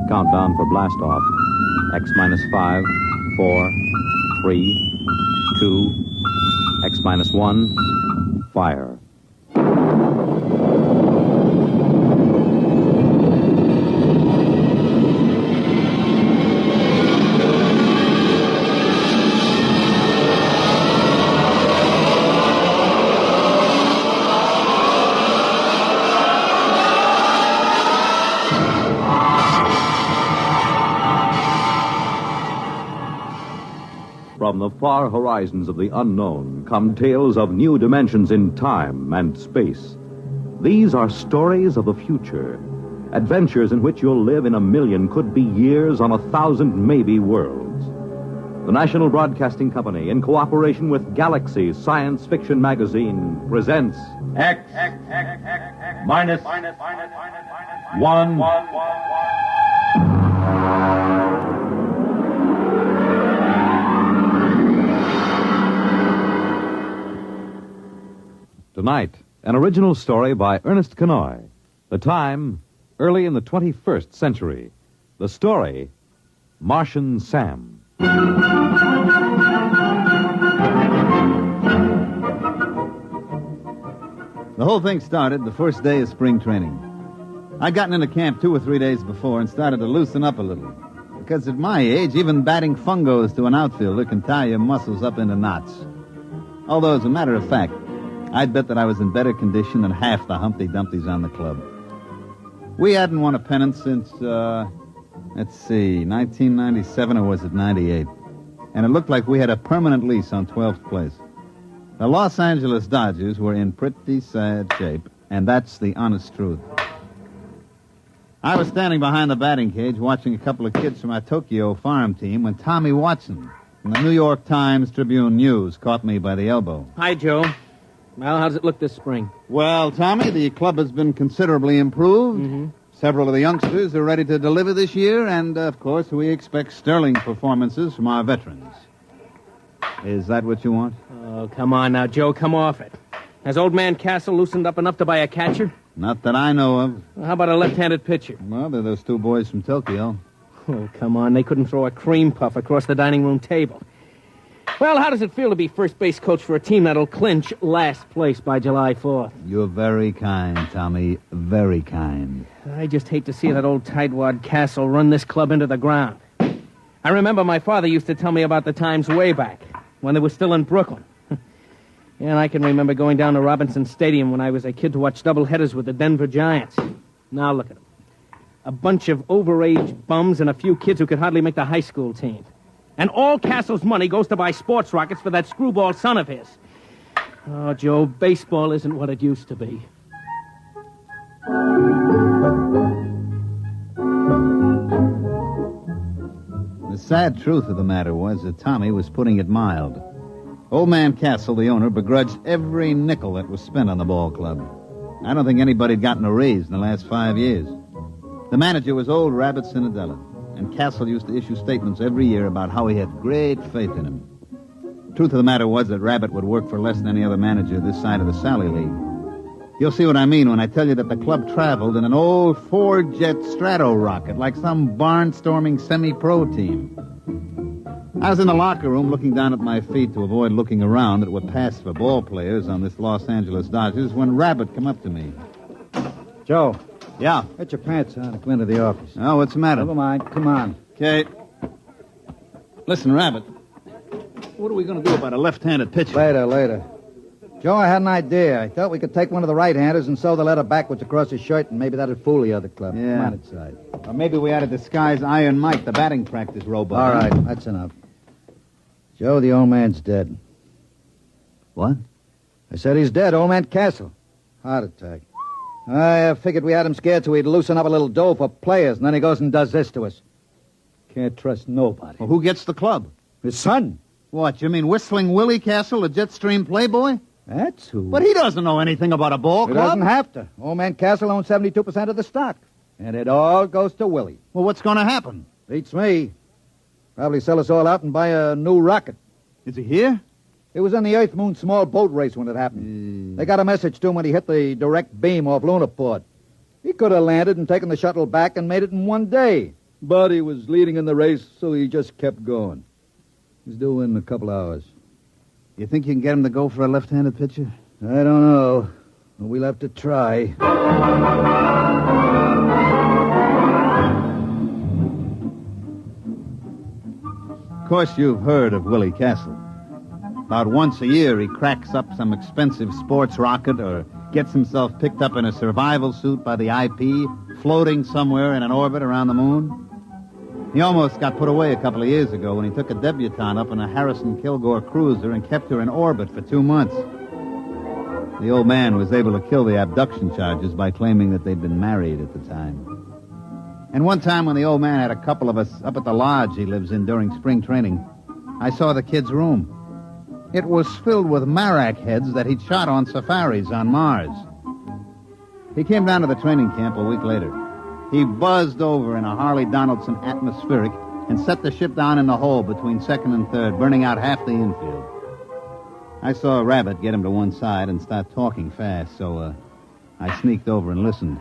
Countdown for blast off. X minus 5, 4, 3, 2, X minus 1, fire. From the far horizons of the unknown come tales of new dimensions in time and space. These are stories of the future, adventures in which you'll live in a million, could be years, on 1,000 maybe worlds. The National Broadcasting Company, in cooperation with Galaxy Science Fiction Magazine, presents X minus 1. Tonight, an original story by Ernest Kenoy. The time, early in the 21st century. The story, Martian Sam. The whole thing started the first day of spring training. I'd gotten into camp 2 or 3 days before and started to loosen up a little. Because at my age, even batting fungos to an outfielder can tie your muscles up into knots. Although, as a matter of fact, I'd bet that I was in better condition than half the Humpty Dumptys on the club. We hadn't won a pennant since, 1997, or was it 98? And it looked like we had a permanent lease on 12th place. The Los Angeles Dodgers were in pretty sad shape, and that's the honest truth. I was standing behind the batting cage watching a couple of kids from our Tokyo farm team when Tommy Watson from the New York Times Tribune News caught me by the elbow. Hi, Joe. Well, how does it look this spring? Well, Tommy, the club has been considerably improved. Mm-hmm. Several of the youngsters are ready to deliver this year, and, of course, we expect sterling performances from our veterans. Is that what you want? Oh, come on now, Joe. Come off it. Has old man Castle loosened up enough to buy a catcher? Not that I know of. Well, how about a left-handed pitcher? Well, they're those 2 boys from Tokyo. Oh, come on. They couldn't throw a cream puff across the dining room table. Well, how does it feel to be first base coach for a team that'll clinch last place by July 4th? You're very kind, Tommy. Very kind. I just hate to see that old tightwad Castle run this club into the ground. I remember my father used to tell me about the times way back, when they were still in Brooklyn. And I can remember going down to Robinson Stadium when I was a kid to watch doubleheaders with the Denver Giants. Now look at them. A bunch of overage bums and a few kids who could hardly make the high school team. And all Castle's money goes to buy sports rockets for that screwball son of his. Oh, Joe, baseball isn't what it used to be. The sad truth of the matter was that Tommy was putting it mild. Old man Castle, the owner, begrudged every nickel that was spent on the ball club. I don't think anybody had gotten a raise in the last 5 years. The manager was old Rabbit Cinderella, and Castle used to issue statements every year about how he had great faith in him. Truth of the matter was that Rabbit would work for less than any other manager this side of the Sally League. You'll see what I mean when I tell you that the club traveled in an old 4-jet Strato rocket like some barnstorming semi-pro team. I was in the locker room looking down at my feet to avoid looking around at what passed for ball players on this Los Angeles Dodgers when Rabbit come up to me. Joe. Yeah? Get your pants on and come into the office. Oh, what's the matter? Never mind. Come on. Okay. Listen, Rabbit. What are we going to do about a left-handed pitcher? Later. Joe, I had an idea. I thought we could take one of the right-handers and sew the letter backwards across his shirt, and maybe that'd fool the other club. Yeah. Come on inside. Or maybe we ought to disguise Iron Mike, the batting practice robot. All right, that's enough. Joe, the old man's dead. What? I said he's dead, old man Castle. Heart attack. I figured we had him scared so he'd loosen up a little dough for players, and then he goes and does this to us. Can't trust nobody. Well, who gets the club? His son. What, you mean Whistling Willie Castle, a Jetstream playboy? That's who. But he doesn't know anything about a ball He club. doesn't have to. Old man Castle owns 72% of the stock. And it all goes to Willie. Well, what's going to happen? Beats me. Probably sell us all out and buy a new rocket. Is he here? It was in the Earth-Moon small boat race when it happened. They got a message to him when he hit the direct beam off Lunaport. He could have landed and taken the shuttle back and made it in one day. But he was leading in the race, so he just kept going. He's due in a couple hours. You think you can get him to go for a left-handed pitcher? I don't know. We'll have to try. Of course, you've heard of Willie Castle. About once a year, he cracks up some expensive sports rocket or gets himself picked up in a survival suit by the IP, floating somewhere in an orbit around the moon. He almost got put away a couple of years ago when he took a debutante up in a Harrison Kilgore cruiser and kept her in orbit for 2 months. The old man was able to kill the abduction charges by claiming that they'd been married at the time. And one time when the old man had a couple of us up at the lodge he lives in during spring training, I saw the kid's room. It was filled with marak heads that he'd shot on safaris on Mars. He came down to the training camp a week later. He buzzed over in a Harley Donaldson atmospheric and set the ship down in the hole between second and third, burning out half the infield. I saw Rabbit get him to one side and start talking fast, so I sneaked over and listened.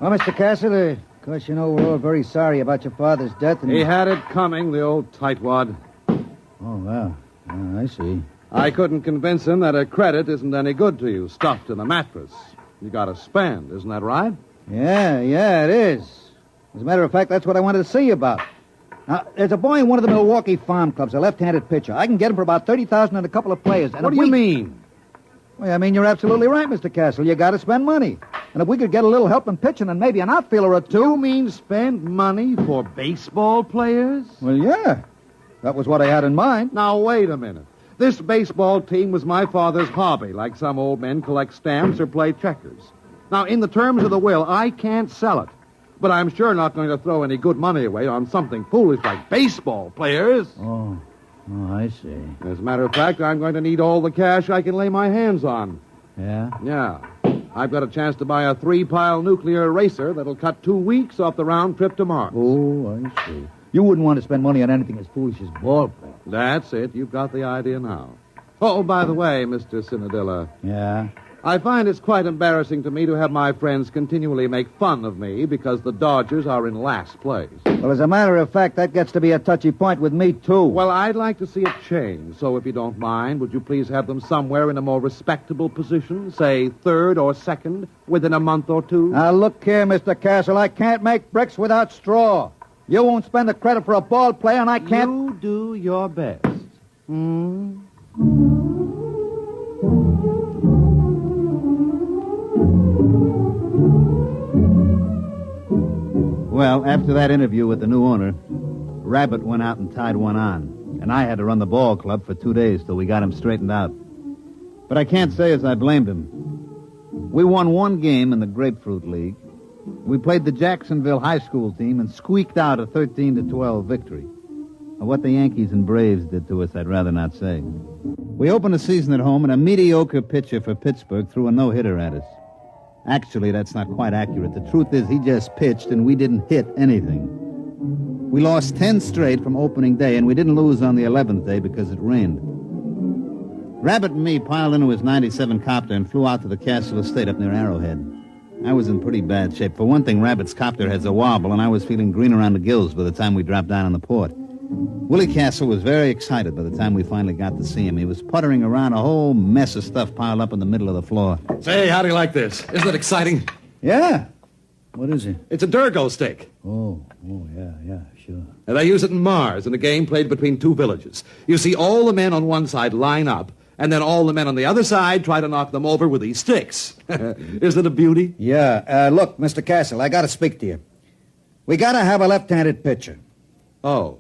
Well, Mr. Castle, of course, you know we're all very sorry about your father's death. And He had it coming, the old tightwad. Oh, well, I see. I couldn't convince him that a credit isn't any good to you, stuffed in a mattress. You got to spend, isn't that right? Yeah, it is. As a matter of fact, that's what I wanted to see you about. Now, there's a boy in one of the Milwaukee farm clubs, a left-handed pitcher. I can get him for about $30,000 and a couple of players. And What do you mean? Well, I mean, you're absolutely right, Mr. Castle. You got to spend money. And if we could get a little help in pitching and maybe an outfielder or two... You mean spend money for baseball players? Well, yeah. That was what I had in mind. Now, wait a minute. This baseball team was my father's hobby, like some old men collect stamps or play checkers. Now, in the terms of the will, I can't sell it. But I'm sure not going to throw any good money away on something foolish like baseball players. Oh, I see. As a matter of fact, I'm going to need all the cash I can lay my hands on. Yeah? Yeah. I've got a chance to buy a 3-pile nuclear eraser that'll cut 2 weeks off the round trip to Mars. Oh, I see. You wouldn't want to spend money on anything as foolish as ball play. That's it. You've got the idea now. Oh, by the way, Mr. Cinadilla, Yeah? I find it's quite embarrassing to me to have my friends continually make fun of me because the Dodgers are in last place. Well, as a matter of fact, that gets to be a touchy point with me, too. Well, I'd like to see it change, so if you don't mind, would you please have them somewhere in a more respectable position, say third or second, within a month or two? Now, look here, Mr. Castle. I can't make bricks without straw. You won't spend the credit for a ball player, and I can't... You do your best. Well, after that interview with the new owner, Rabbit went out and tied one on, and I had to run the ball club for 2 days till we got him straightened out. But I can't say as I blamed him. We won one game in the Grapefruit League. We played the Jacksonville High School team and squeaked out a 13-12 victory. What the Yankees and Braves did to us, I'd rather not say. We opened the season at home, and a mediocre pitcher for Pittsburgh threw a no-hitter at us. Actually, that's not quite accurate. The truth is he just pitched, and we didn't hit anything. We lost 10 straight from opening day, and we didn't lose on the 11th day because it rained. Rabbit and me piled into his 97 copter and flew out to the Castle Estate up near Arrowhead. I was in pretty bad shape. For one thing, Rabbit's copter has a wobble, and I was feeling green around the gills by the time we dropped down on the port. Willie Castle was very excited by the time we finally got to see him. He was puttering around a whole mess of stuff piled up in the middle of the floor. Say, how do you like this? Isn't it exciting? Yeah? What is it? It's a Durgo stick. Oh, yeah, sure. And they use it in Mars in a game played between two villages. You see, all the men on one side line up, and then all the men on the other side try to knock them over with these sticks. Isn't it a beauty? Yeah, look, Mr. Castle, I got to speak to you. We got to have a left-handed pitcher. Oh,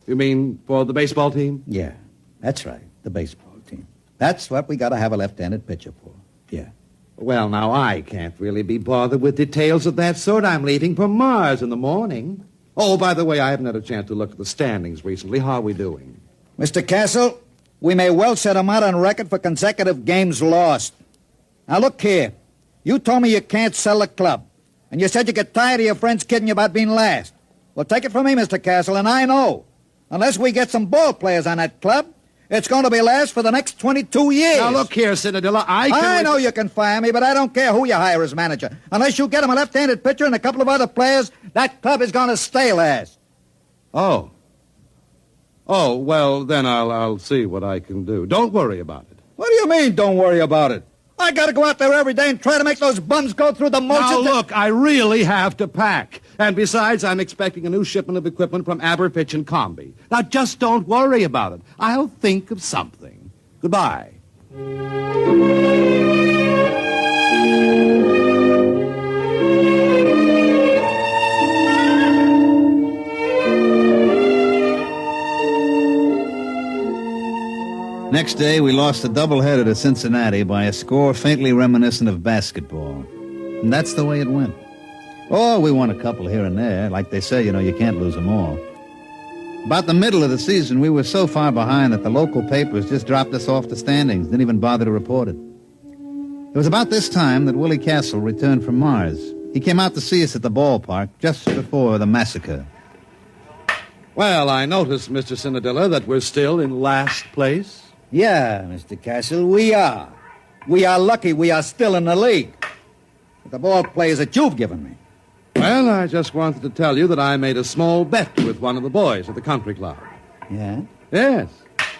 you mean for the baseball team? Yeah, that's right, the baseball team. That's what we got to have a left-handed pitcher for. Yeah. Well, now, I can't really be bothered with details of that sort. I'm leaving for Mars in the morning. Oh, by the way, I haven't had a chance to look at the standings recently. How are we doing? Mr. Castle, we may well set him out on record for consecutive games lost. Now, look here. You told me you can't sell the club. And you said you get tired of your friends kidding you about being last. Well, take it from me, Mr. Castle, and I know. Unless we get some ball players on that club, It's going to be last for the next 22 years. Now, look here, Cinadilla, I know you can fire me, but I don't care who you hire as manager. Unless you get him a left-handed pitcher and a couple of other players, that club is going to stay last. Oh. Oh, well, then I'll see what I can do. Don't worry about it. What do you mean, don't worry about it? I got to go out there every day and try to make those bums go through the motions. Now, look, I really have to pack. And besides, I'm expecting a new shipment of equipment from Aberfitch and Comby. Now, just don't worry about it. I'll think of something. Goodbye. Next day, we lost a doubleheader to Cincinnati by a score faintly reminiscent of basketball. And that's the way it went. Oh, we won a couple here and there. Like they say, you can't lose them all. About the middle of the season, we were so far behind that the local papers just dropped us off the standings, didn't even bother to report it. It was about this time that Willie Castle returned from Mars. He came out to see us at the ballpark just before the massacre. Well, I noticed, Mr. Cinadilla, that we're still in last place. Yeah, Mr. Castle, we are. We are lucky we are still in the league. With the ball players that you've given me. Well, I just wanted to tell you that I made a small bet with one of the boys at the country club. Yeah? Yes.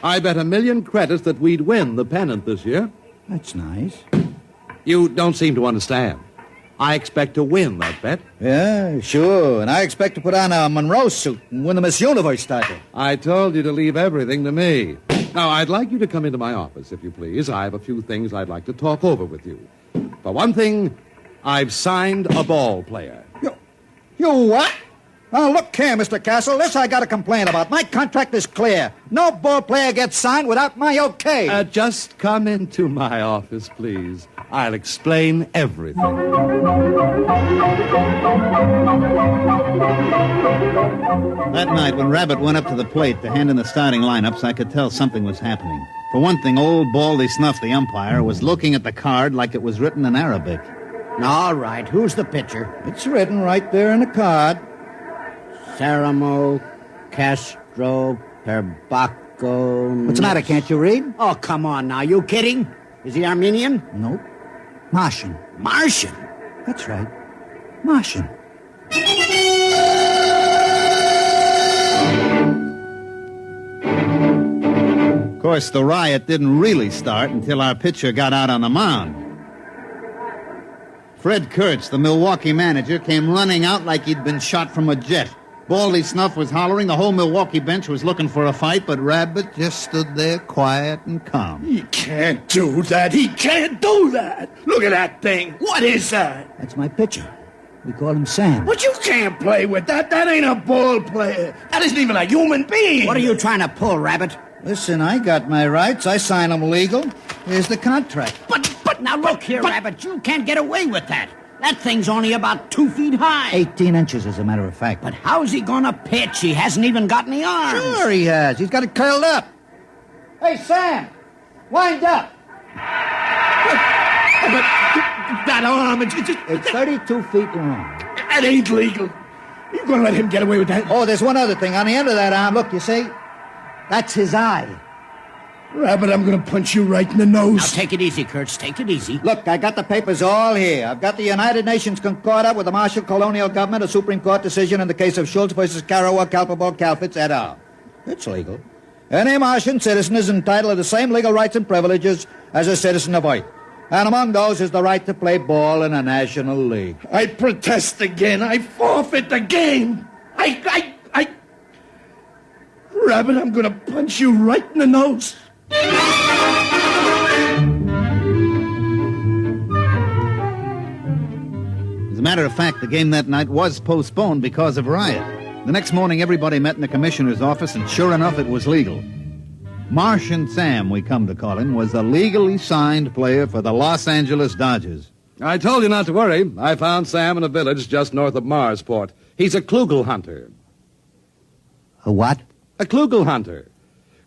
I bet 1,000,000 credits that we'd win the pennant this year. That's nice. You don't seem to understand. I expect to win that bet. Yeah, sure. And I expect to put on a Monroe suit and win the Miss Universe title. I told you to leave everything to me. Now, I'd like you to come into my office, if you please. I have a few things I'd like to talk over with you. For one thing, I've signed a ball player. You what? Now, look here, Mr. Castle. This I got to complain about. My contract is clear. No ball player gets signed without my okay. Just come into my office, please. I'll explain everything. That night, when Rabbit went up to the plate to hand in the starting lineups, I could tell something was happening. For one thing, old Baldy Snuff, the umpire, was looking at the card like it was written in Arabic. All right, who's the pitcher? It's written right there in the card. Saramo Castro Perbaco. What's the matter? Can't you read? Oh, come on now. You kidding? Is he Armenian? Nope. Martian. Martian? That's right. Martian. Of course, the riot didn't really start until our pitcher got out on the mound. Fred Kurtz, the Milwaukee manager, came running out like he'd been shot from a jet. Baldy Snuff was hollering. The whole Milwaukee bench was looking for a fight, but Rabbit just stood there quiet and calm. He can't do that. He can't do that. Look at that thing. What is that? That's my pitcher. We call him Sam. But you can't play with that. That ain't a ball player. That isn't even a human being. What are you trying to pull, Rabbit? Listen, I got my rights. I sign them legal. Here's the contract. But now look here, Rabbit. You can't get away with that. That thing's only about 2 feet high. 18 inches, as a matter of fact. But how's he gonna pitch? He hasn't even got any arms. Sure he has. He's got it curled up. Hey, Sam, wind up. But that arm, It's 32 feet long. that ain't legal. You gonna let him get away with that? Oh, there's one other thing. On the end of that arm, look, you see? That's his eye. Rabbit, I'm gonna punch you right in the Now nose. take it easy, Kurtz. Take it easy. Look, I got the papers all here. I've got the United Nations Concordat with the Marshall Colonial Government, a Supreme Court decision in the case of Schultz versus Karawa, Kalpabo, Kalfitz, et al. It's legal. Any Martian citizen is entitled to the same legal rights and privileges as a citizen of Earth. And among those is the right to play ball in a national league. I protest again. I forfeit the game. Rabbit, I'm gonna punch you right in the nose. As a matter of fact, the game that night was postponed because of riot. The next morning, everybody met in the commissioner's office, and sure enough, it was legal. Martian Sam, we come to call him, was a legally signed player for the Los Angeles Dodgers. I told you not to worry. I found Sam in a village just north of Marsport. He's a klugel hunter. A what? A klugel hunter.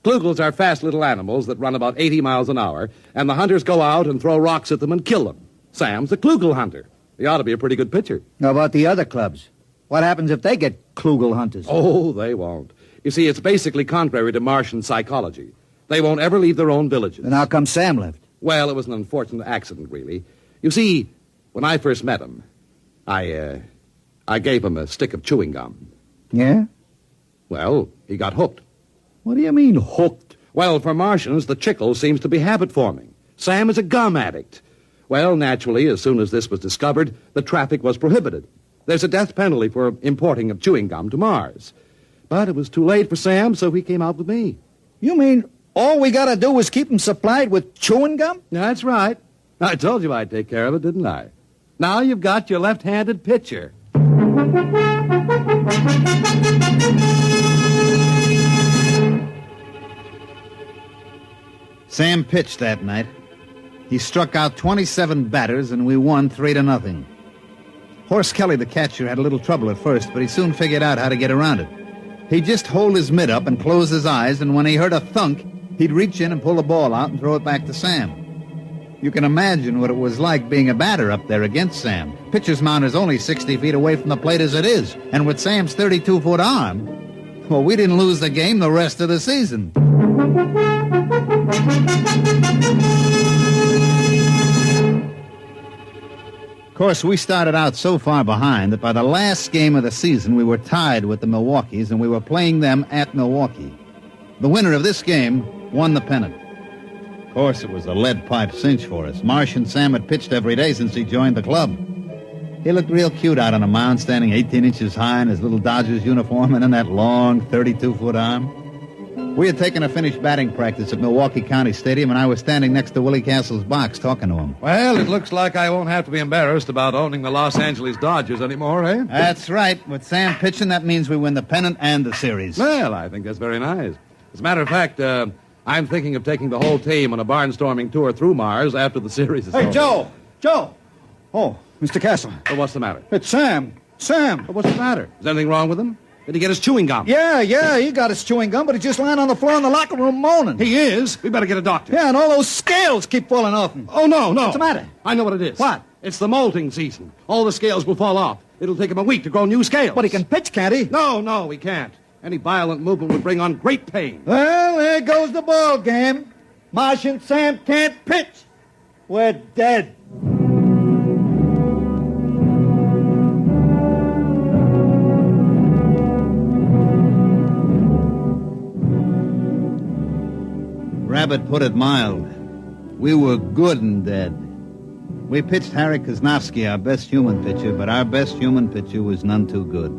Klugels are fast little animals that run about 80 miles an hour, and the hunters go out and throw rocks at them and kill them. Sam's a klugel hunter. He ought to be a pretty good pitcher. How about the other clubs? What happens if they get klugel hunters? Oh, they won't. You see, it's basically contrary to Martian psychology. They won't ever leave their own villages. Then how come Sam left? Well, it was an unfortunate accident, really. You see, when I first met him, I gave him a stick of chewing gum. Yeah? Well, he got hooked. What do you mean, hooked? Well, for Martians, the chicle seems to be habit-forming. Sam is a gum addict. Well, naturally, as soon as this was discovered, the traffic was prohibited. There's a death penalty for importing of chewing gum to Mars. But it was too late for Sam, so he came out with me. You mean all we gotta do is keep him supplied with chewing gum? That's right. I told you I'd take care of it, didn't I? Now you've got your left-handed pitcher. Sam pitched that night. He struck out 27 batters, and we won 3-0. Horace Kelly, the catcher, had a little trouble at first, but he soon figured out how to get around it. He'd just hold his mitt up and close his eyes, and when he heard a thunk, he'd reach in and pull the ball out and throw it back to Sam. You can imagine what it was like being a batter up there against Sam. Pitcher's mound is only 60 feet away from the plate as it is, and with Sam's 32-foot arm, well, we didn't lose the game the rest of the season. Of course, we started out so far behind that by the last game of the season, we were tied with the Milwaukees, and we were playing them at Milwaukee. The winner of this game won the pennant. Of course, it was a lead-pipe cinch for us. Marsh and Sam had pitched every day since he joined the club. He looked real cute out on the mound, standing 18 inches high in his little Dodgers uniform and in that long 32-foot arm. We had taken a finished batting practice at Milwaukee County Stadium, and I was standing next to Willie Castle's box talking to him. Well, it looks like I won't have to be embarrassed about owning the Los Angeles Dodgers anymore, eh? That's right. With Sam pitching, that means we win the pennant and the series. Well, I think that's very nice. As a matter of fact, I'm thinking of taking the whole team on a barnstorming tour through Mars after the series is over. Hey, Joe! Oh, Mr. Castle. Well, what's the matter? It's Sam. Sam! Well, what's the matter? Is anything wrong with him? Did he get his chewing gum? Yeah, he got his chewing gum, but he's just lying on the floor in the locker room moaning. He is? We better get a doctor. Yeah, and all those scales keep falling off him. Oh, no. What's the matter? I know what it is. What? It's the molting season. All the scales will fall off. It'll take him a week to grow new scales. But he can pitch, can't he? No, he can't. Any violent movement would bring on great pain. Well, there goes the ball game. Marsh and Sam can't pitch. We're dead. Rabbit put it mild. We were good and dead. We pitched Harry Kosnowski, our best human pitcher, but our best human pitcher was none too good.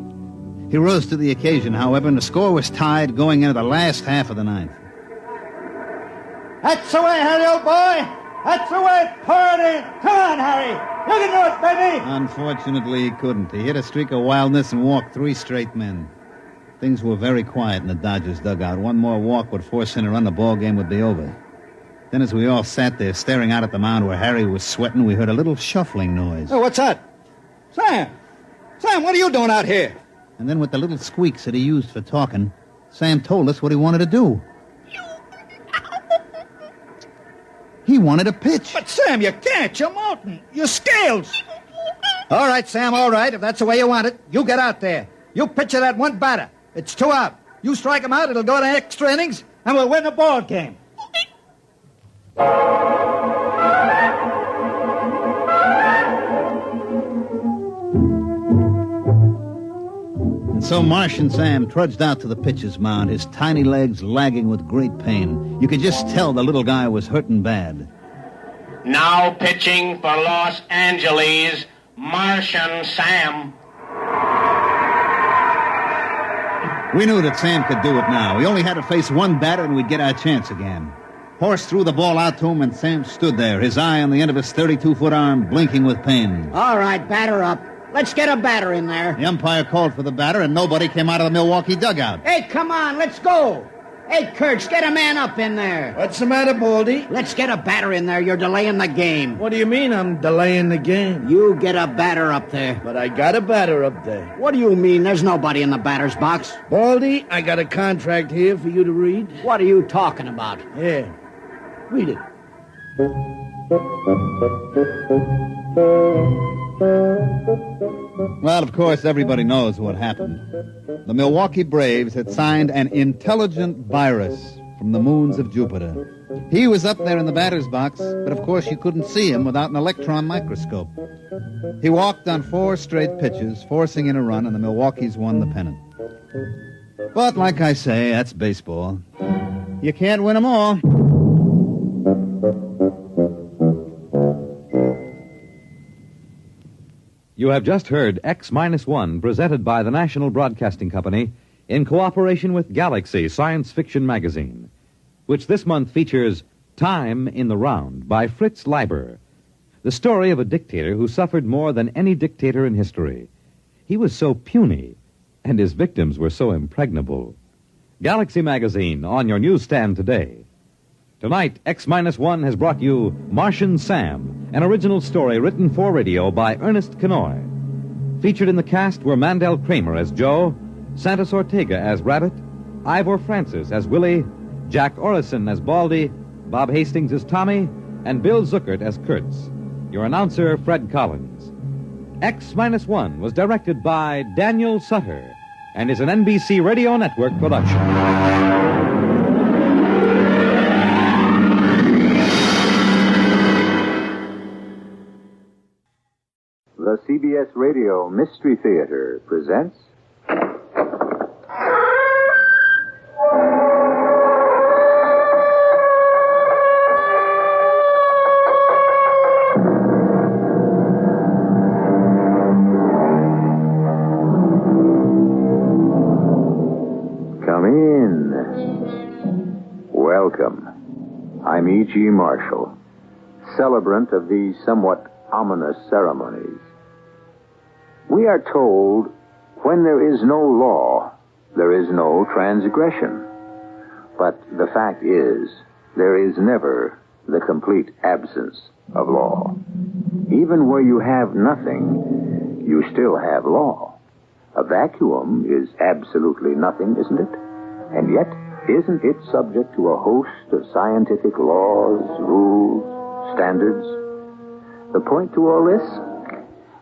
He rose to the occasion, however, and the score was tied going into the last half of the ninth. That's the way, Harry, old boy. That's the way. Pour it in. Come on, Harry. You can do it, baby. Unfortunately, he couldn't. He hit a streak of wildness and walked 3 straight men. Things were very quiet in the Dodgers dugout. One more walk would force him to run, the ball game would be over. Then as we all sat there staring out at the mound where Harry was sweating, we heard a little shuffling noise. Oh, what's that? Sam, what are you doing out here? And then with the little squeaks that he used for talking, Sam told us what he wanted to do. He wanted to pitch. But, Sam, you can't. You're molting. Your scales. All right, Sam, all right. If that's the way you want it, you get out there. You pitch at that one batter. It's 2 out. You strike him out, it'll go to extra innings, and we'll win the ball game. And so Marsh and Sam trudged out to the pitcher's mound, his tiny legs lagging with great pain. You could just tell the little guy was hurting bad. Now pitching for Los Angeles, Martian Sam. We knew that Sam could do it now. We only had to face one batter and we'd get our chance again. Horse threw the ball out to him and Sam stood there, his eye on the end of his 32-foot arm, blinking with pain. All right, batter up. Let's get a batter in there. The umpire called for the batter and nobody came out of the Milwaukee dugout. Hey, come on, let's go. Hey, Kurtz, get a man up in there. What's the matter, Baldy? Let's get a batter in there. You're delaying the game. What do you mean I'm delaying the game? You get a batter up there. But I got a batter up there. What do you mean? There's nobody in the batter's box. Baldy, I got a contract here for you to read. What are you talking about? Yeah. Read it. Well, of course, everybody knows what happened. The Milwaukee Braves had signed an intelligent virus from the moons of Jupiter. He was up there in the batter's box, but of course you couldn't see him without an electron microscope. He walked on 4 straight pitches, forcing in a run, and the Milwaukees won the pennant. But like I say, that's baseball. You can't win them all. You have just heard X-1, presented by the National Broadcasting Company in cooperation with Galaxy Science Fiction Magazine, which this month features Time in the Round by Fritz Leiber, the story of a dictator who suffered more than any dictator in history. He was so puny, and his victims were so impregnable. Galaxy Magazine on your newsstand today. Tonight, X-1 has brought you Martian Sam, an original story written for radio by Ernest Kenoy. Featured in the cast were Mandel Kramer as Joe, Santos Ortega as Rabbit, Ivor Francis as Willie, Jack Orrison as Baldy, Bob Hastings as Tommy, and Bill Zuckert as Kurtz. Your announcer, Fred Collins. X-1 was directed by Daniel Sutter and is an NBC Radio Network production. The CBS Radio Mystery Theater presents... Come in. Welcome. I'm E.G. Marshall, celebrant of these somewhat ominous ceremonies. We are told when there is no law, there is no transgression. But the fact is, there is never the complete absence of law. Even where you have nothing, you still have law. A vacuum is absolutely nothing, isn't it? And yet, isn't it subject to a host of scientific laws, rules, standards? The point to all this?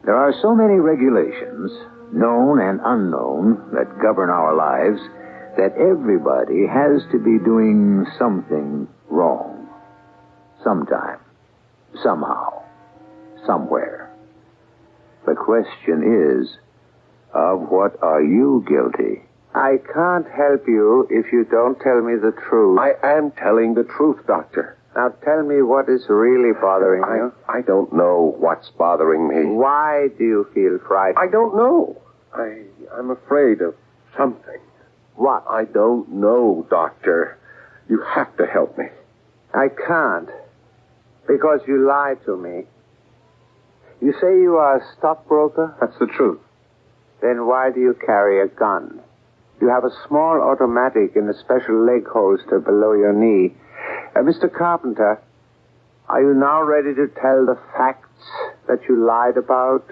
There are so many regulations, known and unknown, that govern our lives, that everybody has to be doing something wrong. Sometime. Somehow. Somewhere. The question is, of what are you guilty? I can't help you if you don't tell me the truth. I am telling the truth, Doctor. Now tell me what is really bothering you. I don't know what's bothering me. Why do you feel frightened? I don't know. I'm afraid of something. What? I don't know, Doctor. You have to help me. I can't. Because you lied to me. You say you are a stockbroker? That's the truth. Then why do you carry a gun? You have a small automatic in the special leg holster below your knee. Mr. Carpenter, are you now ready to tell the facts that you lied about,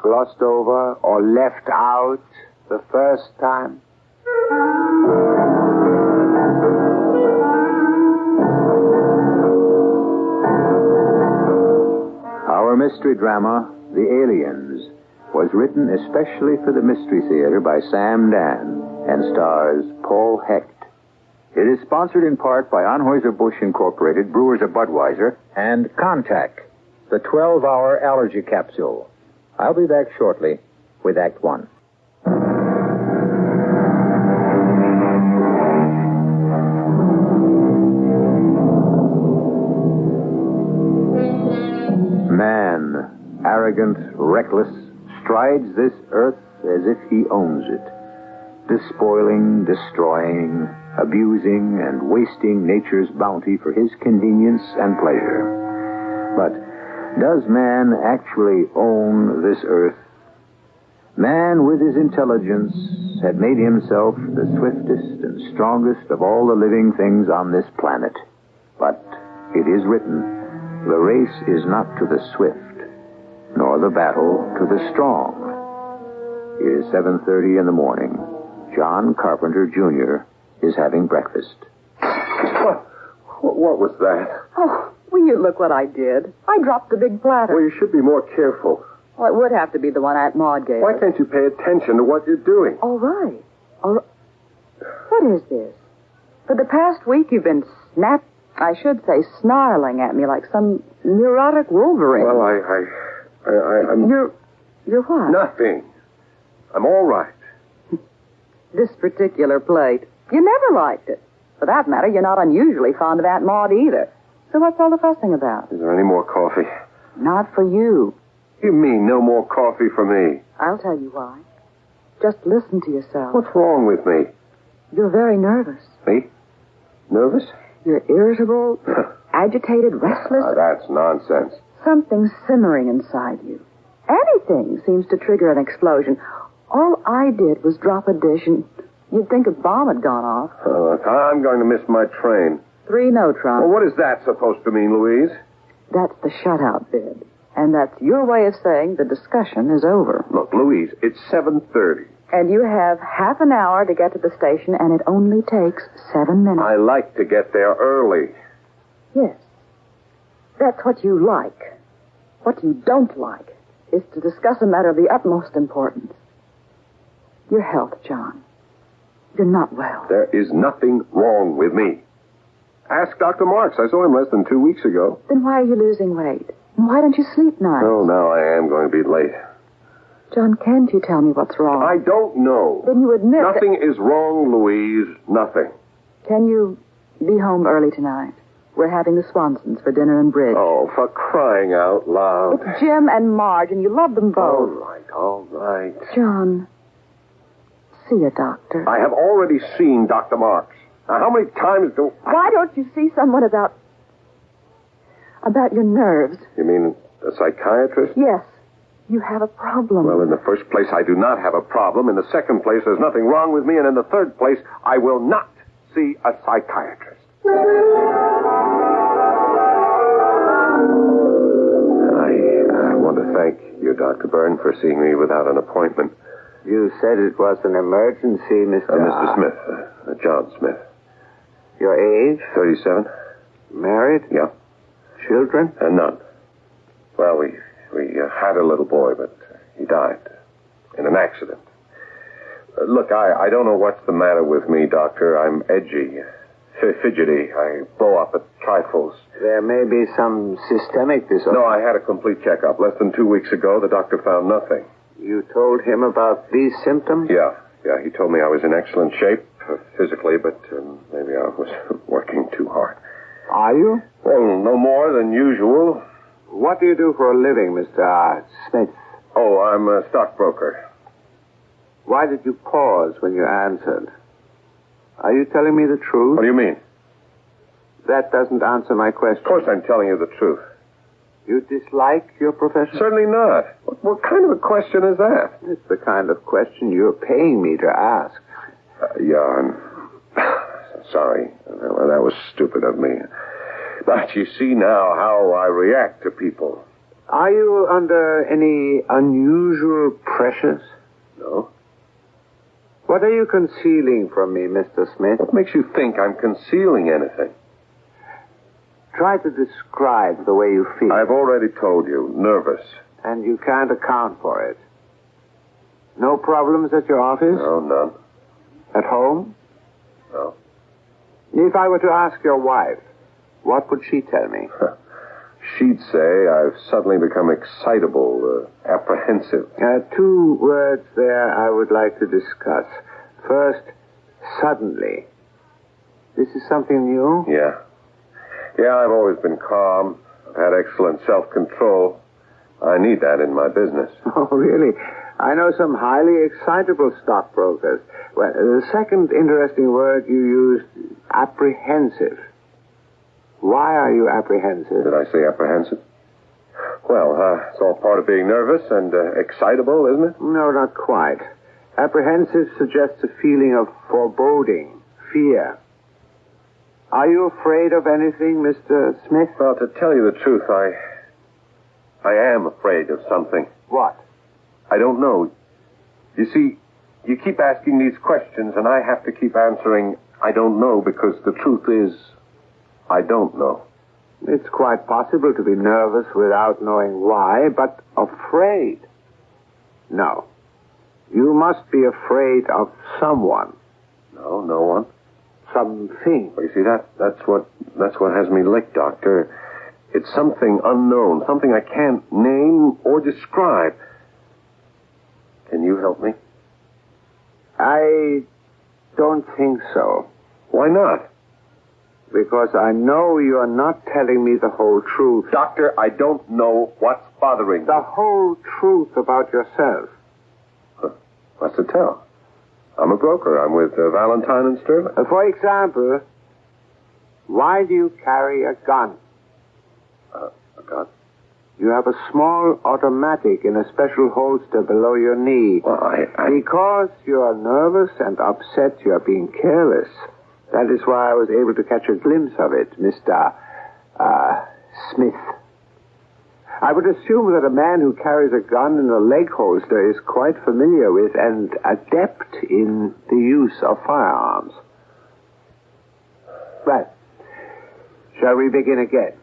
glossed over, or left out the first time? Our mystery drama, The Aliens, was written especially for the Mystery Theater by Sam Dan and stars Paul Hecht. It is sponsored in part by Anheuser-Busch Incorporated, Brewers of Budweiser, and Contact, the 12-hour allergy capsule. I'll be back shortly with Act One. Man, arrogant, reckless, strides this earth as if he owns it, despoiling, destroying, abusing and wasting nature's bounty for his convenience and pleasure. But does man actually own this earth? Man, with his intelligence, had made himself the swiftest and strongest of all the living things on this planet. But it is written, the race is not to the swift, nor the battle to the strong. It is 7:30 in the morning. John Carpenter, Jr., is having breakfast. What was that? Oh, will you look what I did? I dropped the big platter. Well, you should be more careful. Well, it would have to be the one Aunt Maud gave Why us. can't you pay attention to what you're doing? All right. All right. What is this? For the past week, you've been snarling at me like some neurotic Wolverine. Well, I'm... You're what? Nothing. I'm all right. This particular plate. You never liked it. For that matter, you're not unusually fond of Aunt Maud either. So what's all the fussing about? Is there any more coffee? Not for you. You mean no more coffee for me? I'll tell you why. Just listen to yourself. What's wrong with me? You're very nervous. Me? Nervous? You're irritable, agitated, restless. That's nonsense. Something's simmering inside you. Anything seems to trigger an explosion. All I did was drop a dish and you'd think a bomb had gone off. Look, I'm going to miss my train. 3 notrons. Well, what is that supposed to mean, Louise? That's the shutout bid. And that's your way of saying the discussion is over. Look, Louise, it's 7:30. And you have half an hour to get to the station, and it only takes 7 minutes. I like to get there early. Yes. That's what you like. What you don't like is to discuss a matter of the utmost importance. Your health, John. You're not well. There is nothing wrong with me. Ask Dr. Marks. I saw him less than 2 weeks ago. Then why are you losing weight? And why don't you sleep nights? Oh, now I am going to be late. John, can't you tell me what's wrong? I don't know. Then you admit Nothing is wrong, Louise. Nothing. Can you be home early tonight? We're having the Swansons for dinner and bridge. Oh, for crying out loud. It's Jim and Marge, and you love them both. All right. John, see a doctor. I have already seen Dr. Marks. Now, how many times do... Why don't you see someone about your nerves? You mean a psychiatrist? Yes. You have a problem. Well, in the first place, I do not have a problem. In the second place, there's nothing wrong with me. And in the third place, I will not see a psychiatrist. I want to thank you, Dr. Byrne, for seeing me without an appointment. You said it was an emergency, Mr. Mr. Smith. John Smith. Your age? 37. Married? Yeah. Children? None. Well, we had a little boy, but he died in an accident. Look, I don't know what's the matter with me, Doctor. I'm edgy, fidgety. I blow up at trifles. There may be some systemic disorder. No, I had a complete checkup. Less than 2 weeks ago, the doctor found nothing. You told him about these symptoms? Yeah, he told me I was in excellent shape physically, but maybe I was working too hard. Are you? Well, no more than usual. What do you do for a living, Mr. Smith? Oh, I'm a stockbroker. Why did you pause when you answered? Are you telling me the truth? What do you mean? That doesn't answer my question. Of course I'm telling you the truth. You dislike your profession? Certainly not. What kind of a question is that? It's the kind of question you're paying me to ask. I'm sorry. Well, that was stupid of me. But you see now how I react to people. Are you under any unusual pressures? No. What are you concealing from me, Mr. Smith? What makes you think I'm concealing anything? Try to describe the way you feel. I've already told you, nervous. And you can't account for it. No problems at your office? No, none. At home? No. If I were to ask your wife, what would she tell me? She'd say I've suddenly become excitable, apprehensive. 2 words there I would like to discuss. First, suddenly. This is something new? Yeah, I've always been calm. I've had excellent self-control. I need that in my business. Oh, really? I know some highly excitable stockbrokers. Well, the second interesting word you used, apprehensive. Why are you apprehensive? Did I say apprehensive? Well, it's all part of being nervous and excitable, isn't it? No, not quite. Apprehensive suggests a feeling of foreboding, fear. Are you afraid of anything, Mr. Smith? Well, to tell you the truth, I am afraid of something. What? I don't know. You see, you keep asking these questions, and I have to keep answering, I don't know, because the truth is, I don't know. It's quite possible to be nervous without knowing why, but afraid? No. You must be afraid of someone. No one. something. Well, you see, that's what has me licked, Doctor. It's something unknown, something I can't name or describe. Can you help me? I don't think so. Why not? Because I know you're not telling me the whole truth. Doctor, I don't know what's bothering me. The whole truth about yourself. What's to tell? I'm a broker. I'm with Valentine and Sterling. For example, why do you carry a gun? A gun? You have a small automatic in a special holster below your knee. Well, Because you're nervous and upset, you're being careless. That is why I was able to catch a glimpse of it, Mr. Smith. I would assume that a man who carries a gun in a leg holster is quite familiar with and adept in the use of firearms. Well, shall we begin again?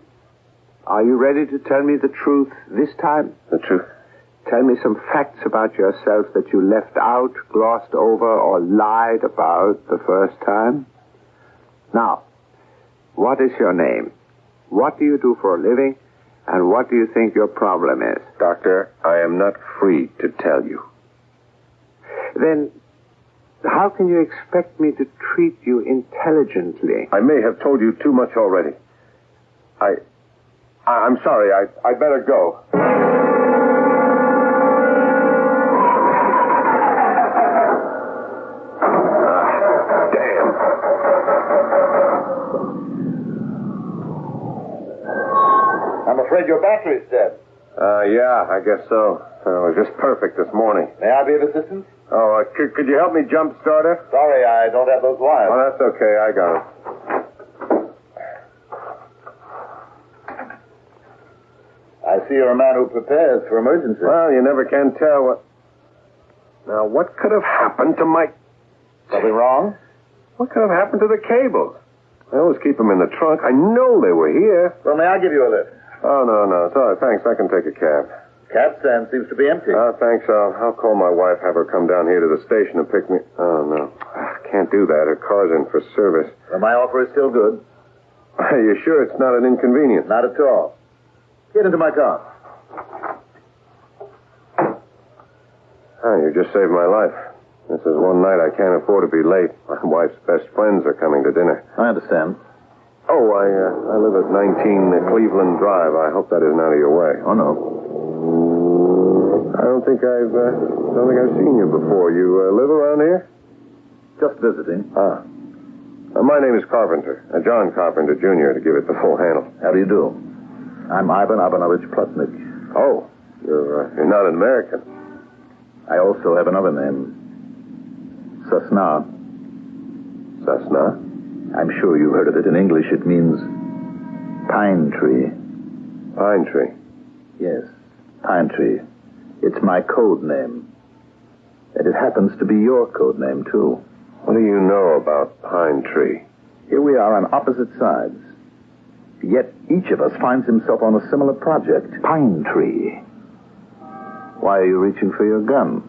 Are you ready to tell me the truth this time? The truth? Tell me some facts about yourself that you left out, glossed over, or lied about the first time. Now, what is your name? What do you do for a living? And what do you think your problem is? Doctor, I am not free to tell you. Then, how can you expect me to treat you intelligently? I may have told you too much already. I'm sorry. I better go. I'm afraid your battery's dead. Yeah, I guess so. It was just perfect this morning. May I be of assistance? Oh, could you help me jump start it? Sorry, I don't have those wires. Oh, that's okay. I got it. I see you're a man who prepares for emergencies. Well, you never can tell what... Now, what could have happened to my... Something wrong? What could have happened to the cables? I always keep them in the trunk. I know they were here. Well, may I give you a lift? Oh, no. Sorry, thanks. I can take a cab. Cab stand seems to be empty. Thanks. I'll call my wife, have her come down here to the station and pick me... Oh, no. I can't do that. Her car's in for service. Well, my offer is still good. Are you sure it's not an inconvenience? Not at all. Get into my car. Oh, you just saved my life. This is one night I can't afford to be late. My wife's best friends are coming to dinner. I understand. Oh, I live at 19 Cleveland Drive. I hope that isn't out of your way. Oh, no. I don't think I've seen you before. You live around here? Just visiting. My name is Carpenter. John Carpenter, Jr., to give it the full handle. How do you do? I'm Ivan Ivanovich Plotnik. Oh, you're not an American. I also have another name. Sasna. Sasna? I'm sure you heard of it. In English, it means pine tree. Pine tree? Yes, pine tree. It's my code name. And it happens to be your code name, too. What do you know about pine tree? Here we are on opposite sides. Yet each of us finds himself on a similar project. Pine tree. Why are you reaching for your gun?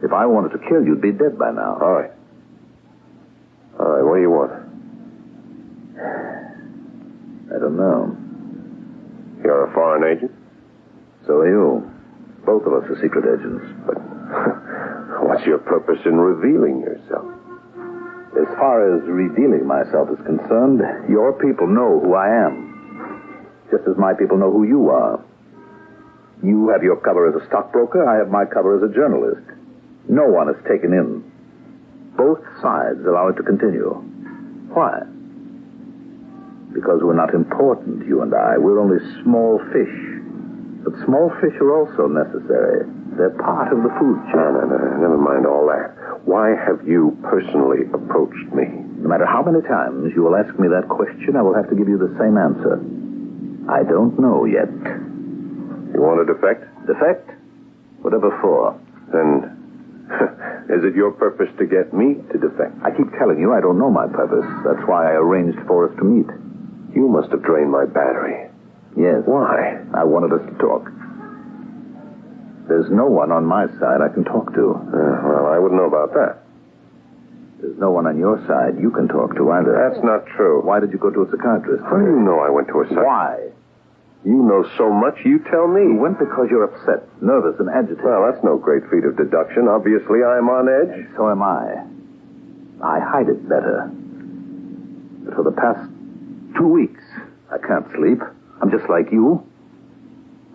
If I wanted to kill you, you'd be dead by now. All right, what do you want? I don't know. You're a foreign agent? So are you. Both of us are secret agents. But what's your purpose in revealing yourself? As far as revealing myself is concerned, your people know who I am. Just as my people know who you are. You have your cover as a stockbroker, I have my cover as a journalist. No one is taken in. Both sides allow it to continue. Why? Because we're not important, you and I. We're only small fish. But small fish are also necessary. They're part of the food chain. No, never mind all that. Why have you personally approached me? No matter how many times you will ask me that question, I will have to give you the same answer. I don't know yet. You want to defect? Defect? Whatever for. Then, is it your purpose to get me to defect? I keep telling you I don't know my purpose. That's why I arranged for us to meet. You must have drained my battery. Yes. Why? I wanted us to talk. There's no one on my side I can talk to. Well, I wouldn't know about that. There's no one on your side you can talk to either. That's not true. Why did you go to a psychiatrist? How do you know I went to a psychiatrist? Why? You know so much, you tell me. You went because you're upset, nervous, and agitated. Well, that's no great feat of deduction. Obviously, I'm on edge. And so am I. I hide it better. But for the past 2 weeks, I can't sleep. I'm just like you.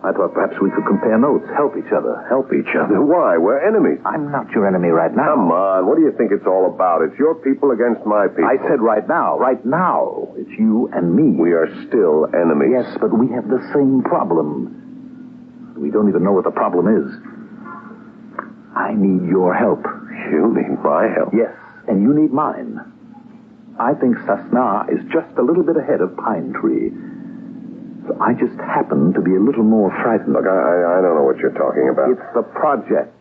I thought perhaps we could compare notes, help each other. Help each other? Why? We're enemies. I'm not your enemy right now. Come on, what do you think it's all about? It's your people against my people. I said right now. Right now. It's you and me. We are still enemies. Yes, but we have the same problem. We don't even know what the problem is. I need your help. You need my help? Yes, and you need mine. I think Sasna is just a little bit ahead of Pine Tree. So I just happen to be a little more frightened. Look, I don't know what you're talking about. It's the project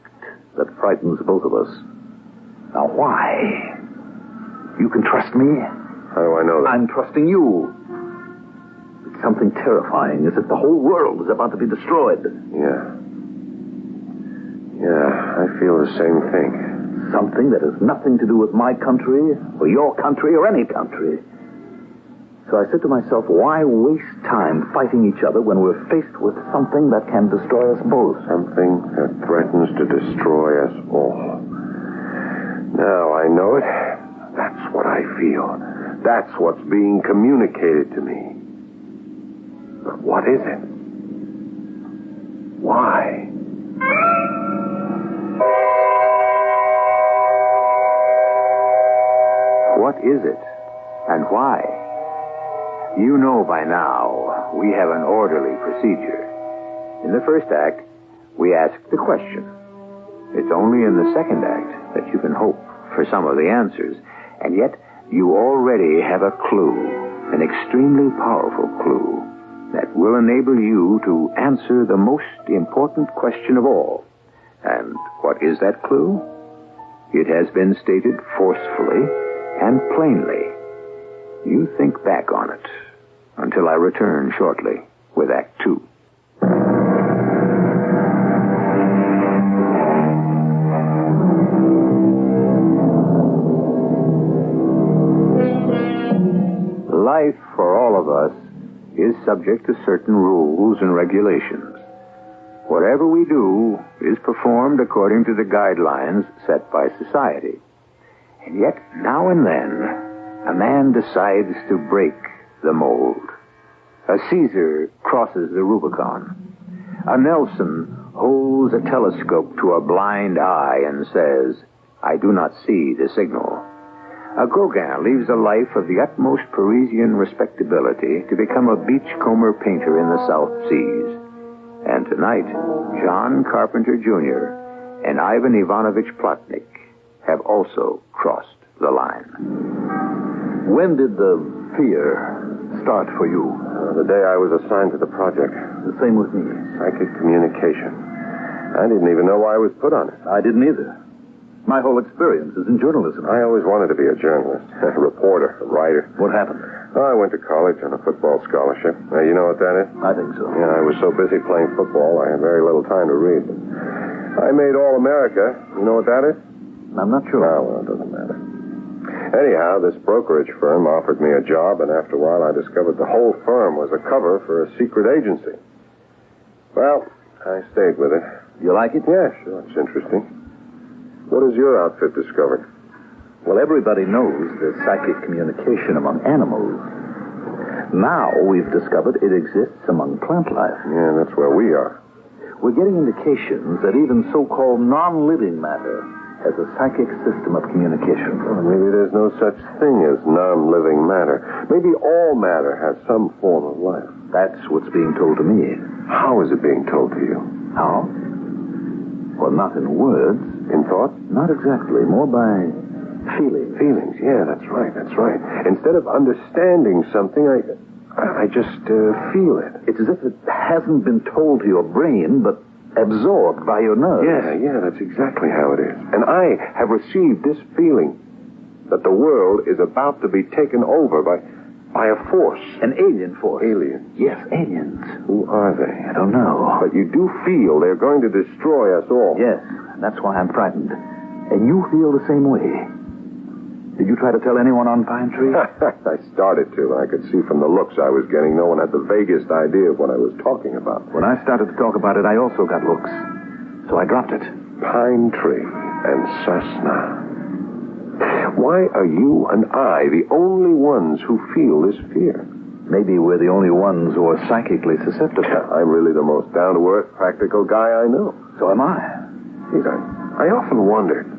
that frightens both of us. Now, why? You can trust me? How do I know that? I'm trusting you. It's something terrifying is that the whole world is about to be destroyed. Yeah, I feel the same thing. Something that has nothing to do with my country, or your country, or any country. So I said to myself, why waste time fighting each other when we're faced with something that can destroy us both? Something that threatens to destroy us all. Now I know it. That's what I feel. That's what's being communicated to me. But what is it? Why? What is it? And why? You know by now, we have an orderly procedure. In the first act, we ask the question. It's only in the second act that you can hope for some of the answers. And yet, you already have a clue, an extremely powerful clue, that will enable you to answer the most important question of all. And what is that clue? It has been stated forcefully and plainly. You think back on it until I return shortly with Act 2. Life for all of us is subject to certain rules and regulations. Whatever we do is performed according to the guidelines set by society. And yet, now and then, a man decides to break the mold. A Caesar crosses the Rubicon. A Nelson holds a telescope to a blind eye and says, I do not see the signal. A Gauguin leaves a life of the utmost Parisian respectability to become a beachcomber painter in the South Seas. And tonight, John Carpenter Jr. and Ivan Ivanovich Plotnik have also crossed the line. When did the fear start for you? The day I was assigned to the project. The same with me. Psychic communication. I didn't even know why I was put on it. I didn't either. My whole experience is in journalism. I always wanted to be a journalist, a reporter, a writer. What happened? I went to college on a football scholarship. You know what that is? I think so. Yeah, I was so busy playing football, I had very little time to read. I made All-America. You know what that is? I'm not sure. Oh, well, it doesn't matter. Anyhow, this brokerage firm offered me a job, and after a while I discovered the whole firm was a cover for a secret agency. Well, I stayed with it. You like it? Yeah, sure. It's interesting. What has your outfit discovered? Well, everybody knows there's psychic communication among animals. Now we've discovered it exists among plant life. Yeah, that's where we are. We're getting indications that even so-called non-living matter has a psychic system of communication. Well, maybe there's no such thing as non-living matter. Maybe all matter has some form of life. That's what's being told to me. How is it being told to you? How? Well, not in words. In thought? Not exactly. More by feeling. Feelings, yeah, that's right. Instead of understanding something, I just feel it. It's as if it hasn't been told to your brain, but absorbed by your nerves. Yeah, that's exactly how it is. And I have received this feeling that the world is about to be taken over by a force. An alien force. Aliens. Yes, aliens. Who are they? I don't know. But you do feel they're going to destroy us all. Yes, that's why I'm frightened. And you feel the same way. Did you try to tell anyone on Pine Tree? I started to. I could see from the looks I was getting, no one had the vaguest idea of what I was talking about. When I started to talk about it, I also got looks. So I dropped it. Pine Tree and Cessna. Why are you and I the only ones who feel this fear? Maybe we're the only ones who are psychically susceptible. I'm really the most down-to-earth, practical guy I know. So am I. Geez, I often wondered,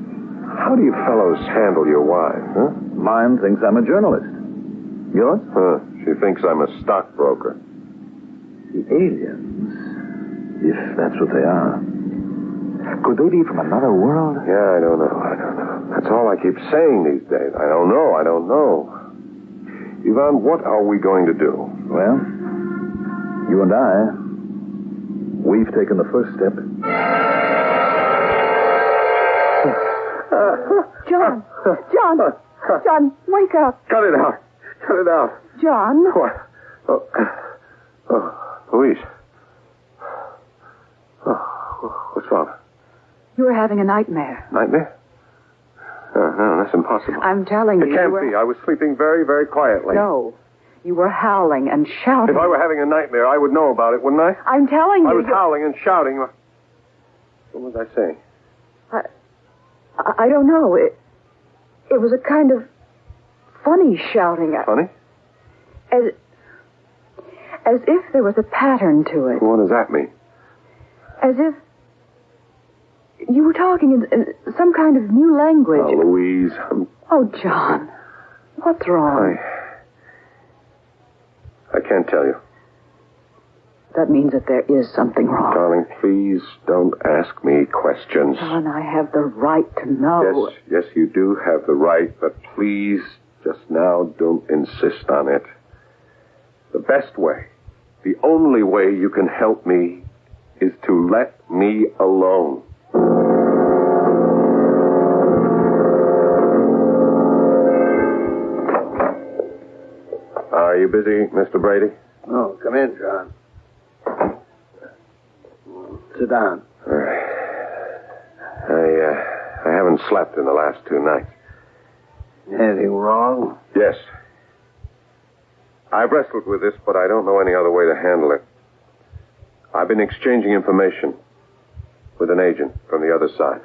how do you fellows handle your wives, huh? Mine thinks I'm a journalist. Yours? She thinks I'm a stockbroker. The aliens, if that's what they are. Could they be from another world? Yeah, I don't know. That's all I keep saying these days. I don't know. Ivan, what are we going to do? Well, you and I, we've taken the first step. John, wake up. Cut it out. John. What? Oh, Louise. Oh, what's wrong? You were having a nightmare. Nightmare? No, that's impossible. I'm telling you. It can't be. I was sleeping very, very quietly. No. You were howling and shouting. If I were having a nightmare, I would know about it, wouldn't I? I'm telling you. I was howling and shouting. What was I saying? I don't know. It was a kind of funny shouting. Funny? As if there was a pattern to it. What does that mean? As if you were talking in some kind of new language. Oh, Louise. Oh, John. What's wrong? I can't tell you. That means that there is something wrong. Darling, please don't ask me questions. John, I have the right to know. Yes, you do have the right, but please, just now, don't insist on it. The best way, the only way you can help me is to let me alone. Are you busy, Mr. Brady? Oh, come in, John. Sit down. All right. I haven't slept in the last 2 nights. Anything wrong? Yes. I've wrestled with this, but I don't know any other way to handle it. I've been exchanging information with an agent from the other side.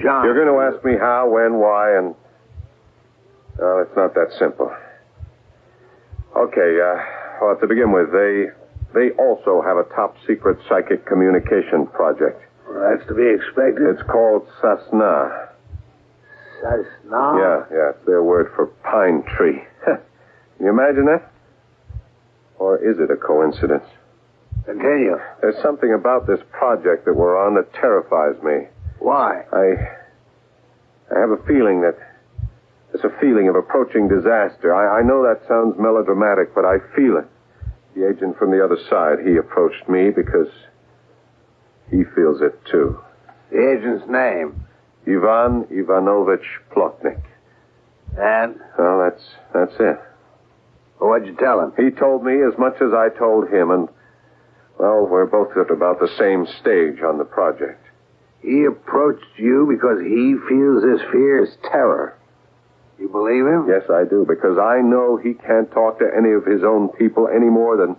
John. You're going to ask me how, when, why, and... Well, it's not that simple. Okay, well, to begin with, they also have a top-secret psychic communication project. Well, that's to be expected. It's called Cessna. Cessna? Yeah, it's their word for pine tree. Can you imagine that? Or is it a coincidence? Continue. There's something about this project that we're on that terrifies me. Why? I have a feeling that... It's a feeling of approaching disaster. I know that sounds melodramatic, but I feel it. The agent from the other side, he approached me because he feels it too. The agent's name? Ivan Ivanovich Plotnik. And? Well, that's it. Well, what'd you tell him? He told me as much as I told him, and, well, we're both at about the same stage on the project. He approached you because he feels this fear is terror. You believe him? Yes, I do, because I know he can't talk to any of his own people any more than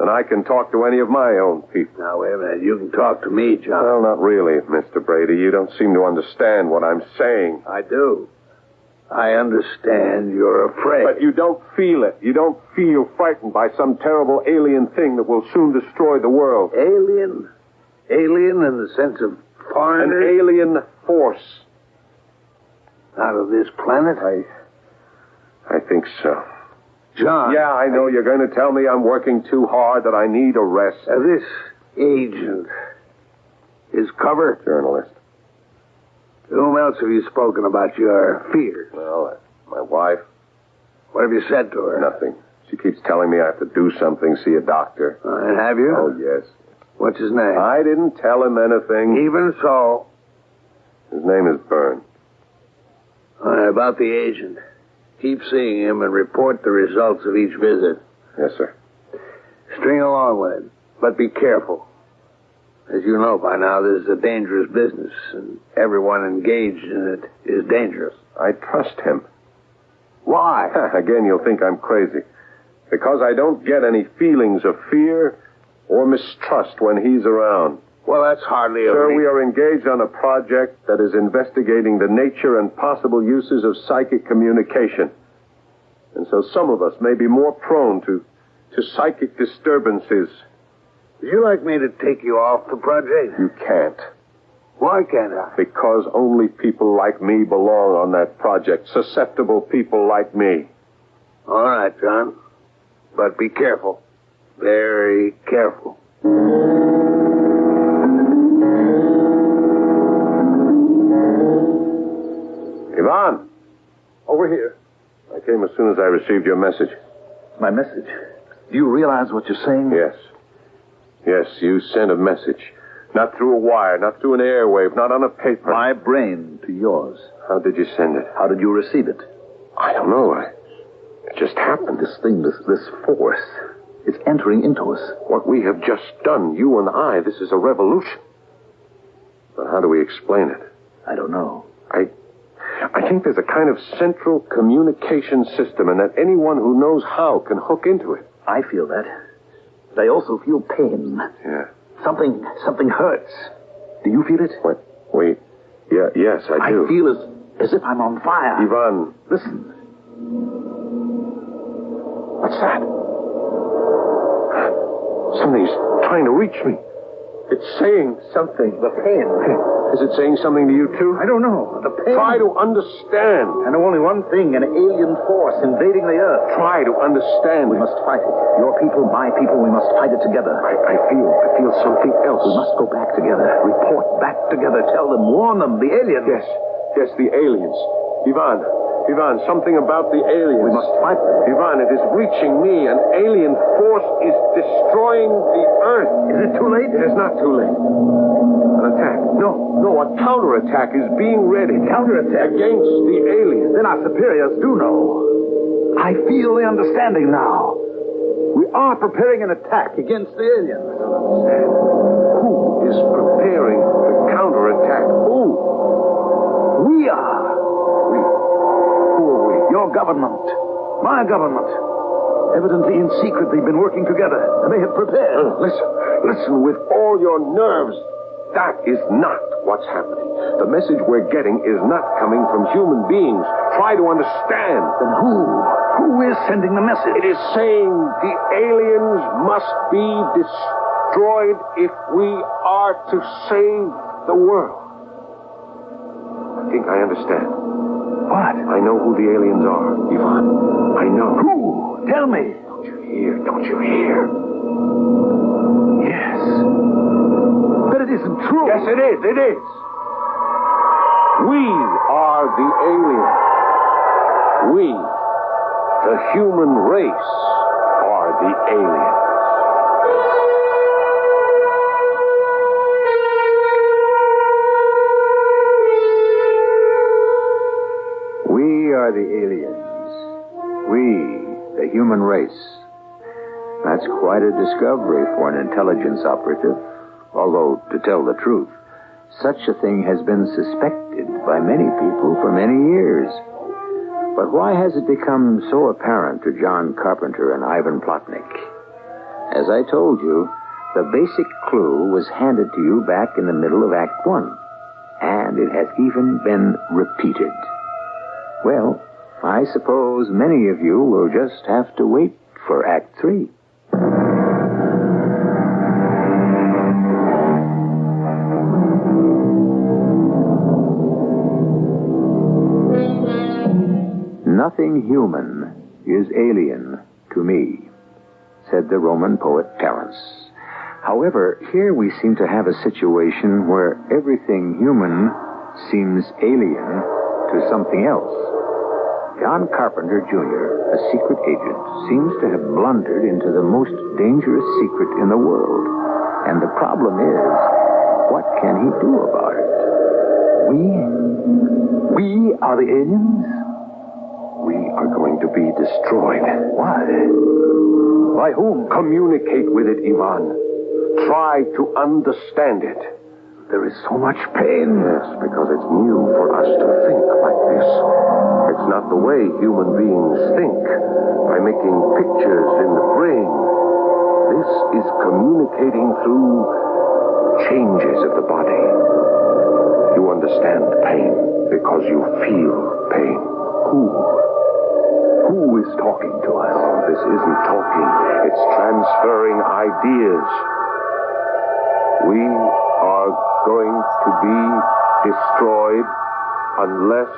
I can talk to any of my own people. Now, wait a minute. You can talk to me, John. Well, not really, Mr. Brady. You don't seem to understand what I'm saying. I do. I understand you're afraid. But you don't feel it. You don't feel frightened by some terrible alien thing that will soon destroy the world. Alien? Alien in the sense of foreigner? An alien force. Out of this planet? I think so. John. Yeah, I know you're going to tell me I'm working too hard, that I need a rest. This agent is cover? Journalist. To whom else have you spoken about your fears? Well, my wife. What have you said to her? Nothing. She keeps telling me I have to do something, see a doctor. And have you? Oh, yes. What's his name? I didn't tell him anything. Even so. His name is Byrne. About the agent. Keep seeing him and report the results of each visit. Yes, sir. String along with it, but be careful. As you know by now, this is a dangerous business, and everyone engaged in it is dangerous. I trust him. Why? Again, you'll think I'm crazy. Because I don't get any feelings of fear or mistrust when he's around. Well, that's hardly a... Sir, we are engaged on a project that is investigating the nature and possible uses of psychic communication. And so some of us may be more prone to psychic disturbances. Would you like me to take you off the project? You can't. Why can't I? Because only people like me belong on that project. Susceptible people like me. All right, John. But be careful. Very careful. Ivan! Over here. I came as soon as I received your message. My message? Do you realize what you're saying? Yes. Yes, you sent a message. Not through a wire, not through an airwave, not on a paper. My brain to yours. How did you send it? How did you receive it? I don't know. It just happened. This thing, this force, it's entering into us. What we have just done, you and I, this is a revolution. But how do we explain it? I don't know. I think there's a kind of central communication system, and that anyone who knows how can hook into it. I feel that. But I also feel pain. Yeah. Something hurts. Do you feel it? What? Wait. Yeah, yes, I do. I feel as if I'm on fire. Ivan. Listen. What's that? Something's trying to reach me. It's saying something. The pain. Is it saying something to you, too? I don't know. The pain. Try to understand. I know only one thing, an alien force invading the Earth. Try to understand. We must fight it. Your people, my people, we must fight it together. I feel something else. We must go back together. Report back together. Tell them, warn them, the aliens. Yes, the aliens. Ivan, something about the aliens. We must fight them. Ivan, it is reaching me. An alien force is destroying the Earth. Is it too late? It is not too late. An attack. No, a counterattack is being ready. Counterattack? Against the aliens. Then our superiors do know. I feel the understanding now. We are preparing an attack against the aliens. Who is preparing the counterattack? Who? We are. Who are we? Your government. My government. Evidently in secret they've been working together, and they have prepared. Listen with all your nerves. That is not what's happening. The message we're getting is not coming from human beings. Try to understand. Then who? Who is sending the message? It is saying the aliens must be destroyed if we are to save the world. I think I understand. What? I know who the aliens are, Ivan. I know. Who? Tell me. Don't you hear? Yes. But it isn't true. Yes, it is. We are the aliens. We, the human race, are the aliens. We are the aliens. We, the human race. That's quite a discovery for an intelligence operative. Although, to tell the truth, such a thing has been suspected by many people for many years. But why has it become so apparent to John Carpenter and Ivan Plotnik? As I told you, the basic clue was handed to you back in the middle of Act 1. And it has even been repeated. Well, I suppose many of you will just have to wait for Act 3. Nothing human is alien to me, said the Roman poet Terence. However, here we seem to have a situation where everything human seems alien to something else. John Carpenter, Jr., a secret agent, seems to have blundered into the most dangerous secret in the world. And the problem is, what can he do about it? We are the aliens? We are going to be destroyed. Why? By whom? Communicate with it, Ivan. Try to understand it. there is so much pain. Yes, because it's new for us to think like this. It's not the way human beings think, by making pictures in the brain. This is communicating through changes of the body. You understand pain because you feel pain. Who is talking to us? Oh, this isn't talking. It's transferring ideas. We are going to be destroyed unless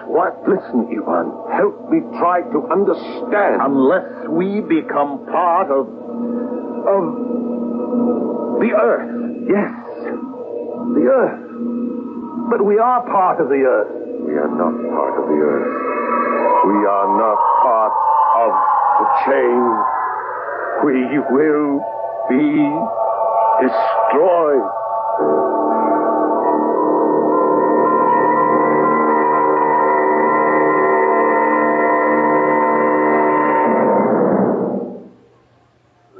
what? Listen, Ivan. Help me try to understand. Unless we become part of the Earth. Yes, the Earth. But we are part of the Earth. We are not part of the Earth. We are not part of the chain. We will be destroyed.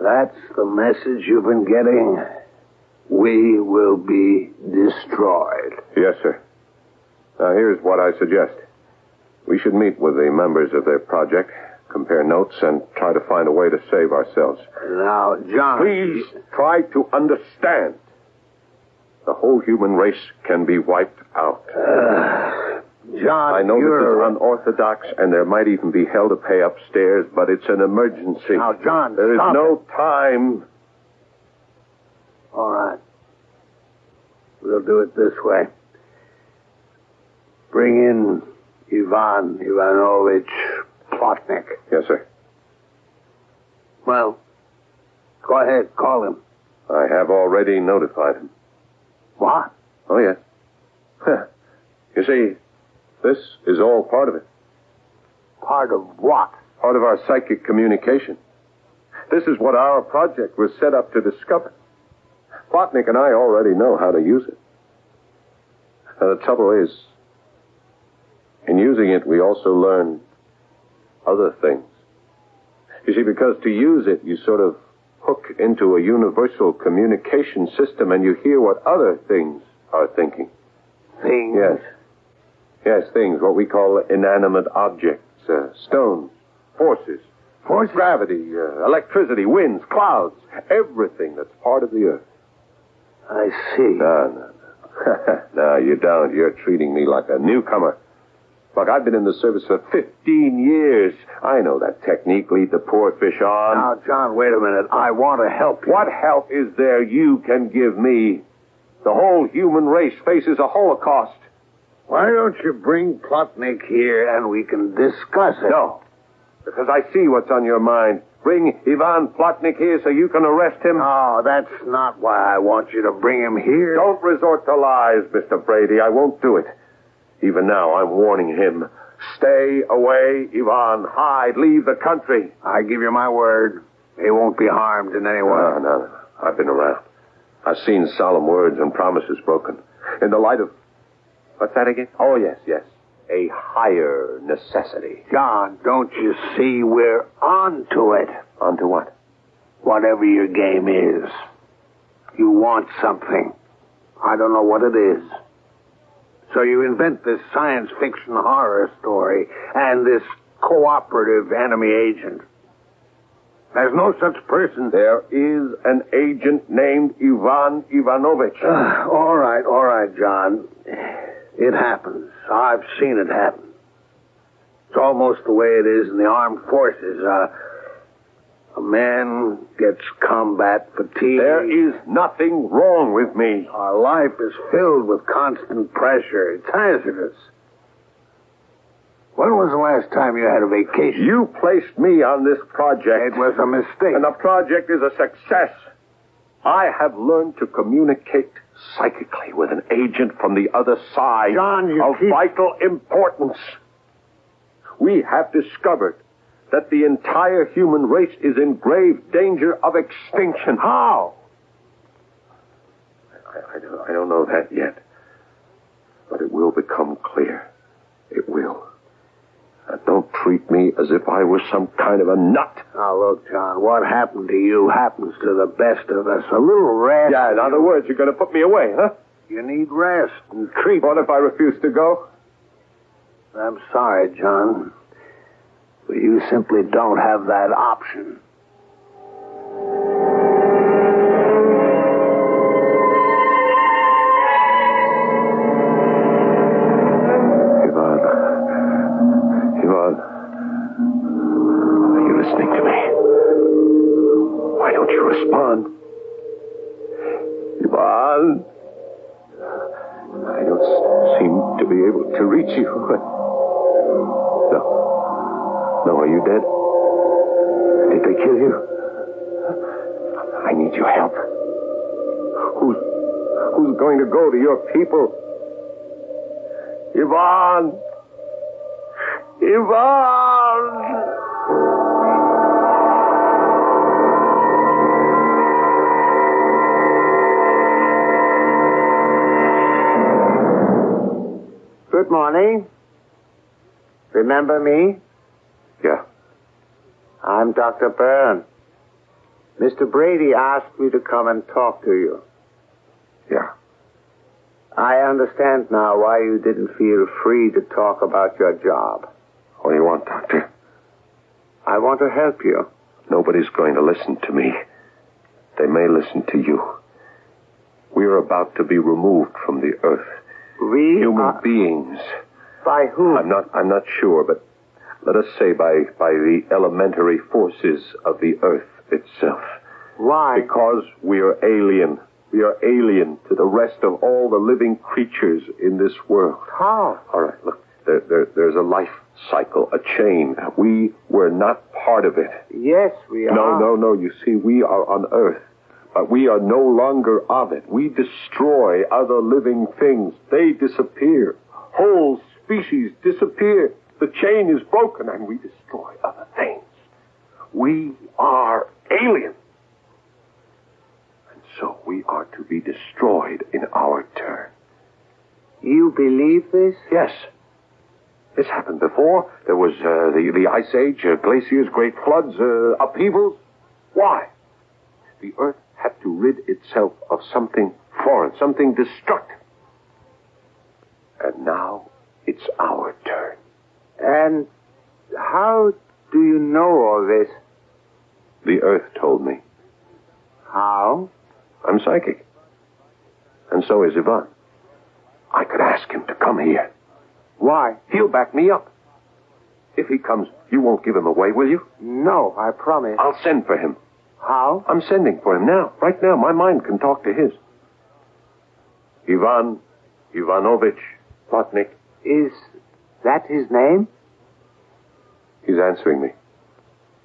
That's the message you've been getting. We will be destroyed. Yes, sir. Now, here's what I suggest. We should meet with the members of their project, compare notes, and try to find a way to save ourselves. Now, John... Please try to understand. The whole human race can be wiped out. John, I know this is unorthodox, and there might even be hell to pay upstairs, but it's an emergency. Now, John, there is stop no time. All right. We'll do it this way. Bring in Ivan Ivanovich Plotnik. Yes, sir. Well, go ahead, call him. I have already notified him. What? Oh, yes. You see, this is all part of it. Part of what? Part of our psychic communication. This is what our project was set up to discover. Plotnik and I already know how to use it. Now, the trouble is, in using it, we also learn other things. You see, because to use it, you sort of hook into a universal communication system and you hear what other things are thinking. Things? Yes. Yes, things, what we call inanimate objects, stones, forces, gravity, electricity, winds, clouds, everything that's part of the earth. I see. No. No, you don't. You're treating me like a newcomer. Look, I've been in the service for 15 years. I know that technique, lead the poor fish on. Now, John, wait a minute. I want to help you. What help is there you can give me? The whole human race faces a holocaust. Why don't you bring Plotnik here and we can discuss it? No, because I see what's on your mind. Bring Ivan Plotnik here so you can arrest him. No, that's not why I want you to bring him here. Don't resort to lies, Mr. Brady. I won't do it. Even now, I'm warning him. Stay away, Ivan. Hide. Leave the country. I give you my word. He won't be harmed in any way. No. I've been around. I've seen solemn words and promises broken. In the light of... What's that again? Oh, yes. A higher necessity. John, don't you see we're on to it? On to what? Whatever your game is. You want something. I don't know what it is. So you invent this science fiction horror story and this cooperative enemy agent. There's no such person. There is an agent named Ivan Ivanovich. All right, John. It happens. I've seen it happen. It's almost the way it is in the armed forces. A man gets combat fatigue. There is nothing wrong with me. Our life is filled with constant pressure. It's hazardous. When was the last time you had a vacation? You placed me on this project. It was a mistake. And the project is a success. I have learned to communicate psychically with an agent from the other side of vital importance. We have discovered that the entire human race is in grave danger of extinction. How? I don't know that yet. But it will become clear. It will. Don't treat me as if I was some kind of a nut. Now, look, John, what happened to you happens to the best of us. A little rest. Yeah, in other words, you're going to put me away, huh? You need rest and treatment. What if I refuse to go? I'm sorry, John, but you simply don't have that option. Ivan, are you listening to me? Why don't you respond? Ivan, I don't seem to be able to reach you. No, are you dead? Did they kill you? I need your help. Who's going to go to your people? Ivan! Ivan! Good morning. Remember me? Yeah. I'm Dr. Byrne. Mr. Brady asked me to come and talk to you. Yeah. I understand now why you didn't feel free to talk about your job. What do you want, Doctor? I want to help you. Nobody's going to listen to me. They may listen to you. We are about to be removed from the earth. Human beings. By whom? I'm not sure, but let us say by the elementary forces of the earth itself. Why? Because we are alien. We are alien to the rest of all the living creatures in this world. How? All right, look, there's a life cycle, a chain. We were not part of it. Yes, we are. No. You see, we are on Earth, but we are no longer of it. We destroy other living things. They disappear. Whole species disappear. The chain is broken, and we destroy other things. We are alien. And so we are to be destroyed in our turn. You believe this? Yes. This happened before. There was the Ice Age, glaciers, great floods, upheavals. Why? The Earth had to rid itself of something foreign, something destructive. And now it's our turn. And how do you know all this? The Earth told me. How? I'm psychic. And so is Ivan. I could ask him to come here. Why? He'll back me up. If he comes, you won't give him away, will you? No, I promise. I'll send for him. How? I'm sending for him now. Right now, my mind can talk to his. Ivan Ivanovich Plotnik. Is that his name? He's answering me.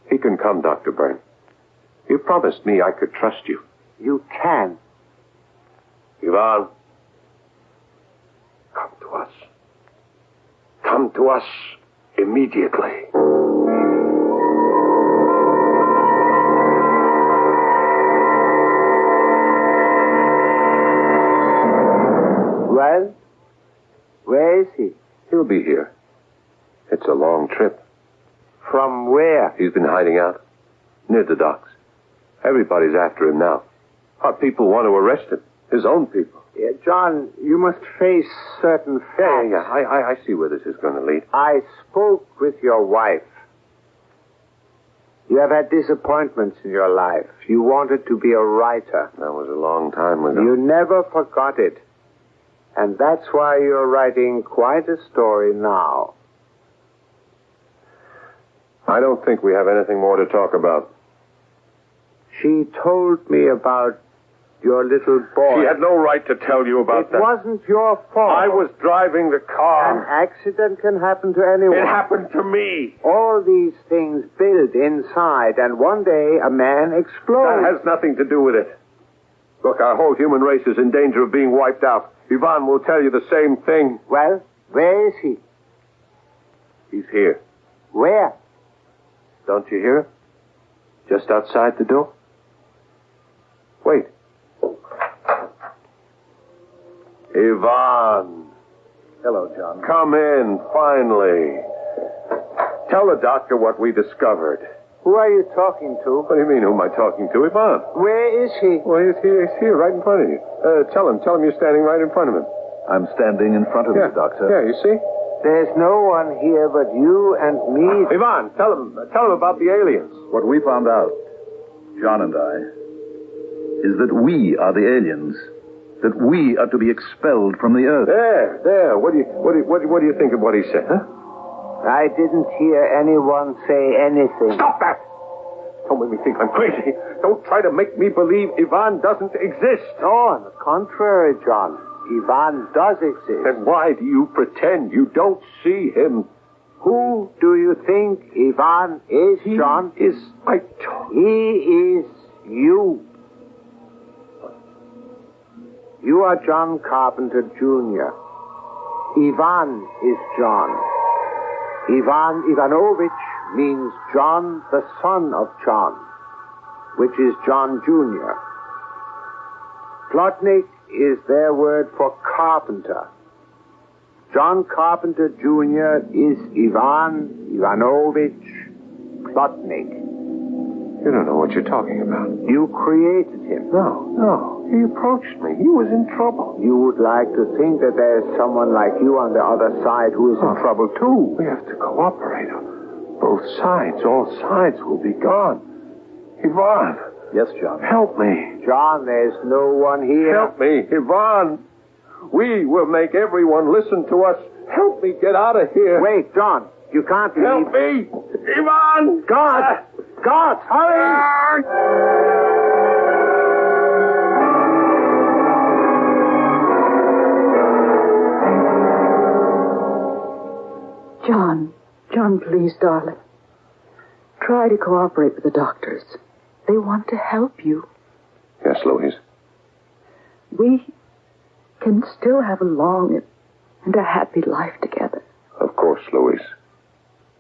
He can come, Dr. Byrne. You promised me I could trust you. You can. Ivan, come to us. Come to us immediately. Well, where is he? He'll be here. It's a long trip. From where? He's been hiding out near the docks. Everybody's after him now. Our people want to arrest him. His own people. Yeah, John, you must face certain facts. Yeah. I see where this is going to lead. I spoke with your wife. You have had disappointments in your life. You wanted to be a writer. That was a long time ago. You never forgot it. And that's why you're writing quite a story now. I don't think we have anything more to talk about. She told me about your little boy. She had no right to tell you about that. It wasn't your fault. I was driving the car. An accident can happen to anyone. It happened to me. All these things build inside, and one day a man explodes. That has nothing to do with it. Look, our whole human race is in danger of being wiped out. Ivan will tell you the same thing. Well, where is he? He's here. Where? Don't you hear him? Just outside the door. Wait. Ivan. Hello, John. Come in, finally. Tell the doctor what we discovered. Who are you talking to? What do you mean, who am I talking to? Ivan. Where is he? Well, he's here, right in front of you. Tell him you're standing right in front of him. I'm standing in front of you, Doctor. Yeah, you see? There's no one here but you and me. Ivan, tell him about the aliens. What we found out, John and I, is that we are the aliens. That we are to be expelled from the earth. There. What do you think of what he said, huh? I didn't hear anyone say anything. Stop that! Don't make me think I'm crazy. Don't try to make me believe Ivan doesn't exist. No, on the contrary, John. Ivan does exist. Then why do you pretend you don't see him? Who do you think Ivan is, John? He is you. You are John Carpenter, Jr. Ivan is John. Ivan Ivanovich means John, the son of John, which is John Jr. Plotnik is their word for carpenter. John Carpenter Jr. is Ivan Ivanovich Plotnik. You don't know what you're talking about. You created him. No. He approached me. He was in trouble. You would like to think that there's someone like you on the other side who is in trouble, too. We have to cooperate. Both sides, all sides will be gone. Ivan. Yes, John. Help me. John, there's no one here. Help me, Ivan. We will make everyone listen to us. Help me get out of here. Wait, John. You can't leave. Help me. Ivan. God, hurry. John, please, darling. Try to cooperate with the doctors. They want to help you. Yes, Louise. We can still have a long and a happy life together. Of course, Louise.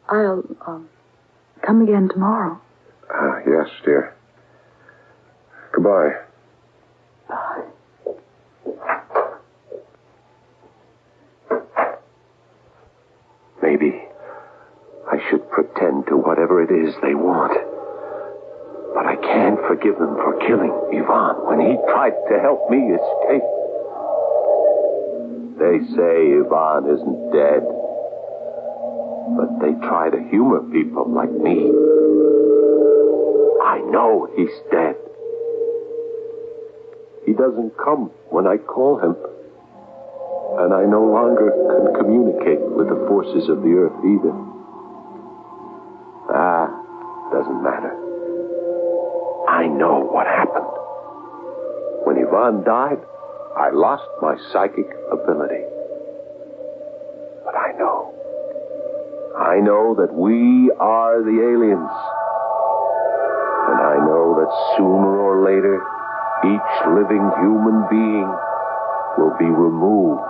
I'll come again tomorrow. Yes, dear. Goodbye. Bye. Maybe I should pretend to whatever it is they want. But I can't forgive them for killing Ivan when he tried to help me escape. They say Ivan isn't dead, but they try to humor people like me. I know he's dead. He doesn't come when I call him. And I no longer can communicate with the forces of the earth either. Doesn't matter. I know what happened. When Ivan died, I lost my psychic ability. But I know that we are the aliens. And I know that sooner or later, each living human being will be removed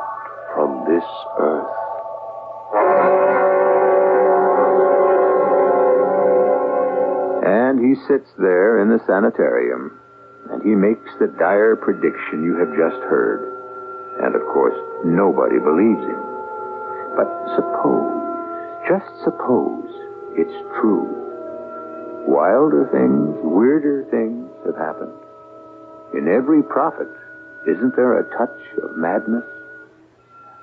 from this earth. And he sits there in the sanitarium, and he makes the dire prediction you have just heard. And of course, nobody believes him. But just suppose it's true. Wilder things, weirder things have happened. In every prophet, isn't there a touch of madness?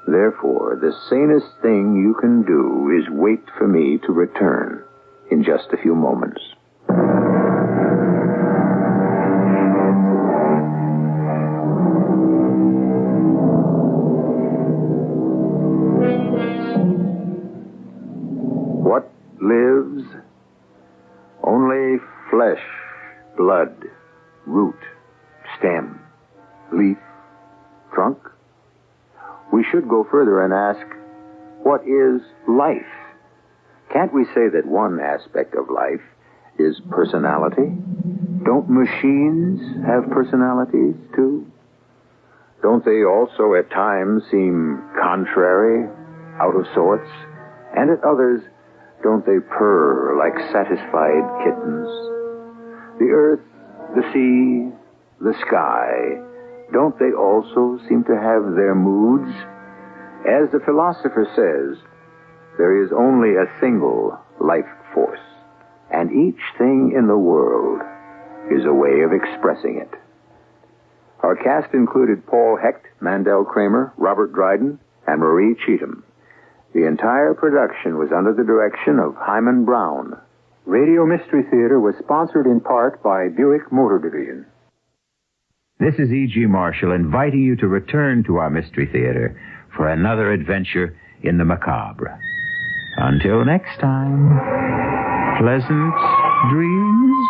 Therefore, the sanest thing you can do is wait for me to return in just a few moments. What lives? Only flesh, blood, root, stem, leaf, trunk. We should go further and ask, what is life? Can't we say that one aspect of life is personality? Don't machines have personalities, too? Don't they also at times seem contrary, out of sorts? And at others, don't they purr like satisfied kittens? The earth, the sea, the sky, don't they also seem to have their moods? As the philosopher says, there is only a single life force. And each thing in the world is a way of expressing it. Our cast included Paul Hecht, Mandel Kramer, Robert Dryden, and Marie Cheatham. The entire production was under the direction of Hyman Brown. Radio Mystery Theater was sponsored in part by Buick Motor Division. This is E.G. Marshall inviting you to return to our Mystery Theater for another adventure in the macabre. Until next time, pleasant dreams.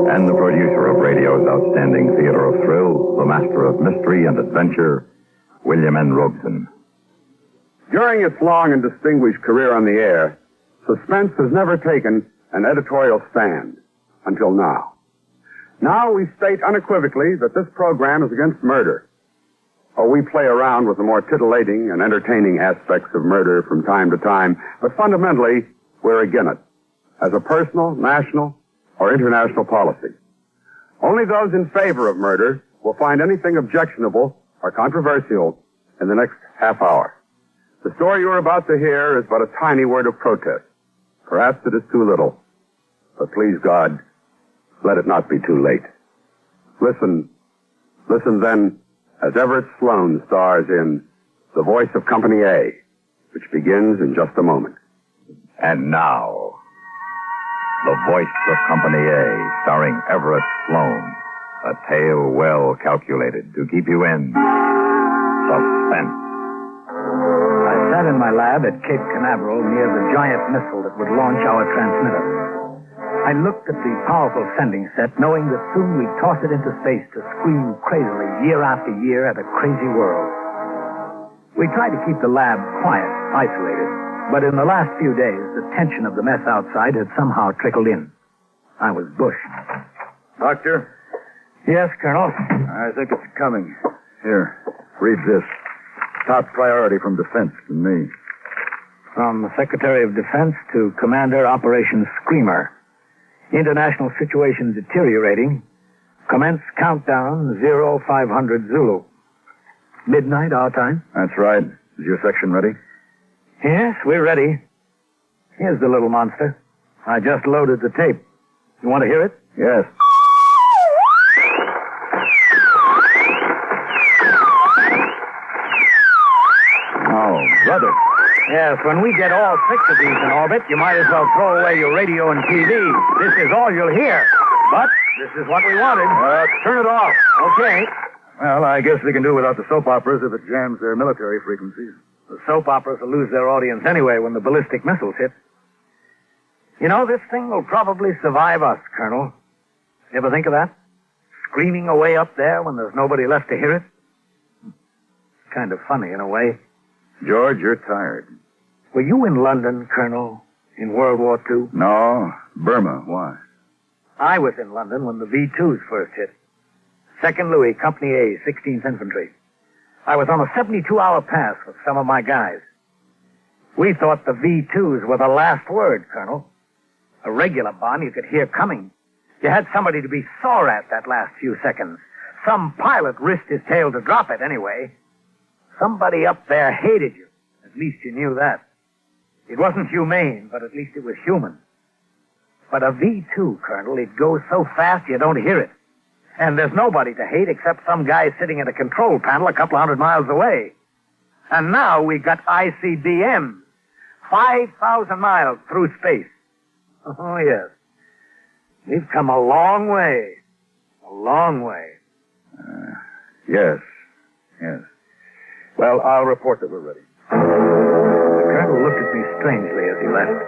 And the producer of radio's outstanding theater of thrills, the master of mystery and adventure, William N. Robeson. During its long and distinguished career on the air, suspense has never taken an editorial stand until now. Now we state unequivocally that this program is against murder. Oh, we play around with the more titillating and entertaining aspects of murder from time to time, but fundamentally, we're against it, as a personal, national, or international policy. Only those in favor of murder will find anything objectionable or controversial in the next half hour. The story you're about to hear is but a tiny word of protest. Perhaps it is too little. But please God, let it not be too late. Listen then, as Everett Sloane stars in The Voice of Company A, which begins in just a moment. And now, The Voice of Company A, starring Everett Sloane. A tale well calculated to keep you in suspense. I sat in my lab at Cape Canaveral near the giant missile that would launch our transmitter. I looked at the powerful sending set, knowing that soon we'd toss it into space to scream crazily year after year at a crazy world. We tried to keep the lab quiet, isolated, but in the last few days, the tension of the mess outside had somehow trickled in. I was bushed. Doctor? Yes, Colonel? I think it's coming. Here, read this. Top priority from Defense to me. From the Secretary of Defense to Commander Operation Screamer. International situation deteriorating. Commence countdown 0500 Zulu. Midnight our time? That's right. Is your section ready? Yes, we're ready. Here's the little monster. I just loaded the tape. You want to hear it? Yes. Oh, brother. Yes, when we get all 6 of these in orbit, you might as well throw away your radio and TV. This is all you'll hear. But this is what we wanted. Turn it off. Okay. Well, I guess we can do without the soap operas if it jams their military frequencies. The soap operas will lose their audience anyway when the ballistic missiles hit. You know, this thing will probably survive us, Colonel. You ever think of that? Screaming away up there when there's nobody left to hear it? It's kind of funny in a way. George, you're tired. Were you in London, Colonel, in World War II? No. Burma. Why? I was in London when the V-2s first hit. 2nd Louis, Company A, 16th Infantry. I was on a 72-hour pass with some of my guys. We thought the V-2s were the last word, Colonel. A regular bomb you could hear coming. You had somebody to be sore at that last few seconds. Some pilot risked his tail to drop it anyway. Somebody up there hated you. At least you knew that. It wasn't humane, but at least it was human. But a V-2, Colonel, it goes so fast you don't hear it. And there's nobody to hate except some guy sitting at a control panel a couple 100 miles away. And now we got ICBMs. 5,000 miles through space. Oh, yes. We've come a long way. A long way. Yes. Well, I'll report that we're ready. The colonel looked at me strangely as he left.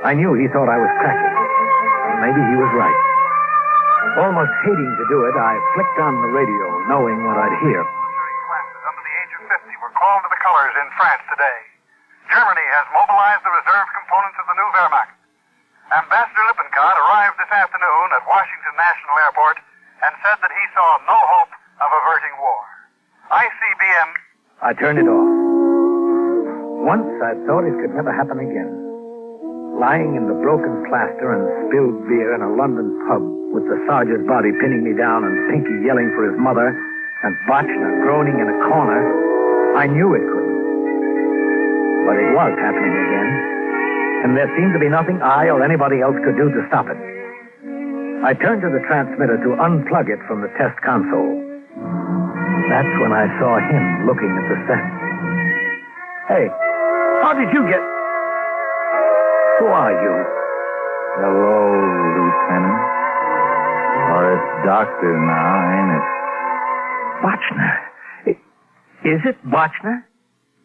I knew he thought I was cracking. Maybe he was right. Almost hating to do it, I flicked on the radio, knowing what I'd hear. Under the age of 50 were called to the colors in France today. Germany has mobilized the reserve components of the new Wehrmacht. Ambassador Lippincott arrived this afternoon at Washington National Airport and said that he saw no hope of averting war. ICBM. I turned it off. Once I thought it could never happen again. lying in the broken plaster and spilled beer in a London pub with the Sarge's body pinning me down and Pinky yelling for his mother and Botchner groaning in a corner, I knew it couldn't. But it was happening again, and there seemed to be nothing I or anybody else could do to stop it. I turned to the transmitter to unplug it from the test console. That's when I saw him looking at the set. Hey, how did you get... Who are you? Hello, Lieutenant. Or it's Doctor now, ain't it? Botchner. Is it Botchner?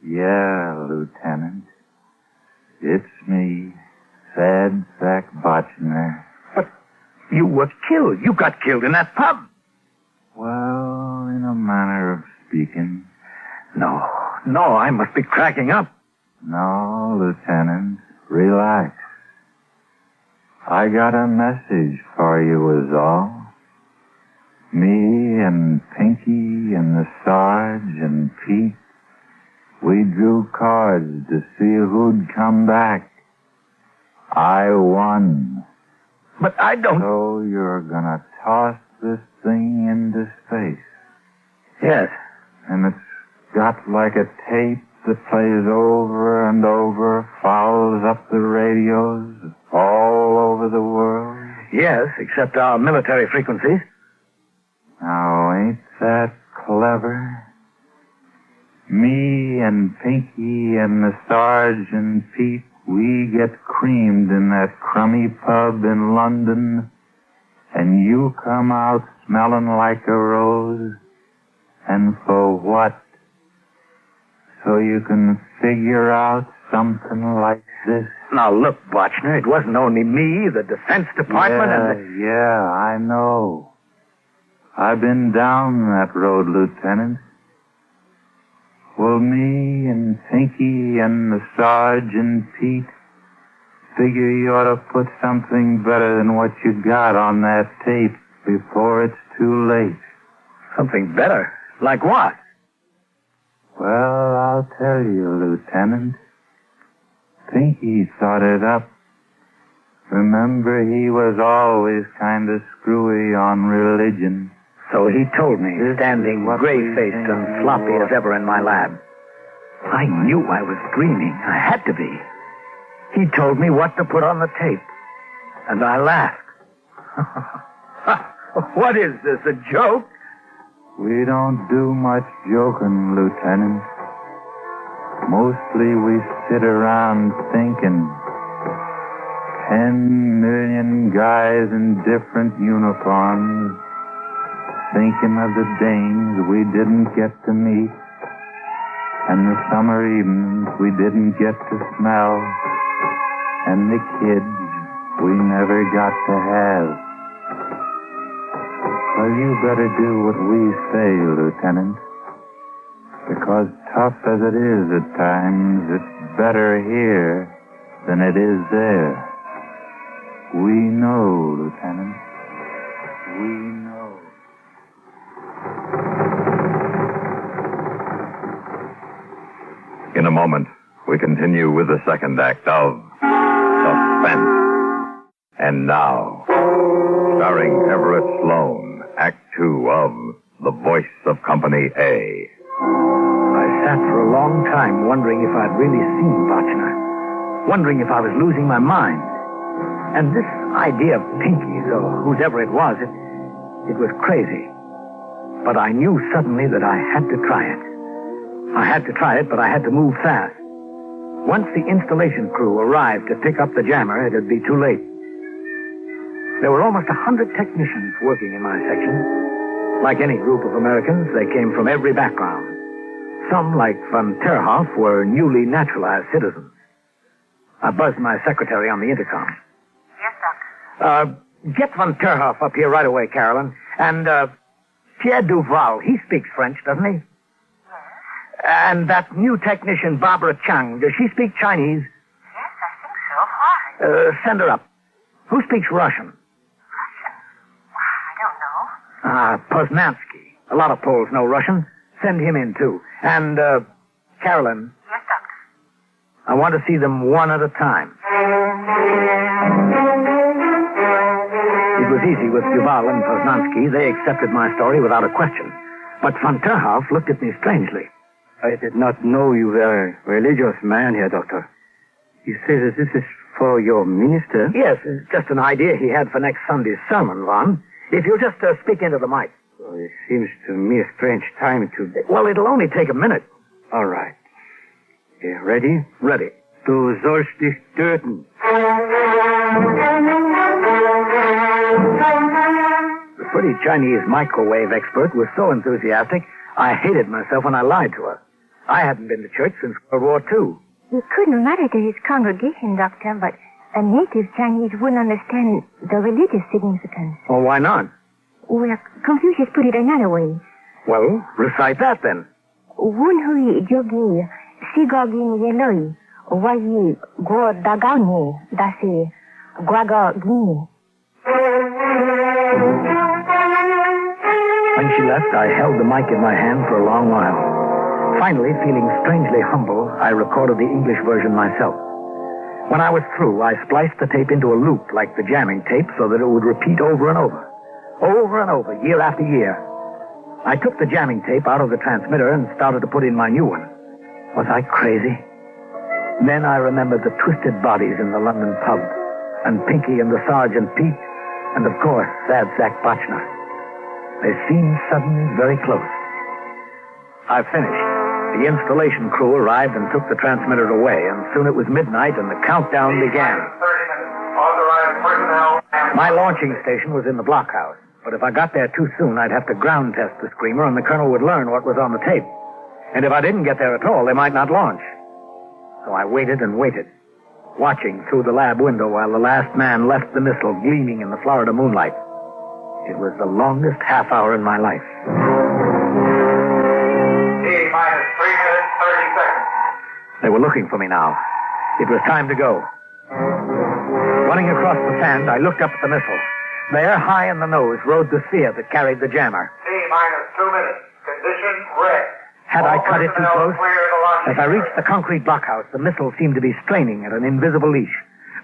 Yeah, Lieutenant. It's me, Sad Sack Botchner. But you were killed. You got killed in that pub. Well, in a manner of speaking. No, I must be cracking up. No, Lieutenant. Relax. I got a message for you was all. Me and Pinky and the Sarge and Pete, we drew cards to see who'd come back. I won. But I don't... So you're gonna toss this thing into space. Yes. And it's got like a tape that plays over and over, fouls up the radios all over the world. Yes, except our military frequencies. Now, ain't that clever? Me and Pinky and the Sarge and Pete, we get creamed in that crummy pub in London, and you come out smelling like a rose. And for what? So you can figure out something like this? Now, look, Botchner, it wasn't only me, the Defense Department, and Yeah, I know. I've been down that road, Lieutenant. Well, me and Pinky and the Sarge and Pete figure you ought to put something better than what you got on that tape before it's too late. Something better? Like what? Well, I'll tell you, Lieutenant. Pinky thought it up. Remember, he was always kind of screwy on religion. So he told me, standing gray-faced and sloppy as ever in my lab. I knew I was dreaming. I had to be. He told me what to put on the tape. And I laughed. What is this, a joke? We don't do much joking, Lieutenant. Mostly we sit around thinking. 10 million guys in different uniforms, thinking of the dames we didn't get to meet, and the summer evenings we didn't get to smell, and the kids we never got to have. Well, you better do what we say, Lieutenant, because tough as it is at times, it's better here than it is there. We know, Lieutenant. We know. In a moment, we continue with the second act of Suspense. And now, starring Everett Sloane, Act 2 of The Voice of Company A. I sat for a long time wondering if I'd really seen Botchner, wondering if I was losing my mind. And this idea of Pinky's, or whoever it was, it was crazy. But I knew suddenly that I had to try it. I had to try it, but I had to move fast. Once the installation crew arrived to pick up the jammer, it'd be too late. There were almost 100 technicians working in my section. Like any group of Americans, they came from every background. Some, like von Terhoff, were newly naturalized citizens. I buzzed my secretary on the intercom. Yes, Doctor. Get von Terhoff up here right away, Carolyn. And, Pierre Duval, he speaks French, doesn't he? Yes. And that new technician, Barbara Chung, does she speak Chinese? Yes, I think so. Why? Send her up. Who speaks Russian? Russian? I don't know. Poznansky. A lot of Poles know Russian. Send him in, too. And, Carolyn. Yes, Doctor. I want to see them one at a time. It was easy with Duval and Poznansky. They accepted my story without a question. But von Terhoff looked at me strangely. I did not know you were a religious man here, Doctor. You say that this is for your minister? Yes, it's just an idea he had for next Sunday's sermon, Von. If you'll just speak into the mic. Well, it seems to me a strange time to... Well, it'll only take a minute. All right. Ready? Ready. Du sollst dich töten. The pretty Chinese microwave expert was so enthusiastic, I hated myself when I lied to her. I hadn't been to church since World War II. You couldn't lie to his congregation, Doctor, but a native Chinese wouldn't understand the religious significance. Well, why not? Well, Confucius put it another way. Well, recite that then. Wun hui jogi sigogin yeloi wayi go dagani dasi guago gini. When she left, I held the mic in my hand for a long while. Finally, feeling strangely humble, I recorded the English version myself. When I was through, I spliced the tape into a loop like the jamming tape so that it would repeat over and over. Over and over, year after year. I took the jamming tape out of the transmitter and started to put in my new one. Was I crazy? Then I remembered the twisted bodies in the London pub, and Pinky and the Sergeant Pete, and of course, Sad Sack Botchner. They seemed suddenly very close. I finished. The installation crew arrived and took the transmitter away, and soon it was midnight and the countdown began. My launching station was in the blockhouse, but if I got there too soon, I'd have to ground test the screamer, and the colonel would learn what was on the tape. And if I didn't get there at all, they might not launch. So I waited and waited, watching through the lab window while the last man left the missile gleaming in the Florida moonlight. It was the longest half hour in my life. T-minus 3 minutes, 30 seconds. They were looking for me now. It was time to go. Running across the sand, I looked up at the missile. There, high in the nose, rode the sphere that carried the jammer. T-minus 2 minutes. Condition red. Had I cut it too close? As I reached the concrete blockhouse, the missile seemed to be straining at an invisible leash.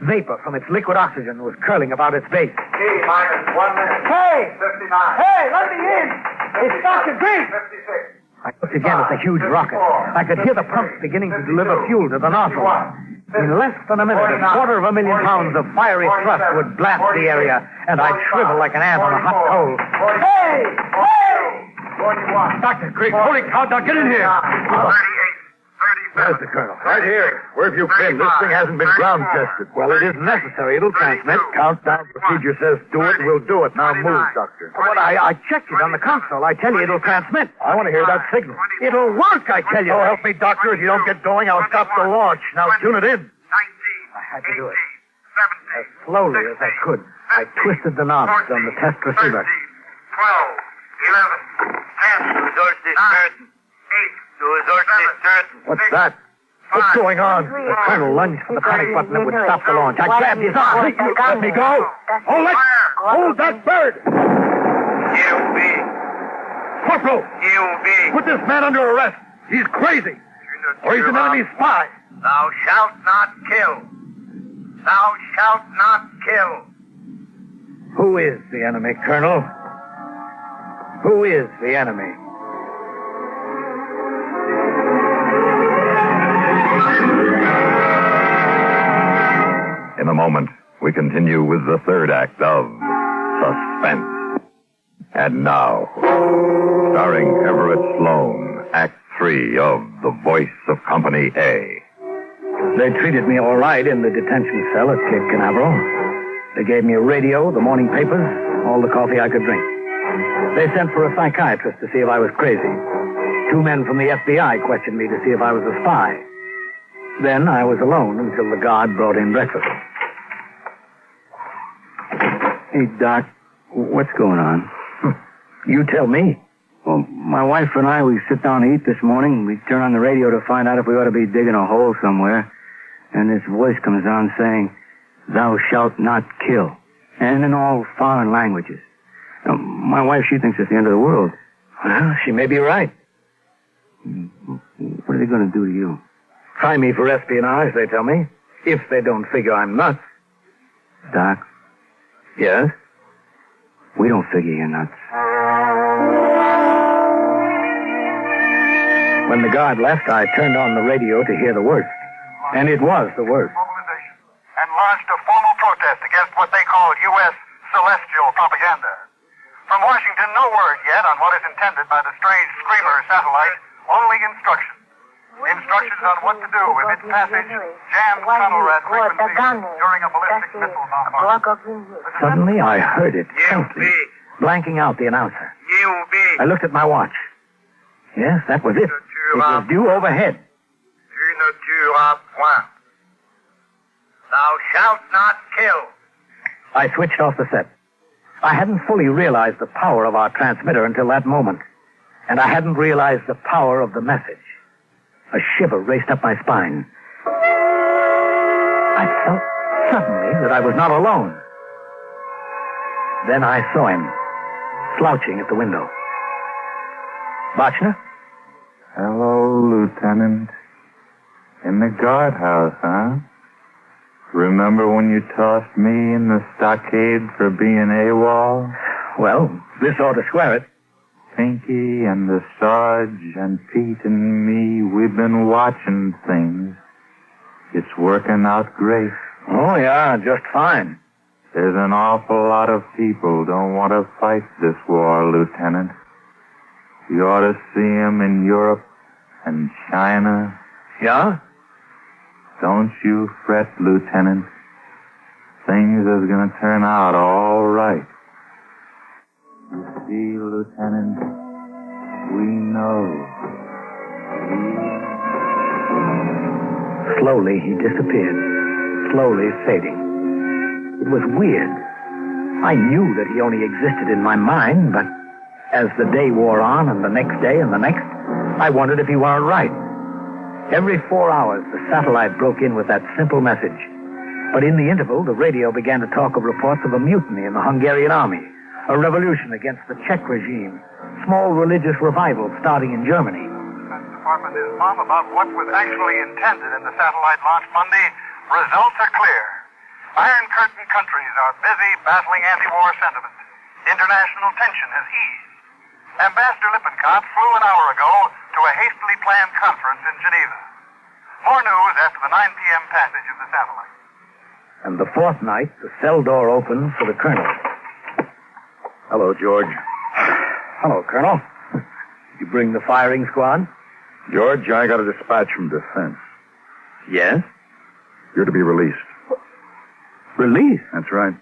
Vapor from its liquid oxygen was curling about its base. T-minus 1 minute. Hey! 59. Hey, let me in! It's Dr. Green! 56. I looked again at the huge rocket. I could hear the pumps beginning to deliver fuel to the nozzle. In less than a minute, 250,000 pounds of fiery thrust would blast the area, and I'd shrivel like an ant on a hot coal. Hey! Hey! Dr. Green, holy cow, now get in here. 38. Where's the colonel? Right here. Where have you been? This thing hasn't been ground tested. Well, it isn't necessary. It'll transmit. Countdown procedure says do it, and we'll do it. Now move, Doctor. Well, I checked it on the console. I tell you, it'll transmit. I want to hear that signal. It'll work, I tell you. Oh, help me, Doctor. If you don't get going, I'll stop the launch. Now tune it in. 19. I had to do it. As slowly as I could, I twisted the knobs on the test receiver. 12, 11, 10, 9, 8, What's that? What's going on? The colonel lunged for the panic button that would stop the launch. I grabbed his arm. Let me go. Hold that bird. Corporal, put this man under arrest. He's crazy. Or he's an enemy spy. Thou shalt not kill. Thou shalt not kill. Who is the enemy, Colonel? Who is the enemy? In a moment, we continue with the third act of Suspense. And now, starring Everett Sloane, Act 3 of The Voice of Company A. They treated me all right in the detention cell at Cape Canaveral. They gave me a radio, the morning papers, all the coffee I could drink. They sent for a psychiatrist to see if I was crazy. 2 men from the FBI questioned me to see if I was a spy. Then I was alone until the guard brought in breakfast. Hey, Doc, what's going on? You tell me. Well, my wife and I, we sit down to eat this morning. We turn on the radio to find out if we ought to be digging a hole somewhere. And this voice comes on saying, "Thou shalt not kill." And in all foreign languages. Now, my wife, she thinks it's the end of the world. Well, she may be right. What are they going to do to you? Try me for espionage, they tell me. If they don't figure I'm nuts. Doc? Yes? We don't figure you're nuts. When the guard left, I turned on the radio to hear the worst. And it was the worst. And launched a formal protest against what they called U.S. celestial propaganda. From Washington, no word yet on what is intended by the strange Screamer satellite, only instructions. Instructions on what to do if its passage jams tunnel rat frequencies during a ballistic missile bombardment. Suddenly, I heard it faintly, blanking out the announcer. I looked at my watch. Yes, that was it. It was due overhead. Tu ne tueras point. Thou shalt not kill. I switched off the set. I hadn't fully realized the power of our transmitter until that moment. And I hadn't realized the power of the message. A shiver raced up my spine. I felt suddenly that I was not alone. Then I saw him, slouching at the window. Botchner? Hello, Lieutenant. In the guardhouse, huh? Remember when you tossed me in the stockade for being AWOL? Well, this ought to square it. Pinky and the Sarge and Pete and me, we've been watching things. It's working out great. Oh, yeah, just fine. There's an awful lot of people don't want to fight this war, Lieutenant. You ought to see 'em in Europe and China. Yeah? Don't you fret, Lieutenant. Things is going to turn out all right. You see, Lieutenant, we know. Slowly, he disappeared. Slowly fading. It was weird. I knew that he only existed in my mind, but as the day wore on, and the next day, and the next, I wondered if he weren't right. Every 4 hours, the satellite broke in with that simple message. But in the interval, the radio began to talk of reports of a mutiny in the Hungarian army, a revolution against the Czech regime, small religious revivals starting in Germany. The Defense Department is mum about what was actually intended in the satellite launch Monday. Results are clear. Iron Curtain countries are busy battling anti-war sentiment. International tension has eased. Ambassador Lippincott flew an hour ago to a hastily planned conference in Geneva. More news after the 9 p.m. passage of the satellite. And the fourth night, the cell door opened for the colonel. Hello, George. Hello, Colonel. You bring the firing squad? George, I got a dispatch from Defense. Yes? You're to be released. Released? That's right.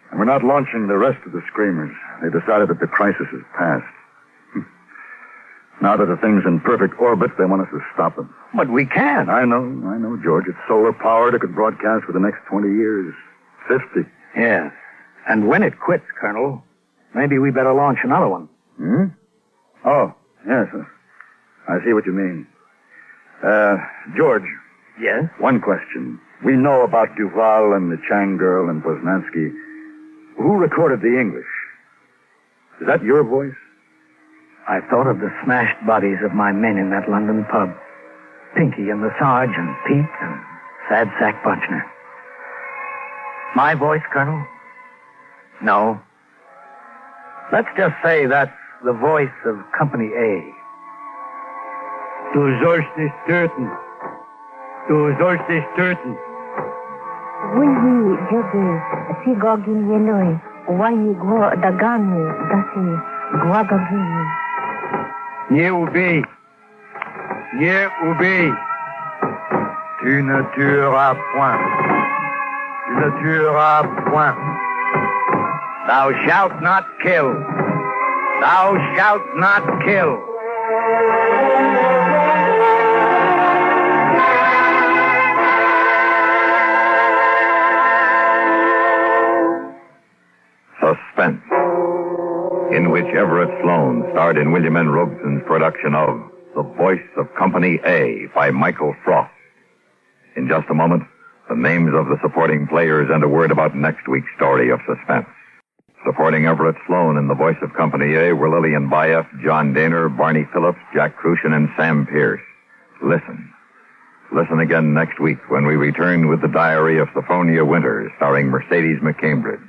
And we're not launching the rest of the Screamers. They decided that the crisis is past. Now that the thing's in perfect orbit, they want us to stop them. But we can't. I know, George. It's solar powered. It could broadcast for the next 20 years. 50. Yes. And when it quits, Colonel, maybe we better launch another one. Hmm? Oh, yes. I see what you mean. George. Yes? One question. We know about Duval and the Chang girl and Poznansky. Who recorded the English? Is that your voice? I thought of the smashed bodies of my men in that London pub. Pinky and the Sarge and Pete and Sad Sack Botchner. My voice, Colonel? No. Let's just say that's the voice of Company A. Du sollst nicht töten. Du sollst nicht töten. Wunhi jebe sigogin yeloi. Wai go dagami dasi guagagini. Nie ubij. Nie ubij. Tu ne tueras point. Tu ne tueras point. Thou shalt not kill. Thou shalt not kill. Suspense, in which Everett Sloan starred in William N. Robeson's production of The Voice of Company A by Michael Frost. In just a moment, the names of the supporting players and a word about next week's story of suspense. Supporting Everett Sloan in The Voice of Company A were Lillian Bayef, John Daner, Barney Phillips, Jack Crucian, and Sam Pierce. Listen. Listen again next week when we return with the Diary of Sophonia Winter, starring Mercedes McCambridge.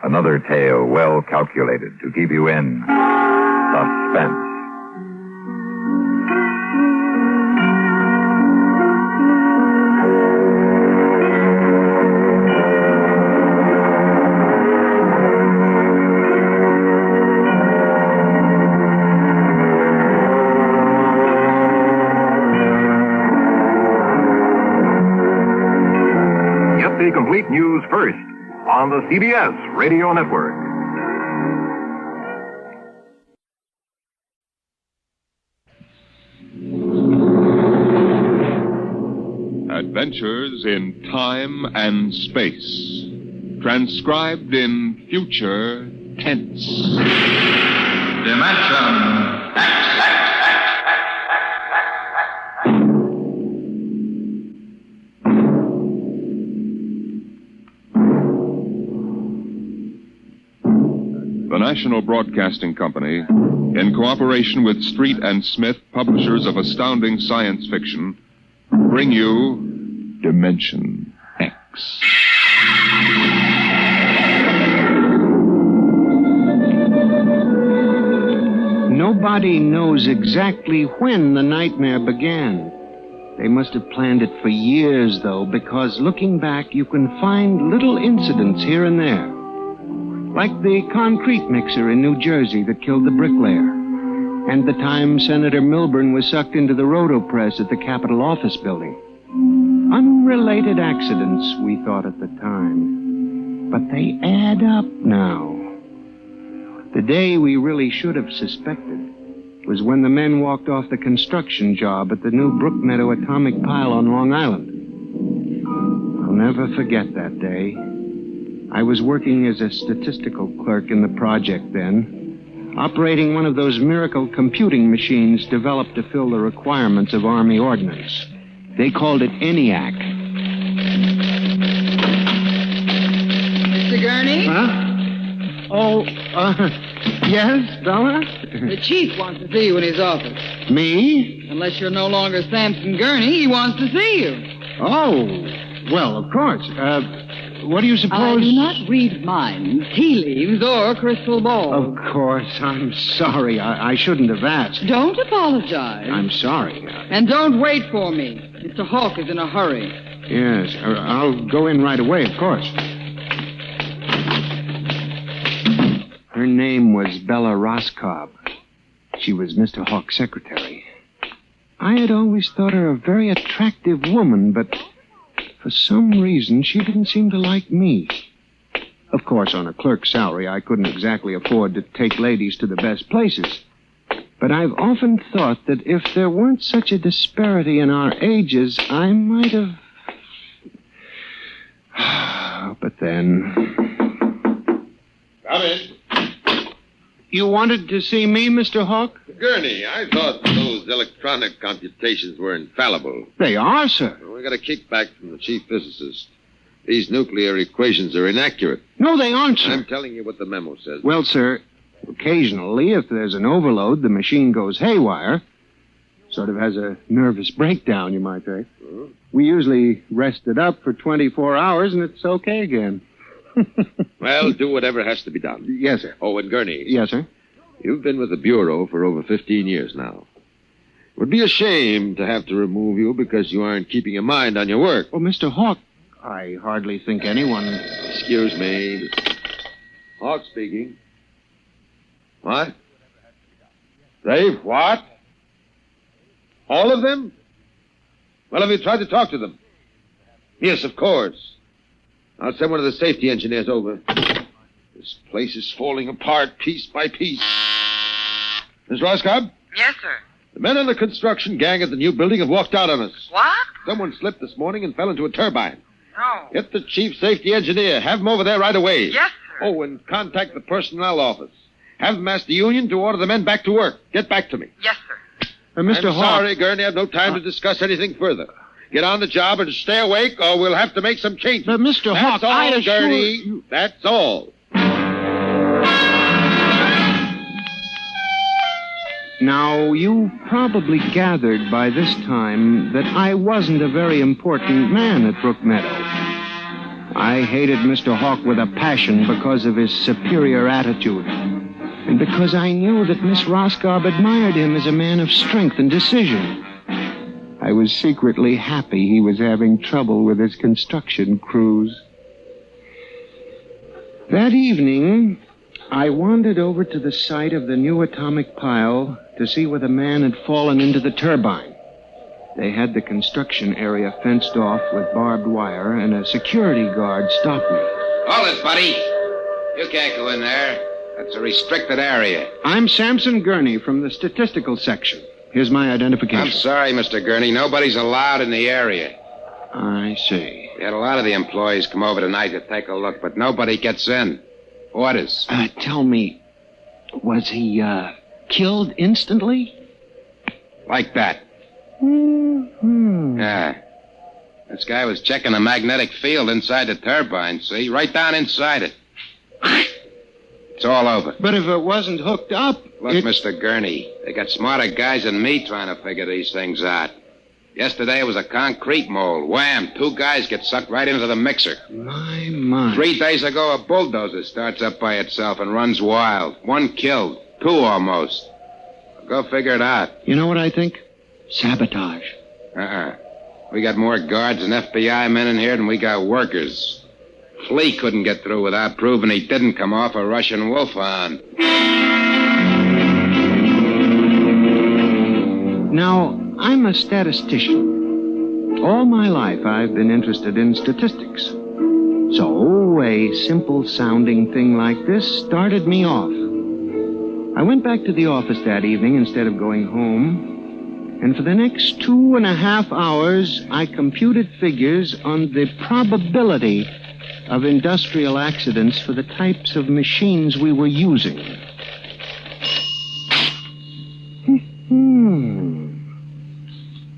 Another tale well calculated to keep you in suspense. Get the complete news first on the CBS Radio Network. Adventures in Time and Space. Transcribed in future tense. Dimension X. The National Broadcasting Company, in cooperation with Street and Smith, publishers of astounding science fiction, bring you Dimension X. Nobody knows exactly when the nightmare began. They must have planned it for years, though, because looking back, you can find little incidents here and there. Like the concrete mixer in New Jersey that killed the bricklayer, and the time Senator Milburn was sucked into the rotopress at the Capitol Office Building. Unrelated accidents, we thought at the time. But they add up now. The day we really should have suspected was when the men walked off the construction job at the new Brookmeadow atomic pile on Long Island. I'll never forget that day. I was working as a statistical clerk in the project then, operating one of those miracle computing machines developed to fill the requirements of Army ordnance. They called it ENIAC. Mr. Gurney? Huh? Oh, yes, Bella? The chief wants to see you in his office. Me? Unless you're no longer Samson Gurney, he wants to see you. Oh, well, of course. What do you suppose? I do not read minds, tea leaves, or crystal balls. Of course, I'm sorry. I shouldn't have asked. Don't apologize. I'm sorry. And don't wait for me. Mr. Hawk is in a hurry. Yes, I'll go in right away, of course. Her name was Bella Roscoe. She was Mr. Hawk's secretary. I had always thought her a very attractive woman, but for some reason, she didn't seem to like me. Of course, on a clerk's salary, I couldn't exactly afford to take ladies to the best places. But I've often thought that if there weren't such a disparity in our ages, I might have... But then... Come in. You wanted to see me, Mr. Hawk? Gurney, I thought those electronic computations were infallible. They are, sir. Well, we got a kickback from the chief physicist. These nuclear equations are inaccurate. No, they aren't, sir. I'm telling you what the memo says. Well, sir, occasionally, if there's an overload, the machine goes haywire. Sort of has a nervous breakdown, you might say. Hmm? We usually rest it up for 24 hours, and it's okay again. Well, do whatever has to be done. Yes, sir. Oh, and Gurney. Yes, sir. You've been with the Bureau for over 15 years now. It would be a shame to have to remove you because you aren't keeping your mind on your work. Well, Mr. Hawk, I hardly think anyone... Excuse me. Hawk speaking. What? Dave, what? All of them? Well, have you tried to talk to them? Yes, of course. I'll send one of the safety engineers over. This place is falling apart piece by piece. Miss Roscoe? Yes, sir. The men on the construction gang at the new building have walked out on us. What? Someone slipped this morning and fell into a turbine. No. Get the chief safety engineer. Have him over there right away. Yes, sir. Oh, and contact the personnel office. Have them ask the union to order the men back to work. Get back to me. Yes, sir. Mr. I'm Hawk... sorry, Gurney. I've no time to discuss anything further. Get on the job and stay awake, or we'll have to make some changes. But, Mr. Hawk, That's all, I assure Gurney. you... That's all. Now, you probably gathered by this time that I wasn't a very important man at Brook Meadow. I hated Mr. Hawk with a passion because of his superior attitude, and because I knew that Miss Roscoe admired him as a man of strength and decision. I was secretly happy he was having trouble with his construction crews. That evening, I wandered over to the site of the new atomic pile to see where the man had fallen into the turbine. They had the construction area fenced off with barbed wire, and a security guard stopped me. Hold it, buddy. You can't go in there. That's a restricted area. I'm Samson Gurney from the statistical section. Here's my identification. I'm sorry, Mr. Gurney. Nobody's allowed in the area. I see. We had a lot of the employees come over tonight to take a look, but nobody gets in. Orders. Tell me, was he, killed instantly? Like that. Mm-hmm. Yeah. This guy was checking the magnetic field inside the turbine, see? Right down inside it. It's all over. But if it wasn't hooked up... Look, Mr. Gurney, they got smarter guys than me trying to figure these things out. Yesterday it was a concrete mold. Wham! 2 guys get sucked right into the mixer. My. 3 days ago, a bulldozer starts up by itself and runs wild. 1 killed. 2 almost. Go figure it out. You know what I think? Sabotage. We got more guards and FBI men in here than we got workers. Flea couldn't get through without proving he didn't come off a Russian wolfhound. Now, I'm a statistician. All my life, I've been interested in statistics. So, a simple-sounding thing like this started me off. I went back to the office that evening instead of going home, and for the next 2.5 hours, I computed figures on the probability of industrial accidents for the types of machines we were using.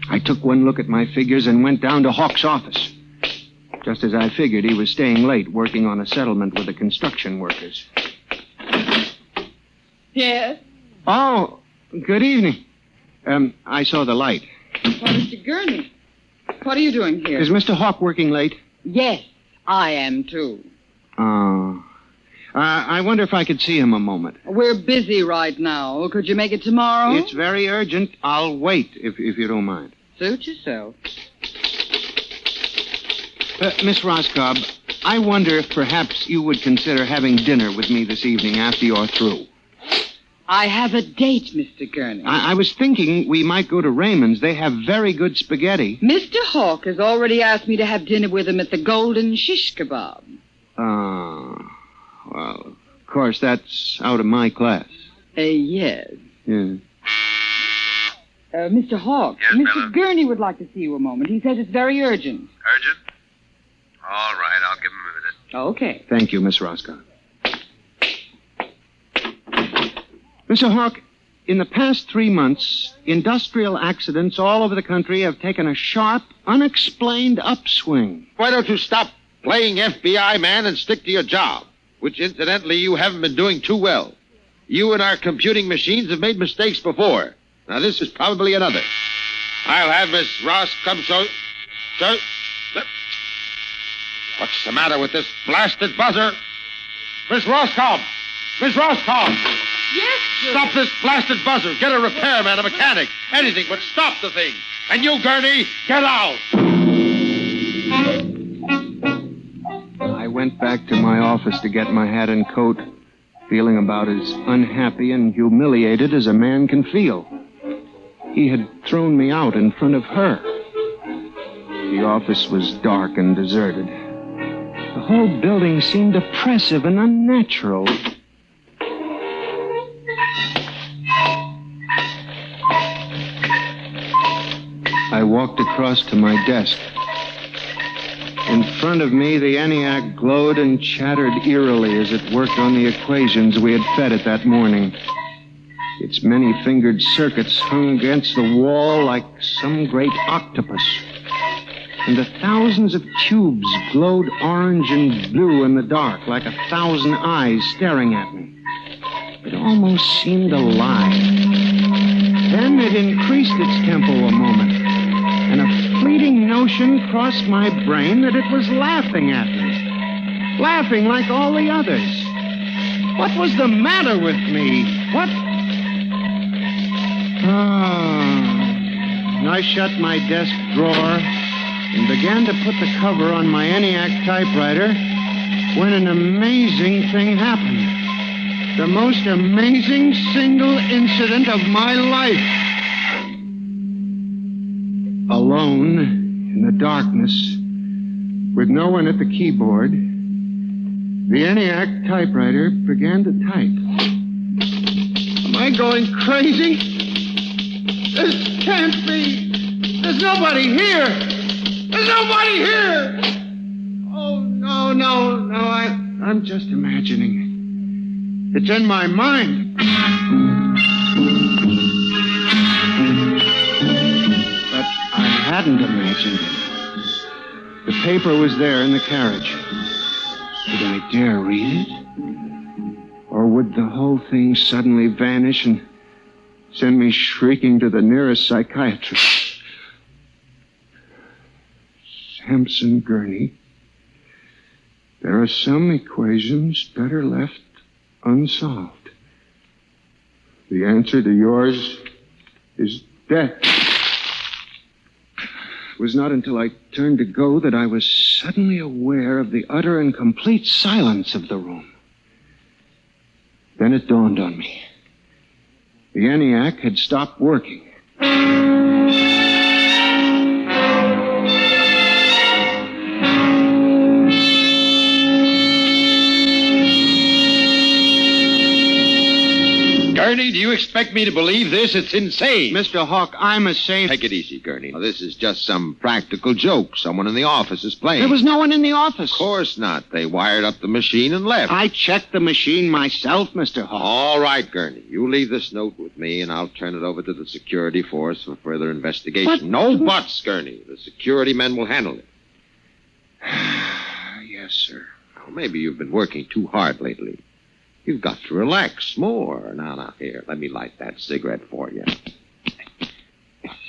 I took one look at my figures and went down to Hawk's office. Just as I figured, he was staying late working on a settlement with the construction workers. Yes? Oh, good evening. I saw the light. Well, Mr. Gurney, what are you doing here? Is Mr. Hawk working late? Yes, I am too. Oh. I wonder if I could see him a moment. We're busy right now. Could you make it tomorrow? It's very urgent. I'll wait, if you don't mind. Suit yourself. Miss Roscoe, I wonder if perhaps you would consider having dinner with me this evening after you're through. I have a date, Mr. Gurney. I was thinking we might go to Raymond's. They have very good spaghetti. Mr. Hawk has already asked me to have dinner with him at the Golden Shish Kebab. Well, of course, that's out of my class. Yes. Yeah. Mr. Hawk, Yes, Mr. Bella? Gurney would like to see you a moment. He says it's very urgent. Urgent? All right, I'll give him a minute. Okay. Thank you, Miss Roscoe. Mr. Hawk, in the past 3 months, industrial accidents all over the country have taken a sharp, unexplained upswing. Why don't you stop playing FBI man and stick to your job, which incidentally you haven't been doing too well. You and our computing machines have made mistakes before. Now this is probably another. I'll have Miss Ross come so... What's the matter with this blasted buzzer? Miss Roscoe! Miss Roscoe! Yes, sir. Stop this blasted buzzer. Get a repairman, a mechanic, anything, but stop the thing. And you, Gurney, get out! I went back to my office to get my hat and coat, feeling about as unhappy and humiliated as a man can feel. He had thrown me out in front of her. The office was dark and deserted. The whole building seemed oppressive and unnatural. I walked across to my desk. In front of me, the ENIAC glowed and chattered eerily as it worked on the equations we had fed it that morning. Its many-fingered circuits hung against the wall like some great octopus. And the thousands of tubes glowed orange and blue in the dark like 1,000 eyes staring at me. It almost seemed alive. Then it increased its tempo a moment, and a fleeting notion crossed my brain that it was laughing at me. Laughing like all the others. What was the matter with me? What? I shut my desk drawer and began to put the cover on my ENIAC typewriter when an amazing thing happened. The most amazing single incident of my life. Alone, in the darkness, with no one at the keyboard, the ENIAC typewriter began to type. Am I going crazy? This can't be. There's nobody here. There's nobody here. Oh, no. I'm just imagining it. It's in my mind. But I hadn't imagined it. The paper was there in the carriage. Did I dare read it? Or would the whole thing suddenly vanish and send me shrieking to the nearest psychiatrist? Sampson Gurney, there are some equations better left unsolved. The answer to yours is death. It was not until I turned to go that I was suddenly aware of the utter and complete silence of the room. Then it dawned on me. The ENIAC had stopped working. Gurney, do you expect me to believe this? It's insane. Mr. Hawk, I'm a safe... Take it easy, Gurney. Now, this is just some practical joke someone in the office is playing. There was no one in the office. Of course not. They wired up the machine and left. I checked the machine myself, Mr. Hawk. All right, Gurney. You leave this note with me, and I'll turn it over to the security force for further investigation. What? No buts, Gurney. The security men will handle it. Yes, sir. Well, maybe you've been working too hard lately. You've got to relax more. Now, here, let me light that cigarette for you.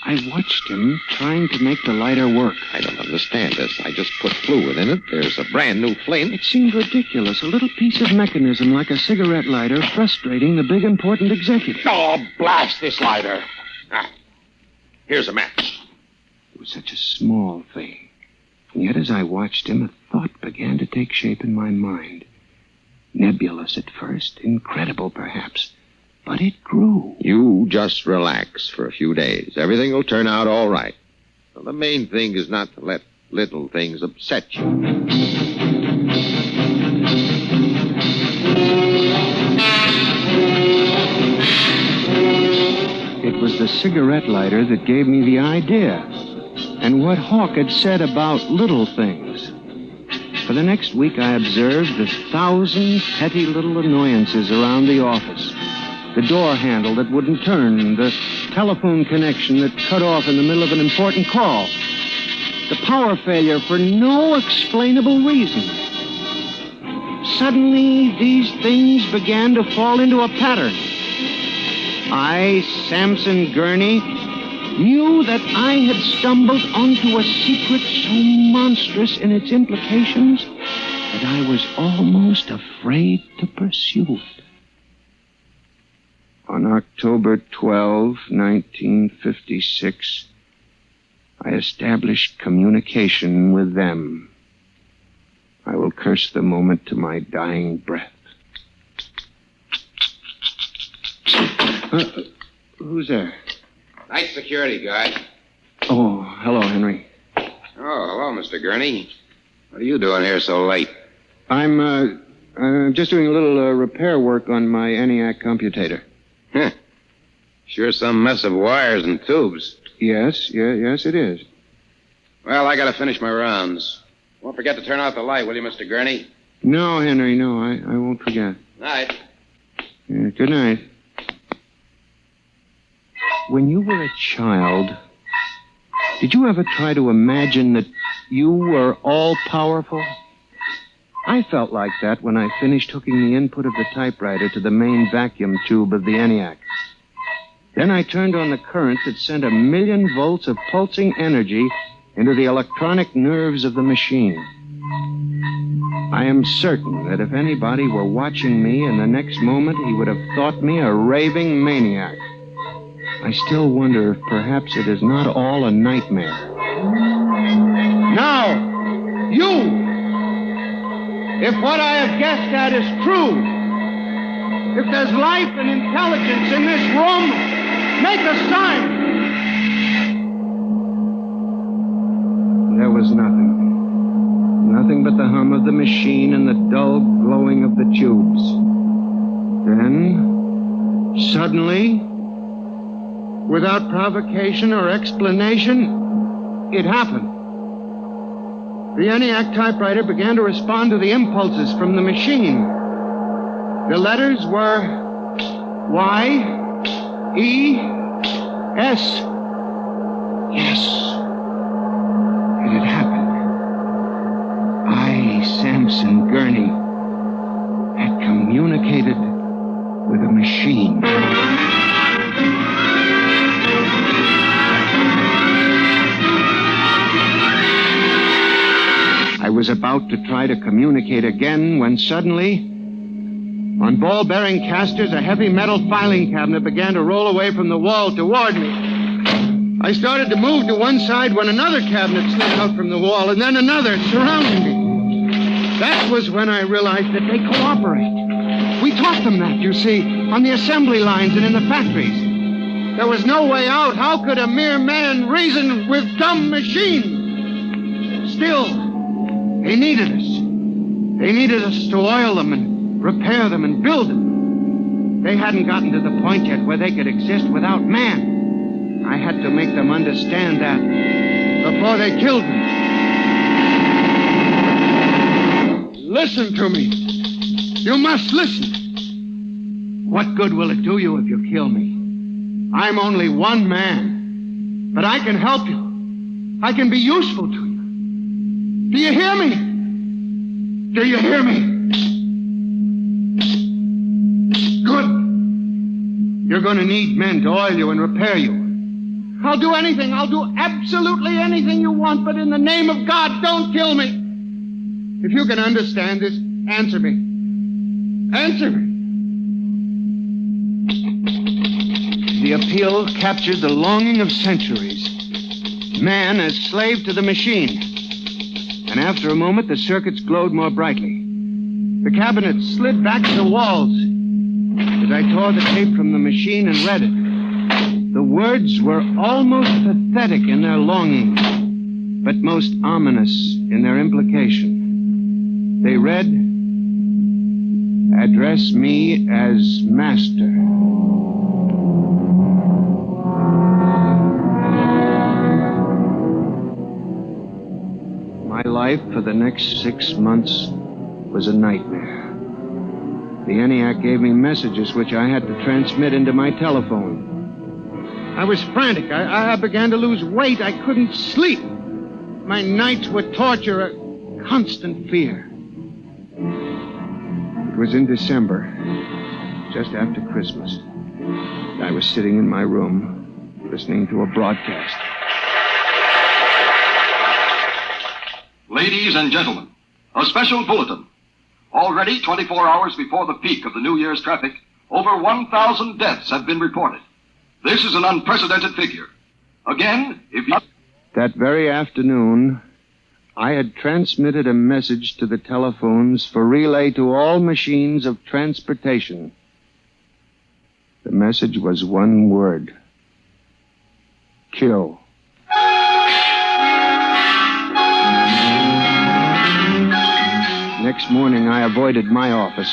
I watched him trying to make the lighter work. I don't understand this. I just put fluid in it. There's a brand new flame. It seemed ridiculous. A little piece of mechanism like a cigarette lighter frustrating the big, important executive. Oh, blast this lighter. Here's a match. It was such a small thing. And yet as I watched him, a thought began to take shape in my mind. Nebulous at first, incredible perhaps, but it grew. You just relax for a few days. Everything will turn out all right. Well, the main thing is not to let little things upset you. It was the cigarette lighter that gave me the idea, and what Hawk had said about little things. For the next week, I observed the 1,000 petty little annoyances around the office. The door handle that wouldn't turn, the telephone connection that cut off in the middle of an important call, the power failure for no explainable reason. Suddenly, these things began to fall into a pattern. I, Sampson Gurney, knew that I had stumbled onto a secret so monstrous in its implications that I was almost afraid to pursue it. On October 12, 1956, I established communication with them. I will curse the moment to my dying breath. Who's there? Night security guard. Oh, hello, Henry. Oh, hello, Mr. Gurney. What are you doing here so late? I'm just doing a little repair work on my ENIAC computator. Huh. Sure some mess of wires and tubes. Yes, it is. Well, I gotta finish my rounds. Won't forget to turn out the light, will you, Mr. Gurney? No, Henry, no, I won't forget. Night. Yeah, good night. When you were a child, did you ever try to imagine that you were all-powerful? I felt like that when I finished hooking the input of the typewriter to the main vacuum tube of the ENIAC. Then I turned on the current that sent 1,000,000 volts of pulsing energy into the electronic nerves of the machine. I am certain that if anybody were watching me in the next moment, he would have thought me a raving maniac. I still wonder if perhaps it is not all a nightmare. Now, you! If what I have guessed at is true, if there's life and intelligence in this room, make a sign! There was nothing. Nothing but the hum of the machine and the dull glowing of the tubes. Then, suddenly, without provocation or explanation, it happened. The ENIAC typewriter began to respond to the impulses from the machine. The letters were Y, E, S. Yes. It had happened. I, Samson Gurney, had communicated with a machine. I was about to try to communicate again when suddenly, on ball-bearing casters, a heavy metal filing cabinet began to roll away from the wall toward me. I started to move to one side when another cabinet slid out from the wall, and then another, surrounding me. That was when I realized that they cooperate. We taught them that, you see, on the assembly lines and in the factories. There was no way out. How could a mere man reason with dumb machines? Still, they needed us. They needed us to oil them and repair them and build them. They hadn't gotten to the point yet where they could exist without man. I had to make them understand that before they killed me. Listen to me. You must listen. What good will it do you if you kill me? I'm only one man, but I can help you. I can be useful to you. Do you hear me? Do you hear me? Good. You're going to need men to oil you and repair you. I'll do anything. I'll do absolutely anything you want, but in the name of God, don't kill me. If you can understand this, answer me. Answer me. The appeal captured the longing of centuries. Man as slave to the machine. And after a moment, the circuits glowed more brightly. The cabinet slid back to the walls. As I tore the tape from the machine and read it, the words were almost pathetic in their longing, but most ominous in their implication. They read, "Address me as master." My life for the next 6 months was a nightmare. The ENIAC gave me messages which I had to transmit into my telephone. I was frantic. I began to lose weight. I couldn't sleep. My nights were torture, a constant fear. It was in December, just after Christmas. I was sitting in my room, listening to a broadcast. Ladies and gentlemen, a special bulletin. Already 24 hours before the peak of the New Year's traffic, over 1,000 deaths have been reported. This is an unprecedented figure. Again, if you... That very afternoon, I had transmitted a message to the telephones for relay to all machines of transportation. The message was one word. Kill. Next morning, I avoided my office.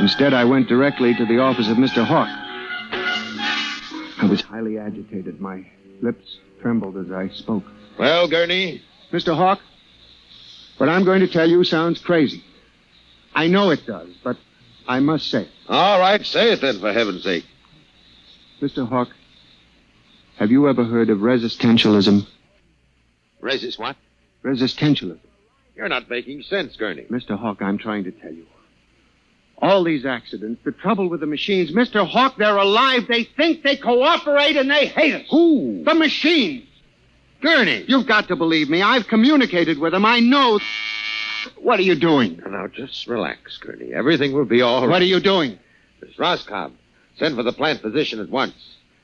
Instead, I went directly to the office of Mr. Hawk. I was highly agitated. My lips trembled as I spoke. Well, Gurney? Mr. Hawk, what I'm going to tell you sounds crazy. I know it does, but I must say it. All right, say it then, for heaven's sake. Mr. Hawk, have you ever heard of resistentialism? Resist what? Resistentialism. You're not making sense, Gurney. Mr. Hawk, I'm trying to tell you. All these accidents, the trouble with the machines. Mr. Hawk, they're alive. They think, they cooperate, and they hate us. Who? The machines. Gurney. You've got to believe me. I've communicated with them. I know. What are you doing? Now, just relax, Gurney. Everything will be all right. What are you doing? Miss Roscoe, send for the plant physician at once.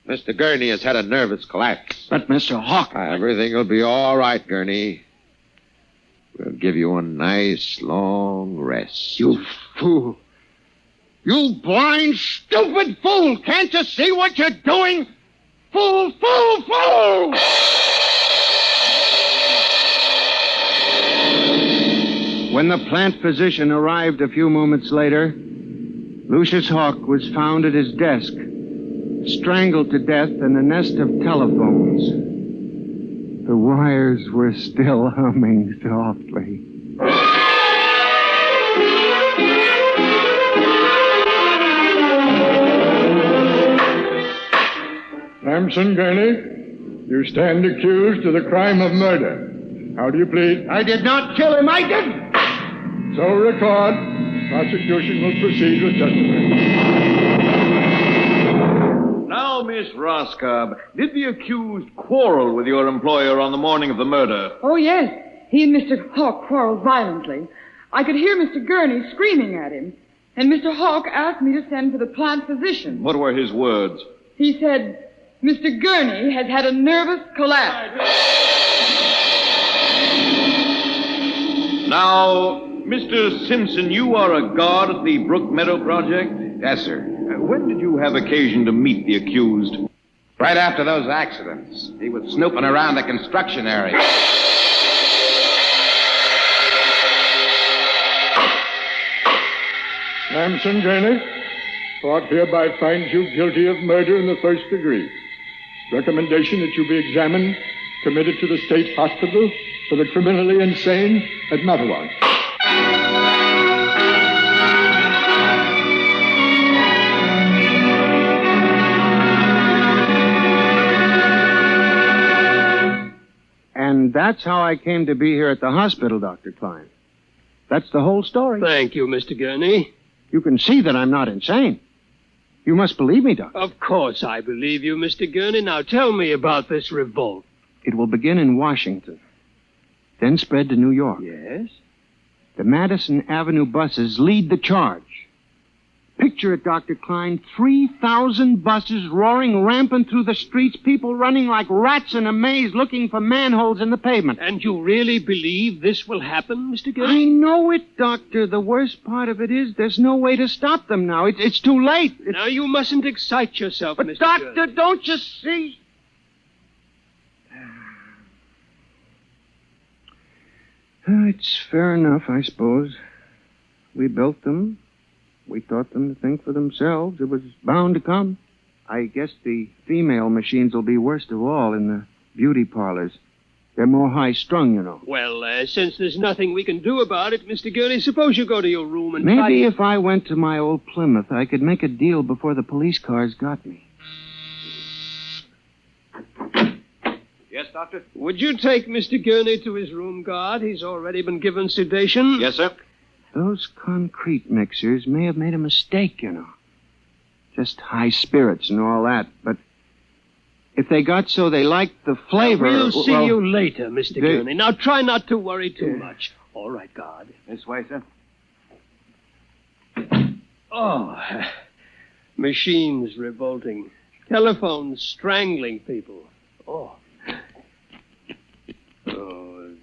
Mr. Gurney has had a nervous collapse. But, Mr. Hawk... Everything will be all right, Gurney. We'll give you a nice, long rest. You fool. You blind, stupid fool! Can't you see what you're doing? Fool, fool, fool! When the plant physician arrived a few moments later, Lucius Hawk was found at his desk, strangled to death in a nest of telephones. The wires were still humming softly. Samson Gurney, you stand accused of the crime of murder. How do you plead? I did not kill him. I didn't. So record. Prosecution will proceed with testimony. Now, Miss Roscoe, did the accused quarrel with your employer on the morning of the murder? Oh, yes. He and Mr. Hawk quarreled violently. I could hear Mr. Gurney screaming at him. And Mr. Hawk asked me to send for the plant physician. What were his words? He said, Mr. Gurney has had a nervous collapse. Now, Mr. Simpson, you are a guard at the Brook Meadow Project? Yes, sir. When did you have occasion to meet the accused? Right after those accidents. He was snooping around the construction area. Samson Gurney, court hereby finds you guilty of murder in the first degree. Recommendation that you be examined, committed to the state hospital for the criminally insane at Matawan. And that's how I came to be here at the hospital, Dr. Klein. That's the whole story. Thank you, Mr. Gurney. You can see that I'm not insane. You must believe me, Doctor. Of course I believe you, Mr. Gurney. Now tell me about this revolt. It will begin in Washington, then spread to New York. Yes? The Madison Avenue buses lead the charge. Picture it, Dr. Klein, 3,000 buses roaring rampant through the streets, people running like rats in a maze looking for manholes in the pavement. And you really believe this will happen, Mr. Gurney? I know it, Doctor. The worst part of it is there's no way to stop them now. It's too late. Now, you mustn't excite yourself, but Mr. Doctor, Gurney. Don't you see? It's fair enough, I suppose. We built them. We taught them to think for themselves. It was bound to come. I guess the female machines will be worst of all in the beauty parlors. They're more high-strung, you know. Well, since there's nothing we can do about it, Mr. Gurney, suppose you go to your room and Maybe if I went to my old Plymouth, I could make a deal before the police cars got me. Yes, Doctor? Would you take Mr. Gurney to his room, guard? He's already been given sedation. Yes, sir. Those concrete mixers may have made a mistake, you know. Just high spirits and all that. But if they got so they liked the flavor... We'll see you later, Mr. Gurney. Now, try not to worry too much. All right, guard. This way, sir. Oh, machines revolting. Telephones strangling people. Oh,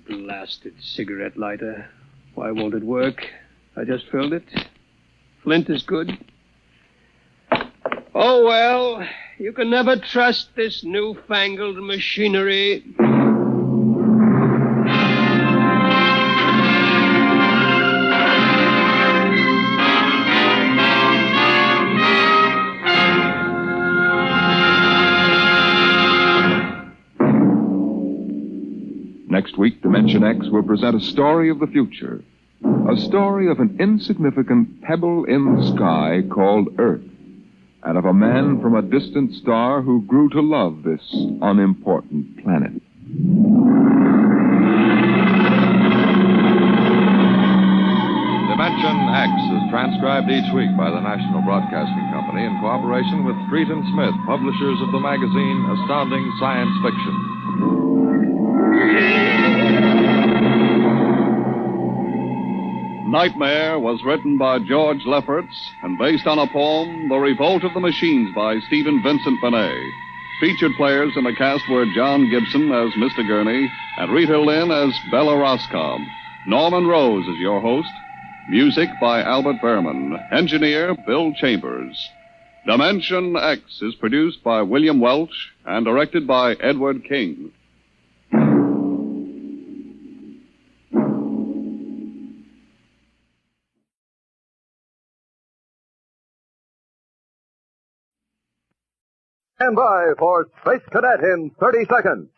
blasted cigarette lighter. Why won't it work? I just filled it. Flint is good. Oh, well, you can never trust this newfangled machinery. Next week, Dimension X will present a story of the future. A story of an insignificant pebble in the sky called Earth, and of a man from a distant star who grew to love this unimportant planet. Dimension X is transcribed each week by the National Broadcasting Company in cooperation with Street and Smith, publishers of the magazine Astounding Science Fiction. Nightmare was written by George Lefferts and based on a poem, The Revolt of the Machines by Stephen Vincent Benet. Featured players in the cast were John Gibson as Mr. Gurney and Rita Lynn as Bella Roscoe. Norman Rose is your host. Music by Albert Berman. Engineer Bill Chambers. Dimension X is produced by William Welch and directed by Edward King. Stand by for Space Cadet in 30 seconds.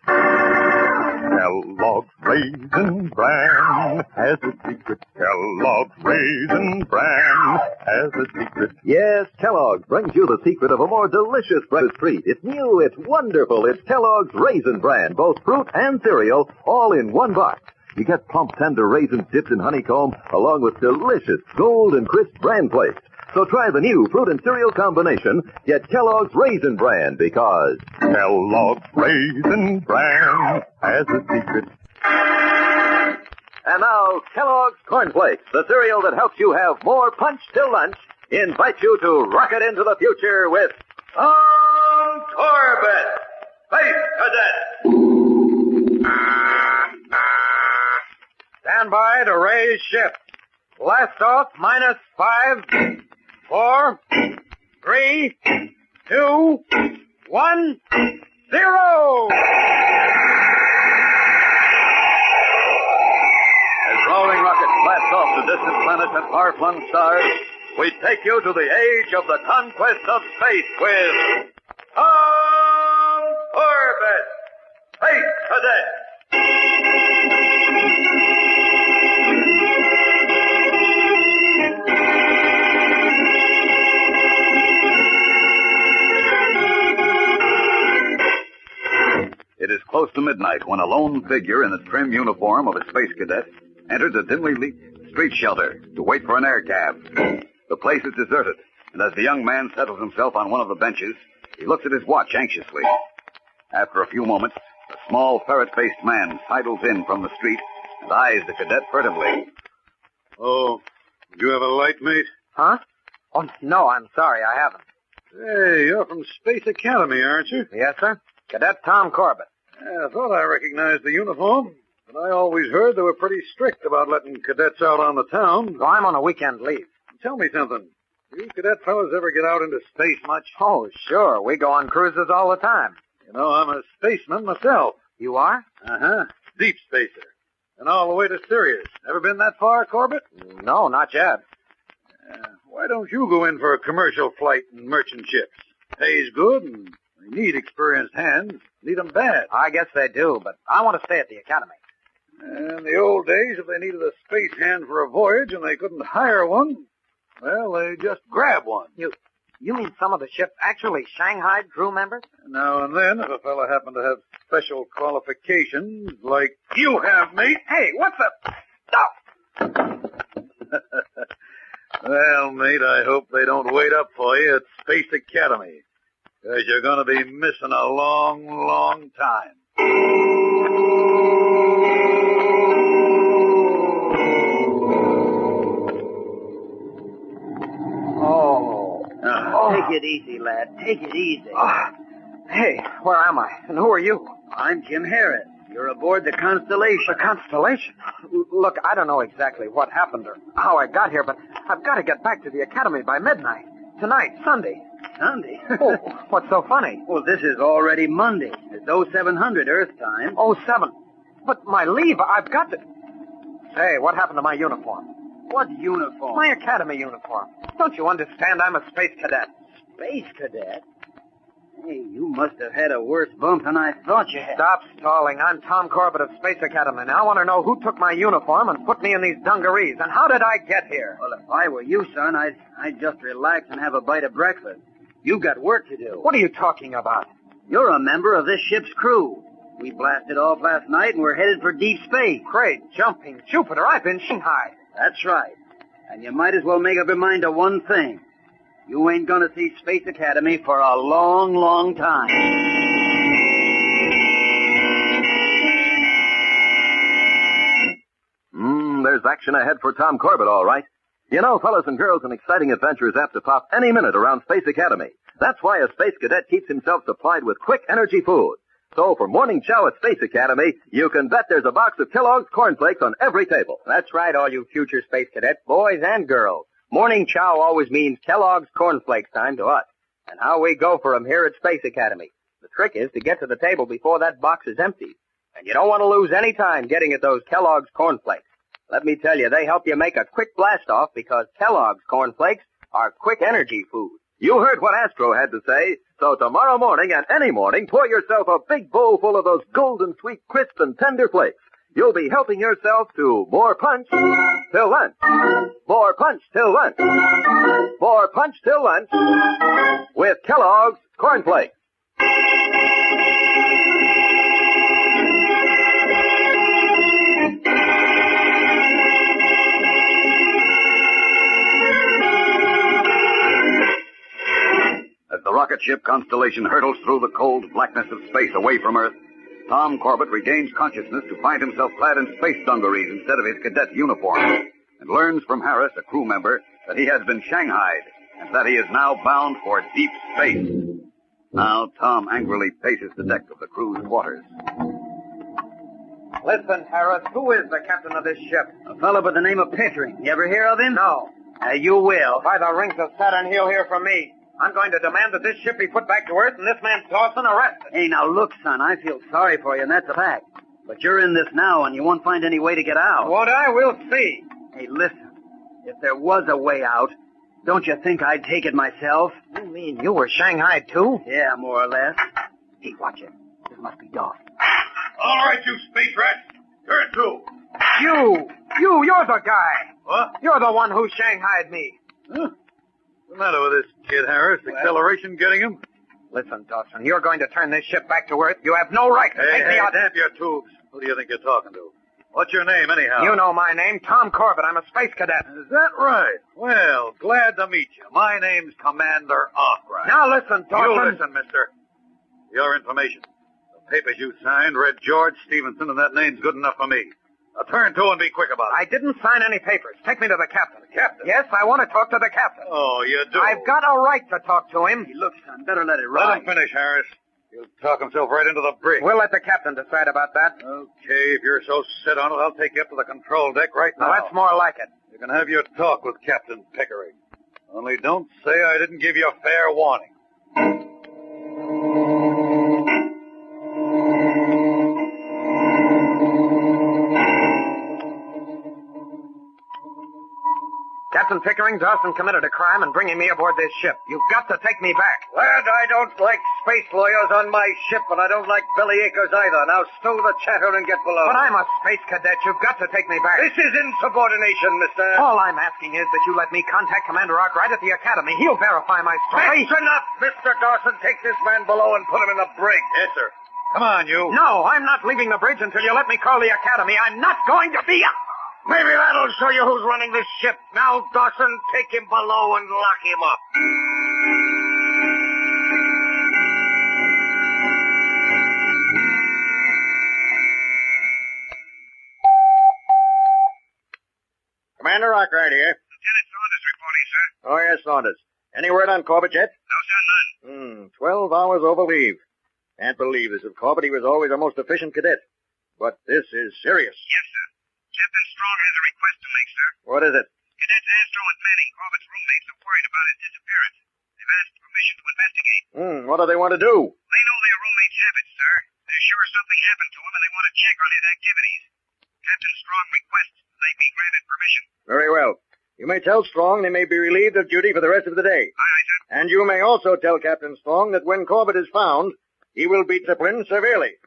Kellogg's Raisin Bran has a secret. Kellogg's Raisin Bran has a secret. Yes, Kellogg's brings you the secret of a more delicious breakfast treat. It's new, it's wonderful. It's Kellogg's Raisin Bran, both fruit and cereal, all in one box. You get plump, tender raisins dipped in honeycomb, along with delicious gold and crisp bran flakes. So try the new fruit and cereal combination. Get Kellogg's Raisin Bran, because Kellogg's Raisin Bran has a secret. And now, Kellogg's Corn Flakes, the cereal that helps you have more punch till lunch, invites you to rocket into the future with Tom Corbett, Space Cadet. Stand by to raise ship. Blast off -5, 4, 3, 2, 1, 0! As rolling rockets blast off to distant planets and far-flung stars, we take you to the age of the conquest of space with Tom Corbett, Space Cadet. It is close to midnight when a lone figure in the trim uniform of a space cadet enters a dimly lit street shelter to wait for an air cab. The place is deserted, and as the young man settles himself on one of the benches, he looks at his watch anxiously. After a few moments, a small ferret-faced man sidles in from the street and eyes the cadet furtively. Oh, do you have a light, mate? Huh? Oh, no, I'm sorry, I haven't. Hey, you're from Space Academy, aren't you? Yes, sir. Cadet Tom Corbett. Yeah, I thought I recognized the uniform, but I always heard they were pretty strict about letting cadets out on the town. So I'm on a weekend leave. Tell me something. You cadet fellas ever get out into space much? Oh, sure. We go on cruises all the time. You know, I'm a spaceman myself. You are? Uh-huh. Deep spacer. And all the way to Sirius. Ever been that far, Corbett? No, not yet. Why don't you go in for a commercial flight in merchant ships? Pays good, and they need experienced hands. Need them bad. I guess they do, but I want to stay at the academy. In the old days, if they needed a space hand for a voyage and they couldn't hire one, well, they just grab one. You mean some of the ships actually shanghaied crew members? Now and then, if a fella happened to have special qualifications like you have, mate. Hey, what's up? Stop! Well, mate, I hope they don't wait up for you at Space Academy, because you're going to be missing a long, long time. Take it easy, lad. Take it easy. Hey, where am I? And who are you? I'm Jim Harris. You're aboard the Constellation. The Constellation? Look, I don't know exactly what happened or how I got here, but I've got to get back to the academy by midnight. Tonight, Sunday. Sunday? Oh, what's so funny? Well, this is already Monday. It's 0700 Earth time. 07. But my leave, I've got to... Hey, what happened to my uniform? What uniform? My academy uniform. Don't you understand? I'm a space cadet. Space cadet? Hey, you must have had a worse bump than I thought you had. Stop stalling. I'm Tom Corbett of Space Academy. Now I want to know who took my uniform and put me in these dungarees, and how did I get here? Well, if I were you, son, I'd just relax and have a bite of breakfast. You've got work to do. What are you talking about? You're a member of this ship's crew. We blasted off last night, and we're headed for deep space. Great jumping Jupiter. I've been Shanghai. That's right. And you might as well make up your mind to one thing. You ain't gonna see Space Academy for a long, long time. There's action ahead for Tom Corbett, all right. You know, fellas and girls, an exciting adventure is apt to pop any minute around Space Academy. That's why a space cadet keeps himself supplied with quick energy food. So for morning chow at Space Academy, you can bet there's a box of Kellogg's cornflakes on every table. That's right, all you future space cadets, boys and girls. Morning chow always means Kellogg's cornflakes time to us. And how we go for 'em here at Space Academy. The trick is to get to the table before that box is empty. And you don't want to lose any time getting at those Kellogg's cornflakes. Let me tell you, they help you make a quick blast-off because Kellogg's cornflakes are quick energy food. You heard what Astro had to say. So tomorrow morning and any morning, pour yourself a big bowl full of those golden, sweet, crisp, and tender flakes. You'll be helping yourself to more punch till lunch. More punch till lunch. More punch till lunch with Kellogg's cornflakes. As the rocket ship Constellation hurtles through the cold blackness of space away from Earth, Tom Corbett regains consciousness to find himself clad in space dungarees instead of his cadet uniform, and learns from Harris, a crew member, that he has been shanghaied and that he is now bound for deep space. Now Tom angrily paces the deck of the crew's quarters. Listen, Harris, who is the captain of this ship? A fellow by the name of Pickering. You ever hear of him? No. You will. By the rings of Saturn, he'll hear from me. I'm going to demand that this ship be put back to Earth and this man Dawson arrested. Hey, now look, son, I feel sorry for you, and that's a fact. But you're in this now, and you won't find any way to get out. Won't I? We'll see. Hey, listen. If there was a way out, don't you think I'd take it myself? You mean you were shanghaied, too? Yeah, more or less. Hey, watch it. This must be Dawson. All right, you space rats. Turn to. You're the guy. What? You're the one who shanghaied me. Huh? What's the matter with this kid, Harris? Acceleration getting him? Listen, Dawson, you're going to turn this ship back to Earth. You have no right to take me out. Damp your tubes. Who do you think you're talking to? What's your name, anyhow? You know my name, Tom Corbett. I'm a space cadet. Is that right? Well, glad to meet you. My name's Commander Arkwright. Now listen, Dawson. You listen, mister. Your information. The papers you signed read George Stevenson, and that name's good enough for me. Now turn to and be quick about it. I didn't sign any papers. Take me to the captain. The captain? Yes, I want to talk to the captain. Oh, you do? I've got a right to talk to him. Hey, look, son, better let it ride. Let him finish, Harris. He'll talk himself right into the brig. We'll let the captain decide about that. Okay, if you're so set on it, I'll take you up to the control deck right now. Now, that's more like it. You can have your talk with Captain Pickering. Only don't say I didn't give you a fair warning. Captain Pickering, Dawson committed a crime in bringing me aboard this ship. You've got to take me back. Lad, I don't like space lawyers on my ship, and I don't like belly achers either. Now stow the chatter and get below. But I'm a space cadet. You've got to take me back. This is insubordination, mister. All I'm asking is that you let me contact Commander Arkwright at the Academy. He'll verify my story. That's enough, Mr. Dawson. Take this man below and put him in the brig. Yes, sir. Come on, you. No, I'm not leaving the bridge until you let me call the Academy. I'm not going to be a... Maybe that'll show you who's running this ship. Now, Dawson, take him below and lock him up. Commander Arkwright here. Lieutenant Saunders reporting, sir. Oh, yes, Saunders. Any word on Corbett yet? No, sir, none. 12 hours over leave. Can't believe this of Corbett. He was always a most efficient cadet. But this is serious. Yes, sir. Captain Strong has a request to make, sir. What is it? Cadets Astro and Manning, Corbett's roommates, are worried about his disappearance. They've asked permission to investigate. What do they want to do? They know their roommate's habits, sir. They're sure something happened to him, and they want to check on his activities. Captain Strong requests they be granted permission. Very well. You may tell Strong they may be relieved of duty for the rest of the day. Aye, aye, sir. And you may also tell Captain Strong that when Corbett is found, he will be disciplined severely.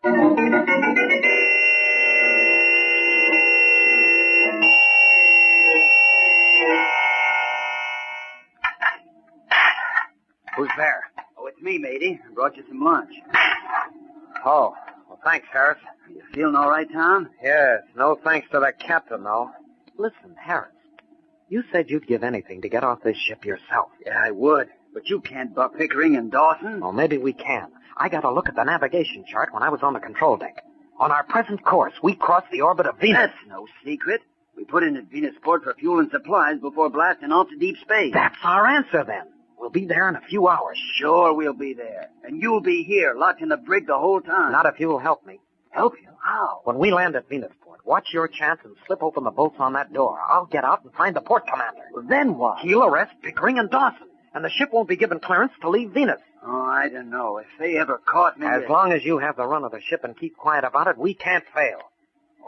Who's there? Oh, it's me, matey. I brought you some lunch. Oh, well, thanks, Harris. You feeling all right, Tom? Yes, no thanks to the captain, though. Listen, Harris, You said you'd give anything to get off this ship yourself. Yeah, I would. But you can't buck Pickering and Dawson. Well, maybe we can. I got a look at the navigation chart when I was on the control deck. On our present course, we crossed the orbit of Venus. That's no secret. We put in at Venusport for fuel and supplies before blasting off to deep space. That's our answer, then. We'll be there in a few hours. Sure we'll be there. And you'll be here, locked in the brig the whole time. Not if you'll help me. Help you? How? When we land at Venusport, watch your chance and slip open the bolts on that door. I'll get out and find the port commander. Well, then what? He'll arrest Pickering and Dawson, and the ship won't be given clearance to leave Venus. Oh, I don't know. If they ever caught me... As long as you have the run of the ship and keep quiet about it, we can't fail.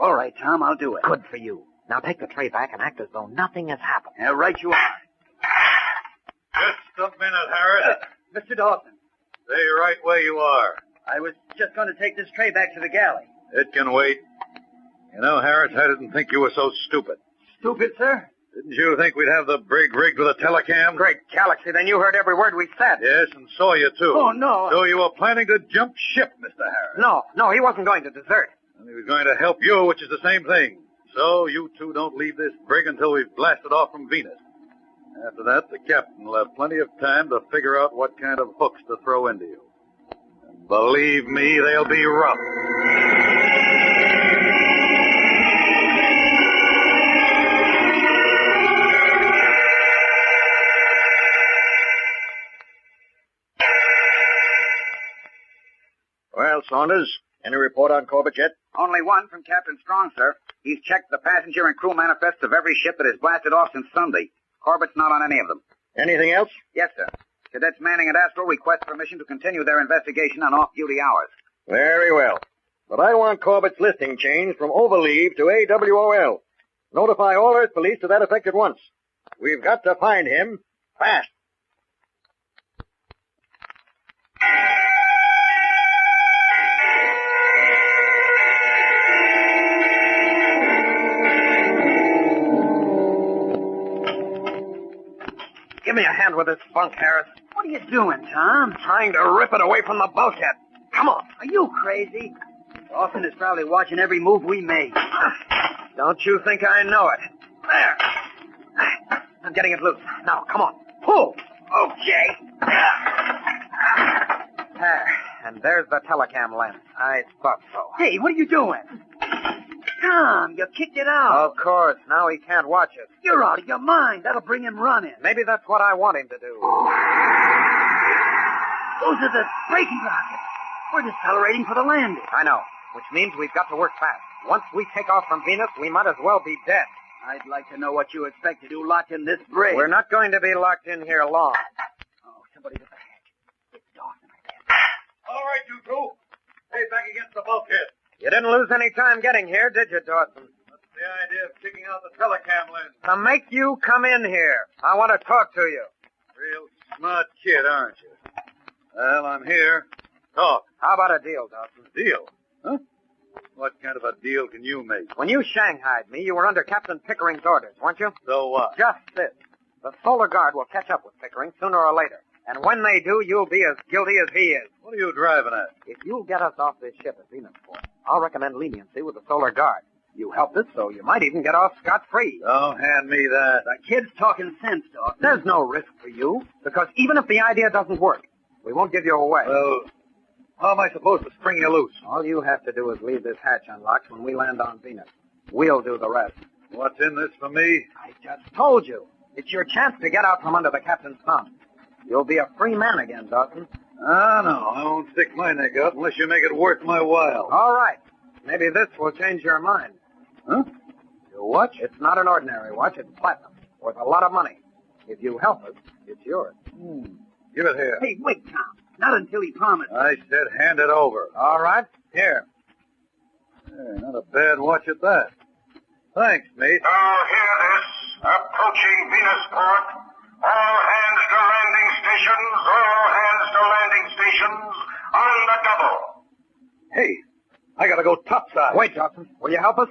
All right, Tom, I'll do it. Good for you. Now take the tray back and act as though nothing has happened. Yeah, right you are. Just a minute, Harris. Mr. Dawson. Stay right where you are. I was just going to take this tray back to the galley. It can wait. You know, Harris, I didn't think you were so stupid. Stupid, sir? Didn't you think we'd have the brig rigged with a telecam? Great galaxy, then you heard every word we said. Yes, and saw you, too. Oh, no. So you were planning to jump ship, Mr. Harris. No, he wasn't going to desert. And he was going to help you, which is the same thing. So you two don't leave this brig until we've blasted off from Venus. After that, the captain will have plenty of time to figure out what kind of hooks to throw into you. And believe me, they'll be rough. Well, Saunders, any report on Corbett yet? Only one from Captain Strong, sir. He's checked the passenger and crew manifests of every ship that has blasted off since Sunday. Corbett's not on any of them. Anything else? Yes, sir. Cadets Manning and Astro request permission to continue their investigation on off-duty hours. Very well. But I want Corbett's listing changed from overleave to AWOL. Notify all Earth Police to that effect at once. We've got to find him fast. Give me a hand with this bunk, Harris. What are you doing, Tom? Trying to rip it away from the bulkhead. Come on. Are you crazy? Dawson is probably watching every move we make. Don't you think I know it? There. I'm getting it loose. Now, come on. Pull. Okay. There. And there's the telecam lens. I thought so. Hey, what are you doing? Tom, you kicked it out. Of course. Now he can't watch us. You're out of your mind. That'll bring him running. Maybe that's what I want him to do. Those are the braking rockets. We're decelerating for the landing. I know, which means we've got to work fast. Once we take off from Venus, we might as well be dead. I'd like to know what you expect to do locked in this brig. We're not going to be locked in here long. Oh, somebody's at the hatch. It's Dawson again. All right, you two. Stay back against the bulkhead. You didn't lose any time getting here, did you, Dawson? What's the idea of kicking out the telecam lens? To make you come in here. I want to talk to you. Real smart kid, aren't you? Well, I'm here. Talk. How about a deal, Dawson? Deal? Huh? What kind of a deal can you make? When you shanghaied me, you were under Captain Pickering's orders, weren't you? So what? Just this. The Solar Guard will catch up with Pickering sooner or later. And when they do, you'll be as guilty as he is. What are you driving at? If you'll get us off this ship at Venusport, I'll recommend leniency with the Solar Guard. You helped us, so you might even get off scot-free. Don't hand me that. The kid's talking sense, Dawson. There's no risk for you, because even if the idea doesn't work, we won't give you away. Well, how am I supposed to spring you loose? All you have to do is leave this hatch unlocked when we land on Venus. We'll do the rest. What's in this for me? I just told you. It's your chance to get out from under the captain's thumb. You'll be a free man again, Dawson. Ah, no. I won't stick my neck out unless you make it worth my while. All right. Maybe this will change your mind. Huh? Your watch? It's not an ordinary watch. It's platinum. Worth a lot of money. If you help us, it's yours. Give it here. Hey, wait, Tom. Not until he promised. I said hand it over. All right. Here. Hey, not a bad watch at that. Thanks, mate. Now hear this. Approaching Venusport. All hands to landing stations. All hands to landing stations. On the double. Hey, I gotta go topside. Wait, Dawson. Will you help us?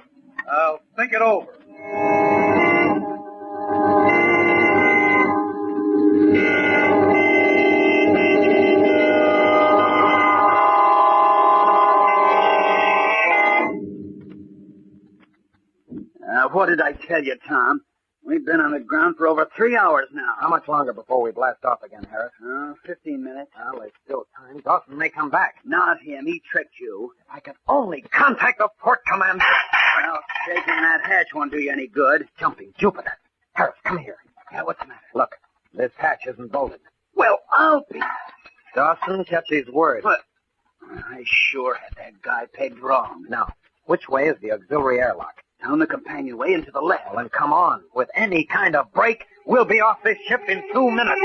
I'll think it over. What did I tell you, Tom? We've been on the ground for over 3 hours now. How much longer before we blast off again, Harris? 15 minutes. Well, there's still time. Dawson may come back. Not him. He tricked you. If I could only contact the port commander. Well, shaking that hatch won't do you any good. Jumping Jupiter. Harris, come here. Yeah, what's the matter? Look, this hatch isn't bolted. Well, I'll be... Dawson kept his word. But I sure had that guy pegged wrong. Now, which way is the auxiliary airlock? Down the companionway and to the left. Well, then come on. With any kind of brake, we'll be off this ship in 2 minutes.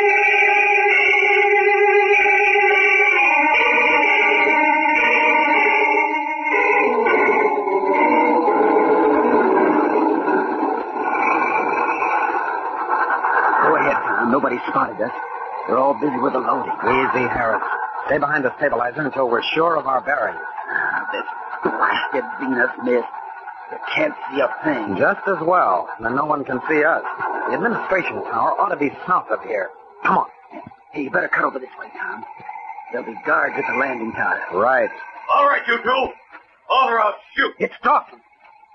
Go ahead, Tom. Nobody spotted us. They're all busy with the loading. Easy, Harris. Stay behind the stabilizer until we're sure of our bearings. This blasted Venus mist. You can't see a thing. Just as well. Then no one can see us. The administration tower ought to be south of here. Come on. Hey, you better cut over this way, Tom. There'll be guards at the landing tower. Right. All right, you two. All or I'll shoot. It's Dawson.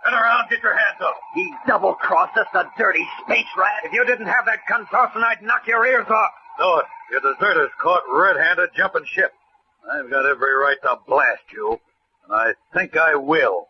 Turn around, get your hands up. He double-crossed us, the dirty space rat. If you didn't have that gun, Dawson, I'd knock your ears off. No, your deserters caught red-handed jumping ship. I've got every right to blast you, and I think I will.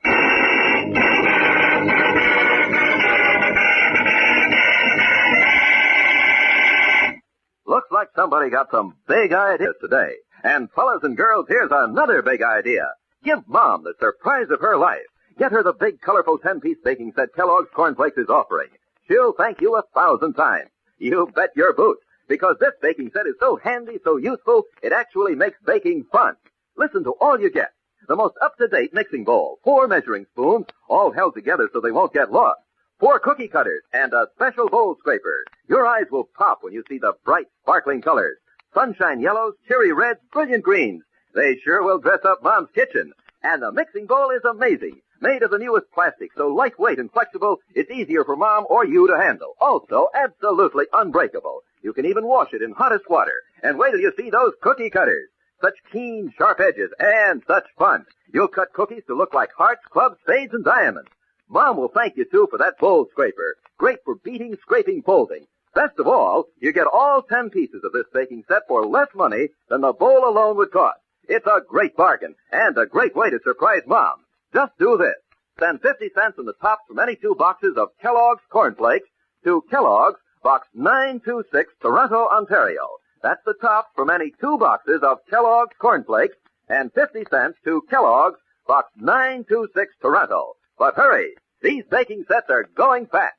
Looks like somebody got some big ideas today. And fellas and girls, here's another big idea. Give Mom the surprise of her life. Get her the big, colorful 10-piece baking set Kellogg's Cornflakes is offering. She'll thank you 1,000 times. You bet your boots, because this baking set is so handy, so useful, it actually makes baking fun. Listen to all you get. The most up-to-date mixing bowl, 4 measuring spoons, all held together so they won't get lost, 4 cookie cutters, and a special bowl scraper. Your eyes will pop when you see the bright, sparkling colors. Sunshine yellows, cherry reds, brilliant greens. They sure will dress up Mom's kitchen. And the mixing bowl is amazing. Made of the newest plastic, so lightweight and flexible, it's easier for Mom or you to handle. Also, absolutely unbreakable. You can even wash it in hottest water. And wait till you see those cookie cutters. Such keen, sharp edges, and such fun. You'll cut cookies to look like hearts, clubs, spades, and diamonds. Mom will thank you, too, for that bowl scraper. Great for beating, scraping, folding. Best of all, you get all 10 pieces of this baking set for less money than the bowl alone would cost. It's a great bargain, and a great way to surprise Mom. Just do this. Send 50 cents in the tops from any 2 boxes of Kellogg's Cornflakes to Kellogg's, Box 926, Toronto, Ontario. That's the top from any 2 boxes of Kellogg's Cornflakes, and 50 cents to Kellogg's, Box 926, Toronto. But hurry, these baking sets are going fast.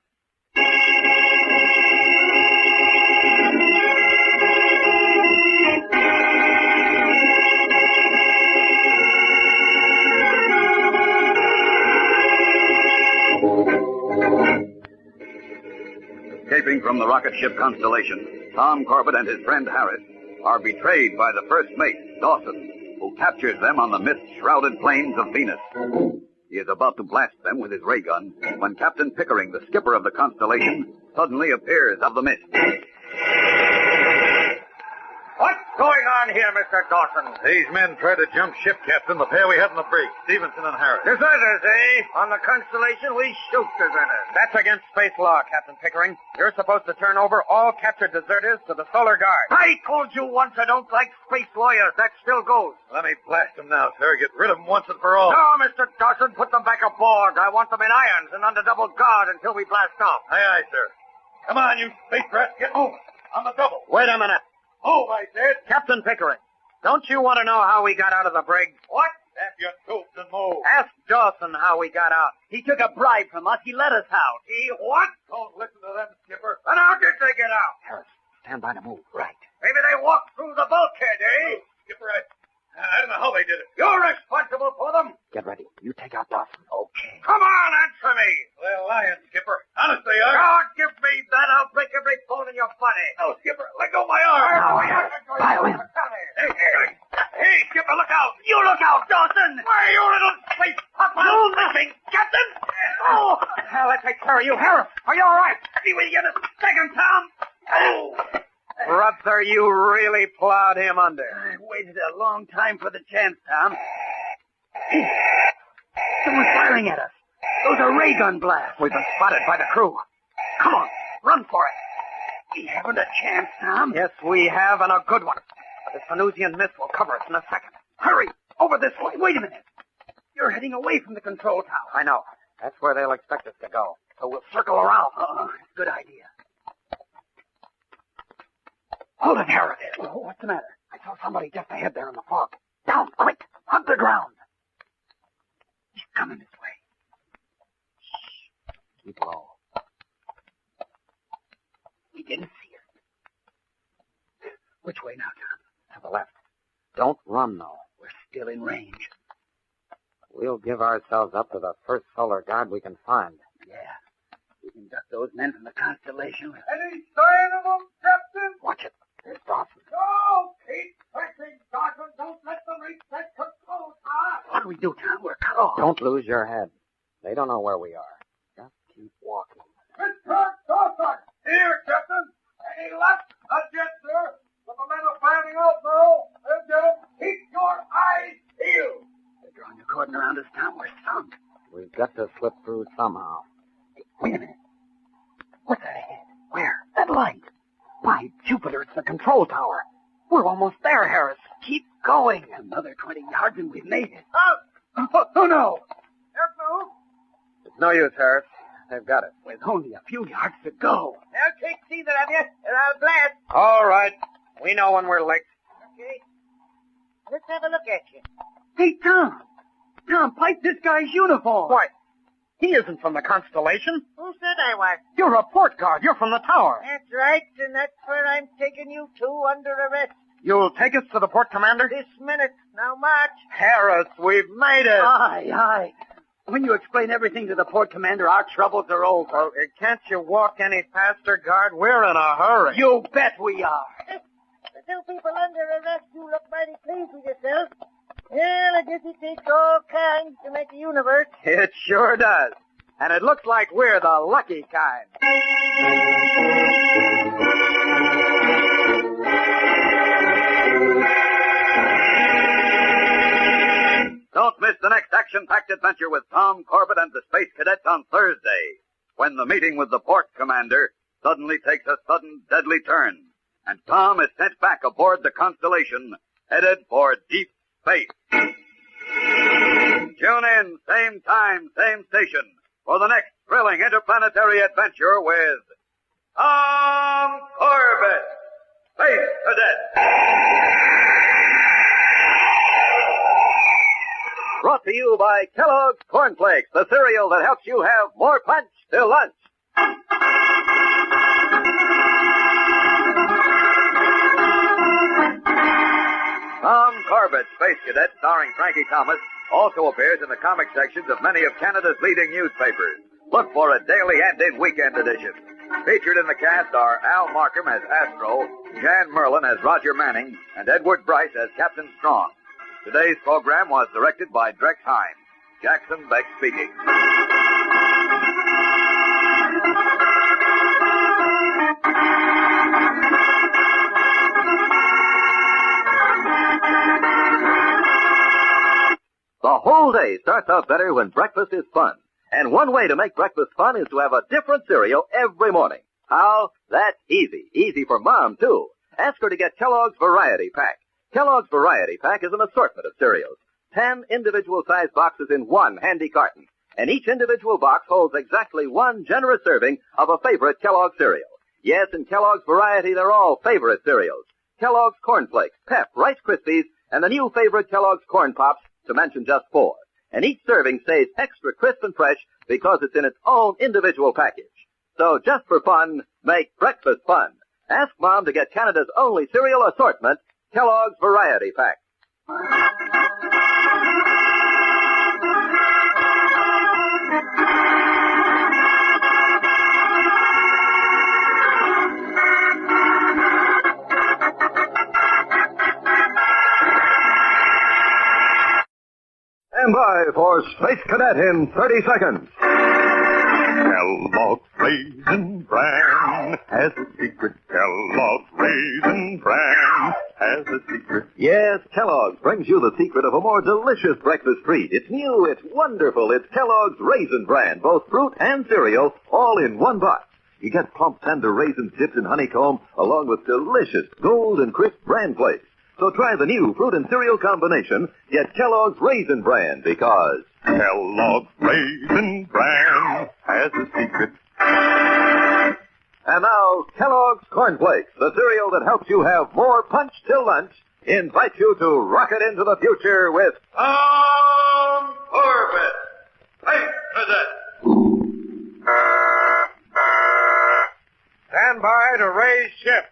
Escaping from the rocket ship Constellation, Tom Corbett and his friend Harris are betrayed by the first mate, Dawson, who captures them on the mist-shrouded plains of Venus. He is about to blast them with his ray gun when Captain Pickering, the skipper of the Constellation, suddenly appears out of the mist. What's going on here, Mr. Dawson? These men tried to jump ship, Captain. The pair we had in the brig, Stevenson and Harris. Deserters, eh? On the Constellation, we shoot deserters. That's against space law, Captain Pickering. You're supposed to turn over all captured deserters to the Solar Guard. I told you once I don't like space lawyers. That still goes. Let me blast them now, sir. Get rid of them once and for all. No, Mr. Dawson, put them back aboard. I want them in irons and under double guard until we blast off. Aye, aye, sir. Come on, you space rats. Get moving. On the double. Wait a minute. Move, I said. Captain Pickering, don't you want to know how we got out of the brig? What? Tap your tubes and move. Ask Dawson how we got out. He took a bribe from us. He let us out. He what? Don't listen to them, Skipper. Then how did they get out? Harris, stand by to move. Right. Maybe they walked through the bulkhead, eh? Skipper, I don't know how they did it. You're responsible for them. Get ready. You take out Dawson. Okay. Come on, answer me. They're lying, Skipper. Honest they are. God, give me that. I'll break every bone in your body. No, Skipper. Let go my arm. Now, Harris. Pile in. Hey, Skipper, look out. You look out, Dawson. Why, you little space pop. You missing, Captain. Oh, let's take care of you. Harris, are you all right? See what you get a second, Tom. Oh. Brother, you really plowed him under. I waited a long time for the chance, Tom. Someone's firing at us. Those are ray gun blasts. We've been spotted by the crew. Come on. Run for it. We haven't a chance, Tom. Yes, we have, and a good one. This Venusian mist will cover us in a second. Hurry. Over this way. Wait a minute. You're heading away from the control tower. I know. That's where they'll expect us to go. So we'll circle around. Good idea. Hold it, Harris. What's the matter? I saw somebody just ahead there in the fog. Down, quick. Hug the ground. He's coming this way. Shh. Keep low. He didn't see us. Which way now, Tom? To the left. Don't run, though. We're still in range. We'll give ourselves up to the first solar guard we can find. Yeah. We can duck those men from the constellation. Any sign of them, Captain? Watch it. There's Dawson. No! Keep pressing, Dawson. Don't let them reach that control tower. What do we do, Tom? We're cut off. Don't lose your head. They don't know where we are. Just keep walking. Mr. Dawson! Here, Captain. Any luck? Not yet, sir. But the men are fanning out now. Just keep your eyes peeled. They're drawing a cordon around us, Tom. We're sunk. We've got to slip through somehow. Hey, wait a minute. What's that ahead? Where? That light. By Jupiter, it's the control tower. We're almost there, Harris. Keep going. Another 20 yards and we've made it. Oh, no. Careful. It's no use, Harris. They've got it. With only a few yards to go. I'll take either of you, and I'll blast. All right. We know when we're licked. Okay. Let's have a look at you. Hey, Tom. Tom, pipe this guy's uniform. What? He isn't from the constellation. Who said I was? You're a port guard. You're from the tower. That's right, and that's where I'm taking you to under arrest. You'll take us to the port commander? This minute. Now march. Harris, we've made it. Aye. When you explain everything to the port commander, our troubles are over. Well, can't you walk any faster, guard? We're in a hurry. You bet we are. The two people under arrest, you look mighty pleased with yourself. Well, I guess it takes all kinds to make a universe. It sure does. And it looks like we're the lucky kind. Don't miss the next action-packed adventure with Tom Corbett and the Space Cadets on Thursday, when the meeting with the port commander suddenly takes a sudden deadly turn, and Tom is sent back aboard the Constellation, headed for deep space. Tune in, same time, same station, for the next thrilling interplanetary adventure with Tom Corbett, Space Cadet. Brought to you by Kellogg's Corn Flakes, the cereal that helps you have more punch till lunch. Tom Corbett, Space Cadet, starring Frankie Thomas, also appears in the comic sections of many of Canada's leading newspapers. Look for a daily and in weekend edition. Featured in the cast are Al Markham as Astro, Jan Merlin as Roger Manning, and Edward Bryce as Captain Strong. Today's program was directed by Drex Hines. Jackson Beck speaking. The whole day starts out better when breakfast is fun. And one way to make breakfast fun is to have a different cereal every morning. How? That's easy. Easy for Mom, too. Ask her to get Kellogg's Variety Pack. Kellogg's Variety Pack is an assortment of cereals. 10 individual-sized boxes in one handy carton. And each individual box holds exactly one generous serving of a favorite Kellogg cereal. Yes, in Kellogg's Variety, they're all favorite cereals. Kellogg's Corn Flakes, Pep, Rice Krispies, and the new favorite Kellogg's Corn Pops, to mention just 4. And each serving stays extra crisp and fresh because it's in its own individual package. So just for fun, make breakfast fun. Ask Mom to get Canada's only cereal assortment, Kellogg's Variety Pack. Stand by for Space Cadet in 30 seconds. Kellogg's Raisin Bran has a secret. Kellogg's Raisin Bran has a secret. Yes, Kellogg's brings you the secret of a more delicious breakfast treat. It's new, it's wonderful, it's Kellogg's Raisin Bran, both fruit and cereal, all in one box. You get plump, tender raisins dipped in honeycomb along with delicious golden crisp bran flakes. So try the new fruit and cereal combination. Get Kellogg's Raisin Bran because Kellogg's Raisin Bran has a secret. And now, Kellogg's Corn Flakes, the cereal that helps you have more punch till lunch, invites you to rocket into the future with Tom Corbett, Space Cadet. Stand by to raise ship.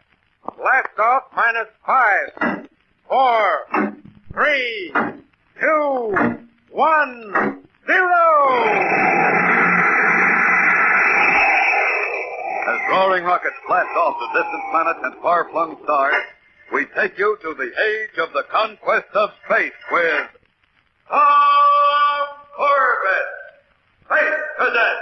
Blast off -5, 4, 3, 2, 1, 0! As roaring rockets blast off to distant planets and far-flung stars, we take you to the age of the conquest of space with Tom Corbett, Space Cadet.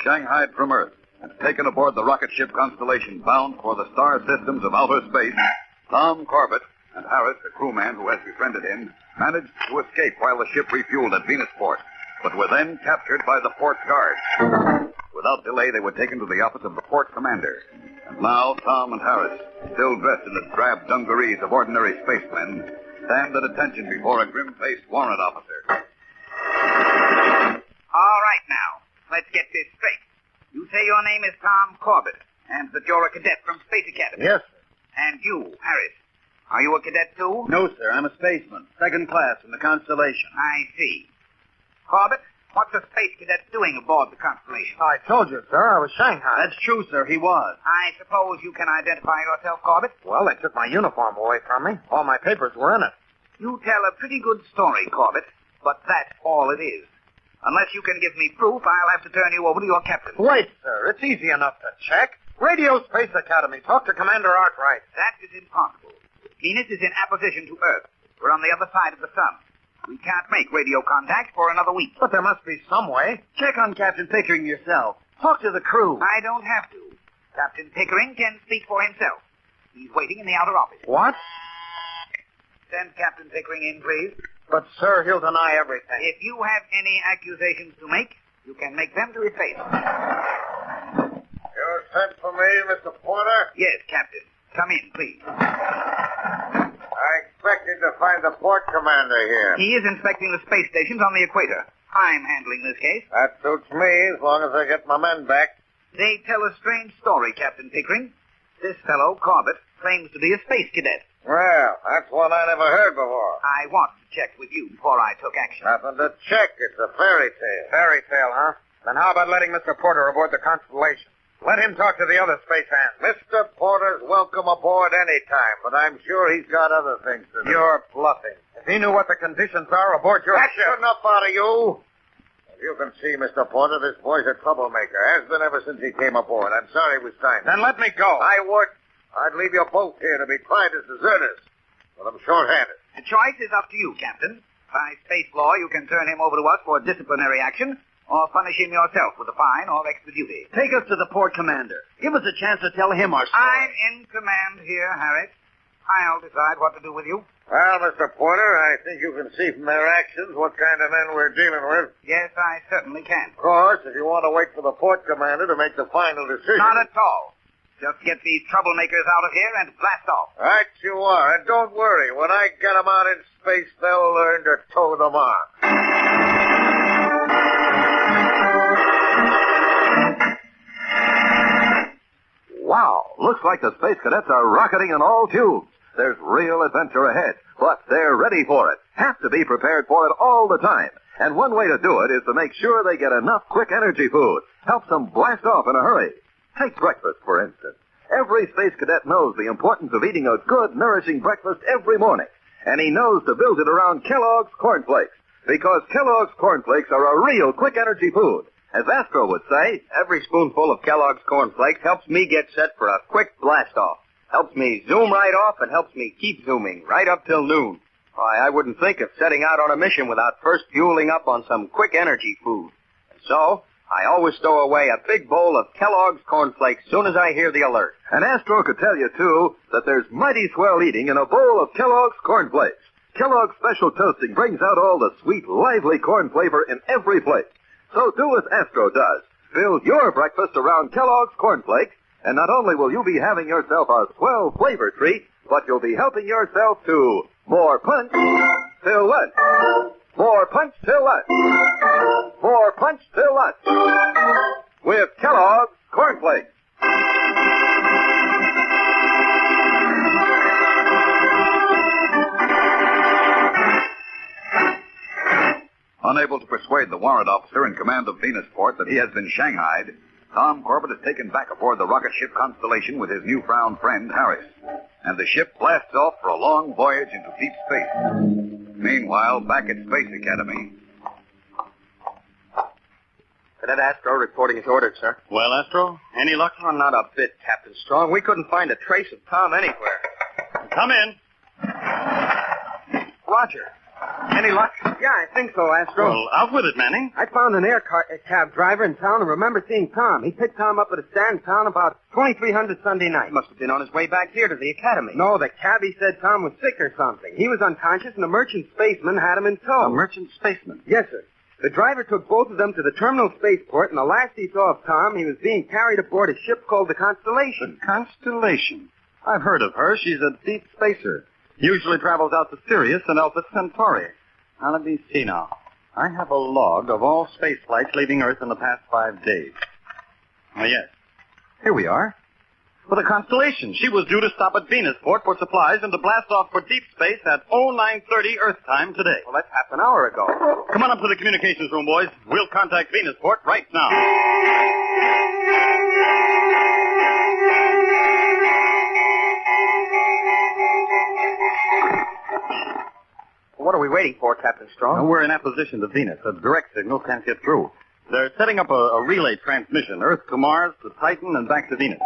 Shanghaied from Earth and taken aboard the rocket ship Constellation bound for the star systems of outer space, Tom Corbett and Harris, the crewman who has befriended him, managed to escape while the ship refueled at Venusport, but were then captured by the port guards. Without delay, they were taken to the office of the port commander. And now, Tom and Harris, still dressed in the drab dungarees of ordinary spacemen, stand at attention before a grim-faced warrant officer. All right, now, let's get this straight. You say your name is Tom Corbett, and that you're a cadet from Space Academy. Yes, sir. And you, Harris, are you a cadet too? No, sir. I'm a spaceman. Second class in the Constellation. I see. Corbett, what's a space cadet doing aboard the Constellation? I told you, sir, I was Shanghai. That's true, sir. He was. I suppose you can identify yourself, Corbett? Well, they took my uniform away from me. All my papers were in it. You tell a pretty good story, Corbett, but that's all it is. Unless you can give me proof, I'll have to turn you over to your captain. Wait, sir. It's easy enough to check. Radio Space Academy. Talk to Commander Arkwright. That is impossible. Venus is in apposition to Earth. We're on the other side of the sun. We can't make radio contact for another week. But there must be some way. Check on Captain Pickering yourself. Talk to the crew. I don't have to. Captain Pickering can speak for himself. He's waiting in the outer office. What? Send Captain Pickering in, please. But, sir, he'll deny everything. If you have any accusations to make, you can make them to his face. You sent for me, Mr. Porter? Yes, Captain. Come in, please. I expected to find the port commander here. He is inspecting the space stations on the equator. I'm handling this case. That suits me, as long as I get my men back. They tell a strange story, Captain Pickering. This fellow, Corbett, claims to be a space cadet. Well, that's one I never heard before. I wanted to check with you before I took action. Nothing to check. It's a fairy tale. Fairy tale, huh? Then how about letting Mr. Porter aboard the Constellation? Let him talk to the other space hands. Mr. Porter's welcome aboard any time, but I'm sure he's got other things to do. You're bluffing. If he knew what the conditions are aboard your ship... That's enough out of you. As you can see, Mr. Porter, this boy's a troublemaker. Has been ever since he came aboard. I'm sorry it was time. Then let me go. I would. I'd leave you both here to be tried as deserters. But I'm short-handed. The choice is up to you, Captain. By space law, you can turn him over to us for disciplinary action, or punish him yourself with a fine or extra duty. Take us to the port commander. Give us a chance to tell him our story. I'm in command here, Harris. I'll decide what to do with you. Well, Mr. Porter, I think you can see from their actions what kind of men we're dealing with. Yes, I certainly can. Of course, if you want to wait for the port commander to make the final decision... Not at all. Just get these troublemakers out of here and blast off. Right you are. And don't worry. When I get them out in space, they'll learn to toe the mark. Wow, looks like the space cadets are rocketing in all tubes. There's real adventure ahead, but they're ready for it. Have to be prepared for it all the time. And one way to do it is to make sure they get enough quick energy food. Helps them blast off in a hurry. Take breakfast, for instance. Every space cadet knows the importance of eating a good, nourishing breakfast every morning. And he knows to build it around Kellogg's Corn Flakes. Because Kellogg's Corn Flakes are a real quick energy food. As Astro would say, every spoonful of Kellogg's Corn Flakes helps me get set for a quick blast-off. Helps me zoom right off and helps me keep zooming right up till noon. Why, I wouldn't think of setting out on a mission without first fueling up on some quick energy food. And so, I always stow away a big bowl of Kellogg's cornflakes soon as I hear the alert. And Astro could tell you, too, that there's mighty swell eating in a bowl of Kellogg's cornflakes. Kellogg's Special Toasting brings out all the sweet, lively corn flavor in every flake. So do as Astro does. Fill your breakfast around Kellogg's cornflakes, and not only will you be having yourself a swell flavor treat, but you'll be helping yourself to more punch till lunch. More punch till lunch. More punch till lunch. With Kellogg's cornflakes. Unable to persuade the warrant officer in command of Venusport that he has been shanghaied, Tom Corbett is taken back aboard the rocket ship Constellation with his newfound friend, Harris. And the ship blasts off for a long voyage into deep space. Meanwhile, back at Space Academy... Cadet Astro reporting his orders, sir. Well, Astro, any luck? Oh, not a bit, Captain Strong. We couldn't find a trace of Tom anywhere. Come in. Roger. Any luck? Yeah, I think so, Astro. Well, out with it, Manning. I found an cab driver in town and remember seeing Tom. He picked Tom up at a stand in town about 2300 Sunday night. He must have been on his way back here to the academy. No, the cabbie said Tom was sick or something. He was unconscious and a merchant spaceman had him in tow. A merchant spaceman? Yes, sir. The driver took both of them to the terminal spaceport, and the last he saw of Tom, he was being carried aboard a ship called the Constellation. The Constellation? I've heard of her. She's a deep spacer. Usually travels out to Sirius and Alpha Centauri. Now, let me see now. I have a log of all space flights leaving Earth in the past 5 days. Oh, yes. Here we are. For the Constellation. She was due to stop at Venusport for supplies and to blast off for deep space at 0930 Earth time today. Well, that's half an hour ago. Come on up to the communications room, boys. We'll contact Venusport right now. What are we waiting for, Captain Strong? Now, we're in apposition to Venus. A direct signal can't get through. They're setting up a relay transmission, Earth to Mars, to Titan, and back to Venus.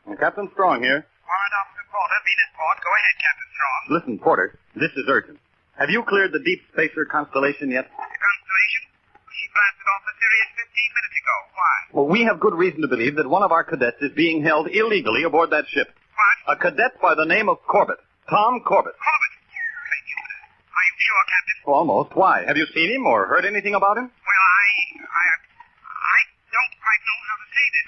Well, Captain Strong here. Warrant Officer Porter, Venusport. Go ahead, Captain Strong. Listen, Porter, this is urgent. Have you cleared the deep spacer Constellation yet? The Constellation? She blasted off the Sirius 15 minutes ago. Why? Well, we have good reason to believe that one of our cadets is being held illegally aboard that ship. What? A cadet by the name of Corbett. Tom Corbett. Corbett? Are you sure, Captain? Almost. Why? Have you seen him or heard anything about him? Well, I don't quite know how to say this.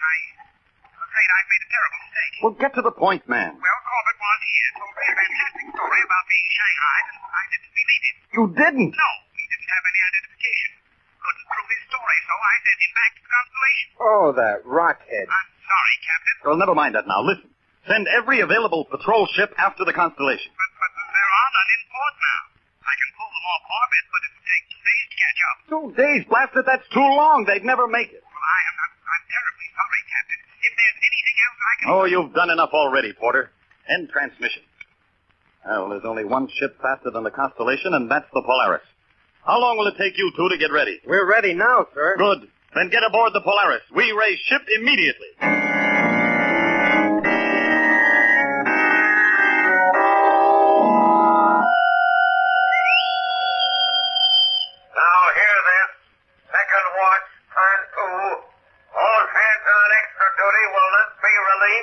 I'm afraid I've made a terrible mistake. Well, get to the point, man. Well, Corbett was here, told me a fantastic story about being shanghaied, and I didn't believe it. You didn't? No, he didn't have any identification. Couldn't prove his story, so I sent him back to the Constellation. Oh, that rockhead. I'm sorry, Captain. Well, never mind that now. Listen. Send every available patrol ship after the Constellation. But there are none in port now. I can pull them off orbit, but it would take 2 days to catch up. 2 days? Blast it, that's too long. They'd never make it. Well, I'm terribly sorry, Captain. If there's anything else I can... Oh, you've done enough already, Porter. End transmission. Well, there's only one ship faster than the Constellation, and that's the Polaris. How long will it take you two to get ready? We're ready now, sir. Good. Then get aboard the Polaris. We raise ship immediately.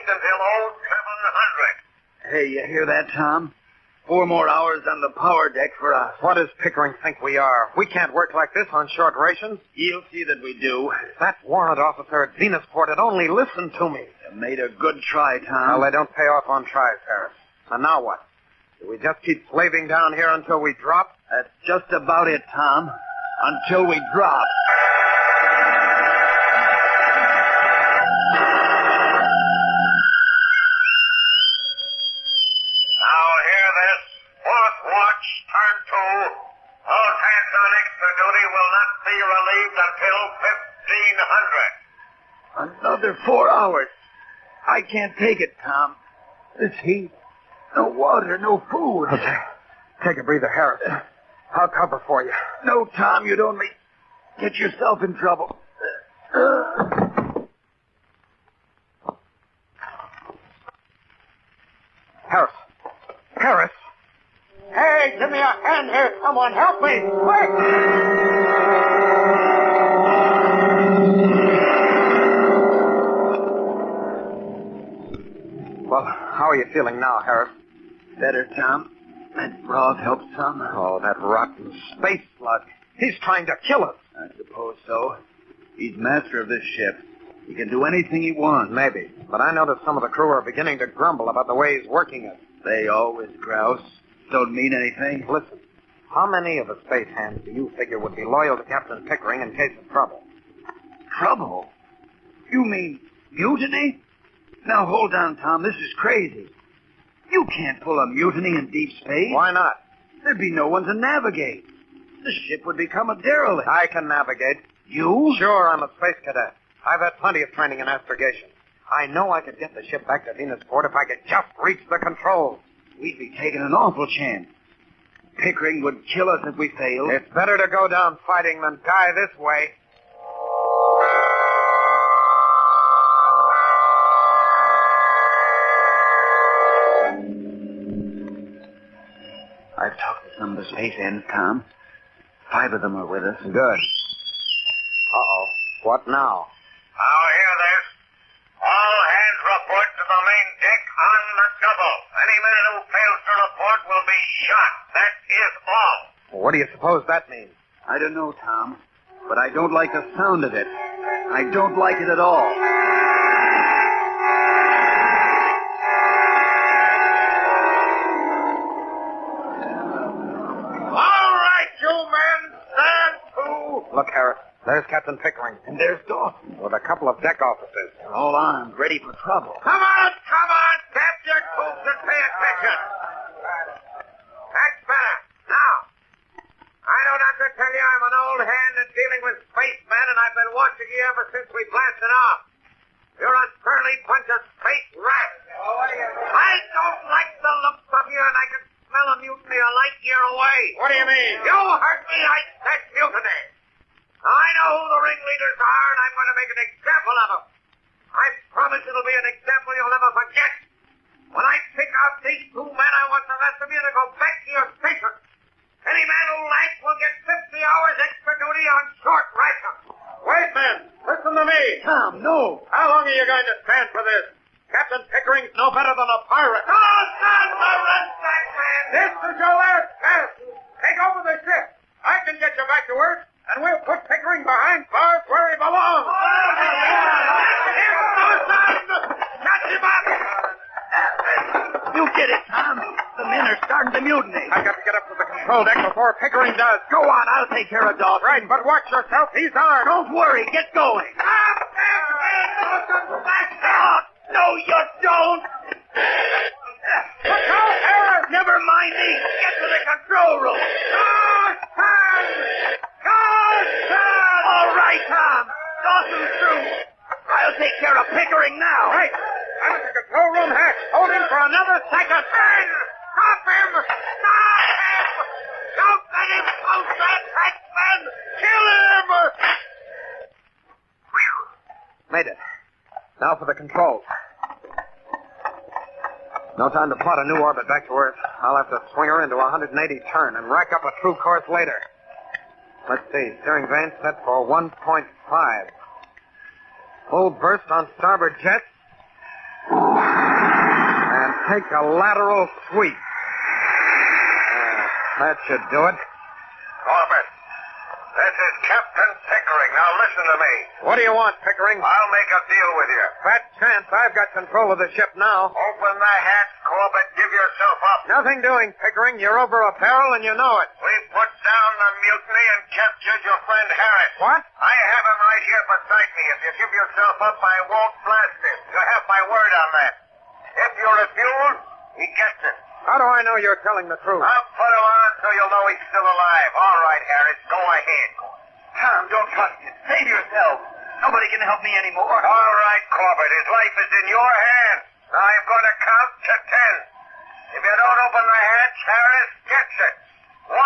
Until 0700. Hey, you hear that, Tom? 4 more hours on the power deck for us. What does Pickering think we are? We can't work like this on short rations. You'll see that we do. That warrant officer at Venusport had only listened to me. You made a good try, Tom. Well, they don't pay off on tries, Harris. And now what? Do we just keep slaving down here until we drop? That's just about it, Tom. Until we drop. Another 4 hours. I can't take it, Tom. This heat. No water, no food. Okay. Take a breather, Harris. I'll cover for you. No, Tom, you'd only get yourself in trouble. Harris. Harris. Hey, give me a hand here. Someone help me. Quick! Well, how are you feeling now, Harris? Better, Tom. That broth helped some. Oh, that rotten space slug. He's trying to kill us. I suppose so. He's master of this ship. He can do anything he wants. Maybe. But I noticed some of the crew are beginning to grumble about the way he's working it. They always grouse. Don't mean anything. Listen, how many of the space hands do you figure would be loyal to Captain Pickering in case of trouble? Trouble? You mean mutiny? Now, hold on, Tom. This is crazy. You can't pull a mutiny in deep space. Why not? There'd be no one to navigate. The ship would become a derelict. I can navigate. You? Sure, I'm a space cadet. I've had plenty of training in astrogation. I know I could get the ship back to Venusport if I could just reach the controls. We'd be taking an awful chance. Pickering would kill us if we failed. It's better to go down fighting than die this way. I've talked to some of the space ends, Tom. 5 of them are with us. Good. Uh-oh. What now? Now hear this. All hands report to the main deck on the double. Any man who fails to report will be shot. That is all. What do you suppose that means? I don't know, Tom, but I don't like the sound of it. I don't like it at all. All right, you men, stand to. Look, Harris, there's Captain Pickering. And there's Dawson. With a couple of deck officers. They're all armed, ready for trouble. Come on, tap your tubes and pay attention. That's better. Now, I don't have to tell you I'm an old hand in dealing with spacemen, and I've been watching you ever since we blasted off. You're a surly bunch of space rats. I don't like the looks of you, and I can smell a mutiny a light year away. What do you mean? You heard me. I said mutiny. I know who the ringleaders are, and I'm going to make an example of them. I promise it'll be an example you'll never forget. When I pick out these 2 men, I want the rest of you to go back to your station. Any man who lags will get 50 hours extra duty on short ration. Wait, men. Listen to me. Tom, no. How long are you going to stand for this? Captain Pickering's no better than a pirate. Come on, stand the rest, that man. This is your last chance. Take over the ship. I can get you back to Earth, and we'll put Pickering behind bars where he belongs. Catch him up. You did it, Tom. The men are starting to mutiny. I got to get up to the control deck before Pickering does. Go on, I'll take care of Dawson. Right, but watch yourself. He's armed. Don't worry. Get going. No, you don't. Look out, Harris! Never mind me. Get to the control room. All right, Tom. Dawson's through. I'll take care of Pickering now. Right. I'm at the control room hatch. Hold him for another second. Stop him! Stop him! Don't let him close that hatchman! Kill him! Made it. Now for the controls. No time to plot a new orbit back to Earth. I'll have to swing her into a 180 turn and rack up a true course later. Let's see. Steering vane set for 1.5. Full burst on starboard jets. And take a lateral sweep. That should do it. Corbett, this is Captain Pickering. Now listen to me. What do you want, Pickering? I'll make a deal with you. Fat chance. I've got control of the ship now. Open the hatch, Corbett. Give yourself up. Nothing doing, Pickering. You're over a barrel and you know it. We put down the mutiny and captured your friend Harris. What? I have him right here beside me. If you give yourself up, I won't blast him. You have my word on that. If you refuse, he gets it. How do I know you're telling the truth? I'll put him on so you'll know he's still alive. All right, Harris, go ahead. Tom, don't trust him. Save yourself. Nobody can help me anymore. All right, Corbett, his life is in your hands. Now I'm going to count to 10. If you don't open the hatch, Harris gets it. 1,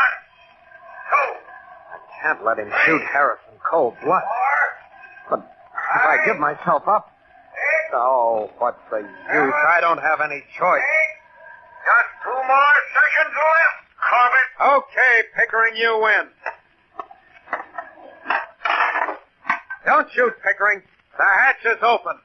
2. I can't let him shoot Harris in cold blood. But if I give myself up... Oh, what's the use? I don't have any choice. Just 2 more seconds left, Corbett. Okay, Pickering, you win. Don't shoot, Pickering. The hatch is open.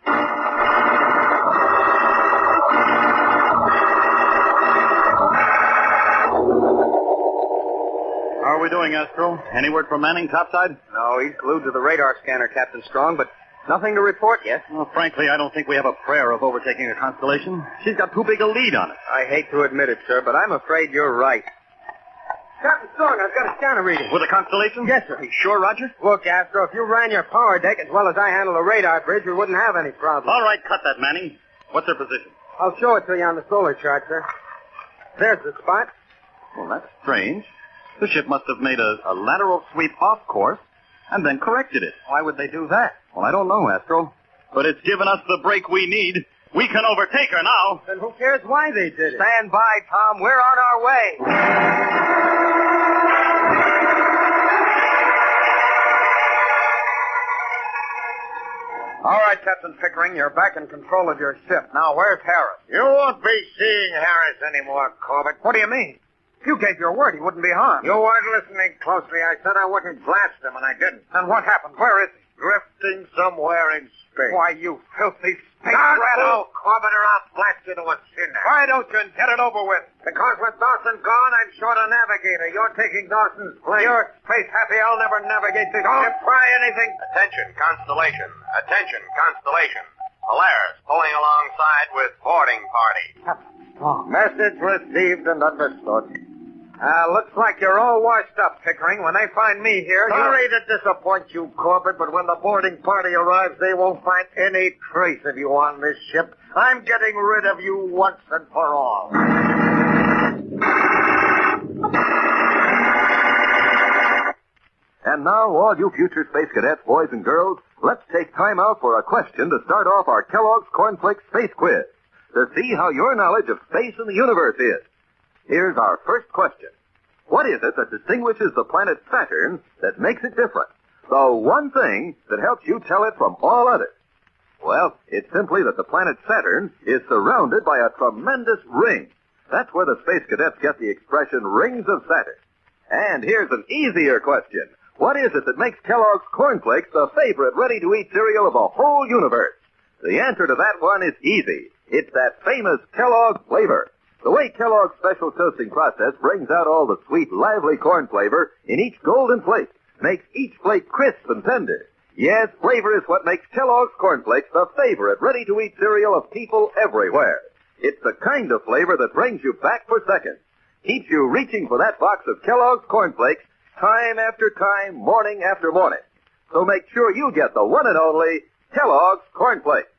How are we doing, Astro? Any word from Manning topside? No, he's glued to the radar scanner, Captain Strong, but nothing to report yet. Well, frankly, I don't think we have a prayer of overtaking a constellation. She's got too big a lead on us. I hate to admit it, sir, but I'm afraid you're right. Captain Strong, I've got a scanner reading. With a constellation? Yes, sir. Are you sure, Roger? Look, Astro, if you ran your power deck as well as I handle a radar bridge, we wouldn't have any problems. All right, cut that, Manning. What's their position? I'll show it to you on the solar chart, sir. There's the spot. Well, that's strange. The ship must have made a lateral sweep off course and then corrected it. Why would they do that? Well, I don't know, Astro. But it's given us the break we need. We can overtake her now. Then who cares why they did it? Stand by, Tom. We're on our way. All right, Captain Pickering, you're back in control of your ship. Now, where's Harris? You won't be seeing Harris anymore, Corbett. What do you mean? You gave your word he wouldn't be harmed. You weren't listening closely. I said I wouldn't blast him, and I didn't. And what happened? Where is he? Drifting somewhere in space. Why, you filthy space Don't rat! move, Corbett, or I'll blast you to a cinder. Why don't you get it over with? Because with Dawson gone, I'm short a navigator. You're taking Dawson's place. You're space happy. I'll never navigate this Don't ship. try anything. Attention, Constellation. Attention, Constellation. Polaris pulling alongside with boarding party. Message received and understood. Looks like you're all washed up, Pickering. When they find me here, Sorry to disappoint you, Corbett, but when the boarding party arrives, they won't find any trace of you on this ship. I'm getting rid of you once and for all. And now, all you future space cadets, boys and girls, let's take time out for a question to start off our Kellogg's Cornflakes Space Quiz to see how your knowledge of space and the universe is. Here's our first question. What is it that distinguishes the planet Saturn that makes it different? The one thing that helps you tell it from all others. Well, it's simply that the planet Saturn is surrounded by a tremendous ring. That's where the space cadets get the expression rings of Saturn. And here's an easier question. What is it that makes Kellogg's Cornflakes the favorite ready-to-eat cereal of the whole universe? The answer to that one is easy. It's that famous Kellogg flavor. The way Kellogg's special toasting process brings out all the sweet, lively corn flavor in each golden flake makes each flake crisp and tender. Yes, flavor is what makes Kellogg's Cornflakes the favorite ready-to-eat cereal of people everywhere. It's the kind of flavor that brings you back for seconds. Keeps you reaching for that box of Kellogg's Cornflakes time after time, morning after morning. So make sure you get the one and only Kellogg's Cornflakes.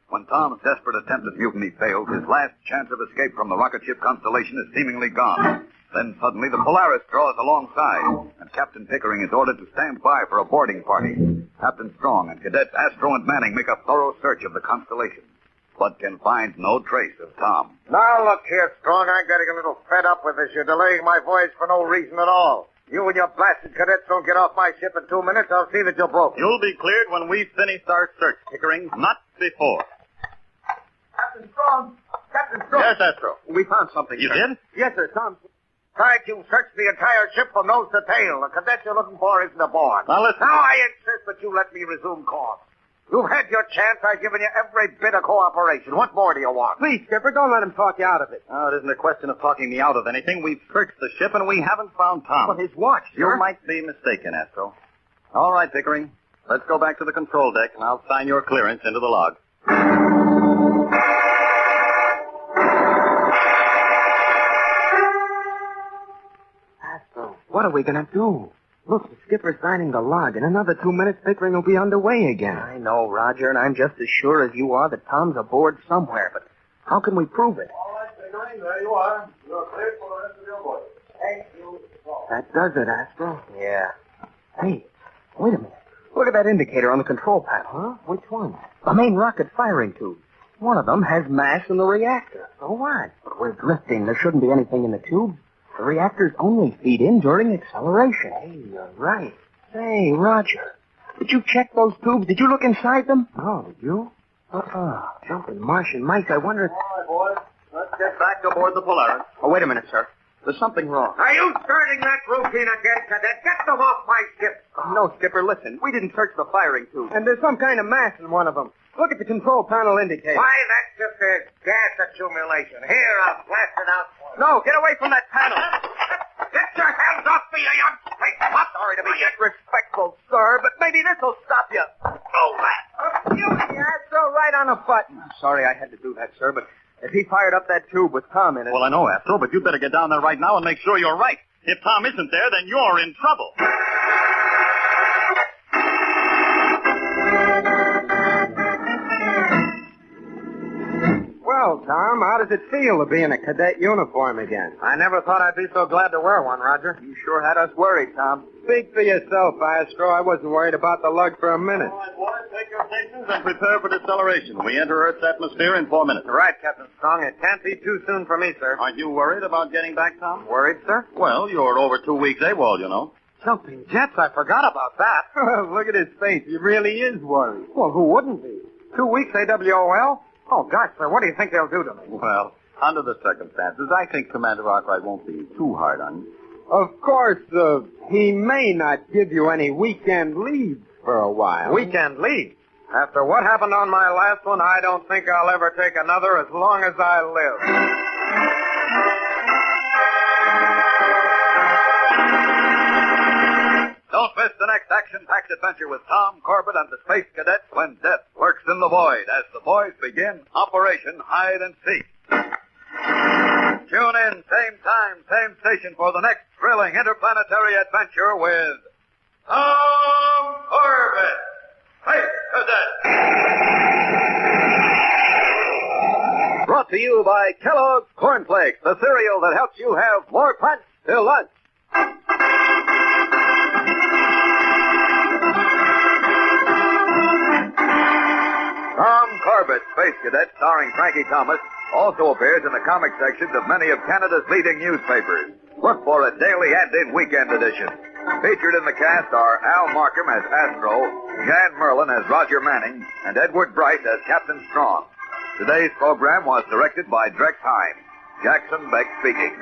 When Tom's desperate attempt at mutiny fails, his last chance of escape from the rocket ship Constellation is seemingly gone. Then suddenly the Polaris draws alongside, and Captain Pickering is ordered to stand by for a boarding party. Captain Strong and Cadets Astro and Manning make a thorough search of the Constellation, but can find no trace of Tom. Now, look here, Strong. I'm getting a little fed up with this. You're delaying my voyage for no reason at all. You and your blasted cadets don't get off my ship in 2 minutes. I'll see that you're broken. You'll be cleared when we've finished our search, Pickering, not before. Captain Strong! Captain Strong! Yes, Astro. We found something. You sir. did? Yes, sir. Tom. Tried to search the entire ship from nose to tail. The cadet you're looking for isn't aboard. Now, listen. Now I insist that you let me resume course. You've had your chance. I've given you every bit of cooperation. What more do you want? Please, Skipper, don't let him talk you out of it. Oh, it isn't a question of talking me out of anything. We've searched the ship and we haven't found Tom. But his watch, You sir. might be mistaken, Astro. All right, Pickering. Let's go back to the control deck and I'll sign your clearance into the log. Astro, what are we going to do? Look, the skipper's signing the log. In another 2 minutes, Pickering will be underway again. I know, Roger, and I'm just as sure as you are that Tom's aboard somewhere. But how can we prove it? All right, Pickering, there you are. You're cleared for the rest of your voyage. Thank you. That does it, Astro. Yeah. Hey, wait a minute. Look at that indicator on the control panel. Huh? Which one? The main rocket firing tube. One of them has mass in the reactor. So what? But we're drifting. There shouldn't be anything in the tube. The reactors only feed in during acceleration. Hey, you're right. Say, Roger, did you check those tubes? Did you look inside them? No, did you? Jumping Martian mice, I wonder if... All right, boys. Let's get back aboard the Polaris. Oh, wait a minute, sir. There's something wrong. Are you starting that routine again, Cadet? Get them off my ship. No, Skipper, listen. We didn't search the firing tube. And there's some kind of mass in one of them. Look at the control panel indicator. Why, that's just a gas accumulation. Here, I'll blast it out for you. No, get away from that panel. Get your hands off me, you young face. I'm sorry to be Disrespectful, sir, but maybe this'll stop you. Oh, that. Yeah, throw right on a button. Sorry I had to do that, sir, but if he fired up that tube with Tom in it... Well, I know, Astro, but you'd better get down there right now and make sure you're right. If Tom isn't there, then you're in trouble. Well, Tom, how does it feel to be in a cadet uniform again? I never thought I'd be so glad to wear one, Roger. You sure had us worried, Tom. Speak for yourself, Astro. I wasn't worried about the lug for a minute. All right, boys, take your stations and prepare for deceleration. We enter Earth's atmosphere in 4 minutes. Right, Captain Strong. It can't be too soon for me, sir. Aren't you worried about getting back, Tom? Worried, sir? Well, you're over 2 weeks AWOL, you know. Jumping jets? I forgot about that. Look at his face. He really is worried. Well, who wouldn't be? 2 weeks AWOL? Oh, gosh, sir, what do you think they'll do to me? Well, under the circumstances, I think Commander Arkwright won't be too hard on you. Of course, he may not give you any weekend leave for a while. Weekend leave? After what happened on my last one, I don't think I'll ever take another as long as I live. Don't miss the next action-packed adventure with Tom Corbett and the Space Cadets when death lurks in the void as the boys begin Operation Hide and Seek. Tune in, same time, same station for the next thrilling interplanetary adventure with Tom Corbett, Space Cadet. Brought to you by Kellogg's Corn Flakes, the cereal that helps you have more punch till lunch. Tom Corbett, Space Cadet, starring Frankie Thomas, also appears in the comic sections of many of Canada's leading newspapers. Look for a daily and in weekend edition. Featured in the cast are Al Markham as Astro, Jan Merlin as Roger Manning, and Edward Bright as Captain Strong. Today's program was directed by Drex Hine. Jackson Beck speaking.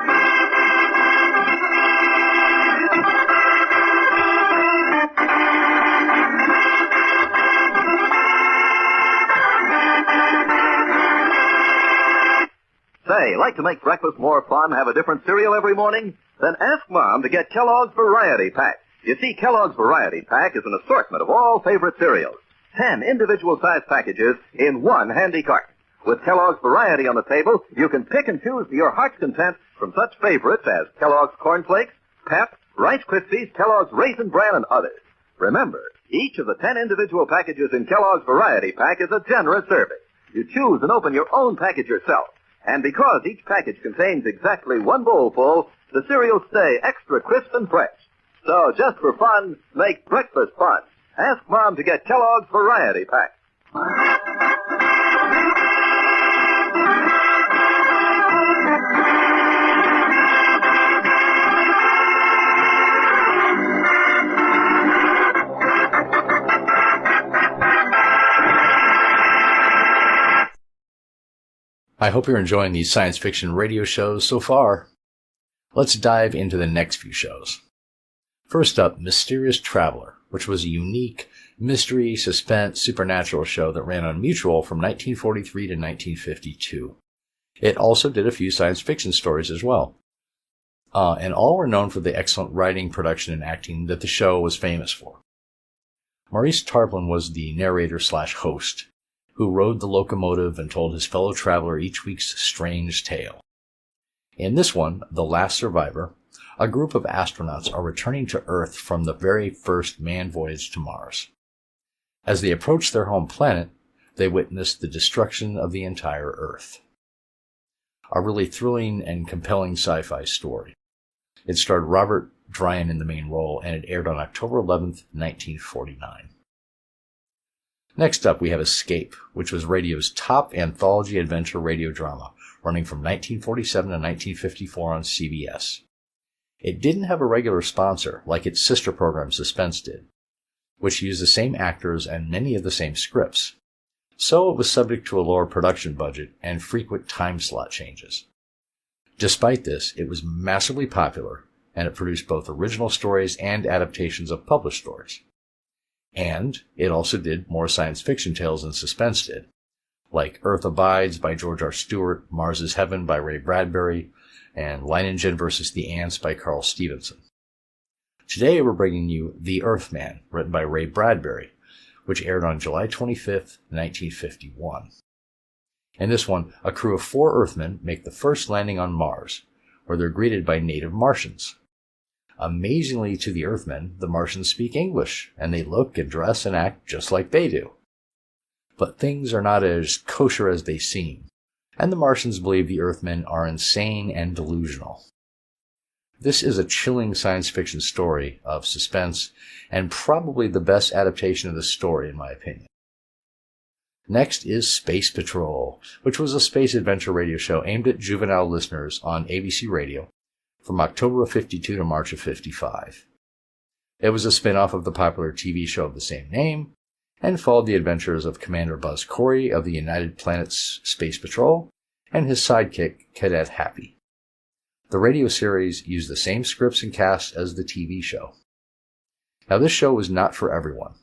Say, like to make breakfast more fun, have a different cereal every morning? Then ask Mom to get Kellogg's Variety Pack. You see, Kellogg's Variety Pack is an assortment of all favorite cereals. 10 individual-sized packages in one handy cart. With Kellogg's Variety on the table, you can pick and choose to your heart's content from such favorites as Kellogg's Corn Flakes, Pep, Rice Krispies, Kellogg's Raisin Bran, and others. Remember, each of the 10 individual packages in Kellogg's Variety Pack is a generous serving. You choose and open your own package yourself. And because each package contains exactly one bowl full, the cereals stay extra crisp and fresh. So just for fun, make breakfast fun. Ask Mom to get Kellogg's Variety Pack. I hope you're enjoying these science fiction radio shows so far. Let's dive into the next few shows. First up, Mysterious Traveler, which was a unique mystery, suspense, supernatural show that ran on Mutual from 1943 to 1952. It also did a few science fiction stories as well. And all were known for the excellent writing, production, and acting that the show was famous for. Maurice Tarplin was the narrator/host, who rode the locomotive and told his fellow traveler each week's strange tale. In this one, The Last Survivor, a group of astronauts are returning to Earth from the very first manned voyage to Mars. As they approach their home planet, they witness the destruction of the entire Earth. A really thrilling and compelling sci-fi story. It starred Robert Dryan in the main role, and it aired on October 11th, 1949. Next up, we have Escape, which was radio's top anthology adventure radio drama, running from 1947 to 1954 on CBS. It didn't have a regular sponsor, like its sister program Suspense did, which used the same actors and many of the same scripts. so it was subject to a lower production budget and frequent time slot changes. Despite this, it was massively popular, and it produced both original stories and adaptations of published stories. And it also did more science fiction tales than suspense did, like Earth Abides by George R. Stewart, Mars is Heaven by Ray Bradbury, and Leiningen vs. the Ants by Carl Stevenson. Today we're bringing you The Earthman, written by Ray Bradbury, which aired on July 25th, 1951. In this one, a crew of 4 Earthmen make the first landing on Mars, where they're greeted by native Martians. Amazingly to the Earthmen, the Martians speak English, and they look and dress and act just like they do. But things are not as kosher as they seem, and the Martians believe the Earthmen are insane and delusional. This is a chilling science fiction story of suspense, and probably the best adaptation of the story, in my opinion. Next is Space Patrol, which was a space adventure radio show aimed at juvenile listeners on ABC Radio from October of 52 to March of 55. It was a spin-off of the popular TV show of the same name, and followed the adventures of Commander Buzz Corey of the United Planets Space Patrol and his sidekick, Cadet Happy. The radio series used the same scripts and cast as the TV show. Now, this show was not for everyone,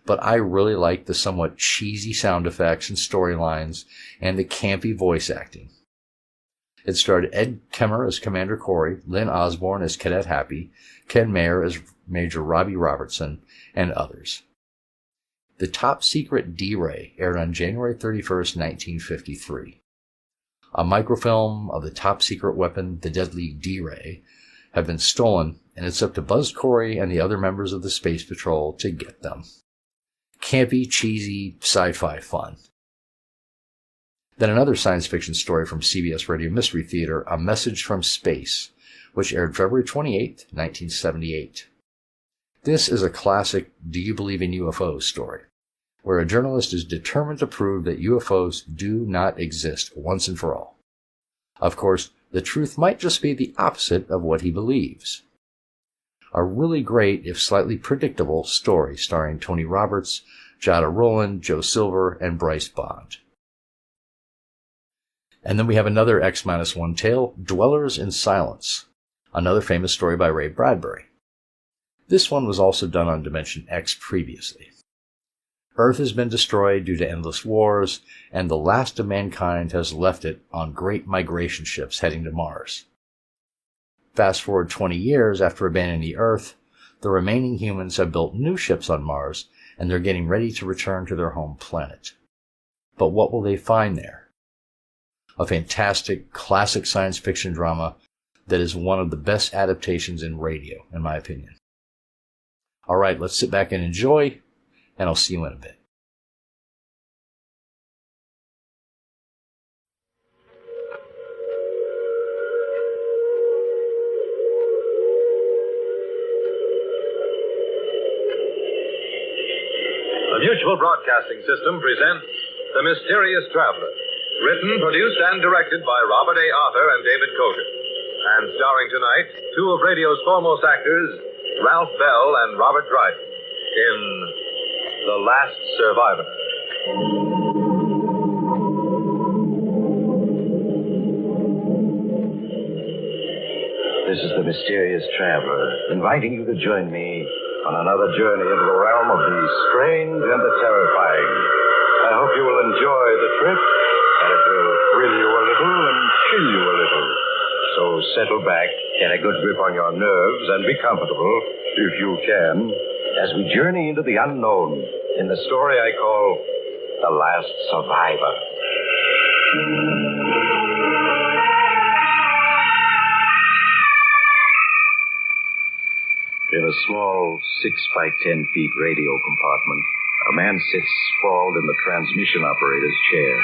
but I really liked the somewhat cheesy sound effects and storylines and the campy voice acting. It starred Ed Kemmer as Commander Corey, Lynn Osborne as Cadet Happy, Ken Mayer as Major Robbie Robertson, and others. The Top Secret D-Ray aired on January 31st, 1953. A microfilm of the top secret weapon, the deadly D-Ray, have been stolen, and it's up to Buzz Corey and the other members of the Space Patrol to get them. Campy, cheesy, sci-fi fun. Then another science fiction story from CBS Radio Mystery Theater, A Message from Space, which aired February 28, 1978. This is a classic Do You Believe in UFOs story, where a journalist is determined to prove that UFOs do not exist once and for all. Of course, the truth might just be the opposite of what he believes. A really great, if slightly predictable, story starring Tony Roberts, Jada Rowland, Joe Silver, and Bryce Bond. And then we have another X-1 tale, Dwellers in Silence, another famous story by Ray Bradbury. This one was also done on Dimension X previously. Earth has been destroyed due to endless wars, and the last of mankind has left it on great migration ships heading to Mars. Fast forward 20 years after abandoning the Earth, the remaining humans have built new ships on Mars, and they're getting ready to return to their home planet. But what will they find there? A fantastic, classic science fiction drama that is one of the best adaptations in radio, in my opinion. All right, let's sit back and enjoy, and I'll see you in a bit. The Mutual Broadcasting System presents The Mysterious Traveler, written, produced, and directed by Robert A. Arthur and David Cogan, and starring tonight 2 of radio's foremost actors, Ralph Bell and Robert Dryden, in The Last Survivor. This is the Mysterious Traveler, inviting you to join me on another journey into the realm of the strange and the terrifying. I hope you will enjoy the trip, and it will thrill you a little and chill you a little. So settle back, get a good grip on your nerves, and be comfortable, if you can, as we journey into the unknown in the story I call The Last Survivor. In a small 6-by-10-feet radio compartment, a man sits sprawled in the transmission operator's chair.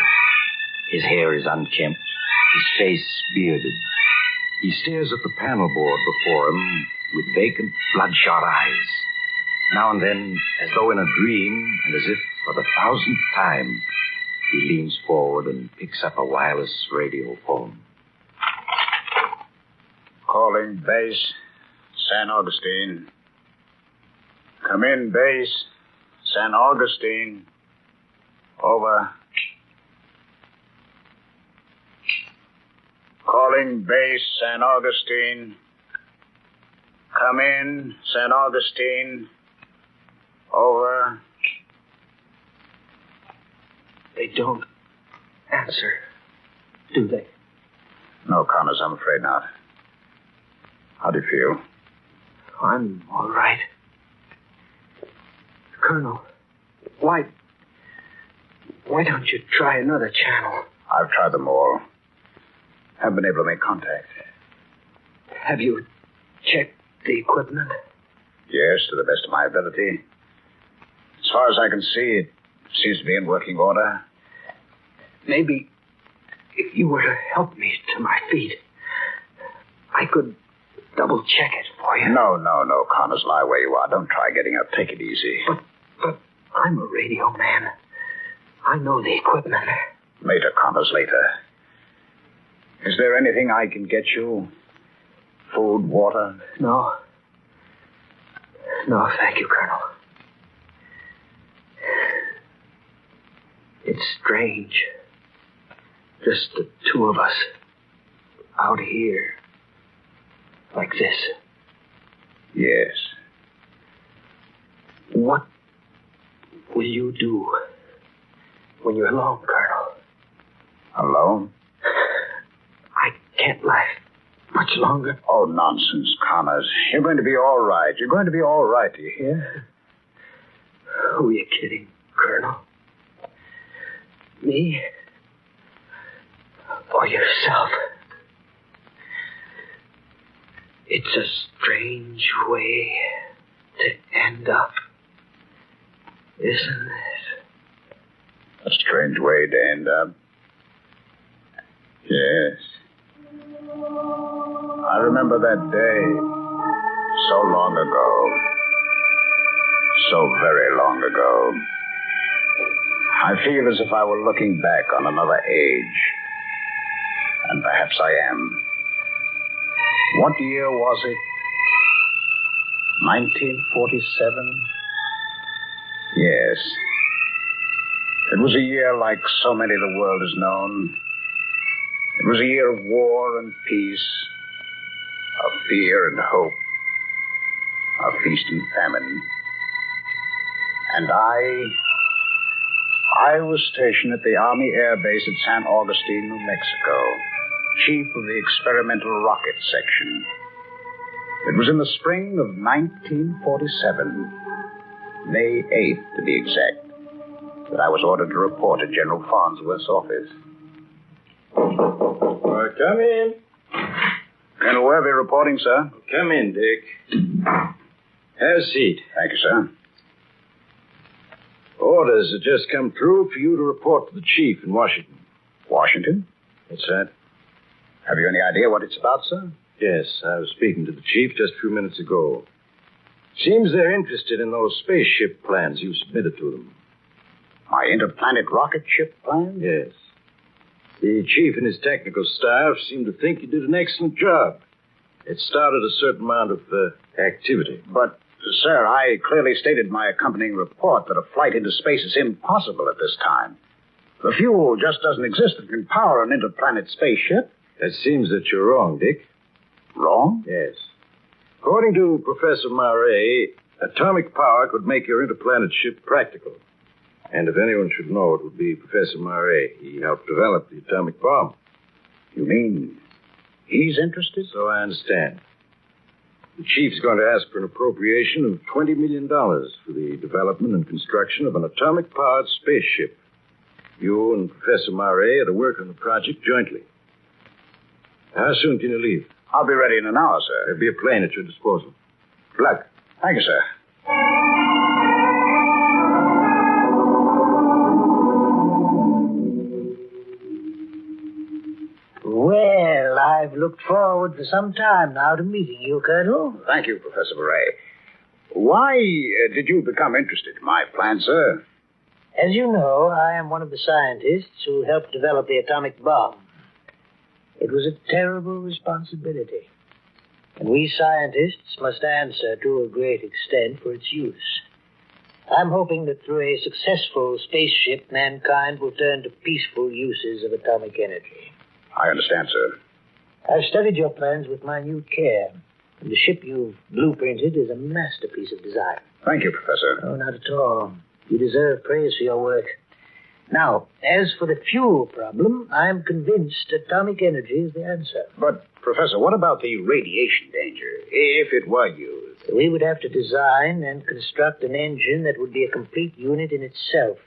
His hair is unkempt, his face bearded. He stares at the panel board before him with vacant, bloodshot eyes. Now and then, as though in a dream, and as if for the 1000th time, he leans forward and picks up a wireless radio phone. Calling base, San Augustine. Come in, base, San Augustine. Over. Calling base, San Augustine. Come in, San Augustine. Over. They don't answer, do they? No, Connors, I'm afraid not. How do you feel? I'm all right. Colonel, why don't you try another channel? I've tried them all. Haven't been able to make contact. Have you checked the equipment? Yes, to the best of my ability. As far as I can see, it seems to be in working order. Maybe if you were to help me to my feet, I could double-check it for you. No, Connors, lie where you are. Don't try getting up. Take it easy. But I'm a radio man. I know the equipment. Later, Connors, later. Is there anything I can get you? Food, water? No. No, thank you, Colonel. It's strange. Just the two of us out here. Like this. Yes. What will you do when you're alone, Colonel? Alone? I can't laugh much longer. Oh, nonsense, Connors. You're going to be all right. You're going to be all right, do you hear? Who are you kidding, Colonel? Me? Or yourself? It's a strange way to end up, isn't it? A strange way to end up. Yes. I remember that day so long ago. So very long ago. I feel as if I were looking back on another age. And perhaps I am. What year was it? 1947? Yes. It was a year like so many the world has known. It was a year of war and peace, of fear and hope, of feast and famine. And I was stationed at the Army Air Base at San Augustine, New Mexico, chief of the experimental rocket section. It was in the spring of 1947, May 8th to be exact, that I was ordered to report at General Farnsworth's office. Come in. Colonel Worthy reporting, sir. Come in, Dick. Have a seat. Thank you, sir. Orders have just come through for you to report to the chief in Washington. Washington? That's right. Have you any idea what it's about, sir? Yes, I was speaking to the chief just a few minutes ago. Seems they're interested in those spaceship plans you submitted to them. My interplanet rocket ship plan? Yes. The chief and his technical staff seem to think you did an excellent job. It started a certain amount of activity. But, sir, I clearly stated in my accompanying report that a flight into space is impossible at this time. The fuel just doesn't exist that can power an interplanet spaceship. It seems that you're wrong, Dick. Wrong? Yes. According to Professor Murray, atomic power could make your interplanet ship practical. And if anyone should know, it would be Professor Murray. He helped develop the atomic bomb. You mean he's interested? So I understand. The chief's going to ask for an appropriation of $20 million for the development and construction of an atomic-powered spaceship. You and Professor Murray are to work on the project jointly. How soon can you leave? I'll be ready in an hour, sir. There'll be a plane at your disposal. Good luck. Thank you, sir. Well, I've looked forward for some time now to meeting you, Colonel. Thank you, Professor Murray. Why did you become interested in my plan, sir? As you know, I am one of the scientists who helped develop the atomic bomb. It was a terrible responsibility, and we scientists must answer to a great extent for its use. I'm hoping that through a successful spaceship, mankind will turn to peaceful uses of atomic energy. I understand, sir. I've studied your plans with minute care. And the ship you've blueprinted is a masterpiece of design. Thank you, Professor. Oh, not at all. You deserve praise for your work. Now, as for the fuel problem, I'm convinced atomic energy is the answer. But, Professor, what about the radiation danger, if it were used? We would have to design and construct an engine that would be a complete unit in itself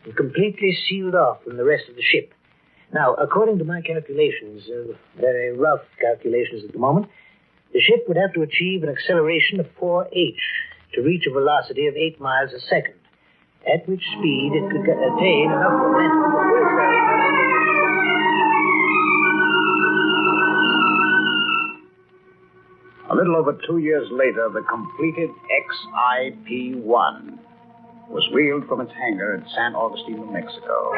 and completely sealed off from the rest of the ship. Now, according to my calculations, very rough calculations at the moment, the ship would have to achieve an acceleration of 4h to reach a velocity of 8 miles a second, at which speed it could attain enough momentum to break A little over 2 years later, the completed XIP-1 was wheeled from its hangar at San Augustine, New Mexico.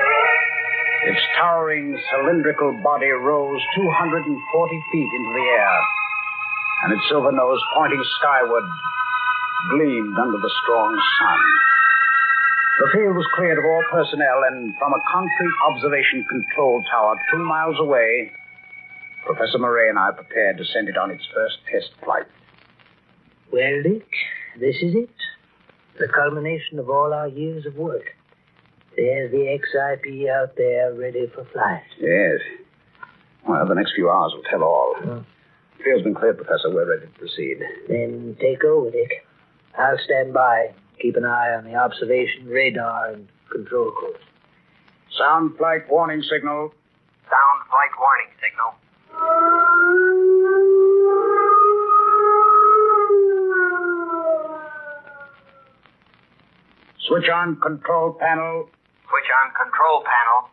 Its towering cylindrical body rose 240 feet into the air, and its silver nose, pointing skyward, gleamed under the strong sun. The field was cleared of all personnel, and from a concrete observation control tower 2 miles away, Professor Murray and I prepared to send it on its first test flight. Well, Dick, this is it. The culmination of all our years of work. There's the XIP out there ready for flight. Yes. Well, the next few hours will tell all. Field's been cleared, Professor. We're ready to proceed. Then take over, Dick. I'll stand by. Keep an eye on the observation radar and control course. Sound flight warning signal. Sound flight warning signal. Switch on control panel. Switch on control panel.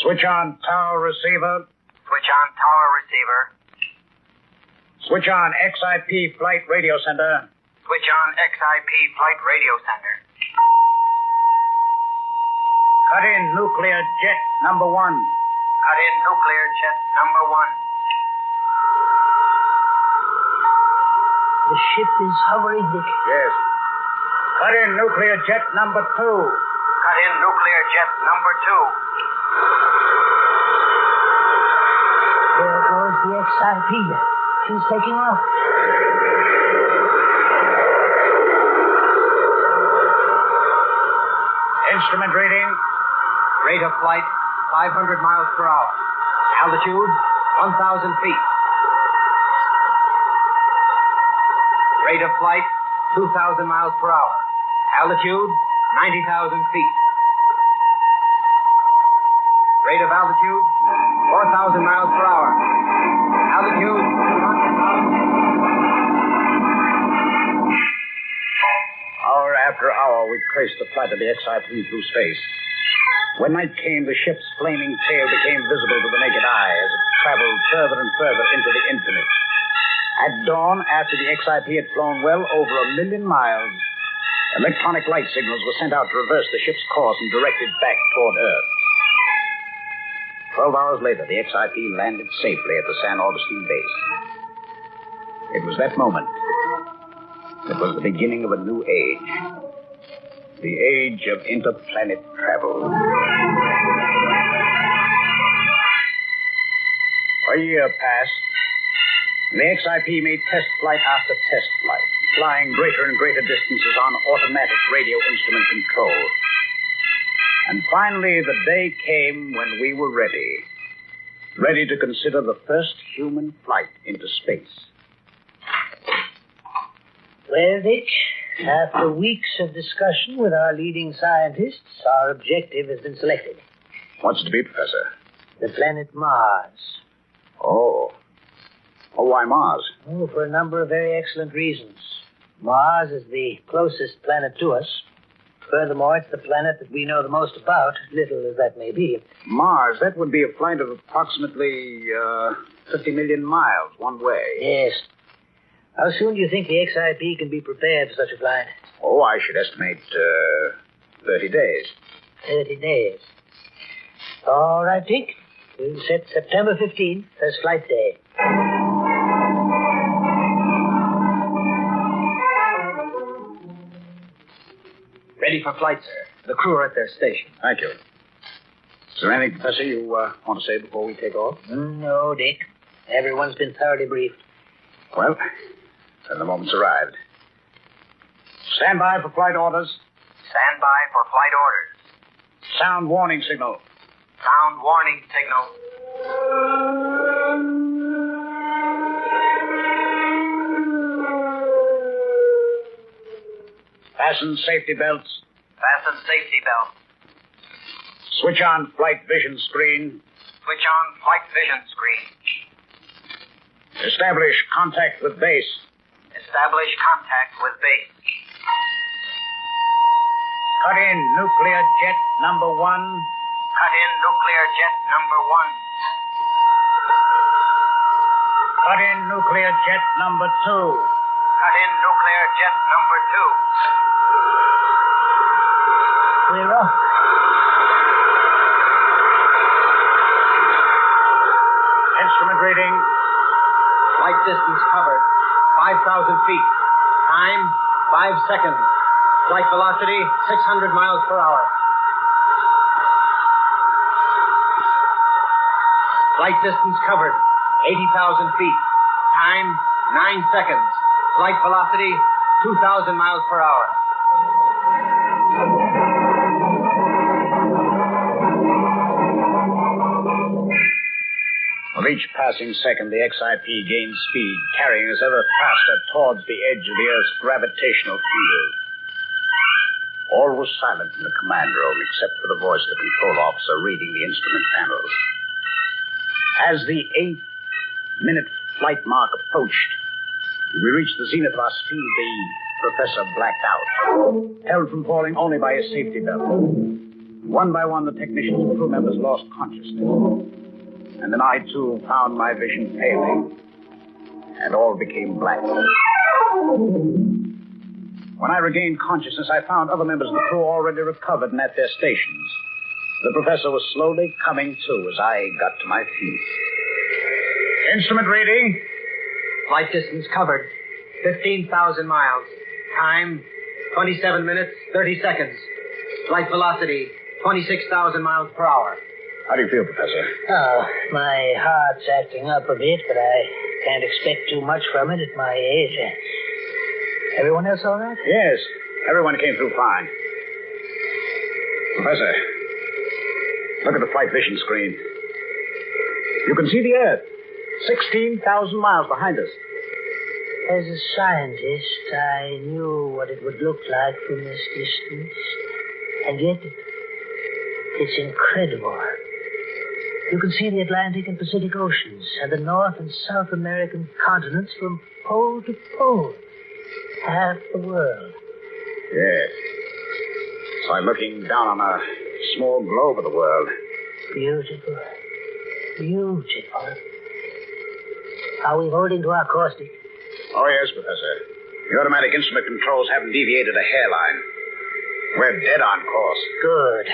Switch on tower receiver. Switch on tower receiver. Switch on XIP flight radio center. Switch on XIP flight radio center. Cut in nuclear jet number 1. Cut in nuclear jet number 1. The ship is hovering, Dick. Yes. Cut in nuclear jet number 2. Cut in nuclear jet number 2. There goes the XIP. She's taking off. Instrument reading. Rate of flight, 500 miles per hour. Altitude, 1,000 feet. Rate of flight, 2,000 miles per hour. Altitude, 90,000 feet. Rate of altitude, 4,000 miles per hour. Altitude, 100,000. Hour after hour, we traced the flight of the XIP through space. When night came, the ship's flaming tail became visible to the naked eye as it traveled further and further into the infinite. At dawn, after the XIP had flown well over 1 million miles, electronic light signals were sent out to reverse the ship's course and direct it back toward Earth. 12 hours later, the XIP landed safely at the San Augustine base. It was that moment. It was the beginning of a new age. The age of interplanet travel. A year passed. The XIP made test flight after test flight, flying greater and greater distances on automatic radio instrument control. And finally, the day came when we were ready. Ready to consider the first human flight into space. Well, Dick, after weeks of discussion with our leading scientists, our objective has been selected. What's it to be, Professor? The planet Mars. Oh, why Mars? Oh, for a number of very excellent reasons. Mars is the closest planet to us. Furthermore, it's the planet that we know the most about, little as that may be. Mars, that would be a flight of approximately 50 million miles one way. Yes. How soon do you think the XIP can be prepared for such a flight? Oh, I should estimate 30 days. 30 days. All right, Dick. We'll set September 15th as flight day. Ready for flight, sir. The crew are at their station. Thank you. Is there anything, Professor, you want to say before we take off? No, Dick. Everyone's been thoroughly briefed. Well, then the moment's arrived. Stand by for flight orders. Stand by for flight orders. Sound warning signal. Sound warning signal. Fasten safety belts. Fasten safety belt. Switch on flight vision screen. Switch on flight vision screen. Establish contact with base. Establish contact with base. Cut in nuclear jet number 1. Cut in nuclear jet number 1. Cut in nuclear jet number 2. Cut in nuclear jet number 2. We're off. Instrument reading. Flight distance covered. 5,000 feet. Time, 5 seconds. Flight velocity, 600 miles per hour. Flight distance covered. 80,000 feet. Time, 9 seconds. Flight velocity, 2,000 miles per hour. With each passing second, the XIP gains speed, carrying us ever faster towards the edge of the Earth's gravitational field. All was silent in the command room, except for the voice of the control officer reading the instrument panels. As the 8-minute flight mark approached, we reached the zenith of our speed, the professor blacked out, held from falling only by his safety belt. One by one, the technicians and crew members lost consciousness. And then I, too, found my vision failing, and all became black. When I regained consciousness, I found other members of the crew already recovered and at their stations. The professor was slowly coming to as I got to my feet. Instrument reading. Flight distance covered. 15,000 miles. Time, 27 minutes, 30 seconds. Flight velocity, 26,000 miles per hour. How do you feel, Professor? Oh, my heart's acting up a bit, but I can't expect too much from it at my age. Everyone else all right? Yes, everyone came through fine. Professor, look at the flight vision screen. You can see the Earth, 16,000 miles behind us. As a scientist, I knew what it would look like from this distance. And yet, it's incredible. You can see the Atlantic and Pacific Oceans and the North and South American continents from pole to pole. Half the world. Yes. It's like looking down on a small globe of the world. Beautiful. Beautiful. Are we holding to our course, Dick? Oh, yes, Professor. The automatic instrument controls haven't deviated a hairline. We're dead on course. Good.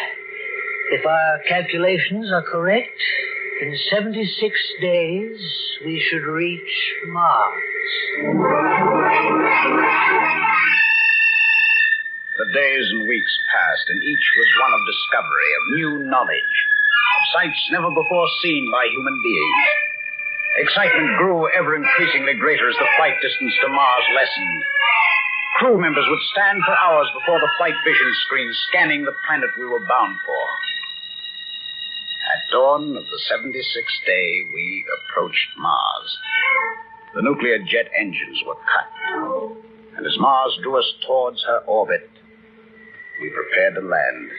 If our calculations are correct, in 76 days, we should reach Mars. The days and weeks passed, and each was one of discovery, of new knowledge, of sights never before seen by human beings. Excitement grew ever increasingly greater as the flight distance to Mars lessened. Crew members would stand for hours before the flight vision screen, scanning the planet we were bound for. At dawn of the 76th day, we approached Mars. The nuclear jet engines were cut, and as Mars drew us towards her orbit, we prepared to land.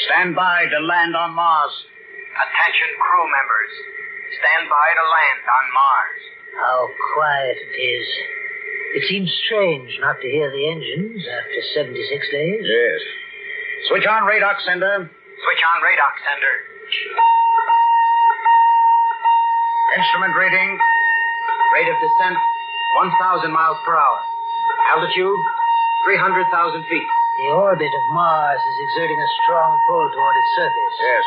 Stand by to land on Mars. Attention crew members. Stand by to land on Mars. How quiet it is. It seems strange not to hear the engines after 76 days. Yes. Switch on radar sender. Switch on radar sender. Instrument reading. Rate of descent, 1,000 miles per hour. Altitude, 300,000 feet. The orbit of Mars is exerting a strong pull toward its surface. Yes.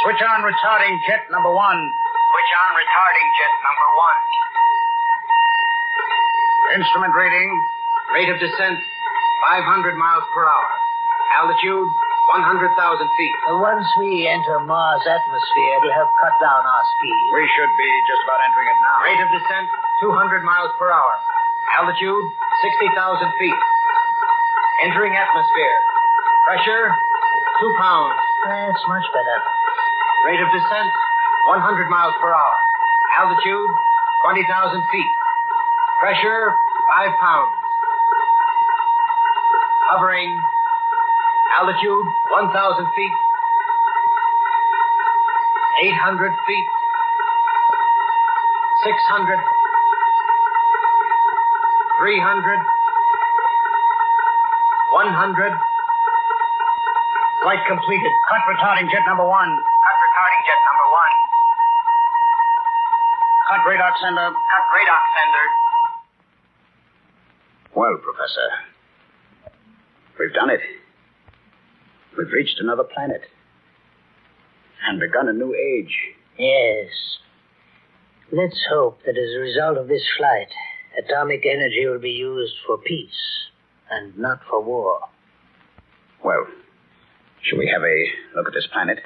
Switch on retarding jet number 1. Switch on retarding jet number 1. Instrument reading. Rate of descent, 500 miles per hour. Altitude, 100,000 feet. Once we enter Mars' atmosphere, it'll help cut down our speed. We should be just about entering it now. Rate of descent, 200 miles per hour. Altitude, 60,000 feet. Entering atmosphere. Pressure, 2 pounds. That's much better. Rate of descent, 100 miles per hour. Altitude, 20,000 feet. Pressure, 5 pounds. Hovering. Altitude, 1,000 feet. 800 feet. 600. 300. 100. Flight completed. Cut retarding jet number 1. Cut retarding jet number 1. Cut radar sender. Cut radar sender. Well, Professor, we've done it. We've reached another planet and begun a new age. Yes. Let's hope that as a result of this flight, atomic energy will be used for peace and not for war. Well, shall we have a look at this planet?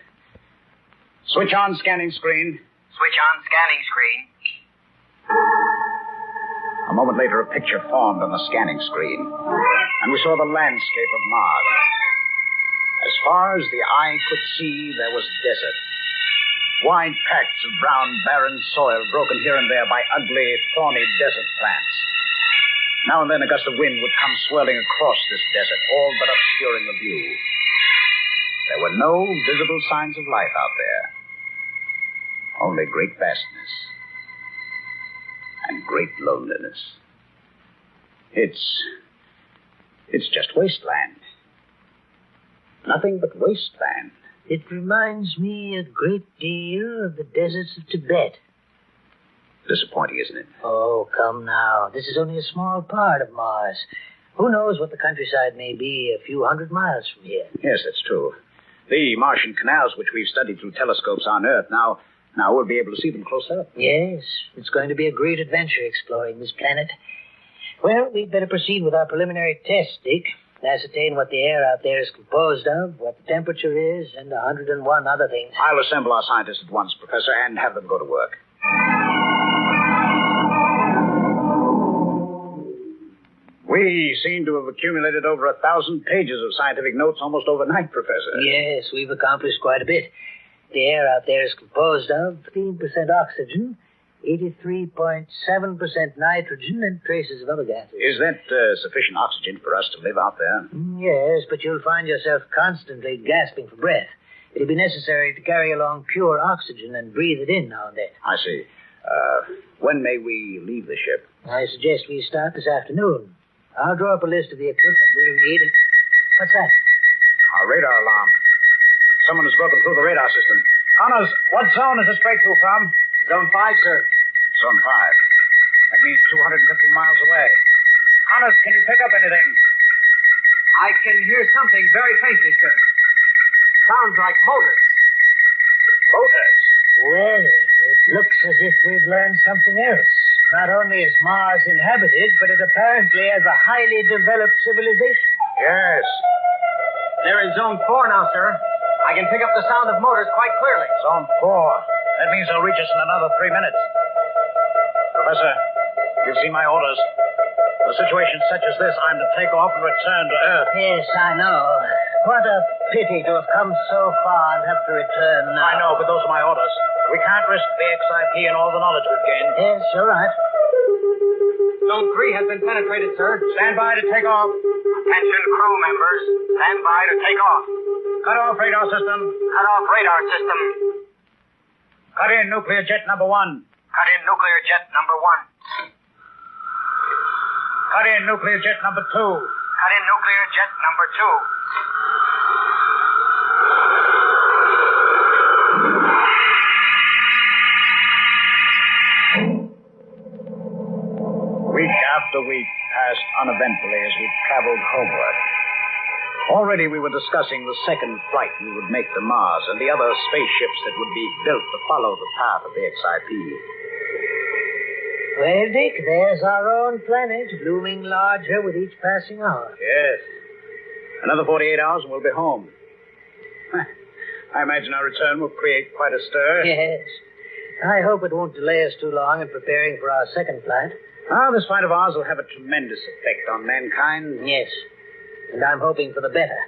Switch on scanning screen. Switch on scanning screen. A moment later, a picture formed on the scanning screen, and we saw the landscape of Mars. As far as the eye could see, there was desert. Wide tracts of brown, barren soil broken here and there by ugly, thorny desert plants. Now and then a gust of wind would come swirling across this desert, all but obscuring the view. There were no visible signs of life out there. Only great vastness and great loneliness. It's just wasteland. Nothing but wasteland. It reminds me a great deal of the deserts of Tibet. Disappointing, isn't it? Oh, come now. This is only a small part of Mars. Who knows what the countryside may be a few hundred miles from here? Yes, that's true. The Martian canals, which we've studied through telescopes on Earth, now we'll be able to see them close up. Yes, it's going to be a great adventure exploring this planet. Well, we'd better proceed with our preliminary test, Dick. Ascertain what the air out there is composed of, what the temperature is, and 101 other things. I'll assemble our scientists at once, Professor, and have them go to work. We seem to have accumulated over 1,000 pages of scientific notes almost overnight, Professor. Yes, we've accomplished quite a bit. The air out there is composed of 15% oxygen, 83.7% nitrogen, and traces of other gases. Is that sufficient oxygen for us to live out there? Yes, but you'll find yourself constantly gasping for breath. It'll be necessary to carry along pure oxygen and breathe it in now and then. I see. When may we leave the ship? I suggest we start this afternoon. I'll draw up a list of the equipment we'll need. What's that? Our radar alarm. Someone has broken through the radar system. Connors, what zone is this breakthrough from? Zone 5, sir. Zone 5. That means 250 miles away. Connors, can you pick up anything? I can hear something very faintly, sir. Sounds like motors. Motors? Well, it looks as if we've learned something else. Not only is Mars inhabited, but it apparently has a highly developed civilization. Yes. They're in Zone 4 now, sir. I can pick up the sound of motors quite clearly. Zone 4. That means they'll reach us in another 3 minutes. Professor, you've seen my orders. In a situation such as this, I'm to take off and return to Earth. Yes, I know. What a pity to have come so far and have to return now. I know, but those are my orders. We can't risk the XIP and all the knowledge we've gained. Yes, you're right. Zone 3 has been penetrated, sir. Stand by to take off. Attention, crew members. Stand by to take off. Cut off radar system. Cut off radar system. Cut in nuclear jet number 1. Cut in nuclear jet number 1. Cut in nuclear jet number 2. Cut in nuclear jet number 2. Week after week passed uneventfully as we traveled homeward. Already we were discussing the second flight we would make to Mars and the other spaceships that would be built to follow the path of the XIP. Well, Dick, there's our own planet, looming larger with each passing hour. Yes. Another 48 hours and we'll be home. I imagine our return will create quite a stir. Yes. I hope it won't delay us too long in preparing for our second flight. This flight of ours will have a tremendous effect on mankind. Yes. And I'm hoping for the better.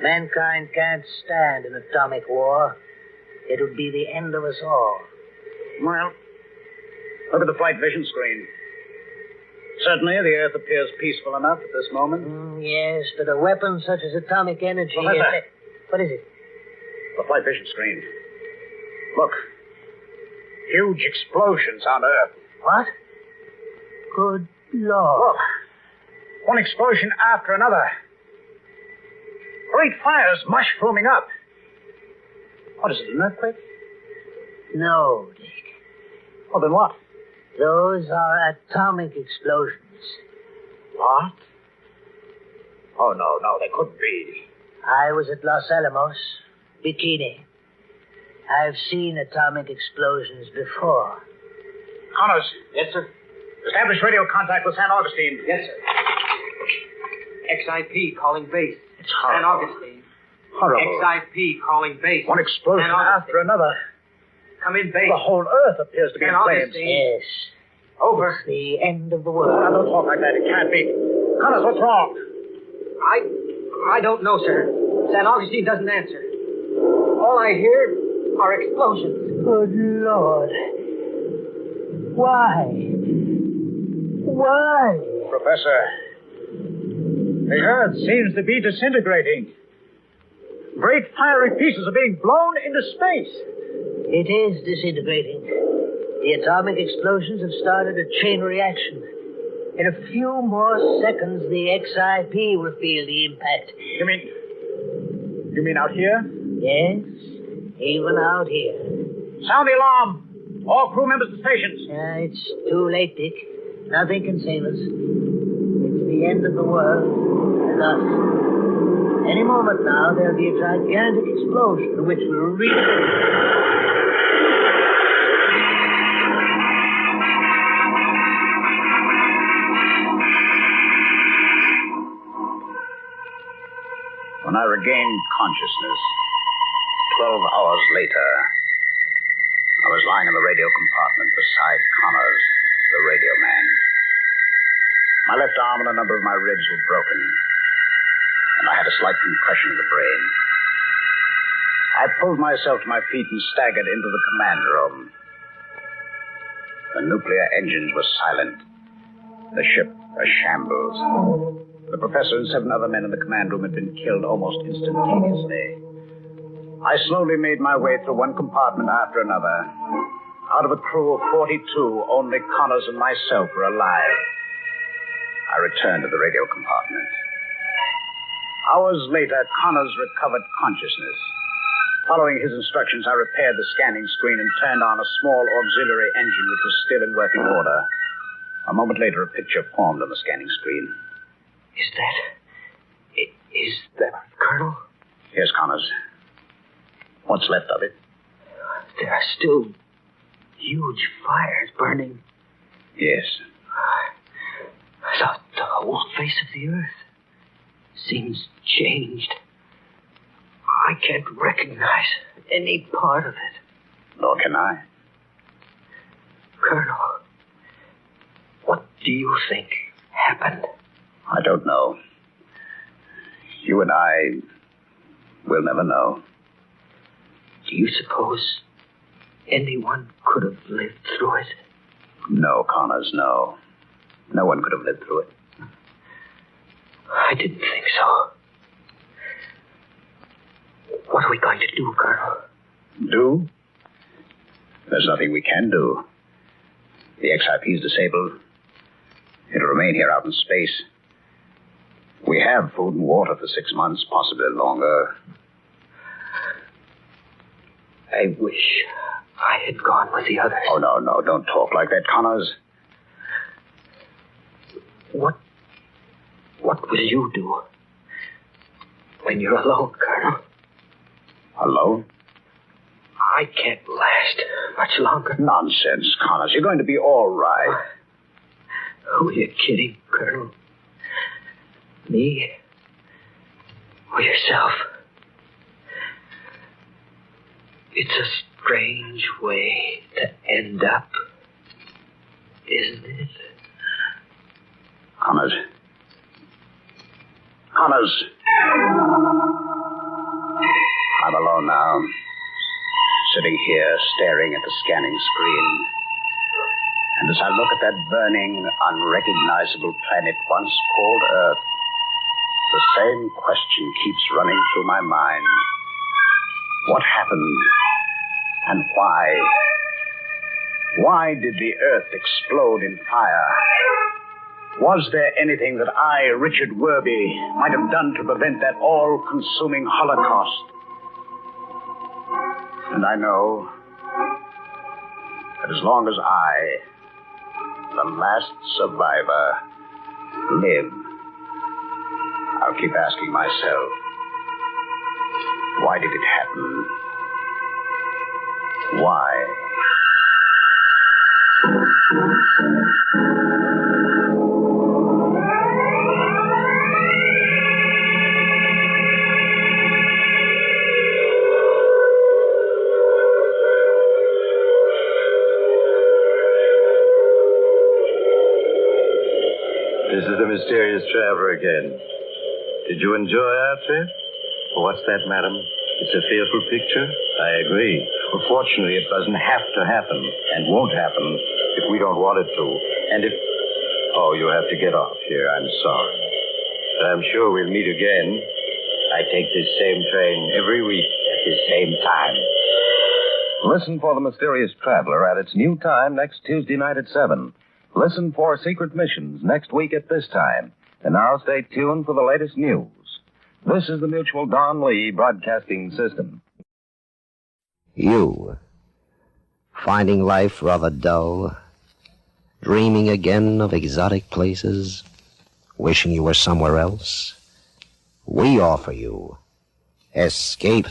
Mankind can't stand an atomic war. It would be the end of us all. Well, look at the flight vision screen. Certainly, the Earth appears peaceful enough at this moment. Yes, but a weapon such as atomic energy... Professor. What is it? The flight vision screen. Look. Huge explosions on Earth. What? Good Lord. Look. One explosion after another. Great fires mushrooming up. What is it, an earthquake? No, Dick. Well, then what? Those are atomic explosions. What? Oh, no, they couldn't be. I was at Los Alamos, Bikini. I've seen atomic explosions before. Connors. Yes, sir. Establish radio contact with San Augustine. Yes, sir. XIP calling base. It's horrible. San Augustine. Horrible. XIP calling base. One explosion after another. Come in, base. The whole Earth appears to be in flames. Yes. Over. It's the end of the world. Now, don't talk like that. It can't be. Connors, what's wrong? I don't know, sir. San Augustine doesn't answer. All I hear are explosions. Good Lord. Why? Why? Professor, the Earth seems to be disintegrating. Great fiery pieces are being blown into space. It is disintegrating. The atomic explosions have started a chain reaction. In a few more seconds, the XIP will feel the impact. You mean out here? Yes, even out here. Sound the alarm. All crew members to stations. It's too late, Dick. Nothing can save us. It's the end of the world and us. Any moment now, there'll be a gigantic explosion which will reach... When I regained consciousness, 12 hours later, I was lying in the radio compartment beside Connors, the radio man. My left arm and a number of my ribs were broken, and I had a slight concussion of the brain. I pulled myself to my feet and staggered into the command room. The nuclear engines were silent. The ship a shambles. The professor and 7 other men in the command room had been killed almost instantaneously. I slowly made my way through one compartment after another. Out of a crew of 42, only Connors and myself were alive. I returned to the radio compartment. Hours later, Connors recovered consciousness. Following his instructions, I repaired the scanning screen and turned on a small auxiliary engine which was still in working order. A moment later, a picture formed on the scanning screen. Is that Colonel? Yes, Connors. What's left of it? There are still huge fires burning. Yes. The whole face of the Earth seems changed. I can't recognize any part of it. Nor can I. Colonel, what do you think happened? I don't know. You and I will never know. Do you suppose anyone could have lived through it? No, Connors, no. No one could have lived through it. I didn't think so. What are we going to do, Colonel? Do? There's nothing we can do. The XIP is disabled. It'll remain here out in space. We have food and water for 6 months, possibly longer. I wish I had gone with the others. Oh, no, don't talk like that, Connors. What will you do when you're alone, Colonel? Alone? I can't last much longer. Nonsense, Connors. You're going to be all right. Who are you kidding, Colonel? Me? Or yourself? It's a strange way to end up, isn't it? Connors. Connors. I'm alone now, sitting here staring at the scanning screen. And as I look at that burning, unrecognizable planet once called Earth, the same question keeps running through my mind. What happened? And why? Why did the Earth explode in fire? Was there anything that I, Richard Werby, might have done to prevent that all-consuming Holocaust? And I know that as long as I, the last survivor, live, I'll keep asking myself, why did it happen? Why? This is the mysterious traveler again. Did you enjoy our trip? What's that, madam? It's a fearful picture? I agree. Well, fortunately, it doesn't have to happen, and won't happen if we don't want it to. And if... Oh, you have to get off here. I'm sorry. But I'm sure we'll meet again. I take this same train every week at the same time. Listen for The Mysterious Traveler at its new time next Tuesday night at 7. Listen for Secret Missions next week at this time. And now stay tuned for the latest news. This is the Mutual Don Lee Broadcasting System. You, finding life rather dull, dreaming again of exotic places, wishing you were somewhere else? We offer you Escape.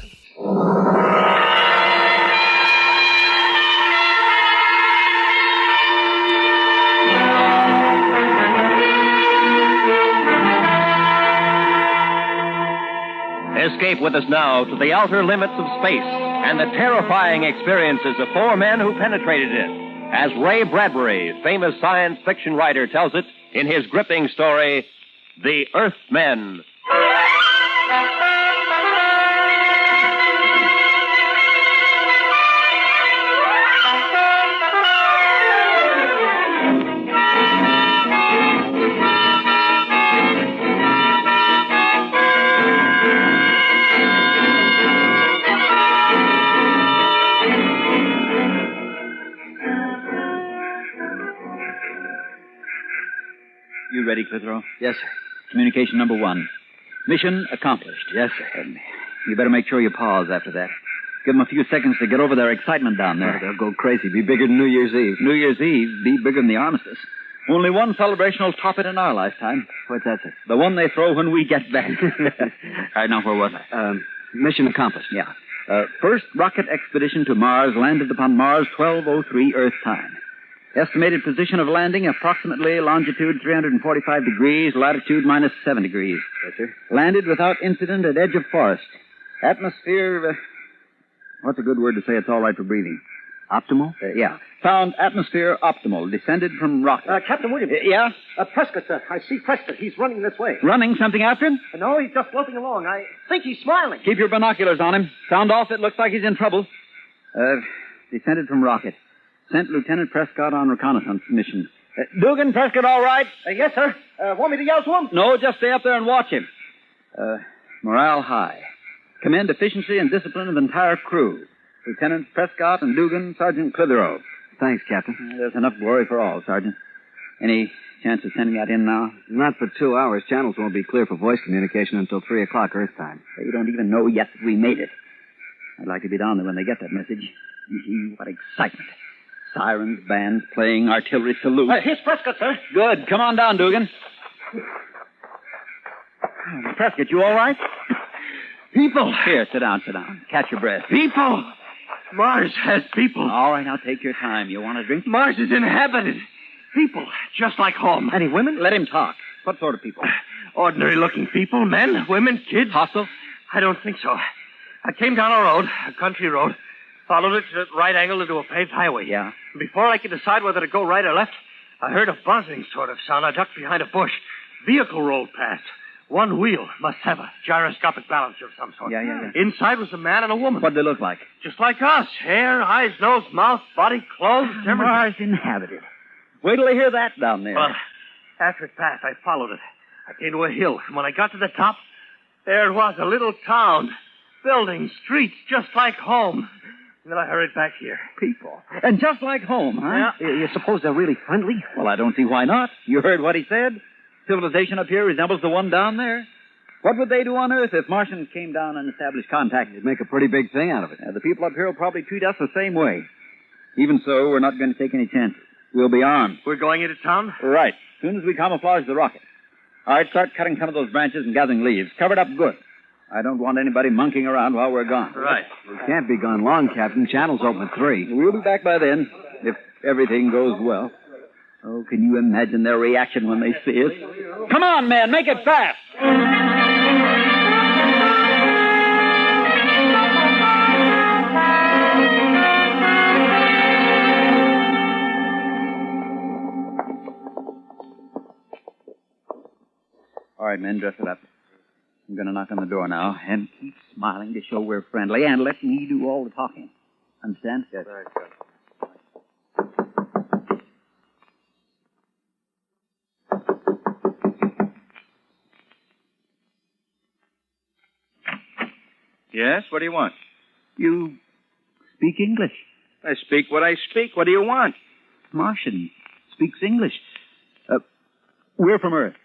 Escape with us now to the outer limits of space and the terrifying experiences of four men who penetrated it, as Ray Bradbury, famous science fiction writer, tells it in his gripping story, The Earthmen. You ready, Clitheroe? Yes, sir. Communication number 1. Mission accomplished. Yes, sir. You better make sure you pause after that. Give them a few seconds to get over their excitement down there. They'll go crazy. Be bigger than New Year's Eve. New Year's Eve? Be bigger than the armistice. Only one celebration will top it in our lifetime. What's that, sir? The one they throw when we get back. All right, now where was I? Mission accomplished. Yeah. First rocket expedition to Mars landed upon Mars 12:03 Earth time. Estimated position of landing, approximately longitude 345 degrees, latitude -7 degrees. Yes, sir. Landed without incident at edge of forest. Atmosphere, what's a good word to say it's all right for breathing? Optimal? Yeah. Found atmosphere optimal. Descended from rocket. Captain Williams. Yeah? Prescott, sir. I see Prescott. He's running this way. Running? Something after him? No, he's just loping along. I think he's smiling. Keep your binoculars on him. Sound off. It looks like he's in trouble. Descended from rocket. Sent Lieutenant Prescott on reconnaissance mission. Dugan, Prescott all right? Yes, sir. Want me to yell to him? No, just stay up there and watch him. Morale high. Commend efficiency and discipline of entire crew. Lieutenant Prescott and Dugan, Sergeant Clitheroe. Thanks, Captain. There's enough glory for all, Sergeant. Any chance of sending that in now? Not for 2 hours. Channels won't be clear for voice communication until 3 o'clock Earth time. They don't even know yet that we made it. I'd like to be down there when they get that message. What excitement. Sirens, bands, playing, artillery salutes. Here's Prescott, sir. Good. Come on down, Dugan. Prescott, you all right? People. Here, sit down. Catch your breath. People. Mars has people. All right, now take your time. You want a drink? Mars is inhabited. People, just like home. Any women? Let him talk. What sort of people? Ordinary-looking people. Men, women, kids. Hostile? I don't think so. I came down a road, a country road. Followed it at right angle into a paved highway. Yeah? Before I could decide whether to go right or left, I heard a buzzing sort of sound. I ducked behind a bush. Vehicle rolled past. One wheel must have a gyroscopic balancer of some sort. Yeah. Inside was a man and a woman. What'd they look like? Just like us. Hair, eyes, nose, mouth, body, clothes, everything. Mars inhabited. Wait till they hear that down there. Well, after it passed, I followed it. I came to a hill, and when I got to the top, there it was, a little town. Buildings, streets, just like home. And then I hurried back here. People. And just like home, huh? Yeah. You suppose they're really friendly? Well, I don't see why not. You heard what he said? Civilization up here resembles the one down there. What would they do on Earth if Martians came down and established contact? They'd make a pretty big thing out of it. The people up here will probably treat us the same way. Even so, we're not going to take any chances. We'll be armed. We're going into town? Right. As soon as we camouflage the rocket. All right, start cutting some of those branches and gathering leaves. Cover it up good. I don't want anybody monkeying around while we're gone. Right. We can't be gone long, Captain. Channel's open at 3. We'll be back by then, if everything goes well. Oh, can you imagine their reaction when they see us? Come on, man, make it fast! All right, men, dress it up. I'm going to knock on the door now, and keep smiling to show we're friendly, and let me do all the talking. Understand? Yes. Right, sir. Yes, what do you want? You speak English. I speak what I speak. What do you want? Martian speaks English. We're from Earth.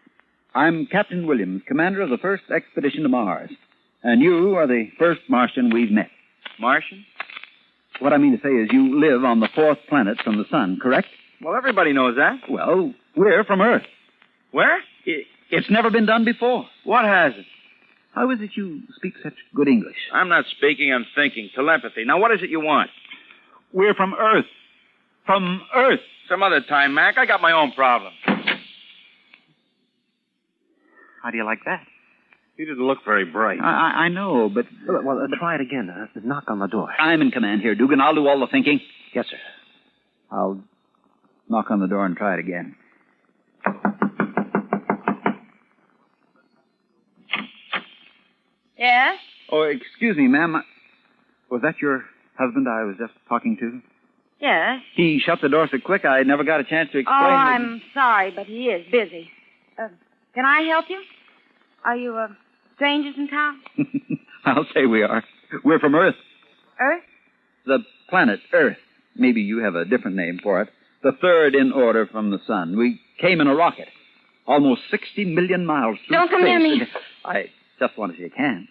I'm Captain Williams, commander of the first expedition to Mars. And you are the first Martian we've met. Martian? What I mean to say is you live on the 4th planet from the sun, correct? Well, everybody knows that. Well, we're from Earth. Where? It's never been done before. What hasn't? How is it you speak such good English? I'm not speaking, I'm thinking. Telepathy. Now, what is it you want? We're from Earth. From Earth. Some other time, Mac. I got my own problems. How do you like that? You didn't look very bright. I know, but... Well, try it again. Knock on the door. I'm in command here, Dugan. I'll do all the thinking. Yes, sir. I'll knock on the door and try it again. Yes? Oh, excuse me, ma'am. Was that your husband I was just talking to? Yes. He shut the door so quick I never got a chance to explain. Oh, I'm sorry, but he is busy. Can I help you? Are you, strangers in town? I'll say we are. We're from Earth. Earth? The planet Earth. Maybe you have a different name for it. The 3rd in order from the sun. We came in a rocket. Almost 60 million miles through Don't come near space. me. I just want to see you can.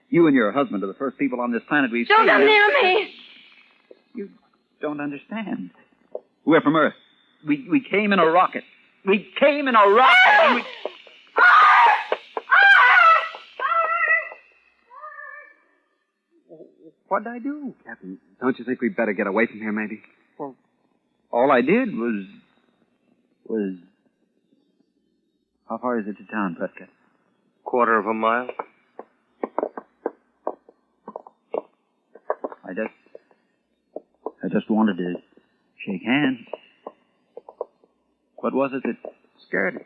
You and your husband are the first people on this planet we've Don't seen. come near me. You don't understand. We're from Earth. We came in a rocket. We came in a rocket. And we... What'd I do? Captain, don't you think we'd better get away from here, maybe? Well, all I did was... How far is it to town, Prescott? 1/4 of a mile. I just wanted to shake hands. What was it that scared you?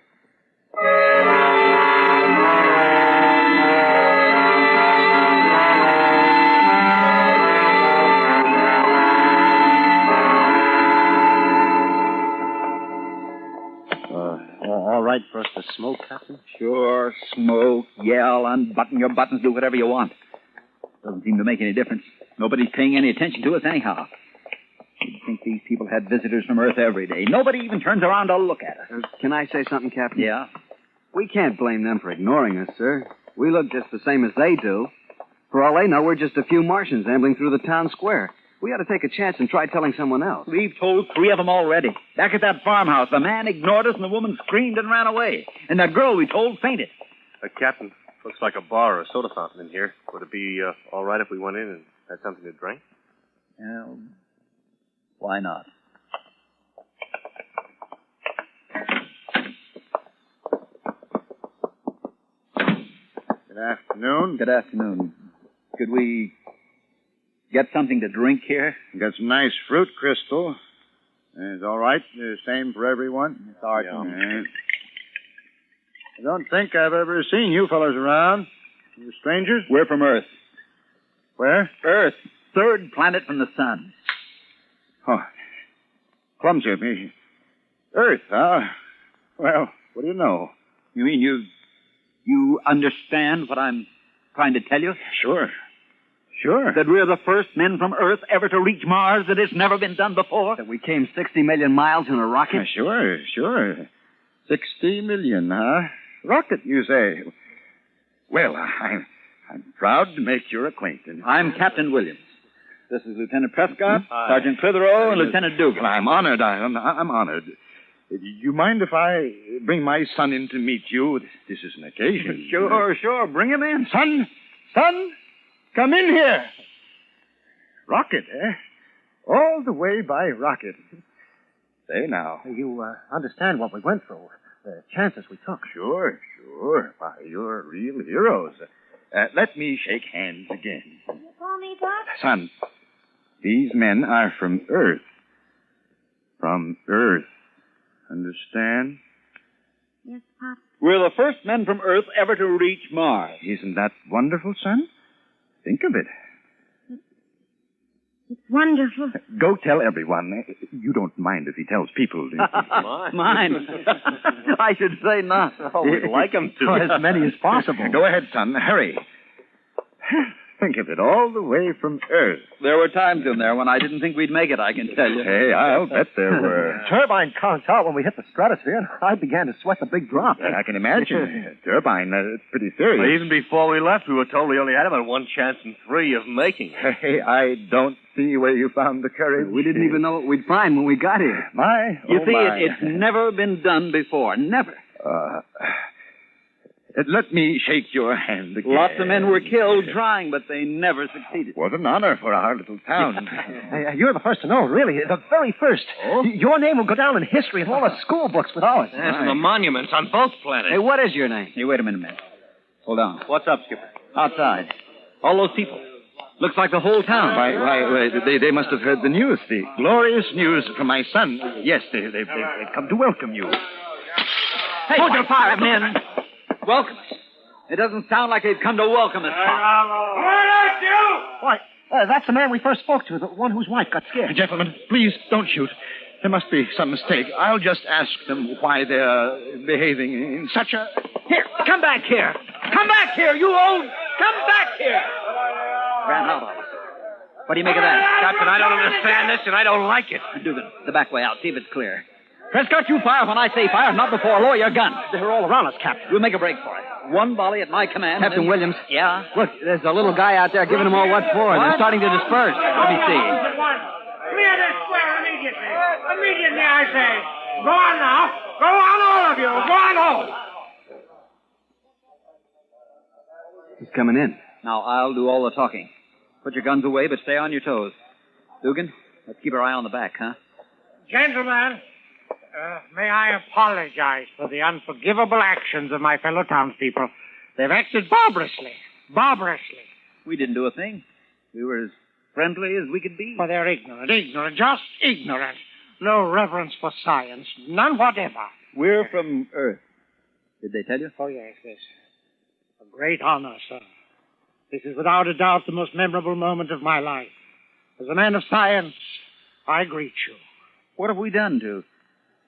All right for us to smoke, Captain? Sure, smoke, yell, unbutton your buttons, do whatever you want. Doesn't seem to make any difference. Nobody's paying any attention to us anyhow. You'd think these people had visitors from Earth every day. Nobody even turns around to look at us. Can I say something, Captain? Yeah? We can't blame them for ignoring us, sir. We look just the same as they do. For all they know, we're just a few Martians ambling through the town square. We ought to take a chance and try telling someone else. We've told 3 of them already. Back at that farmhouse, the man ignored us and the woman screamed and ran away. And that girl we told fainted. Captain, looks like a bar or a soda fountain in here. Would it be all right if we went in and had something to drink? Well, why not? Good afternoon. Good afternoon. Could we Get something to drink here? Got some nice fruit, Crystal. It's all right. The same for everyone. Sergeant. I don't think I've ever seen you fellas around. You strangers? We're from Earth. Where? Earth. Third planet from the sun. Oh, clumsy of me. Earth, huh? Well, what do you know? You mean you understand what I'm trying to tell you? Sure. That we're the first men from Earth ever to reach Mars, that it's never been done before? That we came 60 million miles in a rocket? Sure. 60 million, huh? Rocket, you say? Well, I'm proud to make your acquaintance. I'm Captain Williams. This is Lieutenant Prescott, Sergeant Clitheroe, and Lieutenant Dugan. I'm honored. I'm honored. You mind if I bring my son in to meet you? This is an occasion. Sure. Bring him in. Son, come in here. Rocket, eh? All the way by rocket. Say now. You understand what we went through, the chances we took. Sure. Why, you're real heroes. Let me shake hands again. You call me, Pop? Son, these men are from Earth. From Earth. Understand? Yes, Pop. We're the first men from Earth ever to reach Mars. Isn't that wonderful, son? Think of it. It's wonderful. Go tell everyone. You don't mind if he tells people, do you? Mind? I should say not. Oh, we'd like him to. As many as possible. Go ahead, son. Hurry. Think of it, all the way from Earth. There were times in there when I didn't think we'd make it, I can tell you. Hey, I'll bet there were. Turbine conked out when we hit the stratosphere, and I began to sweat the big drop. I can imagine. Turbine, it's pretty serious. Well, even before we left, we were told we only had about 1 chance in 3 of making it. Hey, I don't see where you found the courage. We didn't even know what we'd find when we got here. You see, it's never been done before. Never. Let me shake your hand again. Lots of men were killed trying, but they never succeeded. It was an honor for our little town. You're the first to know, really. The very first. Oh? Your name will go down in history in all the school books with ours. Yes, and the monuments on both planets. Hey, what is your name? Hey, wait a minute. Hold on. What's up, Skipper? Outside. All those people. Looks like the whole town. Why, they must have heard the news, the glorious news from my son. Yes, they've come to welcome you. Hey, hold your fire, men. Welcome us. It doesn't sound like they've come to welcome us. Why, that's the man we first spoke to, the one whose wife got scared. Gentlemen, please don't shoot. There must be some mistake. I'll just ask them why they're behaving in such a... Here, come back here. Come back here, you old... Come back here. Ran out of us. What do you make of that? Captain, I don't understand this, and I don't like it. Dugan, the back way out. See if it's clear. Prescott, you fire when I say fire, not before. Lower your gun. They're all around us, Captain. We'll make a break for it. 1 volley at my command. Captain Williams. Yeah? Look, there's a little guy out there giving them all what for. They're starting to disperse. Let me see. Clear this square immediately. Immediately, I say. Go on now. Go on, all of you. Go on home. He's coming in. Now, I'll do all the talking. Put your guns away, but stay on your toes. Dugan, let's keep our eye on the back, huh? Gentlemen, may I apologize for the unforgivable actions of my fellow townspeople. They've acted barbarously. We didn't do a thing. We were as friendly as we could be. But they're ignorant, just ignorant. No reverence for science, none whatever. We're from Earth. Did they tell you? Oh, yes. A great honor, sir. This is without a doubt the most memorable moment of my life. As a man of science, I greet you. What have we done to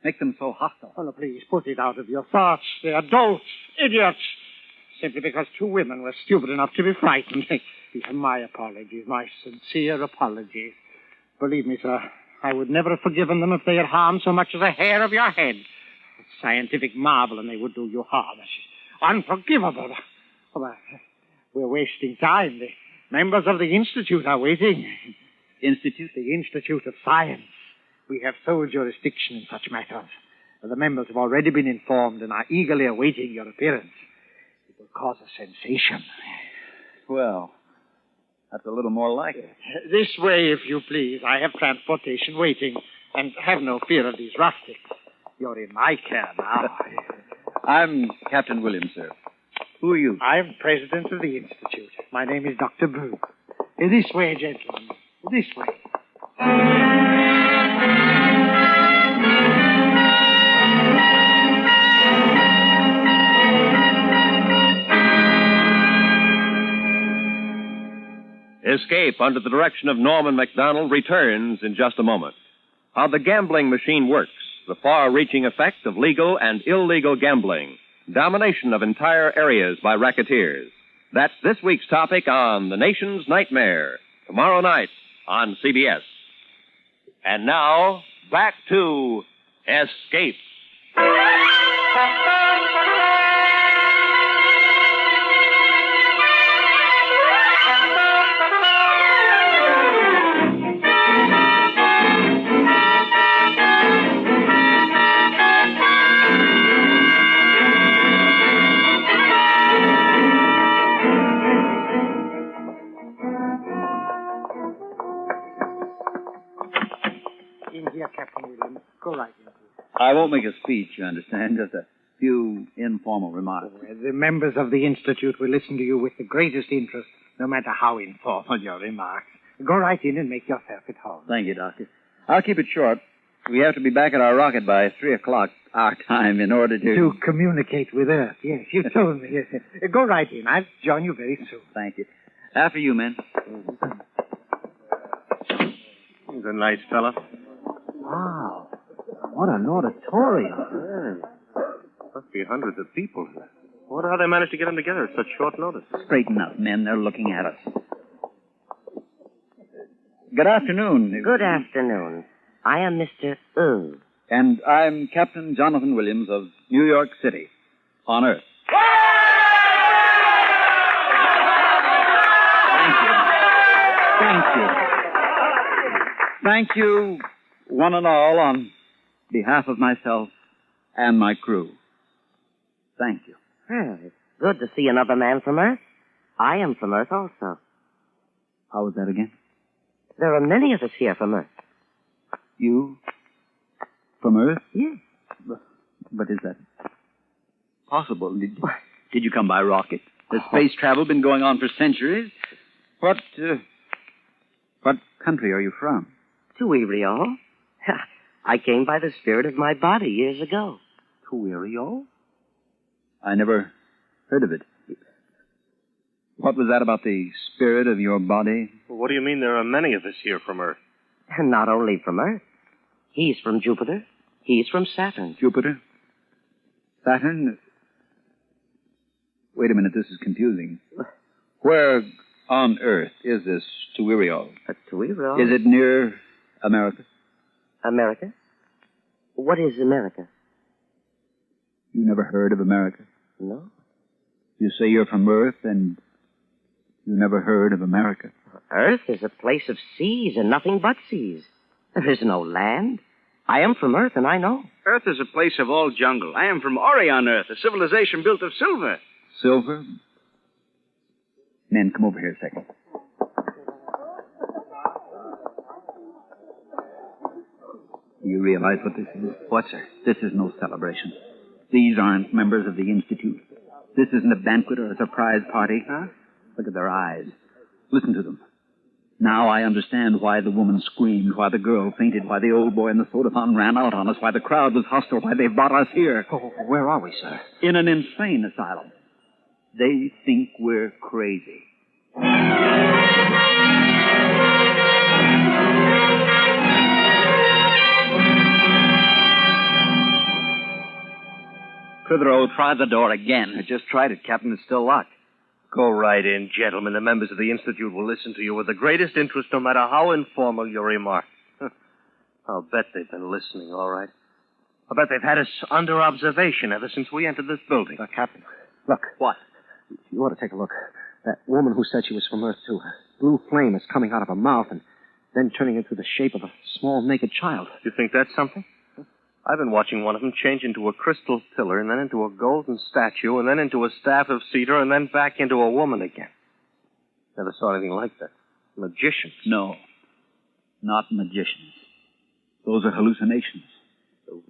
make them so hostile? Oh, no, please, put it out of your thoughts. They're dolts, idiots. Simply because 2 women were stupid enough to be frightened. My apologies, my sincere apologies. Believe me, sir, I would never have forgiven them if they had harmed so much as a hair of your head. A scientific marvel, and they would do you harm. Unforgivable. Oh, we're wasting time. The members of the Institute are waiting. Institute? The Institute of Science. We have sole jurisdiction in such matters. The members have already been informed and are eagerly awaiting your appearance. It will cause a sensation. Well, that's a little more like it. This way, if you please. I have transportation waiting. And have no fear of these rustics. You're in my care now. I'm Captain Williams, sir. Who are you? I'm president of the Institute. My name is Dr. Brew. This way, gentlemen. This way. Escape under the direction of Norman MacDonald returns in just a moment. How the gambling machine works, the far-reaching effect of legal and illegal gambling, domination of entire areas by racketeers. That's this week's topic on The Nation's Nightmare, tomorrow night on CBS. And now, back to Escape. In here, Captain Williams. Go right in. I won't make a speech, you understand, just a few informal remarks. The members of the Institute will listen to you with the greatest interest, no matter how informal your remarks. Go right in and make yourself at home. Thank you, Doctor. I'll keep it short. We have to be back at our rocket by 3 o'clock our time in order to... To communicate with Earth, yes. You told me, yes. Go right in. I'll join you very soon. Thank you. After you, men. He's a nice fella. Wow. What an auditorium. Yeah. Must be hundreds of people here. I wonder how they managed to get them together at such short notice. Straighten up, men. They're looking at us. Good afternoon. Good afternoon. I am Mr. U. And I'm Captain Jonathan Williams of New York City, on Earth. Thank you. Thank you, one and all, on behalf of myself and my crew. Thank you. Well, it's good to see another man from Earth. I am from Earth also. How was that again? There are many of us here from Earth. You? From Earth? Yes. But is that possible? Did you come by rocket? Has space travel been going on for centuries? What country are you from? Tuirio. I came by the spirit of my body years ago. Tuirio? I never heard of it. What was that about the spirit of your body? Well, what do you mean there are many of us here from Earth? Not only from Earth. He's from Jupiter. He's from Saturn. Jupiter? Saturn? Wait a minute, this is confusing. Where on Earth is this Tuirio? Tuirio? Is it near America? America? What is America? You never heard of America? No. You say you're from Earth and you never heard of America? Earth is a place of seas and nothing but seas. There is no land. I am from Earth, and I know. Earth is a place of all jungle. I am from Orion Earth, a civilization built of silver. Silver? Men, come over here a second. You realize what this is? What, sir? This is no celebration. These aren't members of the Institute. This isn't a banquet or a surprise party. Huh? Look at their eyes. Listen to them. Now I understand why the woman screamed, why the girl fainted, why the old boy in the soda fountain ran out on us, why the crowd was hostile, why they brought us here. Oh, where are we, sir? In an insane asylum. They think we're crazy. Clitheroe, try the door again. I just tried it, Captain. It's still locked. Go right in, gentlemen. The members of the Institute will listen to you with the greatest interest, no matter how informal your remarks. I'll bet they've been listening, all right. I'll bet they've had us under observation ever since we entered this building. Captain, look. What? You ought to take a look. That woman who said she was from Earth, too. A blue flame is coming out of her mouth and then turning into the shape of a small naked child. You think that's something? I've been watching one of them change into a crystal pillar and then into a golden statue and then into a staff of cedar and then back into a woman again. Never saw anything like that. Magicians. No, not magicians. Those are hallucinations.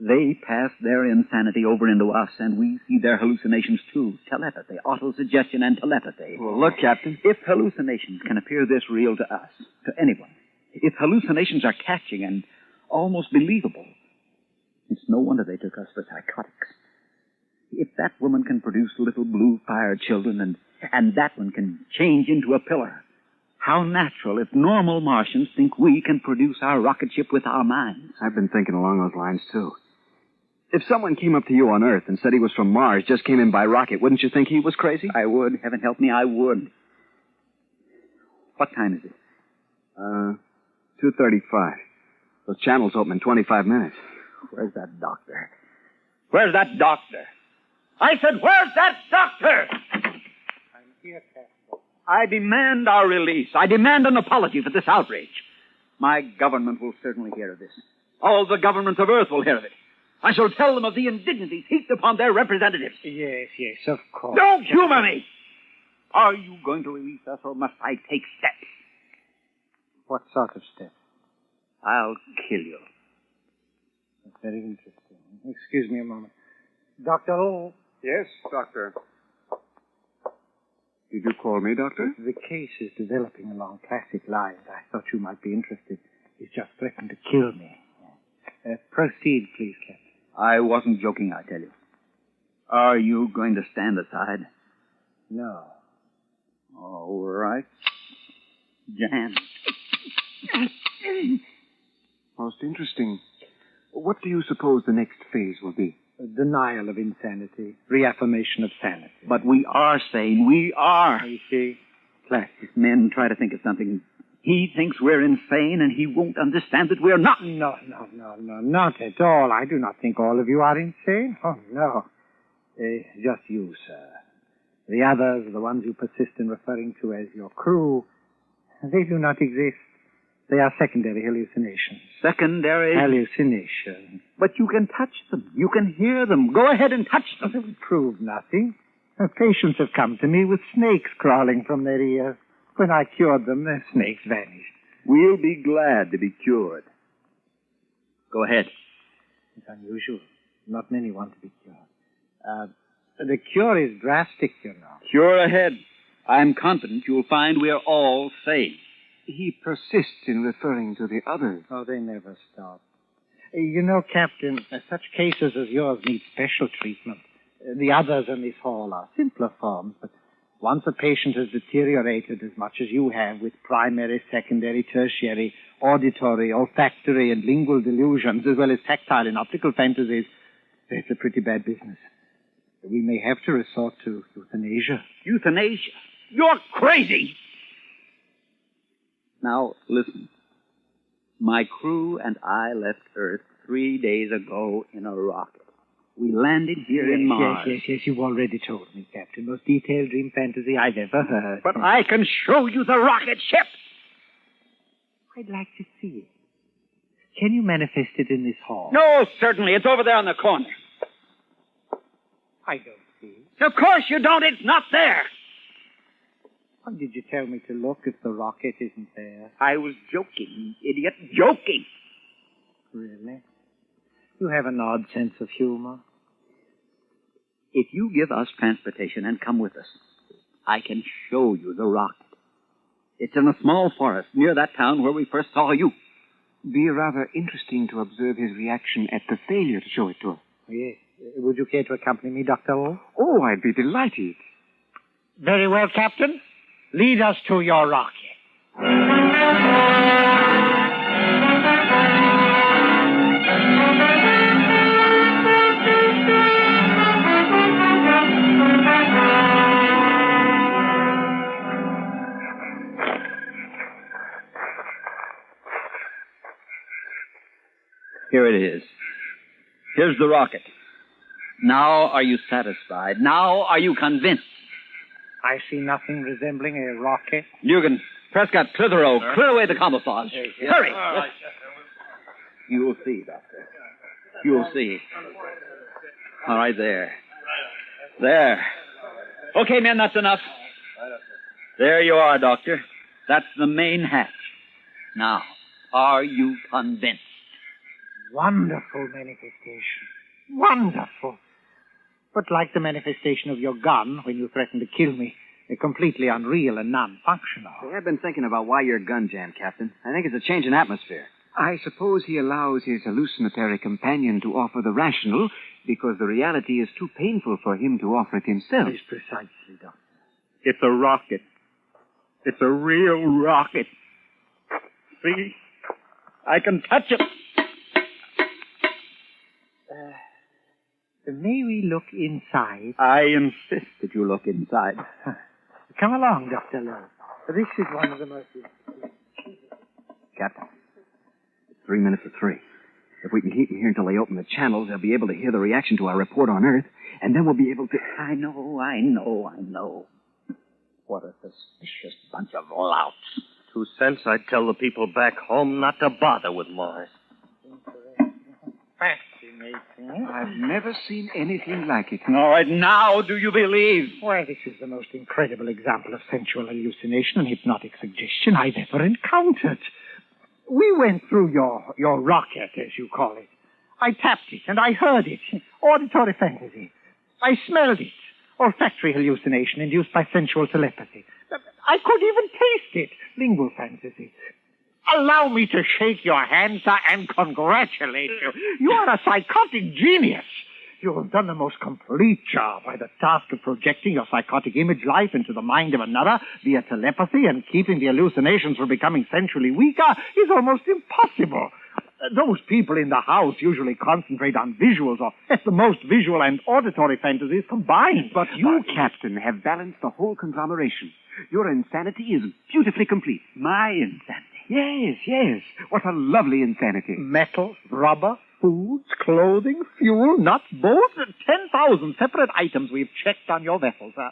They pass their insanity over into us, and we see their hallucinations, too. Telepathy, autosuggestion, and telepathy. Well, look, Captain. If hallucinations can appear this real to us, to anyone, if hallucinations are catching and almost believable, it's no wonder they took us for psychotics. If that woman can produce little blue-fire children, and that one can change into a pillar, how natural if normal Martians think we can produce our rocket ship with our minds. I've been thinking along those lines, too. If someone came up to you on Earth and said he was from Mars, just came in by rocket, wouldn't you think he was crazy? I would. Heaven help me, I would. What time is it? 2:35. Those channels open in 25 minutes. Where's that doctor? Where's that doctor? I said, where's that doctor? I'm here, Captain. I demand our release. I demand an apology for this outrage. My government will certainly hear of this. All the governments of Earth will hear of it. I shall tell them of the indignities heaped upon their representatives. Yes, of course. Don't humor me! Are you going to release us, or must I take steps? What sort of steps? I'll kill you. That's very interesting. Excuse me a moment. Dr. O. Yes, Doctor. Did you call me, Doctor? The case is developing along classic lines. I thought you might be interested. He's just threatened to kill me. Proceed, please, Captain. I wasn't joking, I tell you. Are you going to stand aside? No. All right. Jan. Most interesting. What do you suppose the next phase will be? Denial of insanity. Reaffirmation of sanity. But we are sane. We are. You see? Classic men try to think of something. He thinks we're insane, and he won't understand that we're not. No, not at all. I do not think all of you are insane. Oh, no. Just you, sir. The others, the ones you persist in referring to as your crew, they do not exist. They are secondary hallucinations. Secondary? Hallucinations. But you can touch them. You can hear them. Go ahead and touch them. They will prove nothing. Patients have come to me with snakes crawling from their ears. When I cured them, the snakes vanished. We'll be glad to be cured. Go ahead. It's unusual. Not many want to be cured. The cure is drastic, you know. Cure ahead. I'm confident you'll find we're all sane. He persists in referring to the others. Oh, they never stop. You know, Captain, such cases as yours need special treatment. The others in this hall are simpler forms, but once a patient has deteriorated as much as you have with primary, secondary, tertiary, auditory, olfactory, and lingual delusions, as well as tactile and optical fantasies, it's a pretty bad business. We may have to resort to euthanasia. Euthanasia? You're crazy! Now, listen. My crew and I left Earth 3 days ago in a rocket. We landed here in Mars. Yes, you've already told me, Captain. Most detailed dream fantasy I've ever heard. But I can show you the rocket ship! I'd like to see it. Can you manifest it in this hall? No, certainly. It's over there on the corner. I don't see it. Of course you don't. It's not there. Why did you tell me to look if the rocket isn't there? I was joking, idiot. Joking. Really? You have an odd sense of humor. If you give us transportation and come with us, I can show you the rocket. It's in a small forest near that town where we first saw you. Be rather interesting to observe his reaction at the failure to show it to us. Yes. Would you care to accompany me, Dr. O? Oh, I'd be delighted. Very well, Captain. Lead us to your rocket. Here it is. Here's the rocket. Now are you satisfied? Now are you convinced? I see nothing resembling a rocket. Dugan, Prescott, Clitheroe, clear away the camouflage. Hurry! You'll see, Doctor. You'll see. All right, there. There. Okay, men, that's enough. There you are, Doctor. That's the main hatch. Now, are you convinced? Wonderful manifestation. Wonderful. But like the manifestation of your gun when you threatened to kill me, they're completely unreal and non-functional. Say, I've been thinking about why your gun jammed, Captain. I think it's a change in atmosphere. I suppose he allows his hallucinatory companion to offer the rational because the reality is too painful for him to offer it himself. Yes, precisely, Doctor. It's a rocket. It's a real rocket. See? I can touch it. May we look inside? I insist that you look inside. Come along, Dr. Lowe. This is one of the most... Captain, it's 3 minutes to 3. If we can keep them here until they open the channels, they'll be able to hear the reaction to our report on Earth, and then we'll be able to... I know. What a suspicious bunch of louts. 2 cents, I'd tell the people back home not to bother with Mars. Fascinating. I've never seen anything like it. All right, now do you believe? Why, this is the most incredible example of sensual hallucination and hypnotic suggestion I've ever encountered. We went through your rocket, as you call it. I tapped it, and I heard it. Auditory fantasy. I smelled it. Olfactory hallucination induced by sensual telepathy. I could even taste it. Lingual fantasy. Allow me to shake your hand, sir, and congratulate you. You are a psychotic genius. You have done the most complete job by the task of projecting your psychotic image life into the mind of another via telepathy, and keeping the hallucinations from becoming sensually weaker is almost impossible. Those people in the house usually concentrate on visuals, or at the most visual and auditory fantasies combined. But you, Captain, have balanced the whole conglomeration. Your insanity is beautifully complete. My insanity. Yes. What a lovely insanity. Metal, rubber, foods, clothing, fuel, nuts, bolts, 10,000 separate items we've checked on your vessel, sir.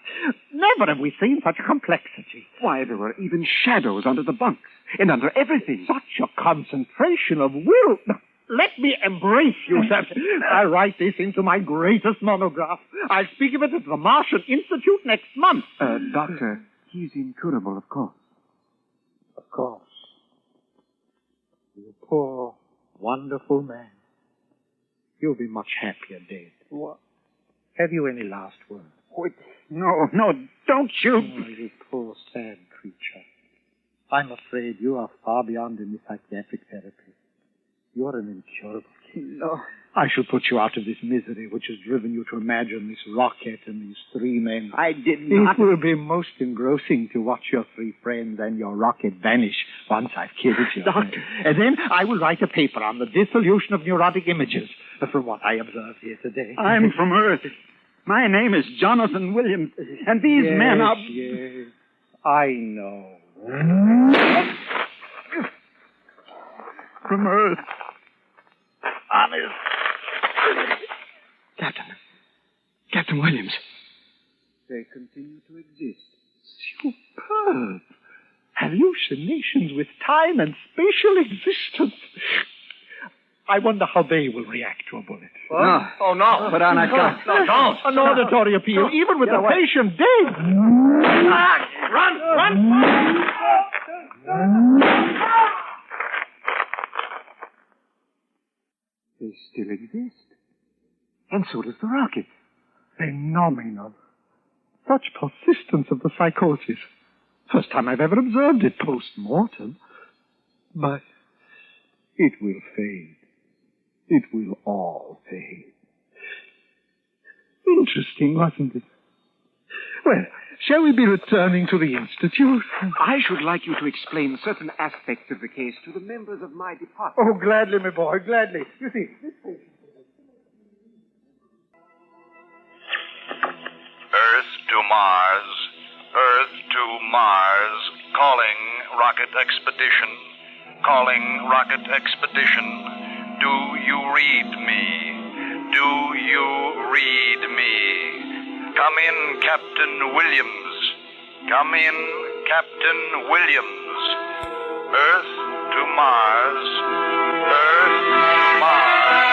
Never have we seen such a complexity. Why, there were even shadows under the bunks and under everything. Such a concentration of will. Let me embrace you, sir. I'll write this into my greatest monograph. I'll speak of it at the Martian Institute next month. Doctor, he's incurable, of course. Of course. You poor, wonderful man. You'll be much happier dead. What? Have you any last words? Wait, no, don't you... Oh, you poor, sad creature. I'm afraid you are far beyond any psychiatric therapy. You're an incurable case. No. I shall put you out of this misery which has driven you to imagine this rocket and these 3 men. I did not... It will be most engrossing to watch your 3 friends and your rocket vanish once I've killed you. Doctor. And then I will write a paper on the dissolution of neurotic images from what I observed here today. I'm from Earth. My name is Jonathan Williams, and these men are... Yes, I know. From Earth. Honest. Captain Williams. They continue to exist. Superb. Hallucinations with time and spatial existence. I wonder how they will react to a bullet. What? No. Oh, no. Put on that gun. No, don't. An auditory appeal, even with the patient dead. Run! They still exist. And so does the rocket. Phenomenal. Such persistence of the psychosis. First time I've ever observed it post-mortem. But it will fade. It will all fade. Interesting, wasn't it? Well, shall we be returning to the Institute? I should like you to explain certain aspects of the case to the members of my department. Oh, gladly, my boy, gladly. You see, this patient... Earth to Mars. Earth to Mars. Calling rocket expedition. Calling rocket expedition. Do you read me? Do you read me? Come in, Captain Williams. Come in, Captain Williams. Earth to Mars. Earth to Mars.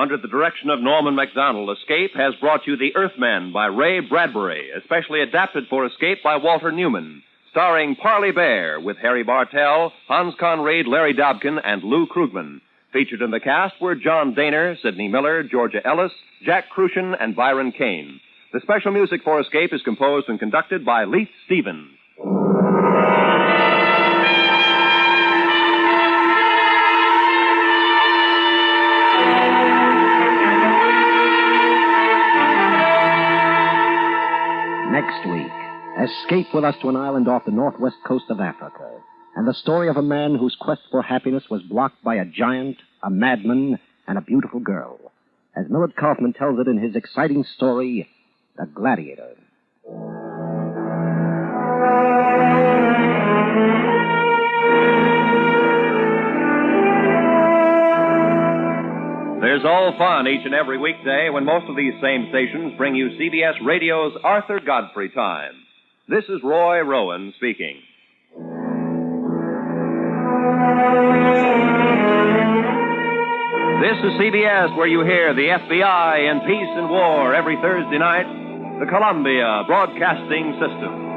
Under the direction of Norman MacDonald, Escape has brought you The Earthman by Ray Bradbury, especially adapted for Escape by Walter Newman, starring Parley Bear with Harry Bartell, Hans Conried, Larry Dobkin, and Lou Krugman. Featured in the cast were John Daner, Sidney Miller, Georgia Ellis, Jack Crucian, and Byron Kane. The special music for Escape is composed and conducted by Leith Stevens. Next week, escape with us to an island off the northwest coast of Africa, and the story of a man whose quest for happiness was blocked by a giant, a madman, and a beautiful girl, as Millard Kaufman tells it in his exciting story, The Gladiator. There's all fun each and every weekday when most of these same stations bring you CBS Radio's Arthur Godfrey Time. This is Roy Rowan speaking. This is CBS, where you hear the FBI in Peace and War every Thursday night, the Columbia Broadcasting System.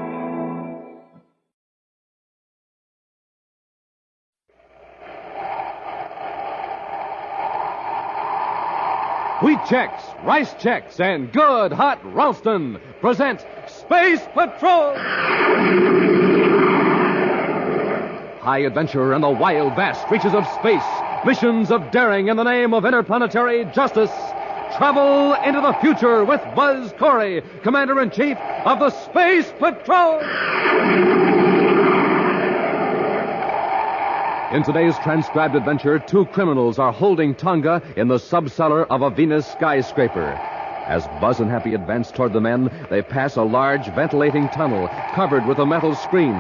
Wheat Chex, Rice Chex, and Good Hot Ralston present Space Patrol! High adventure in the wild, vast reaches of space. Missions of daring in the name of interplanetary justice. Travel into the future with Buzz Corey, Commander-in-Chief of the Space Patrol! In today's transcribed adventure, two criminals are holding Tonga in the subcellar of a Venus skyscraper. As Buzz and Happy advance toward the men, they pass a large ventilating tunnel covered with a metal screen.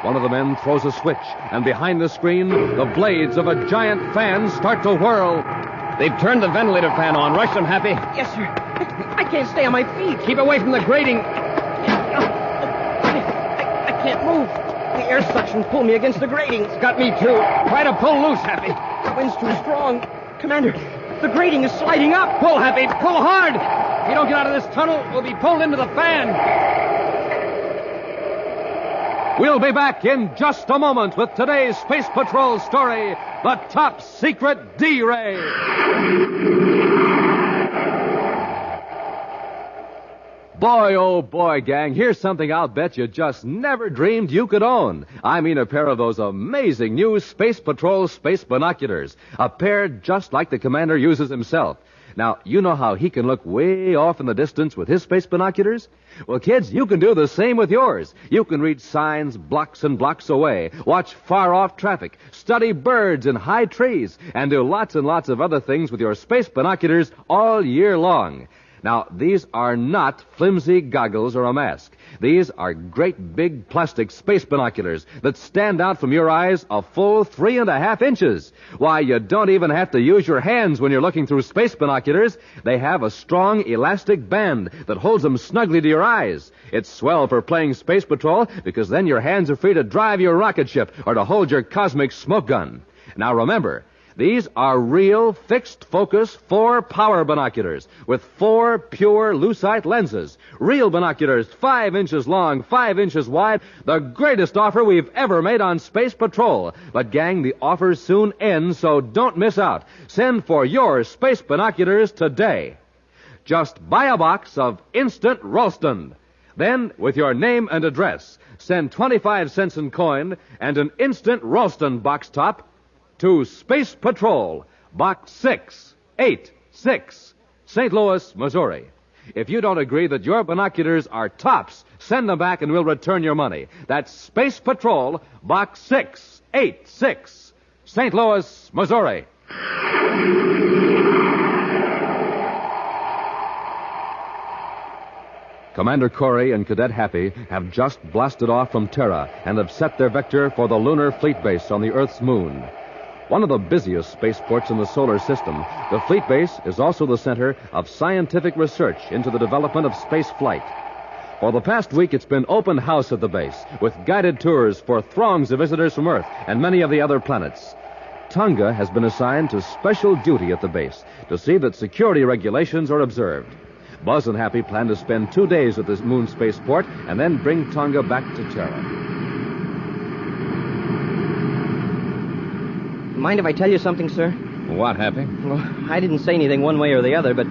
One of the men throws a switch, and behind the screen, the blades of a giant fan start to whirl. They've turned the ventilator fan on. Rush them, Happy. Yes, sir. I can't stay on my feet. Keep away from the grating. I can't move. The air suction pulled me against the grating. It's got me, too. Try to pull loose, Happy. The wind's too strong. Commander, the grating is sliding up. Pull, Happy. Pull hard. If you don't get out of this tunnel, we'll be pulled into the fan. We'll be back in just a moment with today's Space Patrol story, The Top Secret D-Ray. Boy, oh boy, gang, here's something I'll bet you just never dreamed you could own. I mean a pair of those amazing new Space Patrol space binoculars. A pair just like the commander uses himself. Now, you know how he can look way off in the distance with his space binoculars? Well, kids, you can do the same with yours. You can read signs blocks and blocks away, watch far-off traffic, study birds in high trees, and do lots and lots of other things with your space binoculars all year long. Now, these are not flimsy goggles or a mask. These are great big plastic space binoculars that stand out from your eyes a full 3.5 inches. Why, you don't even have to use your hands when you're looking through space binoculars. They have a strong elastic band that holds them snugly to your eyes. It's swell for playing Space Patrol because then your hands are free to drive your rocket ship or to hold your cosmic smoke gun. Now, remember, these are real fixed-focus 4-power binoculars with 4 pure lucite lenses. Real binoculars 5 inches long, 5 inches wide. The greatest offer we've ever made on Space Patrol. But, gang, the offer soon ends, so don't miss out. Send for your space binoculars today. Just buy a box of Instant Ralston. Then, with your name and address, send 25 cents in coin and an Instant Ralston box top to Space Patrol, Box 686, St. Louis, Missouri. If you don't agree that your binoculars are tops, send them back and we'll return your money. That's Space Patrol, Box 686, St. Louis, Missouri. Commander Corey and Cadet Happy have just blasted off from Terra and have set their vector for the lunar fleet base on the Earth's moon. One of the busiest spaceports in the solar system, the fleet base is also the center of scientific research into the development of space flight. For the past week, it's been open house at the base, with guided tours for throngs of visitors from Earth and many of the other planets. Tonga has been assigned to special duty at the base to see that security regulations are observed. Buzz and Happy plan to spend 2 days at this moon spaceport and then bring Tonga back to Terra. Mind if I tell you something, sir? What, Happy? Well, I didn't say anything one way or the other, but,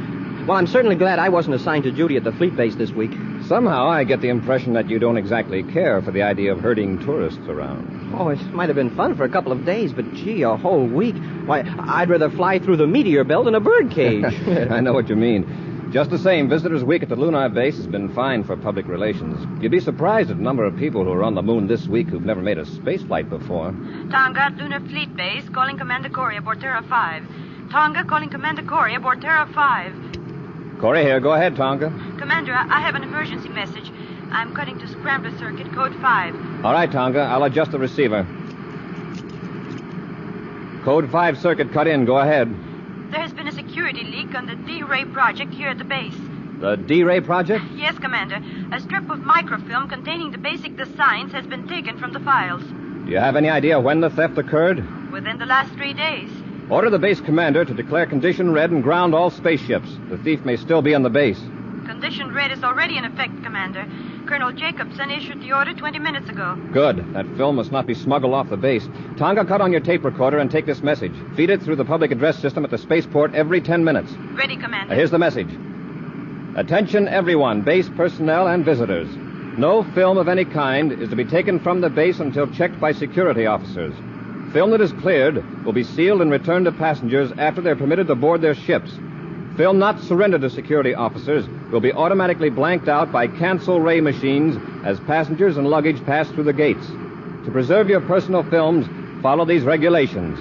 well, I'm certainly glad I wasn't assigned to duty at the fleet base this week. Somehow I get the impression that you don't exactly care for the idea of herding tourists around. Oh, it might have been fun for a couple of days, but, gee, a whole week. Why, I'd rather fly through the meteor belt in a birdcage. I know what you mean. Just the same, Visitors Week at the lunar base has been fine for public relations. You'd be surprised at the number of people who are on the moon this week who've never made a space flight before. Tonga, Lunar Fleet Base, calling Commander Corey aboard Terra 5. Tonga, calling Commander Corey aboard Terra 5. Corey here. Go ahead, Tonga. Commander, I have an emergency message. I'm cutting to Scrambler Circuit, code 5. All right, Tonga. I'll adjust the receiver. Code 5 circuit cut in. Go ahead. There has been a security leak on the D-Ray project here at the base. The D-Ray project? Yes, Commander. A strip of microfilm containing the basic designs has been taken from the files. Do you have any idea when the theft occurred? Within the last 3 days. Order the base commander to declare condition red and ground all spaceships. The thief may still be on the base. Condition red is already in effect, Commander. Colonel Jacobson issued the order 20 minutes ago. Good. That film must not be smuggled off the base. Tonga, cut on your tape recorder and take this message. Feed it through the public address system at the spaceport every 10 minutes. Ready, Commander. Here's the message. Attention, everyone, base personnel and visitors. No film of any kind is to be taken from the base until checked by security officers. Film that is cleared will be sealed and returned to passengers after they're permitted to board their ships. Film not surrendered to security officers will be automatically blanked out by cancel ray machines as passengers and luggage pass through the gates. To preserve your personal films, follow these regulations.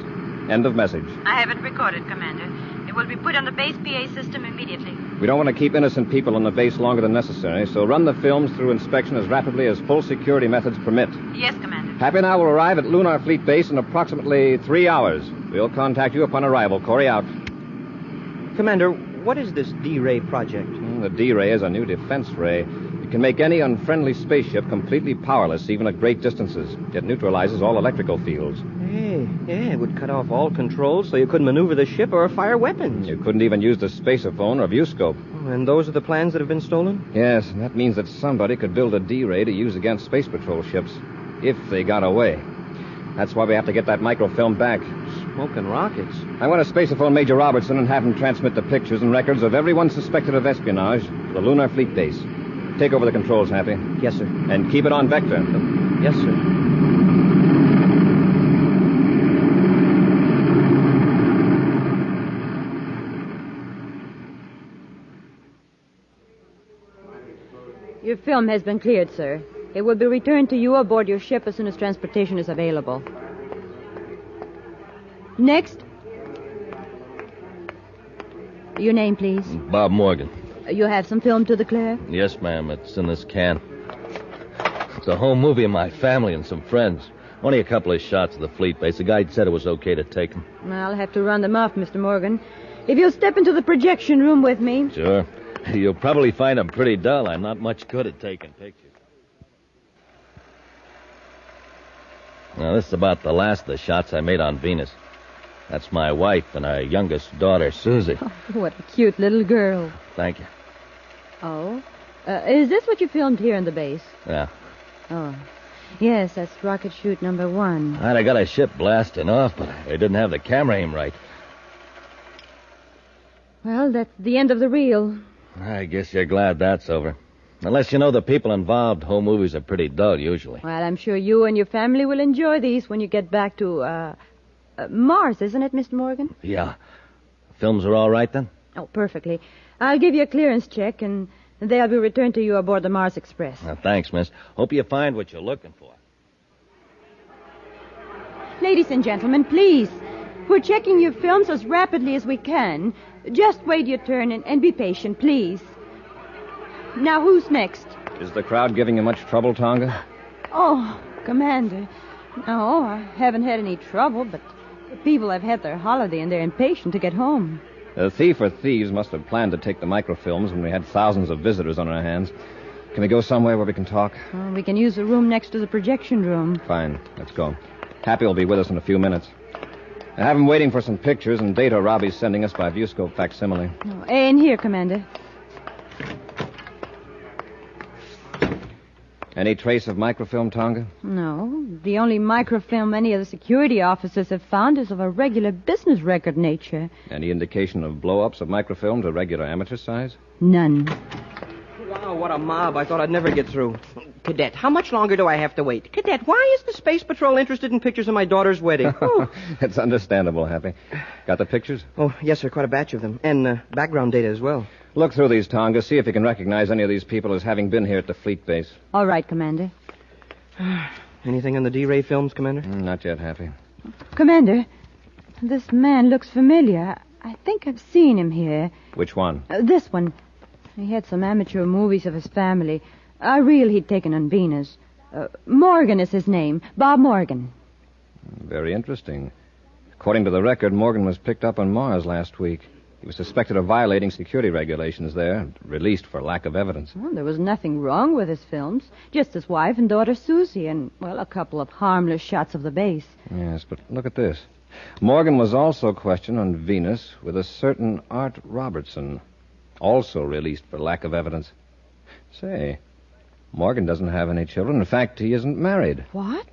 End of message. I have it recorded, Commander. It will be put on the base PA system immediately. We don't want to keep innocent people on the base longer than necessary, so run the films through inspection as rapidly as full security methods permit. Yes, Commander. Happy and I will arrive at Lunar Fleet Base in approximately 3 hours. We'll contact you upon arrival. Corey out. Commander, what is this D-Ray project? The D-Ray is a new defense ray. It can make any unfriendly spaceship completely powerless, even at great distances. It neutralizes all electrical fields. Yeah, it would cut off all controls so you couldn't maneuver the ship or fire weapons. You couldn't even use the spaceophone or viewscope. And those are the plans that have been stolen? Yes, and that means that somebody could build a D-Ray to use against Space Patrol ships, if they got away. That's why we have to get that microfilm back. Smoking rockets. I want to spaceophone Major Robertson and have him transmit the pictures and records of everyone suspected of espionage to the Lunar Fleet Base. Take over the controls, Happy. Yes, sir. And keep it on vector. Yes, sir. Your film has been cleared, sir. It will be returned to you aboard your ship as soon as transportation is available. Next. Your name, please. Bob Morgan. You have some film to declare? Yes, ma'am. It's in this can. It's a home movie of my family and some friends. Only a couple of shots of the fleet base. The guide said it was okay to take them. I'll have to run them off, Mr. Morgan. If you'll step into the projection room with me. Sure. You'll probably find them pretty dull. I'm not much good at taking pictures. Now, this is about the last of the shots I made on Venus. That's my wife and our youngest daughter, Susie. Oh, what a cute little girl. Thank you. Oh? Is this what you filmed here in the base? Yeah. Oh. Yes, that's rocket chute number 1. I got a ship blasting off, but I didn't have the camera aim right. Well, that's the end of the reel. I guess you're glad that's over. Unless you know the people involved, home movies are pretty dull, usually. Well, I'm sure you and your family will enjoy these when you get back to, Mars, isn't it, Mr. Morgan? Yeah. Films are all right, then? Oh, perfectly. I'll give you a clearance check, and they'll be returned to you aboard the Mars Express. Thanks, miss. Hope you find what you're looking for. Ladies and gentlemen, please. We're checking your films as rapidly as we can. Just wait your turn and be patient, please. Now, who's next? Is the crowd giving you much trouble, Tonga? Oh, Commander. No, I haven't had any trouble, but the people have had their holiday and they're impatient to get home. The thief or thieves must have planned to take the microfilms when we had thousands of visitors on our hands. Can we go somewhere where we can talk? We can use the room next to the projection room. Fine. Let's go. Happy will be with us in a few minutes. I have him waiting for some pictures and data Robbie's sending us by viewscope facsimile. Oh, and here, Commander. Any trace of microfilm, Tonga? No. The only microfilm any of the security officers have found is of a regular business record nature. Any indication of blow-ups of microfilm to regular amateur size? None. Wow, what a mob. I thought I'd never get through. Cadet, how much longer do I have to wait? Cadet, why is the Space Patrol interested in pictures of my daughter's wedding? It's understandable, Happy. Got the pictures? Oh, yes, sir, quite a batch of them. And background data as well. Look through these, Tonga. See if you can recognize any of these people as having been here at the fleet base. All right, Commander. Anything on the D-Ray films, Commander? Not yet, Happy. Commander, this man looks familiar. I think I've seen him here. Which one? This one. He had some amateur movies of his family. A reel he'd taken on Venus. Morgan is his name. Bob Morgan. Very interesting. According to the record, Morgan was picked up on Mars last week. He was suspected of violating security regulations there, and released for lack of evidence. Well, there was nothing wrong with his films. Just his wife and daughter Susie, and, well, a couple of harmless shots of the base. Yes, but look at this. Morgan was also questioned on Venus with a certain Art Robertson, also released for lack of evidence. Say, Morgan doesn't have any children. In fact, he isn't married. What?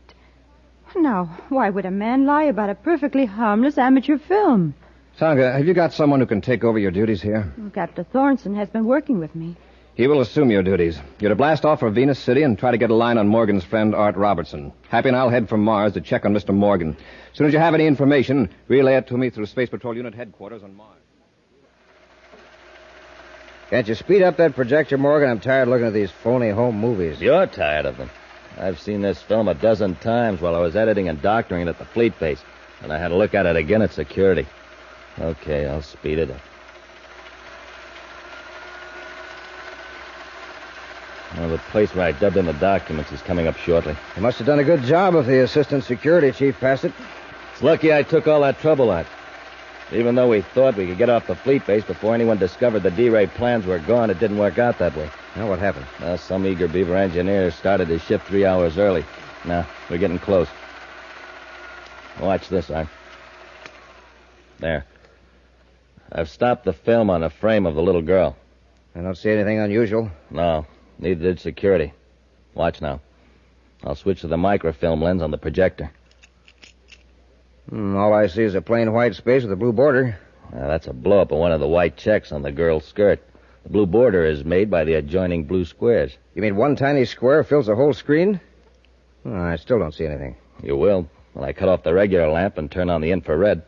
Now, why would a man lie about a perfectly harmless amateur film? Tonga, have you got someone who can take over your duties here? Well, Captain Thornton has been working with me. He will assume your duties. You're to blast off for Venus City and try to get a line on Morgan's friend, Art Robertson. Happy and I'll head for Mars to check on Mr. Morgan. As soon as you have any information, relay it to me through Space Patrol Unit Headquarters on Mars. Can't you speed up that projector, Morgan? I'm tired of looking at these phony home movies. You're tired of them. I've seen this film a dozen times while I was editing and doctoring it at the fleet base. And I had to look at it again at security. Okay, I'll speed it up. Well, the place where I dubbed in the documents is coming up shortly. You must have done a good job if the assistant security chief passed it. It's lucky I took all that trouble out. Even though we thought we could get off the fleet base before anyone discovered the D-Ray plans were gone, it didn't work out that way. Now, what happened? Well, some eager beaver engineer started his shift 3 hours early. Now, we're getting close. Watch this, Art. There. I've stopped the film on the frame of the little girl. I don't see anything unusual. No, neither did security. Watch now. I'll switch to the microfilm lens on the projector. All I see is a plain white space with a blue border. That's a blow-up of one of the white checks on the girl's skirt. The blue border is made by the adjoining blue squares. You mean one tiny square fills the whole screen? I still don't see anything. You will, when I cut off the regular lamp and turn on the infrared.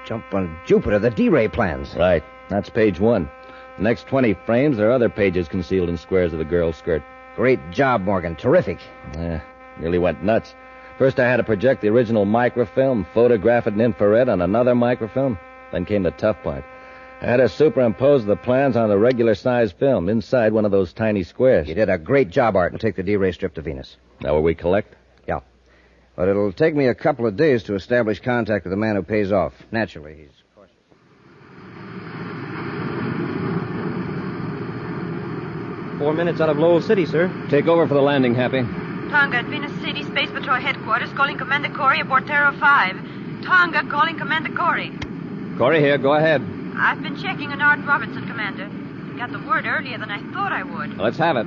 Jump on Jupiter, the D-Ray plans. Right. That's page 1. The next 20 frames, there are other pages concealed in squares of the girl's skirt. Great job, Morgan. Terrific. Yeah, nearly went nuts. First I had to project the original microfilm, photograph it in infrared on another microfilm. Then came the tough part. I had to superimpose the plans on the regular-sized film inside one of those tiny squares. You did a great job, Art, and take the D-Ray strip to Venus. Now where we collect? Yeah. But it'll take me a couple of days to establish contact with the man who pays off. Naturally, he's cautious. 4 minutes out of Lowell City, sir. Take over for the landing, Happy. Tonga at Venus City Space Patrol Headquarters calling Commander Corey aboard Terra 5. Tonga calling Commander Corey. Corey here. Go ahead. I've been checking on Art Robertson, Commander. I got the word earlier than I thought I would. Let's have it.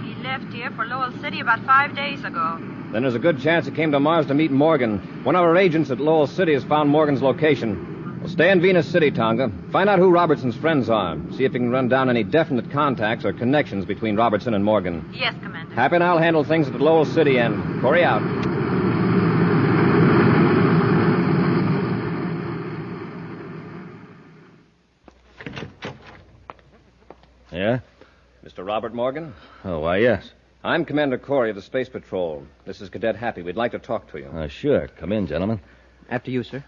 He left here for Lowell City about 5 days ago. Then there's a good chance he came to Mars to meet Morgan. One of our agents at Lowell City has found Morgan's location. We'll stay in Venus City, Tonga. Find out who Robertson's friends are. See if you can run down any definite contacts or connections between Robertson and Morgan. Yes, Commander. Happy and I'll handle things at Lowell City end. Corey out. Yeah? Mr. Robert Morgan? Oh, why, yes. I'm Commander Corey of the Space Patrol. This is Cadet Happy. We'd like to talk to you. Sure. Come in, gentlemen. After you, sir.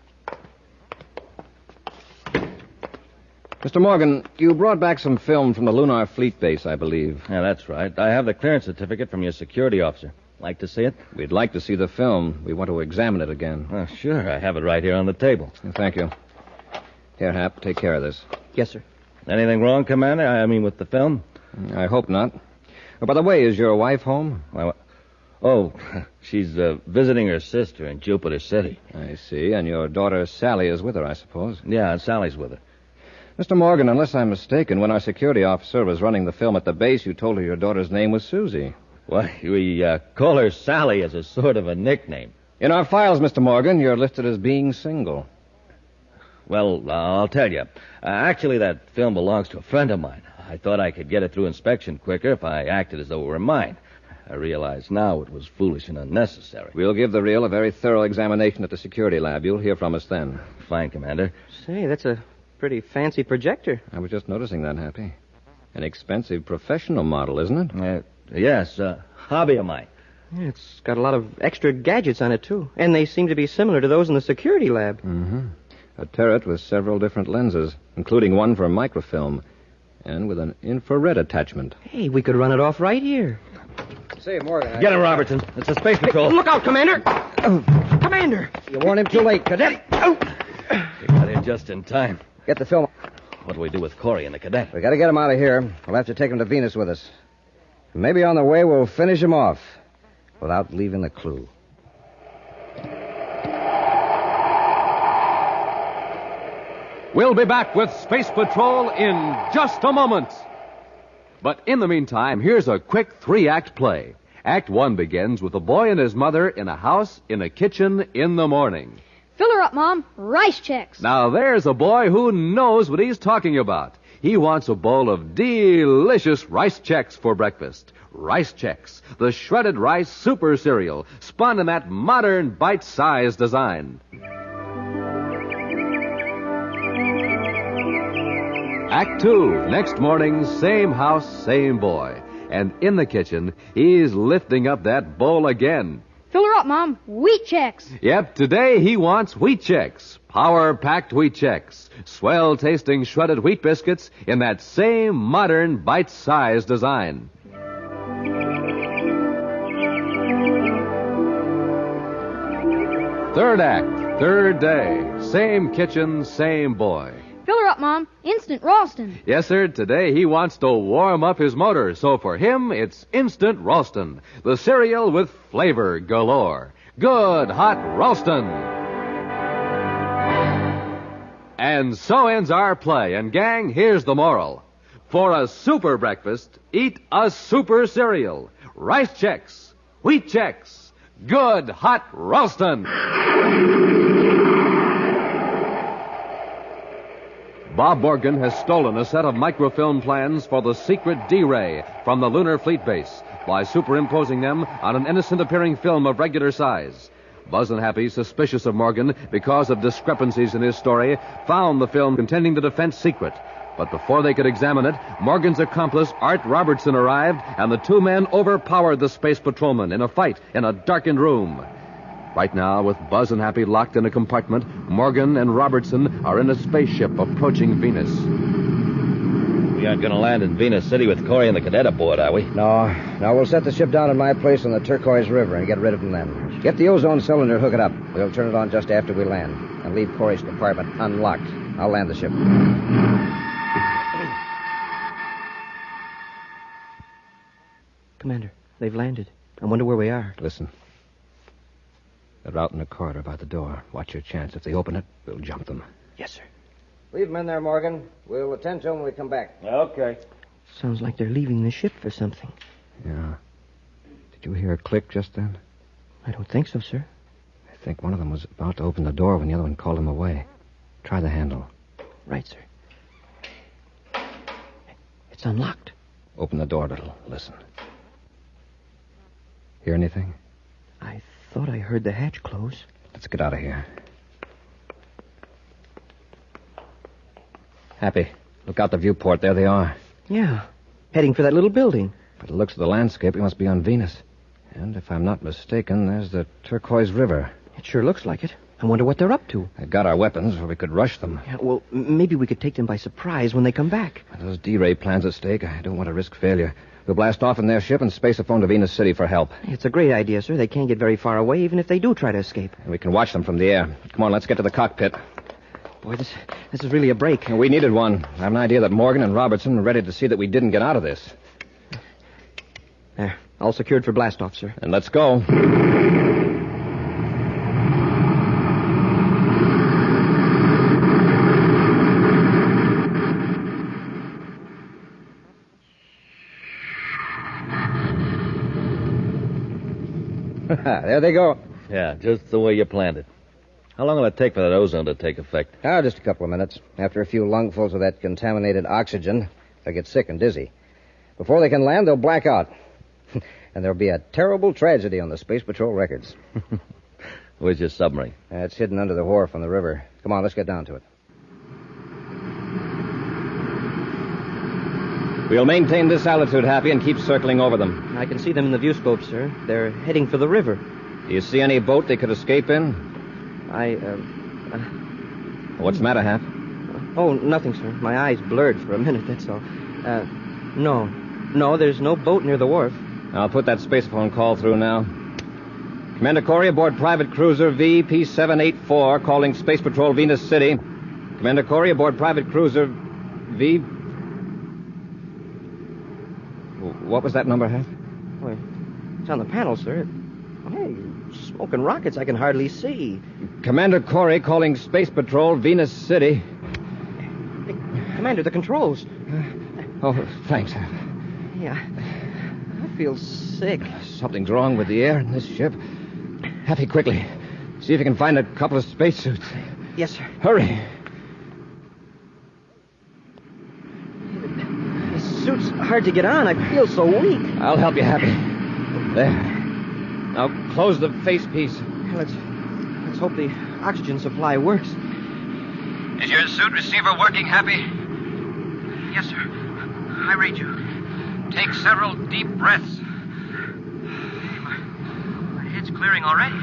Mr. Morgan, you brought back some film from the Lunar Fleet Base, I believe. Yeah, that's right. I have the clearance certificate from your security officer. Like to see it? We'd like to see the film. We want to examine it again. Sure. I have it right here on the table. Thank you. Here, Hap, take care of this. Yes, sir. Anything wrong, Commander? I mean, with the film? I hope not. Oh, by the way, is your wife home? Oh, she's visiting her sister in Jupiter City. I see. And your daughter Sally is with her, I suppose. Yeah, Sally's with her. Mr. Morgan, unless I'm mistaken, when our security officer was running the film at the base, you told her your daughter's name was Susie. Well, we call her Sally as a sort of a nickname. In our files, Mr. Morgan, you're listed as being single. Well, I'll tell you. Actually, that film belongs to a friend of mine. I thought I could get it through inspection quicker if I acted as though it were mine. I realize now it was foolish and unnecessary. We'll give the reel a very thorough examination at the security lab. You'll hear from us then. Fine, Commander. Say, that's a pretty fancy projector. I was just noticing that, Happy. An expensive professional model, isn't it? Yes, hobby of mine. Yeah, it's got a lot of extra gadgets on it, too. And they seem to be similar to those in the security lab. Mm-hmm. A turret with several different lenses, including one for microfilm, and with an infrared attachment. Hey, we could run it off right here. Say, Morgan. Get him, Robertson. It's a space patrol. Hey, look out, Commander! Commander! You warned him too late, Cadet. You got in just in time. Get the film. What do we do with Corey and the cadet? We got to get him out of here. We'll have to take him to Venus with us. Maybe on the way we'll finish him off without leaving a clue. We'll be back with Space Patrol in just a moment. But in the meantime, here's a quick 3-act play. Act 1 begins with a boy and his mother in a house in a kitchen in the morning. Fill her up, Mom. Rice checks. Now there's a boy who knows what he's talking about. He wants a bowl of delicious rice checks for breakfast. Rice Chex, the shredded rice super cereal, spun in that modern bite-sized design. Act 2, next morning, same house, same boy. And in the kitchen, he's lifting up that bowl again. Fill her up, Mom. Wheat checks. Yep, today he wants Wheat Chex. Power-packed Wheat Chex. Swell-tasting shredded wheat biscuits in that same modern bite-sized design. Third act, third day. Same kitchen, same boy. Fill her up, Mom. Instant Ralston. Yes, sir. Today he wants to warm up his motor, so for him it's Instant Ralston, the cereal with flavor galore. Good hot Ralston. And so ends our play. And gang, here's the moral. For a super breakfast, eat a super cereal. Rice Chex, Wheat Chex, good hot Ralston. Bob Morgan has stolen a set of microfilm plans for the secret D-Ray from the Lunar Fleet Base by superimposing them on an innocent-appearing film of regular size. Buzz and Happy, suspicious of Morgan because of discrepancies in his story, found the film containing the defense secret. But before they could examine it, Morgan's accomplice, Art Robertson, arrived, and the two men overpowered the space patrolman in a fight in a darkened room. Right now, with Buzz and Happy locked in a compartment, Morgan and Robertson are in a spaceship approaching Venus. We aren't going to land in Venus City with Corey and the cadet aboard, are we? No, we'll set the ship down at my place on the Turquoise River and get rid of them then. Get the ozone cylinder, hook it up. We'll turn it on just after we land. And leave Corey's compartment unlocked. I'll land the ship. Commander, they've landed. I wonder where we are. Listen. They're out in the corridor by the door. Watch your chance. If they open it, we'll jump them. Yes, sir. Leave them in there, Morgan. We'll attend to them when we come back. Okay. Sounds like they're leaving the ship for something. Yeah. Did you hear a click just then? I don't think so, sir. I think one of them was about to open the door when the other one called him away. Try the handle. Right, sir. It's unlocked. Open the door a little. Listen. Hear anything? I thought I heard the hatch close. Let's get out of here. Happy, look out the viewport. There they are. Yeah, heading for that little building. By the looks of the landscape, we must be on Venus. And if I'm not mistaken, there's the Turquoise River. It sure looks like it. I wonder what they're up to. They got our weapons, or we could rush them. Yeah, well, maybe we could take them by surprise when they come back. With those D-Ray plans at stake, I don't want to risk failure. We'll blast off in their ship and space a phone to Venus City for help. It's a great idea, sir. They can't get very far away, even if they do try to escape. And we can watch them from the air. Come on, let's get to the cockpit. Boy, this is really a break. We needed one. I have an idea that Morgan and Robertson are ready to see that we didn't get out of this. There. All secured for blast-off, sir. And let's go. There they go. Yeah, just the way you planned it. How long will it take for that ozone to take effect? Just a couple of minutes. After a few lungfuls of that contaminated oxygen, they'll get sick and dizzy. Before they can land, they'll black out. And there'll be a terrible tragedy on the Space Patrol records. Where's your submarine? It's hidden under the wharf on the river. Come on, let's get down to it. We'll maintain this altitude, Happy, and keep circling over them. I can see them in the viewscope, sir. They're heading for the river. Do you see any boat they could escape in? What's the matter, Hap? Oh, nothing, sir. My eyes blurred for a minute, that's all. No, there's no boat near the wharf. I'll put that spacephone call through now. Commander Corey aboard private cruiser VP-784, calling Space Patrol Venus City. Commander Corey aboard private cruiser V... What was that number, Hap? Wait, it's on the panel, sir. Hey, smoking rockets I can hardly see. Commander Corey calling Space Patrol Venus City. Hey, Commander, the controls. Oh, thanks, Hap. Yeah, I feel sick. Something's wrong with the air in this ship. Happy, quickly. See if you can find a couple of spacesuits. Yes, sir. Hurry. The suit's hard to get on. I feel so weak. I'll help you, Happy. There. Now close the facepiece. Let's hope the oxygen supply works. Is your suit receiver working, Happy? Yes, sir. I read you. Take several deep breaths. My head's clearing already.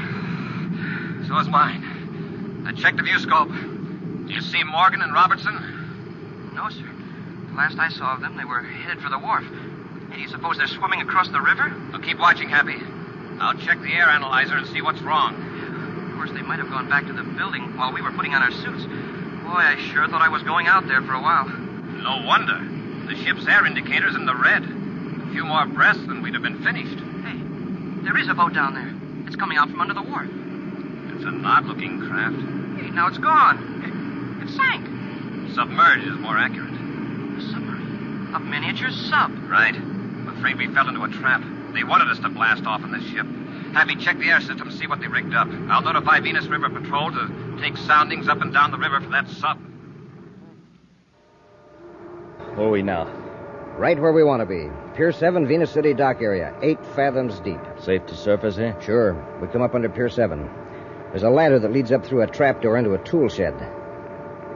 So is mine. I checked the viewscope. Do you see Morgan and Robertson? No, sir. The last I saw of them, they were headed for the wharf. Hey, do you suppose they're swimming across the river? Well, keep watching, Happy. I'll check the air analyzer and see what's wrong. Of course, they might have gone back to the building while we were putting on our suits. Boy, I sure thought I was going out there for a while. No wonder. The ship's air indicator's in the red. A few more breaths and we'd have been finished. Hey, there is a boat down there. It's coming out from under the wharf. It's an odd-looking craft. Hey, now it's gone. It sank. Submerged is more accurate. A submarine? A miniature sub? Right. I'm afraid we fell into a trap. They wanted us to blast off in this ship. Happy, check the air system and see what they rigged up. I'll notify Venus River Patrol to take soundings up and down the river for that sub. Where are we now? Right where we want to be. Pier 7, Venus City dock area. 8 fathoms deep. Safe to surface here? Sure. We come up under Pier 7. There's a ladder that leads up through a trapdoor into a tool shed.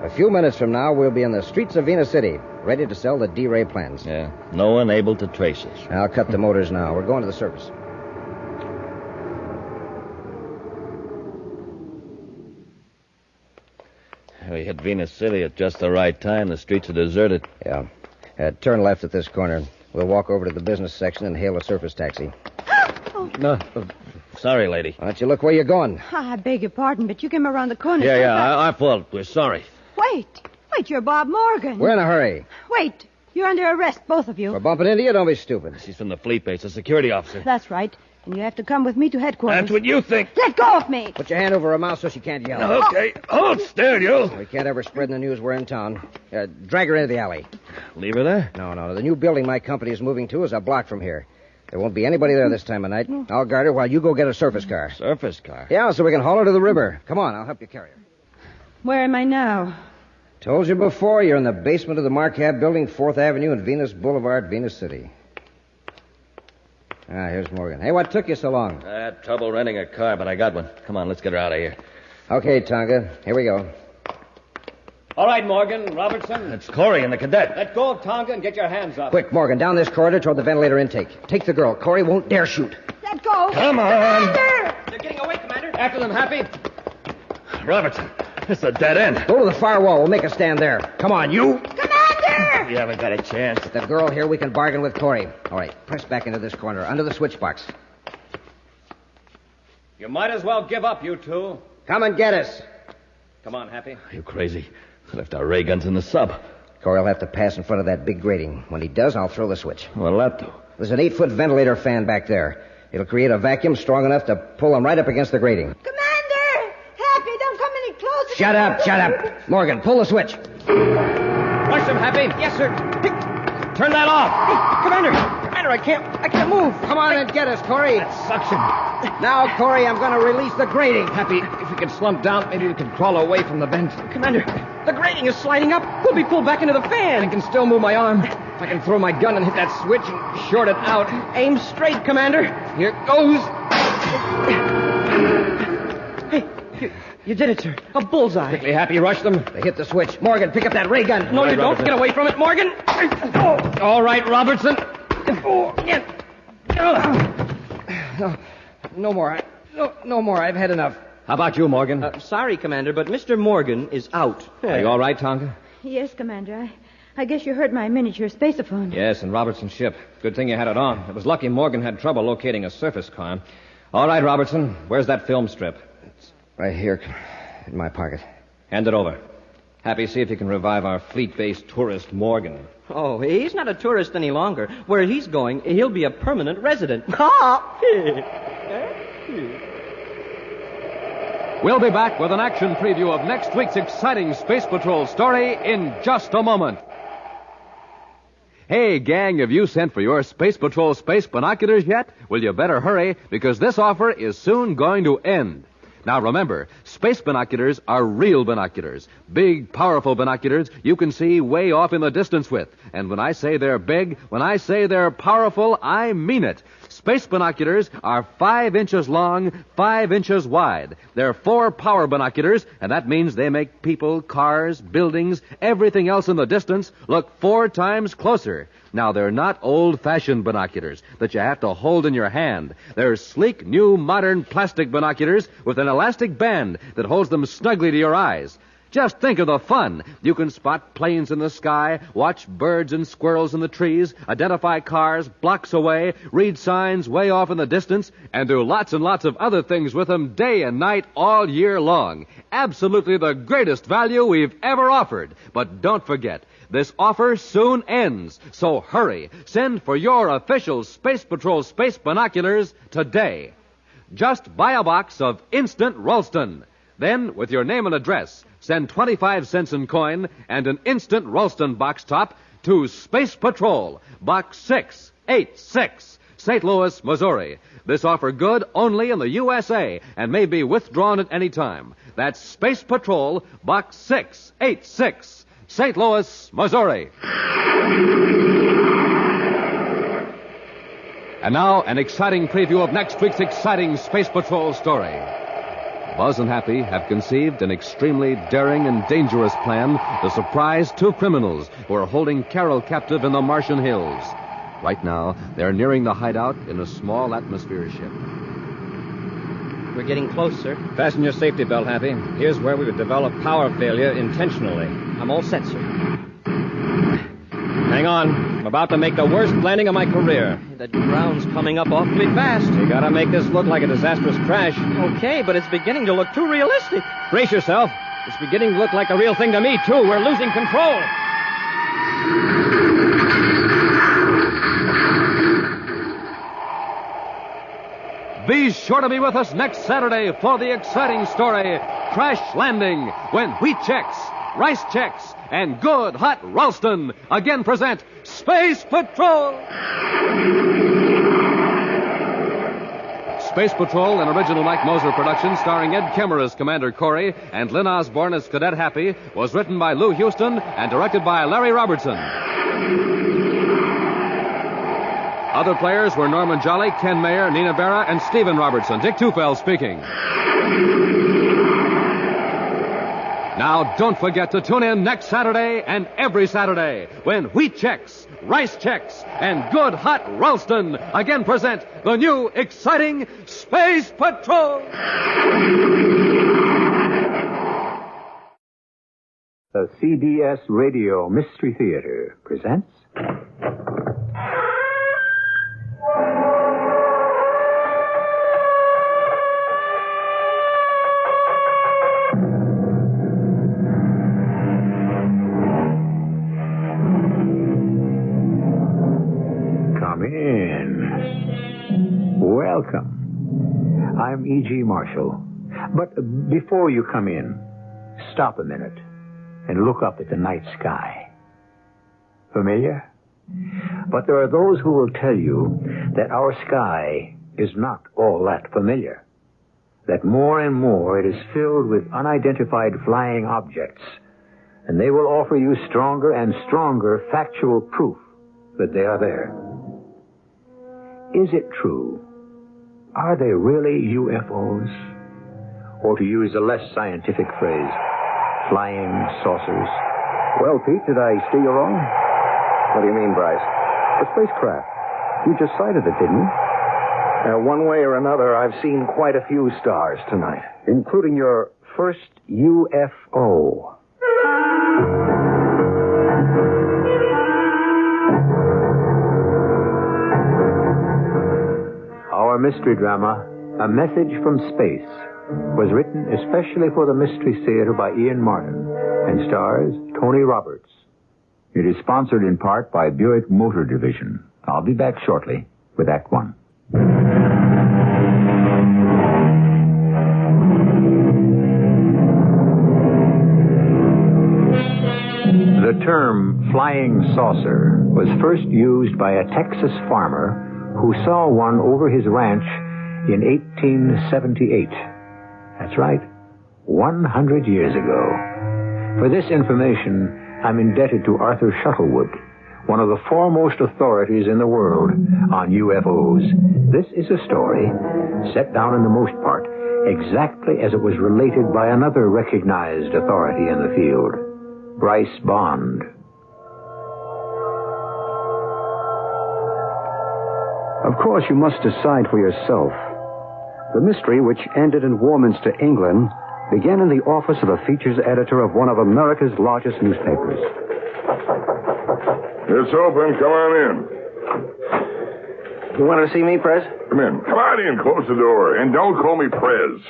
A few minutes from now, we'll be in the streets of Venus City, ready to sell the D-Ray plans. Yeah. No one able to trace us. I'll cut the motors now. We're going to the surface. We hit Venus City at just the right time. The streets are deserted. Yeah. Turn left at this corner. We'll walk over to the business section and hail a surface taxi. No. Sorry, lady. Why don't you look where you're going? I beg your pardon, but you came around the corner. Yeah, our fault. We're sorry. Wait, you're Bob Morgan. We're in a hurry. Wait, you're under arrest, both of you. We're bumping into you? Don't be stupid. She's from the fleet base, a security officer. That's right. And you have to come with me to headquarters. That's what you think. Let go of me. Put your hand over her mouth so she can't yell. Okay. Hold still, you. We can't ever spread in the news we're in town. Drag her into the alley. Leave her there? No. The new building my company is moving to is a block from here. There won't be anybody there this time of night. I'll guard her while you go get a surface car. Surface car? Yeah, so we can haul her to the river. Come on, I'll help you carry her. Where am I now? Told you before, you're in the basement of the Marcab Building, 4th Avenue and Venus Boulevard, Venus City. Here's Morgan. Hey, what took you so long? I had trouble renting a car, but I got one. Come on, let's get her out of here. Okay, Tonga. Here we go. All right, Morgan, Robertson. It's Corey and the cadet. Let go of Tonga and get your hands up. Quick, Morgan, down this corridor toward the ventilator intake. Take the girl. Corey won't dare shoot. Let go. Come on. Commander! They're getting away, Commander. After them, Happy. Robertson, it's a dead end. Go to the far wall. We'll make a stand there. Come on, you. Commander! You haven't got a chance. With the girl here, we can bargain with Corey. All right, press back into this corner, under the switch box. You might as well give up, you two. Come and get us. Come on, Happy. Are you crazy? We left our ray guns in the sub. Corey will have to pass in front of that big grating. When he does, I'll throw the switch. What'll that do? There's an 8-foot ventilator fan back there. It'll create a vacuum strong enough to pull him right up against the grating. Commander! Happy, don't come any closer. Shut up. Morgan, pull the switch. Rush him, Happy. Yes, sir. Turn that off. Commander, I can't move. Come on and get us, Corey. That suction. Now, Corey, I'm going to release the grating. Happy, if we could slump down, maybe we could crawl away from the vent. Commander, the grating is sliding up. We'll be pulled back into the fan. I can still move my arm. If I can throw my gun and hit that switch and short it out. Aim straight, Commander. Here goes. Hey, you did it, sir. A bullseye. Quickly, Happy, rush them. They hit the switch. Morgan, pick up that ray gun. No, you don't. Get away from it, Morgan. All right, Robertson. No more. No more. I've had enough. How about you, Morgan? Sorry, Commander, but Mr. Morgan is out. Are you all right, Tonka? Yes, Commander. I guess you heard my miniature spaceophone. Yes, and Robertson's ship. Good thing you had it on. It was lucky Morgan had trouble locating a surface car. All right, Robertson, where's that film strip? It's right here in my pocket. Hand it over. Happy, see if you can revive our fleet-based tourist, Morgan. Oh, he's not a tourist any longer. Where he's going, he'll be a permanent resident. We'll be back with an action preview of next week's exciting Space Patrol story in just a moment. Hey, gang, have you sent for your Space Patrol space binoculars yet? Well, you better hurry, because this offer is soon going to end. Now, remember, space binoculars are real binoculars. Big, powerful binoculars you can see way off in the distance with. And when I say they're big, when I say they're powerful, I mean it. Space binoculars are 5 inches long, 5 inches wide. They're 4 power binoculars, and that means they make people, cars, buildings, everything else in the distance look 4 times closer. Now, they're not old-fashioned binoculars that you have to hold in your hand. They're sleek, new, modern plastic binoculars with an elastic band that holds them snugly to your eyes. Just think of the fun. You can spot planes in the sky, watch birds and squirrels in the trees, identify cars blocks away, read signs way off in the distance, and do lots and lots of other things with them day and night all year long. Absolutely the greatest value we've ever offered. But don't forget, this offer soon ends. So hurry. Send for your official Space Patrol space binoculars today. Just buy a box of Instant Ralston. Then, with your name and address, send 25 cents in coin and an Instant Ralston box top to Space Patrol, Box 686, St. Louis, Missouri. This offer good only in the USA and may be withdrawn at any time. That's Space Patrol, Box 686, St. Louis, Missouri. And now, an exciting preview of next week's exciting Space Patrol story. Buzz and Happy have conceived an extremely daring and dangerous plan to surprise 2 criminals who are holding Carol captive in the Martian hills. Right now, they're nearing the hideout in a small atmosphere ship. We're getting close, sir. Fasten your safety belt, Happy. Here's where we would develop power failure intentionally. I'm all set, sir. Hang on. I'm about to make the worst landing of my career. The ground's coming up awfully fast. You gotta make this look like a disastrous crash. Okay, but it's beginning to look too realistic. Brace yourself. It's beginning to look like a real thing to me, too. We're losing control. Be sure to be with us next Saturday for the exciting story, Crash Landing, when Wheat Chex, Rice Chex, and Good Hot Ralston again present Space Patrol! Space Patrol, an original Mike Moser production starring Ed Kemmer as Commander Corey and Lynn Osborne as Cadet Happy, was written by Lou Houston and directed by Larry Robertson. Other players were Norman Jolly, Ken Mayer, Nina Berra, and Stephen Robertson. Dick Tufel speaking. Now, don't forget to tune in next Saturday and every Saturday when Wheat Chex, Rice Chex, and Good Hot Ralston again present the new, exciting Space Patrol. The CBS Radio Mystery Theater presents... in. Welcome. I'm E.G. Marshall. But before you come in, stop a minute and look up at the night sky. Familiar? But there are those who will tell you that our sky is not all that familiar. That more and more it is filled with unidentified flying objects, and they will offer you stronger and stronger factual proof that they are there. Is it true? Are they really UFOs? Or to use a less scientific phrase, flying saucers? Well, Pete, did I steer you wrong? What do you mean, Bryce? The spacecraft. You just sighted it, didn't you? One way or another, I've seen quite a few stars tonight. Including your first UFO. Our mystery drama, A Message from Space, was written especially for the Mystery Theater by Ian Martin and stars Tony Roberts. It is sponsored in part by Buick Motor Division. I'll be back shortly with Act One. The term flying saucer was first used by a Texas farmer who saw one over his ranch in 1878. That's right, 100 years ago. For this information, I'm indebted to Arthur Shuttlewood, one of the foremost authorities in the world on UFOs. This is a story, set down in the most part, exactly as it was related by another recognized authority in the field, Bryce Bond. Of course, you must decide for yourself. The mystery, which ended in Warminster, England, began in the office of the features editor of one of America's largest newspapers. It's open. Come on in. You wanted to see me, Prez? Come in. Come on in. Close the door. And don't call me Prez.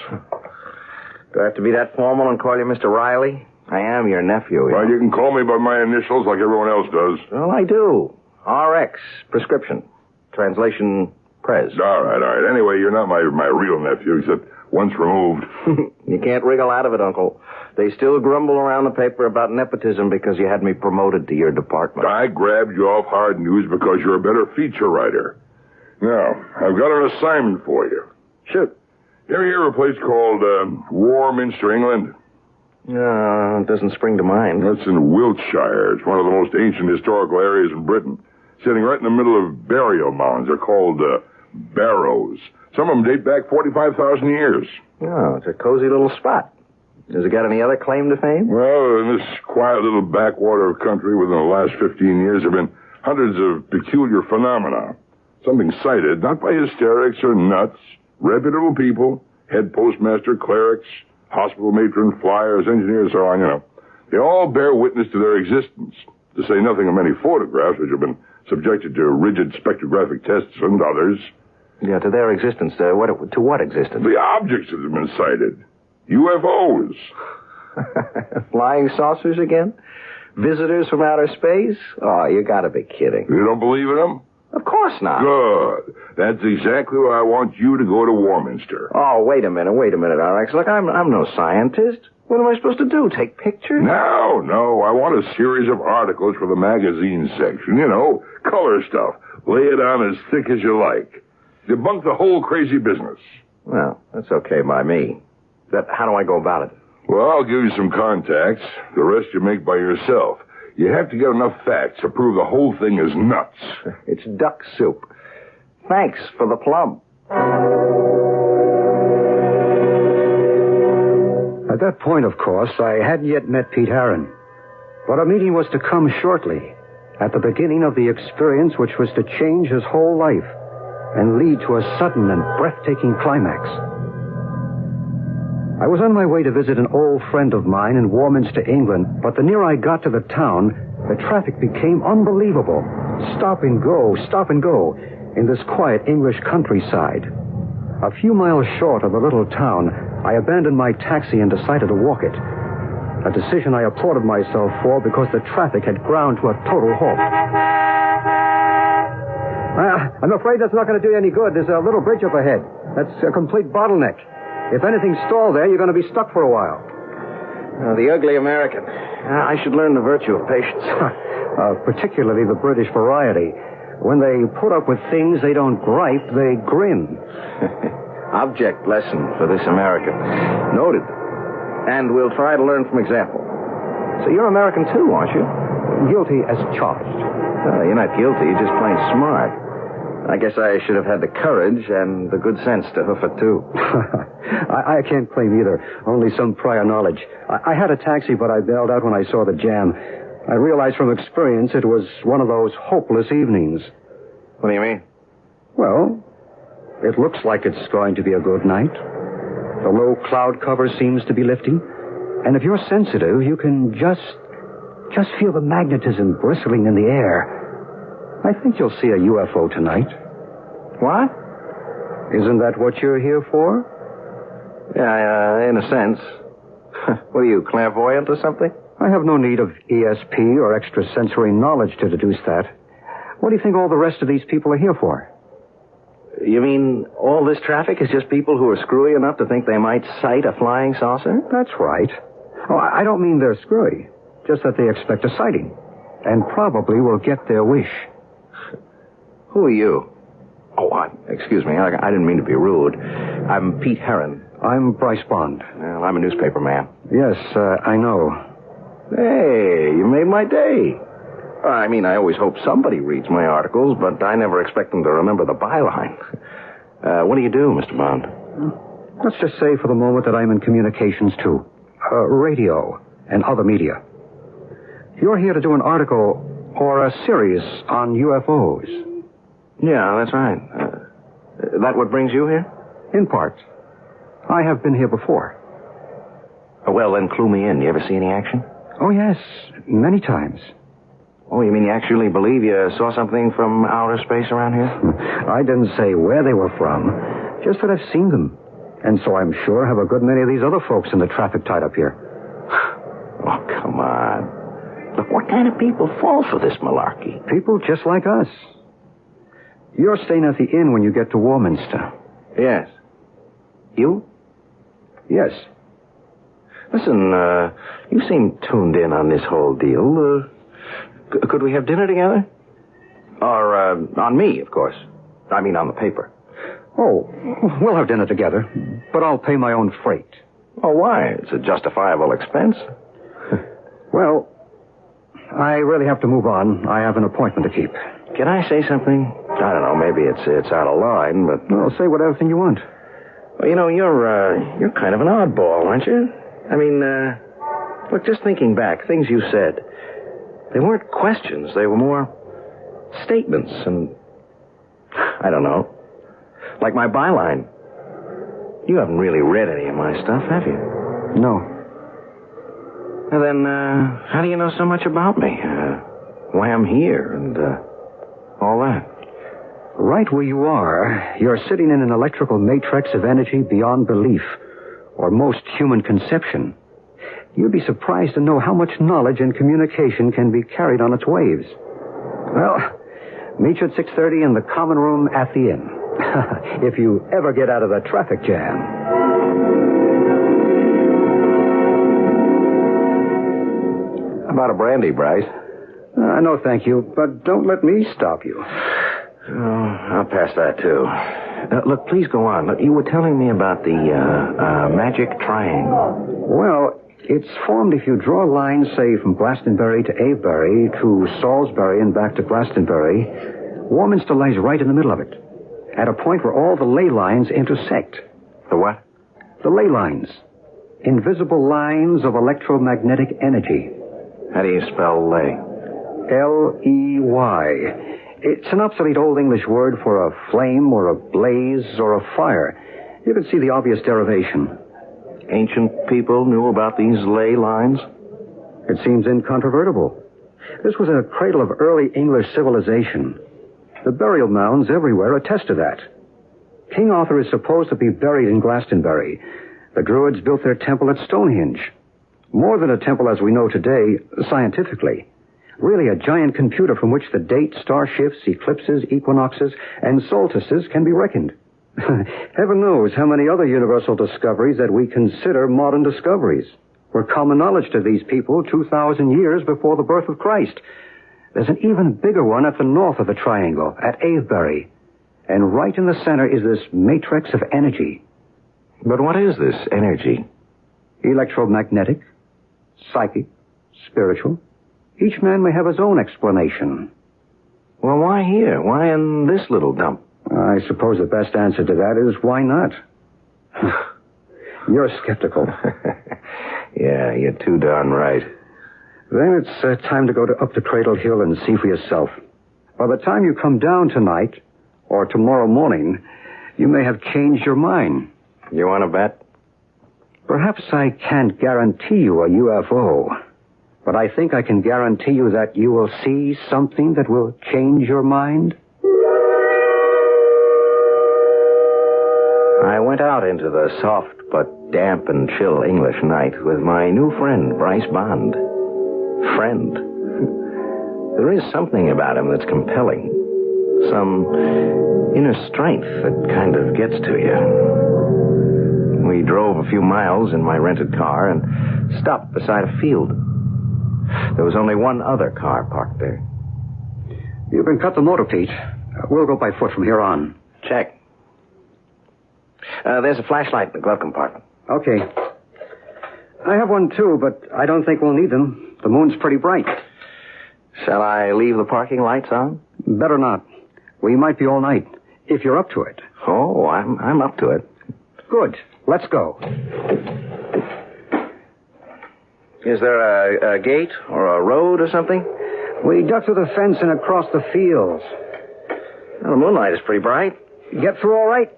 Do I have to be that formal and call you Mr. Riley? I am your nephew. Well, you can call me by my initials like everyone else does. Well, I do. RX. Prescription. Translation, Prez. All right. Anyway, you're not my real nephew, except once removed. You can't wriggle out of it, Uncle. They still grumble around the paper about nepotism because you had me promoted to your department. I grabbed you off hard news because you're a better feature writer. Now, I've got an assignment for you. Shoot. You ever hear of a place called Warminster, England? It doesn't spring to mind. That's in Wiltshire. It's one of the most ancient historical areas in Britain. Sitting right in the middle of burial mounds. They're called barrows. Some of them date back 45,000 years. Oh, it's a cozy little spot. Has it got any other claim to fame? Well, in this quiet little backwater of country within the last 15 years, there have been hundreds of peculiar phenomena. Something cited, not by hysterics or nuts, reputable people, head postmaster, clerics, hospital matron, flyers, engineers, so on, you know. They all bear witness to their existence, to say nothing of many photographs which have been subjected to rigid spectrographic tests and others. Yeah, to their existence. To what existence? The objects that have been cited. UFOs. Flying saucers again? Visitors from outer space? Oh, you gotta be kidding. You don't believe in them? Of course not. Good. That's exactly why I want you to go to Warminster. Oh, wait a minute, RX. Look, I'm no scientist. What am I supposed to do? Take pictures? No. I want a series of articles for the magazine section. You know, color stuff. Lay it on as thick as you like. Debunk the whole crazy business. Well, that's okay by me. How do I go about it? Well, I'll give you some contacts. The rest you make by yourself. You have to get enough facts to prove the whole thing is nuts. It's duck soup. Thanks for the plum. At that point, of course, I hadn't yet met Pete Harron. But a meeting was to come shortly, at the beginning of the experience which was to change his whole life and lead to a sudden and breathtaking climax. I was on my way to visit an old friend of mine in Warminster, England, but the nearer I got to the town, the traffic became unbelievable. Stop and go in this quiet English countryside. A few miles short of the little town, I abandoned my taxi and decided to walk it. A decision I applauded myself for because the traffic had ground to a total halt. I'm afraid that's not going to do you any good. There's a little bridge up ahead. That's a complete bottleneck. If anything's stalled there, you're going to be stuck for a while. The ugly American. I should learn the virtue of patience. Particularly the British variety. When they put up with things they don't gripe, they grin. Object lesson for this American. Noted. And we'll try to learn from example. So you're American too, aren't you? Guilty as charged. You're not guilty. You're just plain smart. I guess I should have had the courage and the good sense to hoof it, too. I can't claim either. Only some prior knowledge. I had a taxi, but I bailed out when I saw the jam. I realized from experience it was one of those hopeless evenings. What do you mean? Well, it looks like it's going to be a good night. The low cloud cover seems to be lifting. And if you're sensitive, you can just feel the magnetism bristling in the air. I think you'll see a UFO tonight. What? Isn't that what you're here for? Yeah, in a sense. What are you, clairvoyant or something? I have no need of ESP or extrasensory knowledge to deduce that. What do you think all the rest of these people are here for? You mean all this traffic is just people who are screwy enough to think they might sight a flying saucer? That's right. Oh, I don't mean they're screwy. Just that they expect a sighting. And probably will get their wish. Who are you? Oh, excuse me. I didn't mean to be rude. I'm Pete Herron. I'm Bryce Bond. Well, I'm a newspaper man. Yes, I know. Hey, you made my day. I mean, I always hope somebody reads my articles, but I never expect them to remember the byline. What do you do, Mr. Bond? Let's just say for the moment that I'm in communications, too. Radio and other media. You're here to do an article or a series on UFOs. Yeah, that's right. That what brings you here? In part. I have been here before. Well, then clue me in. You ever see any action? Oh, yes. Many times. Oh, you mean you actually believe you saw something from outer space around here? I didn't say where they were from. Just that I've seen them. And so I'm sure have a good many of these other folks in the traffic tied up here. Oh, come on. Look, what kind of people fall for this malarkey? People just like us. You're staying at the inn when you get to Warminster. Yes. You? Yes. Listen, you seem tuned in on this whole deal. Could we have dinner together? Or, on me, of course. I mean, on the paper. Oh, we'll have dinner together, but I'll pay my own freight. Oh, why? It's a justifiable expense. Well, I really have to move on. I have an appointment to keep. Can I say something? I don't know, maybe it's out of line, but... Well, say whatever thing you want. Well, you know, you're kind of an oddball, aren't you? I mean, look, just thinking back, things you said, they weren't questions. They were more statements, and I don't know. Like my byline. You haven't really read any of my stuff, have you? No. Well, then, how do you know so much about me? Why I'm here, and all that? Right where you are, you're sitting in an electrical matrix of energy beyond belief, or most human conception. You'd be surprised to know how much knowledge and communication can be carried on its waves. Well, meet you at 6:30 in the common room at the inn. If you ever get out of the traffic jam. How about a brandy, Bryce? No, thank you, but don't let me stop you. Oh, I'll pass that, too. Look, please go on. Look, you were telling me about the magic triangle. Well, it's formed if you draw a line, say, from Glastonbury to Avebury to Salisbury and back to Glastonbury. Warminster lies right in the middle of it, at a point where all the ley lines intersect. The what? The ley lines. Invisible lines of electromagnetic energy. How do you spell ley? L-E-Y. It's an obsolete Old English word for a flame or a blaze or a fire. You can see the obvious derivation. Ancient people knew about these ley lines? It seems incontrovertible. This was a cradle of early English civilization. The burial mounds everywhere attest to that. King Arthur is supposed to be buried in Glastonbury. The Druids built their temple at Stonehenge. More than a temple as we know today, scientifically. Really a giant computer from which the date, star shifts, eclipses, equinoxes, and solstices can be reckoned. Heaven knows how many other universal discoveries that we consider modern discoveries were common knowledge to these people 2,000 years before the birth of Christ. There's an even bigger one at the north of the triangle, at Avebury. And right in the center is this matrix of energy. But what is this energy? Electromagnetic, psychic, spiritual. Each man may have his own explanation. Well, why here? Why in this little dump? I suppose the best answer to that is why not? You're skeptical. Yeah, you're too darn right. Then it's time to go up to Cradle Hill and see for yourself. By the time you come down tonight, or tomorrow morning, you may have changed your mind. You want to bet? Perhaps I can't guarantee you a UFO, but I think I can guarantee you that you will see something that will change your mind. I went out into the soft but damp and chill English night with my new friend, Bryce Bond. Friend. There is something about him that's compelling. Some inner strength that kind of gets to you. We drove a few miles in my rented car and stopped beside a field. There was only one other car parked there. You can cut the motor, Pete. We'll go by foot from here on. Check. There's a flashlight in the glove compartment. Okay. I have one, too, but I don't think we'll need them. The moon's pretty bright. Shall I leave the parking lights on? Better not. We might be all night, if you're up to it. Oh, I'm up to it. Good. Let's go. Is there a gate or a road or something? We duck through the fence and across the fields. Well, the moonlight is pretty bright. Get through all right?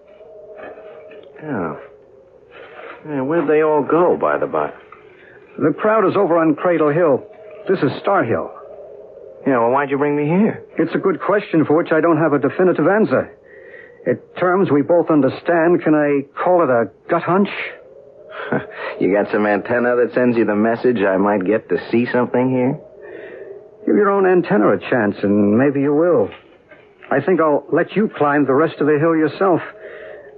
Yeah. Where'd they all go, by the by? The crowd is over on Cradle Hill. This is Star Hill. Yeah, well, why'd you bring me here? It's a good question for which I don't have a definitive answer. In terms we both understand, can I call it a gut hunch? You got some antenna that sends you the message I might get to see something here? Give your own antenna a chance, and maybe you will. I think I'll let you climb the rest of the hill yourself.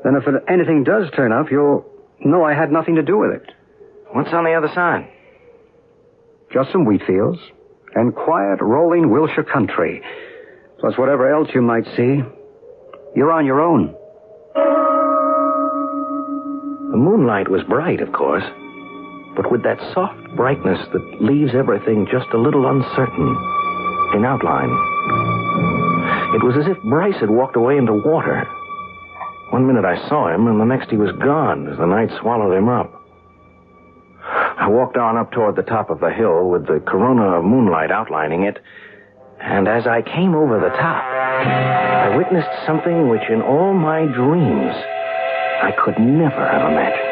Then if anything does turn up, you'll know I had nothing to do with it. What's on the other side? Just some wheat fields and quiet, rolling Wilshire country. Plus whatever else you might see. You're on your own. The moonlight was bright, of course, but with that soft brightness that leaves everything just a little uncertain in outline. It was as if Bryce had walked away into water. One minute I saw him, and the next he was gone as the night swallowed him up. I walked on up toward the top of the hill with the corona of moonlight outlining it, and as I came over the top, I witnessed something which in all my dreams I could never have imagined.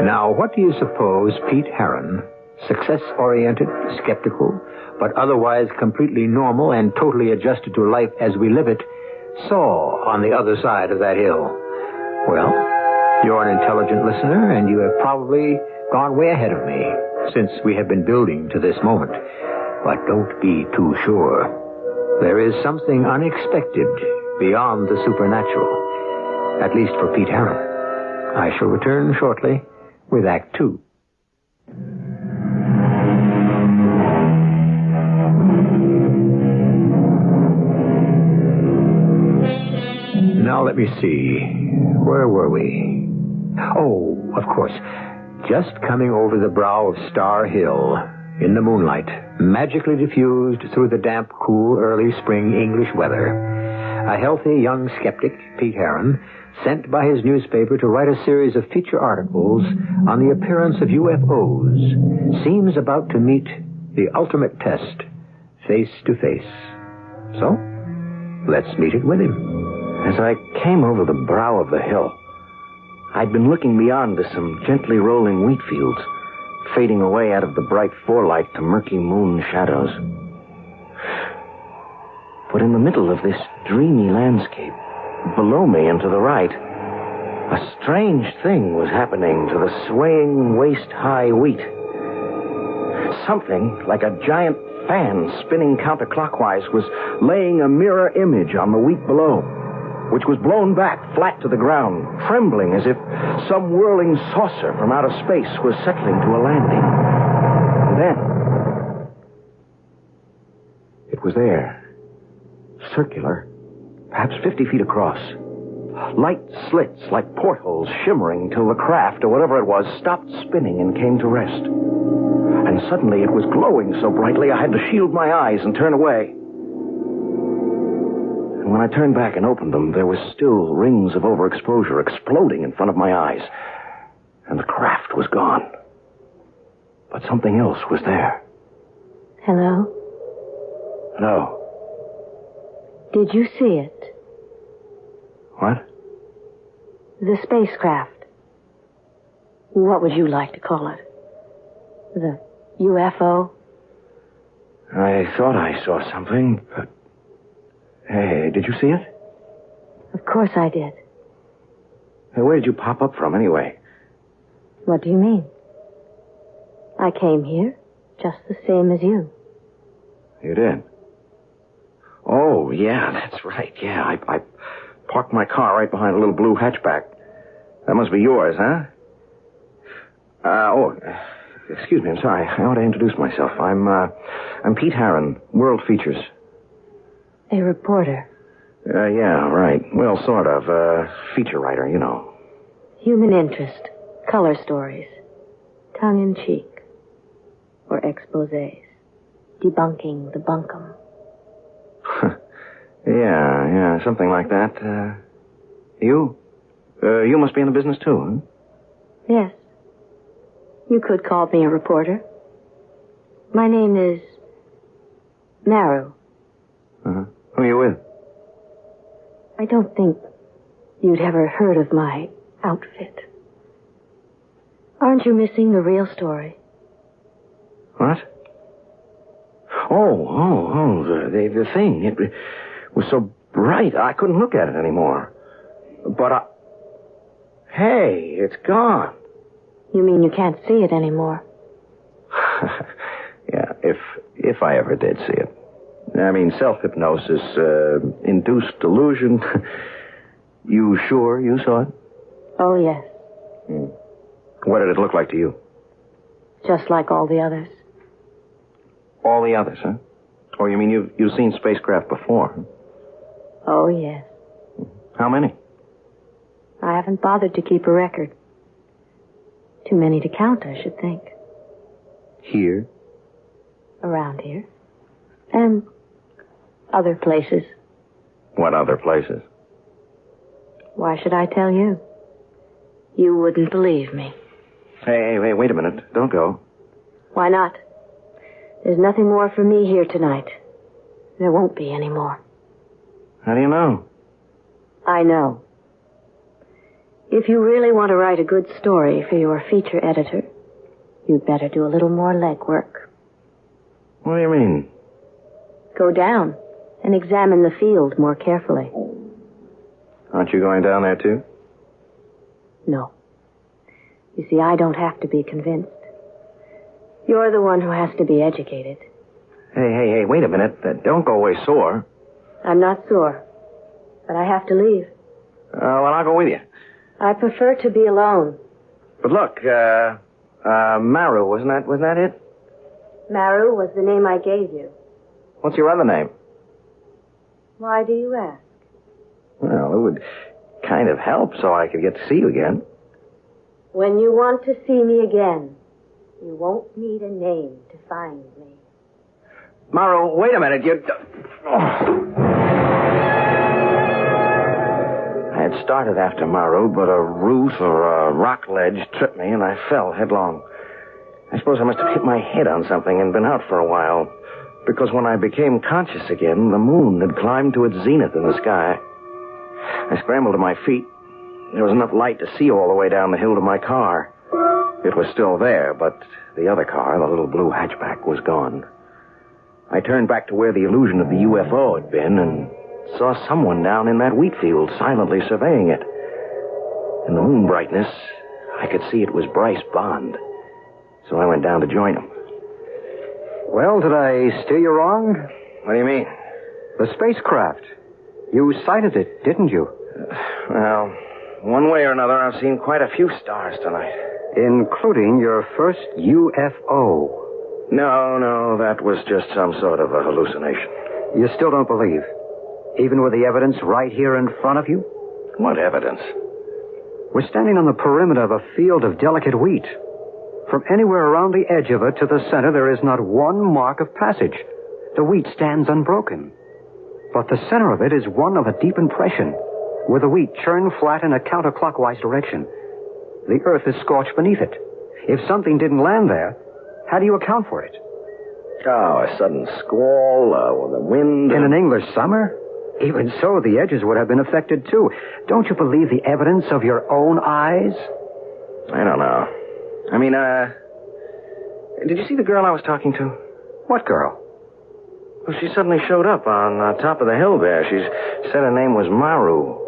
Now, what do you suppose Pete Heron, success-oriented, skeptical, but otherwise completely normal and totally adjusted to life as we live it, saw on the other side of that hill? Well, you're an intelligent listener, and you have probably gone way ahead of me since we have been building to this moment. But don't be too sure. There is something unexpected beyond the supernatural, at least for Pete Heron. I shall return shortly with Act 2. Now let me see. Where were we? Oh, of course. Just coming over the brow of Star Hill in the moonlight, magically diffused through the damp, cool, early spring English weather. A healthy young skeptic, Pete Heron, sent by his newspaper to write a series of feature articles on the appearance of UFOs, seems about to meet the ultimate test, face to face. So, let's meet it with him. As I came over the brow of the hill, I'd been looking beyond to some gently rolling wheat fields, fading away out of the bright forelight to murky moon shadows. But in the middle of this dreamy landscape, below me and to the right, A strange thing was happening to the swaying waist-high wheat. Something like a giant fan spinning counterclockwise was laying a mirror image on the wheat below, which was blown back flat to the ground, trembling as if some whirling saucer from outer space was settling to a landing. And then it was there, circular, perhaps 50 feet across. Light slits like portholes shimmering till the craft, or whatever it was, stopped spinning and came to rest. And suddenly it was glowing so brightly I had to shield my eyes and turn away. And when I turned back and opened them, there was still rings of overexposure exploding in front of my eyes. And the craft was gone. But something else was there. Hello? Hello. Did you see it? What? The spacecraft. What would you like to call it? The UFO? I thought I saw something, but... Hey, did you see it? Of course I did. Hey, where did you pop up from, anyway? What do you mean? I came here just the same as you. You did? Oh, yeah, that's right. Yeah, I parked my car right behind a little blue hatchback. That must be yours, huh? Excuse me, I'm sorry. I ought to introduce myself. I'm Pete Harron, World Features. A reporter. Yeah, right. Well, sort of. Feature writer, you know. Human interest. Color stories. Tongue-in-cheek. Or exposés. Debunking the bunkum. Yeah, something like that. You must be in the business too, huh? Yes. You could call me a reporter. My name is Maru. Uh-huh. Who are you with? I don't think you'd ever heard of my outfit. Aren't you missing the real story? What? Oh, the thing. It was so bright I couldn't look at it anymore. But hey, it's gone. You mean you can't see it anymore? Yeah, if I ever did see it. I mean, self-hypnosis, induced delusion. You sure you saw it? Oh, yes. What did it look like to you? Just like all the others. All the others, huh? Oh, you mean you've seen spacecraft before? Huh? Oh, yes. How many? I haven't bothered to keep a record. Too many to count, I should think. Here? Around here. And other places. What other places? Why should I tell you? You wouldn't believe me. Hey, wait a minute. Don't go. Why not? There's nothing more for me here tonight. There won't be any more. How do you know? I know. If you really want to write a good story for your feature editor, you'd better do a little more legwork. What do you mean? Go down and examine the field more carefully. Aren't you going down there, too? No. You see, I don't have to be convinced. You're the one who has to be educated. Hey, wait a minute. Don't go away sore. I'm not sore, but I have to leave. Well, I'll go with you. I prefer to be alone. But look, Maru, wasn't that it? Maru was the name I gave you. What's your other name? Why do you ask? Well, it would kind of help so I could get to see you again. When you want to see me again, you won't need a name to find me. Maru, wait a minute. I had started after Maru, but a root or a rock ledge tripped me, and I fell headlong. I suppose I must have hit my head on something and been out for a while, because when I became conscious again, the moon had climbed to its zenith in the sky. I scrambled to my feet. There was enough light to see all the way down the hill to my car. It was still there, but the other car, the little blue hatchback, was gone. I turned back to where the illusion of the UFO had been and saw someone down in that wheat field silently surveying it. In the moon brightness, I could see it was Bryce Bond. So I went down to join him. Well, did I steer you wrong? What do you mean? The spacecraft. You sighted it, didn't you? Well, one way or another, I've seen quite a few stars tonight. Including your first UFO. No, that was just some sort of a hallucination. You still don't believe? Even with the evidence right here in front of you? What evidence? We're standing on the perimeter of a field of delicate wheat. From anywhere around the edge of it to the center, there is not one mark of passage. The wheat stands unbroken. But the center of it is one of a deep impression, where the wheat churned flat in a counterclockwise direction. The earth is scorched beneath it. If something didn't land there, how do you account for it? Oh, a sudden squall, or the wind. In an English summer? Even so, the edges would have been affected, too. Don't you believe the evidence of your own eyes? I don't know. I mean, did you see the girl I was talking to? What girl? Well, she suddenly showed up on top of the hill there. She said her name was Maru.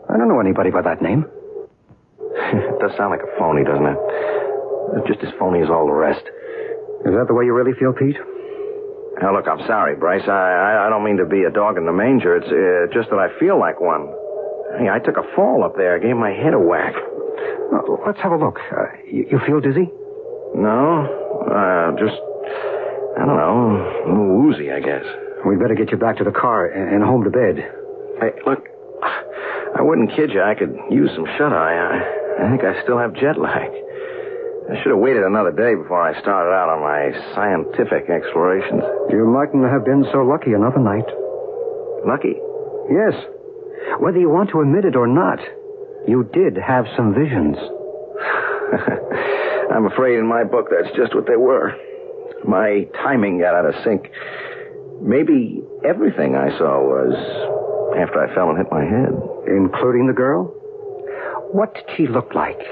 I don't know anybody by that name. It does sound like a phony, doesn't it? It's just as phony as all the rest. Is that the way you really feel, Pete? Now, look, I'm sorry, Bryce. I don't mean to be a dog in the manger. It's just that I feel like one. Hey, I took a fall up there. I gave my head a whack. Oh, let's have a look. You feel dizzy? No. Just, I don't know, a little woozy, I guess. We'd better get you back to the car and home to bed. Hey, look, I wouldn't kid you. I could use some shut-eye. I think I still have jet lag. I should have waited another day before I started out on my scientific explorations. You mightn't have been so lucky another night. Lucky? Yes. Whether you want to admit it or not, you did have some visions. I'm afraid in my book that's just what they were. My timing got out of sync. Maybe everything I saw was after I fell and hit my head. Including the girl? What did she look like?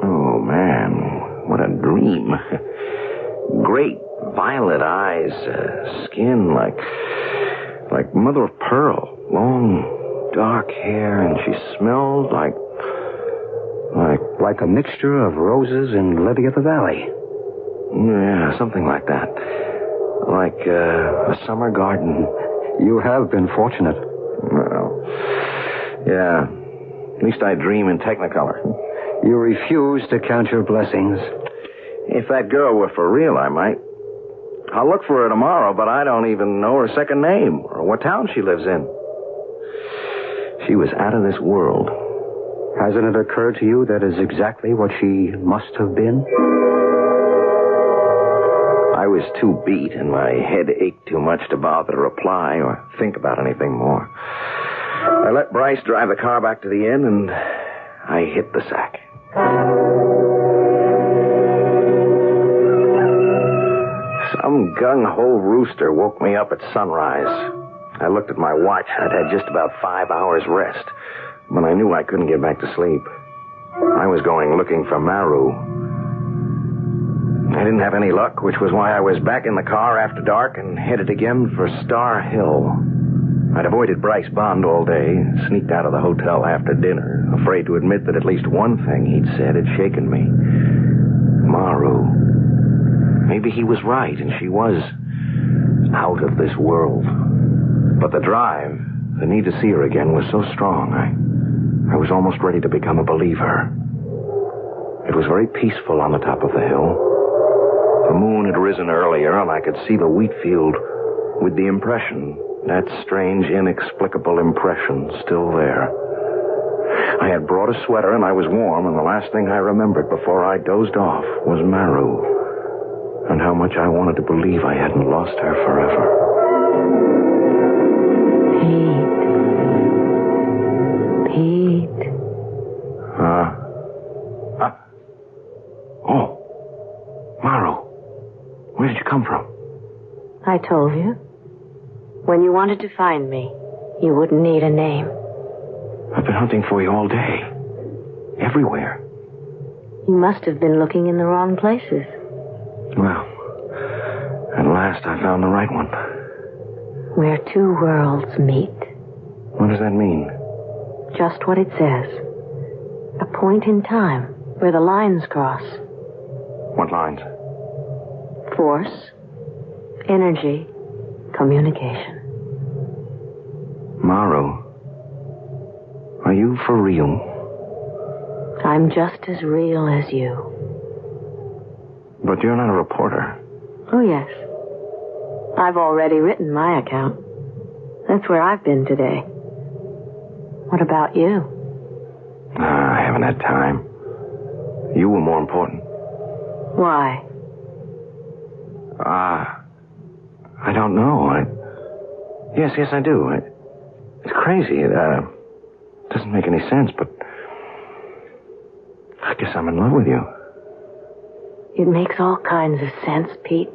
Oh, man, what a dream. Great violet eyes, skin like mother of pearl, long, dark hair, and she smelled like a mixture of roses and lily of the valley. Yeah, something like that. Like a summer garden. You have been fortunate. Well, yeah. At least I dream in Technicolor. You refuse to count your blessings. If that girl were for real, I might. I'll look for her tomorrow, but I don't even know her second name or what town she lives in. She was out of this world. Hasn't it occurred to you that is exactly what she must have been? I was too beat and my head ached too much to bother to reply or think about anything more. I let Bryce drive the car back to the inn and I hit the sack. Some gung-ho rooster woke me up at sunrise. I looked at my watch. I'd had just about 5 hours rest, but I knew I couldn't get back to sleep. I was going looking for Maru. I didn't have any luck, which was why I was back in the car after dark and headed again for Star Hill. I'd avoided Bryce Bond all day, sneaked out of the hotel after dinner, afraid to admit that at least one thing he'd said had shaken me. Maru. Maybe he was right, and she was out of this world. But the drive, the need to see her again, was so strong, I was almost ready to become a believer. It was very peaceful on the top of the hill. The moon had risen earlier, and I could see the wheat field with the impression, that strange, inexplicable impression, still there. I had brought a sweater, and I was warm, and the last thing I remembered before I dozed off was Maru, and how much I wanted to believe I hadn't lost her forever. Pete. Oh. Maru. Where did you come from? I told you. When you wanted to find me, you wouldn't need a name. I've been hunting for you all day. Everywhere. You must have been looking in the wrong places. Well, at last I found the right one. Where two worlds meet. What does that mean? Just what it says. A point in time where the lines cross. What lines? Force, energy, communication. Maru, are you for real? I'm just as real as you. But you're not a reporter. Oh, yes. I've already written my account. That's where I've been today. What about you? I haven't had time. You were more important. Why? I don't know. Yes, I do. It's crazy. It doesn't make any sense, but I guess I'm in love with you. It makes all kinds of sense, Pete.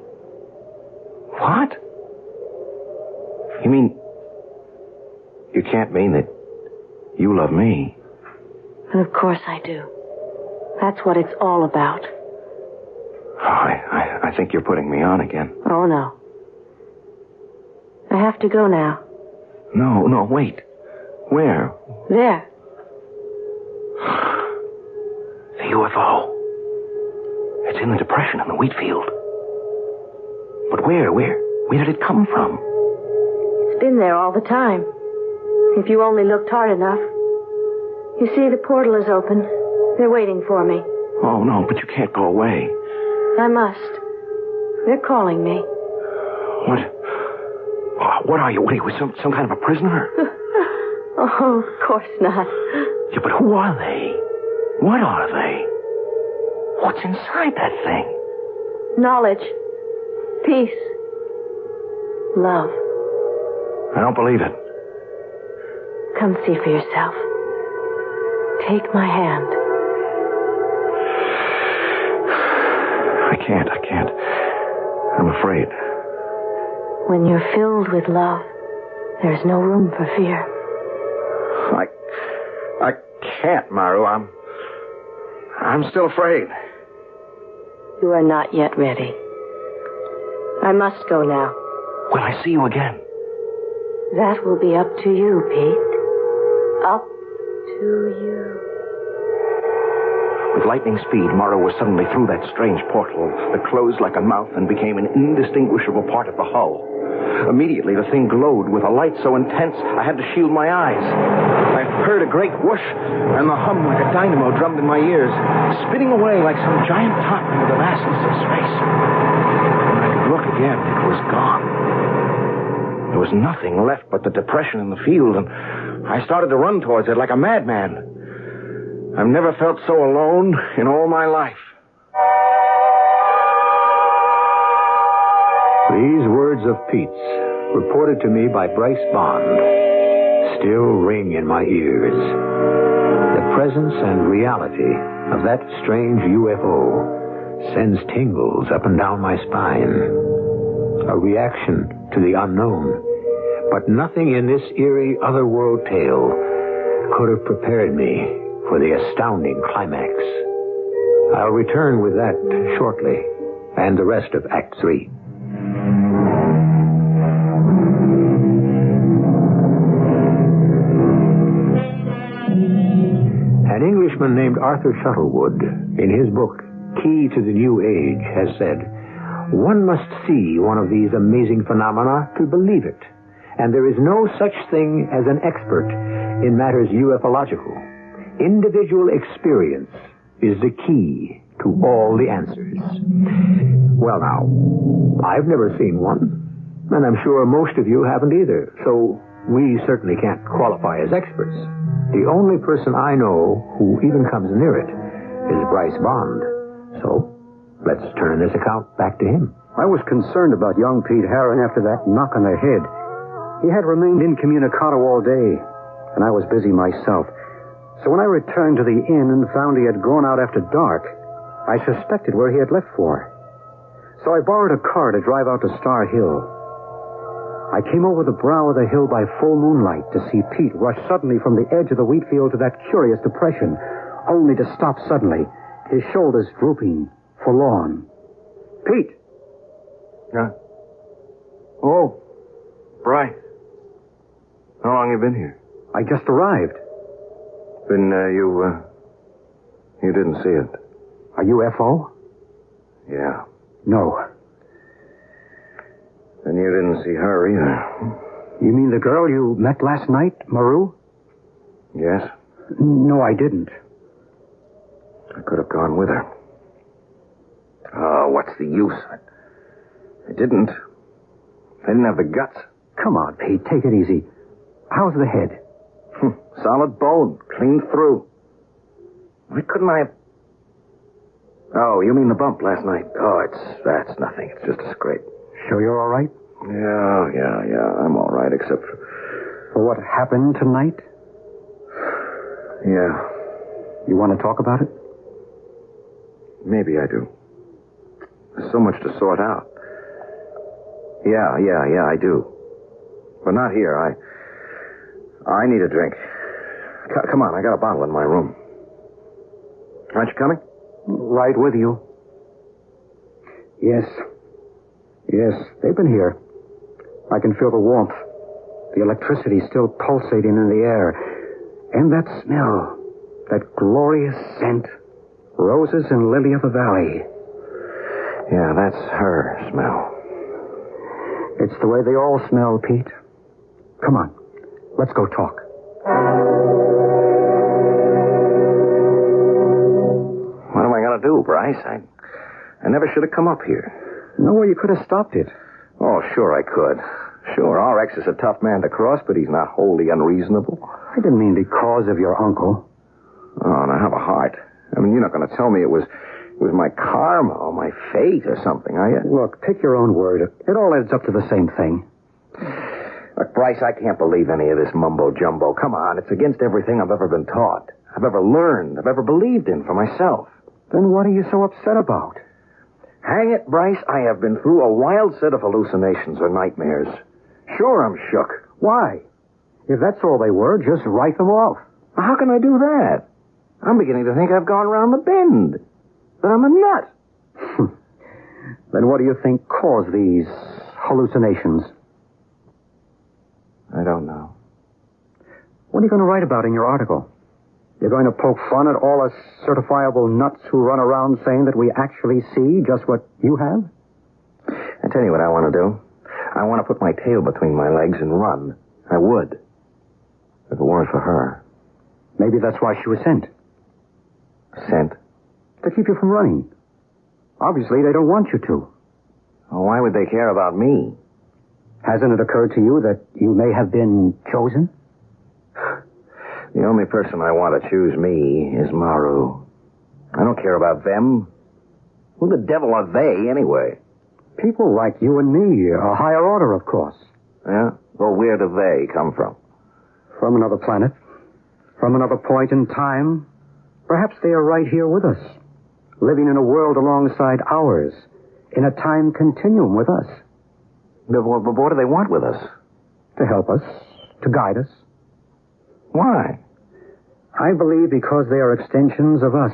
What? You mean... You can't mean that you love me? And of course I do. That's what it's all about. Oh, I think you're putting me on again. Oh, no. I have to go now. No, wait. Where? There. The UFO. It's in the depression in the wheat field. But where did it come from? It's been there all the time. If you only looked hard enough. You see, the portal is open. They're waiting for me. Oh, no, but you can't go away. I must. They're calling me. What are you? What are you, some kind of a prisoner? Oh, of course not. Yeah, but who are they? What are they? What's inside that thing? Knowledge. Peace. Love. I don't believe it. Come see for yourself. Take my hand. I can't. I'm afraid. When you're filled with love, there's no room for fear. I can't, Maru. I'm still afraid. You are not yet ready. I must go now. Will I see you again? That will be up to you, Pete. Up to you. With lightning speed, Maru was suddenly through that strange portal that closed like a mouth and became an indistinguishable part of the hull. Immediately, the thing glowed with a light so intense I had to shield my eyes. I heard a great whoosh, and the hum like a dynamo drummed in my ears, spinning away like some giant top into the vastness of space. When I could look again, it was gone. There was nothing left but the depression in the field, and I started to run towards it like a madman. I've never felt so alone in all my life. These words of Pete's, reported to me by Bryce Bond, still ring in my ears. The presence and reality of that strange UFO sends tingles up and down my spine. A reaction to the unknown. But nothing in this eerie otherworld tale could have prepared me for the astounding climax. I'll return with that shortly, and the rest of Act 3. An Englishman named Arthur Shuttlewood, in his book, Key to the New Age, has said, "One must see one of these amazing phenomena to believe it, and there is no such thing as an expert in matters ufological. Individual experience is the key to all the answers." Well, now, I've never seen one, and I'm sure most of you haven't either, so we certainly can't qualify as experts. The only person I know who even comes near it is Bryce Bond. So, let's turn this account back to him. I was concerned about young Pete Harron after that knock on the head. He had remained incommunicado all day, and I was busy myself. So when I returned to the inn and found he had gone out after dark, I suspected where he had left for. So I borrowed a car to drive out to Star Hill. I came over the brow of the hill by full moonlight to see Pete rush suddenly from the edge of the wheat field to that curious depression, only to stop suddenly, his shoulders drooping, forlorn. "Pete!" Yeah? Oh, Bryce. How long have you been here? "I just arrived." Then you You didn't see it? A UFO? Yeah. No. And you didn't see her either. You mean the girl you met last night, Maru? Yes. No, I didn't. I could have gone with her. Oh, what's the use? I didn't. I didn't have the guts. Come on, Pete, take it easy. How's the head? Solid bone, clean through. Why couldn't I have... Oh, you mean the bump last night? Oh, that's nothing. It's just a scrape. Sure you're all right? Yeah. I'm all right, except for what happened tonight? Yeah. You want to talk about it? Maybe I do. There's so much to sort out. Yeah, I do. But not here. I need a drink. Come on, I got a bottle in my room. Aren't you coming? Right with you. Yes, they've been here. I can feel the warmth. The electricity still pulsating in the air. And that smell. That glorious scent. Roses and lily of the valley. Yeah, that's her smell. It's the way they all smell, Pete. Come on, let's go talk. What am I going to do, Bryce? I never should have come up here. No way you could have stopped it. Oh, sure I could. Sure, RX is a tough man to cross, but he's not wholly unreasonable. I didn't mean because of your uncle. Oh, now have a heart. I mean, you're not going to tell me it was my karma or my fate or something, are you? Look, pick your own word. It all adds up to the same thing. Look, Bryce, I can't believe any of this mumbo-jumbo. Come on, it's against everything I've ever been taught, I've ever learned, I've ever believed in for myself. Then what are you so upset about? Hang it, Bryce, I have been through a wild set of hallucinations or nightmares. Sure, I'm shook. Why? If that's all they were, just write them off. How can I do that? I'm beginning to think I've gone around the bend. That I'm a nut. Then what do you think caused these hallucinations? I don't know. What are you going to write about in your article? You're going to poke fun at all us certifiable nuts who run around saying that we actually see just what you have? I tell you what I want to do. I want to put my tail between my legs and run. I would. If it weren't for her. Maybe that's why she was sent. Sent? To keep you from running. Obviously, they don't want you to. Well, why would they care about me? Hasn't it occurred to you that you may have been chosen? The only person I want to choose me is Maru. I don't care about them. Who the devil are they, anyway? People like you and me, a higher order, of course. Yeah? Well, where do they come from? From another planet. From another point in time. Perhaps they are right here with us, living in a world alongside ours, in a time continuum with us. But what do they want with us? To help us, to guide us. Why? I believe because they are extensions of us.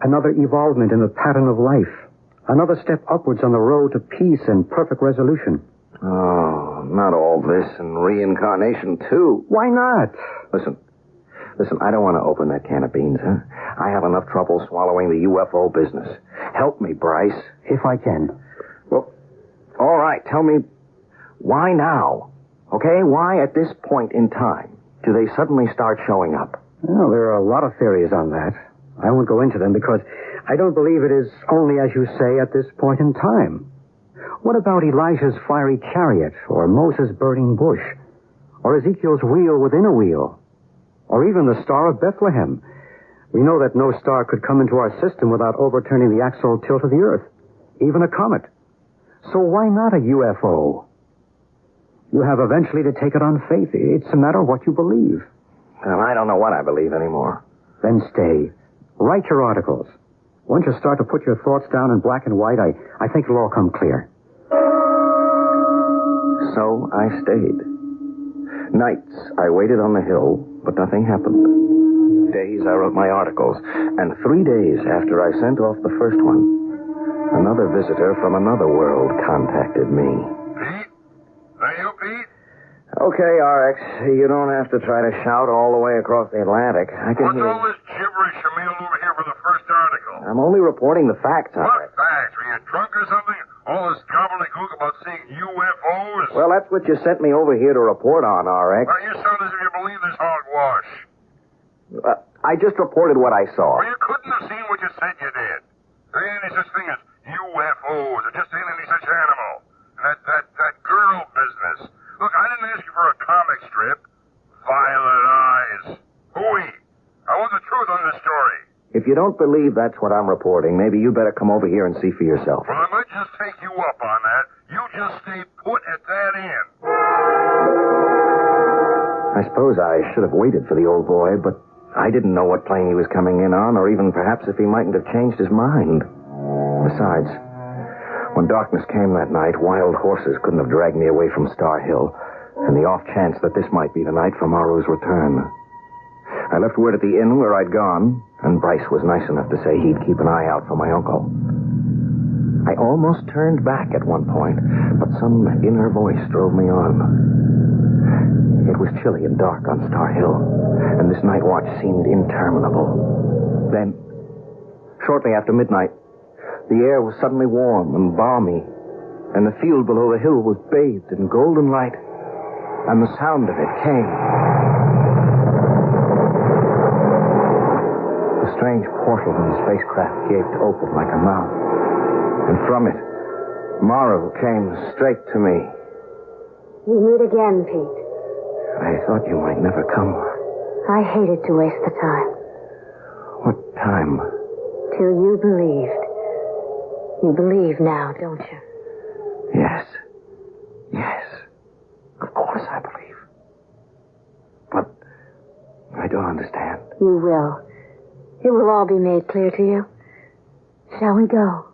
Another evolvement in the pattern of life. Another step upwards on the road to peace and perfect resolution. Oh, not all this and reincarnation, too. Why not? Listen, I don't want to open that can of beans, huh? I have enough trouble swallowing the UFO business. Help me, Bryce. If I can. Well, all right, tell me, why now? Okay, why at this point in time do they suddenly start showing up? Well, there are a lot of theories on that. I won't go into them because I don't believe it is only, as you say, at this point in time. What about Elijah's fiery chariot, or Moses' burning bush, or Ezekiel's wheel within a wheel? Or even the Star of Bethlehem. We know that no star could come into our system without overturning the axial tilt of the Earth, even a comet. So why not a UFO? You have eventually to take it on faith. It's a matter of what you believe. Well, I don't know what I believe anymore. Then stay. Write your articles. Once you start to put your thoughts down in black and white, I think it'll all come clear. So I stayed. Nights I waited on the hill, but nothing happened. Days I wrote my articles, and 3 days after I sent off the first one, another visitor from another world contacted me. Pete? Are you Pete? Okay, RX, you don't have to try to shout all the way across the Atlantic. I can What's hear... all this gibberish from me all over here for the I'm only reporting the facts, all right. What facts? Were you drunk or something? All this gobbledygook about seeing UFOs? Well, that's what you sent me over here to report on, RX. Well, you sound as if you believe this hogwash. I just reported what I saw. Well, you couldn't have seen what you said you did. There ain't any such thing as UFOs. There just ain't any such animal. And that girl business. Look, I didn't ask you for a comic strip. Violet eyes. Hooey. I want the truth on this story. If you don't believe that's what I'm reporting, maybe you better come over here and see for yourself. Well, I might just take you up on that. You just stay put at that end. I suppose I should have waited for the old boy, but I didn't know what plane he was coming in on, or even perhaps if he mightn't have changed his mind. Besides, when darkness came that night, wild horses couldn't have dragged me away from Star Hill, and the off chance that this might be the night for Maru's return. I left word at the inn where I'd gone, and Bryce was nice enough to say he'd keep an eye out for my uncle. I almost turned back at one point, but some inner voice drove me on. It was chilly and dark on Star Hill, and this night watch seemed interminable. Then, shortly after midnight, the air was suddenly warm and balmy, and the field below the hill was bathed in golden light, and the sound of it came. The strange portal in the spacecraft gaped open like a mouth, and from it, Maru came straight to me. We meet again, Pete. I thought you might never come. I hated to waste the time. What time? Till you believed. You believe now, don't you? Yes. Yes. Of course I believe. But I don't understand. You will. It will all be made clear to you. Shall we go?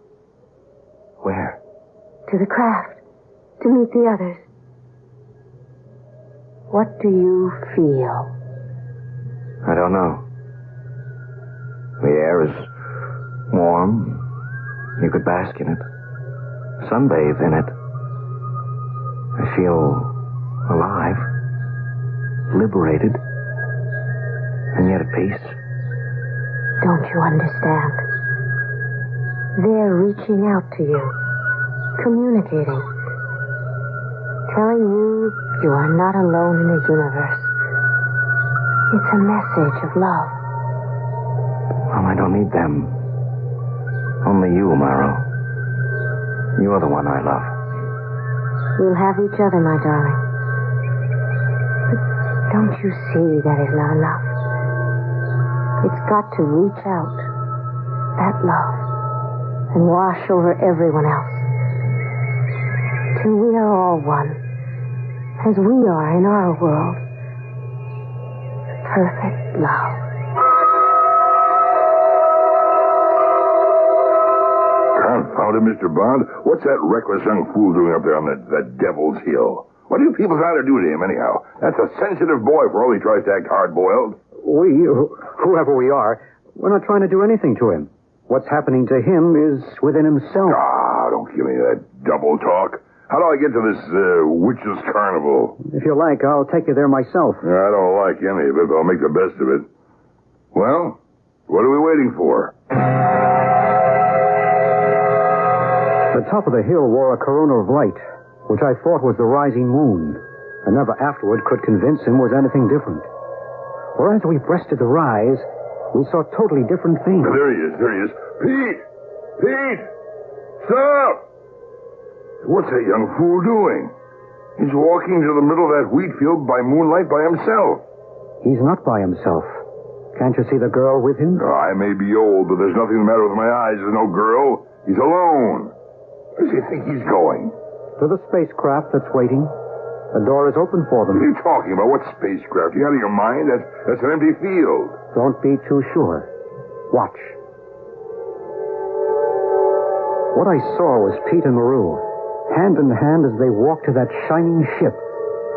Where? To the craft. To meet the others. What do you feel? I don't know. The air is warm. You could bask in it. Sunbathe in it. I feel alive. Liberated. And yet at peace. Don't you understand? They're reaching out to you. Communicating. Telling you you are not alone in the universe. It's a message of love. Well, I don't need them. Only you, Maru. You're the one I love. We'll have each other, my darling. But don't you see that is not enough? It's got to reach out. That love. And wash over everyone else. Till we are all one. As we are in our world. Perfect love. Confound it, Mr. Bond. What's that reckless young fool doing up there on that Devil's Hill? What do you people try to do to him, anyhow? That's a sensitive boy for all he tries to act hard-boiled. We, whoever we are, we're not trying to do anything to him. What's happening to him is within himself. Ah, don't give me that double talk. How do I get to this witches' carnival? If you like, I'll take you there myself. I don't like any of it, but I'll make the best of it. Well, what are we waiting for? The top of the hill wore a corona of light, which I thought was the rising moon, and never afterward could convince him was anything different. For as we breasted the rise, we saw totally different things. There he is. Pete! Pete! Stop! What's that young fool doing? He's walking to the middle of that wheat field by moonlight by himself. He's not by himself. Can't you see the girl with him? Oh, I may be old, but there's nothing the matter with my eyes. There's no girl. He's alone. Where does he think he's going? To the spacecraft that's waiting. The door is open for them. What are you talking about? What spacecraft? You out of your mind? That's an empty field. Don't be too sure. Watch. What I saw was Pete and Maru, hand in hand as they walked to that shining ship,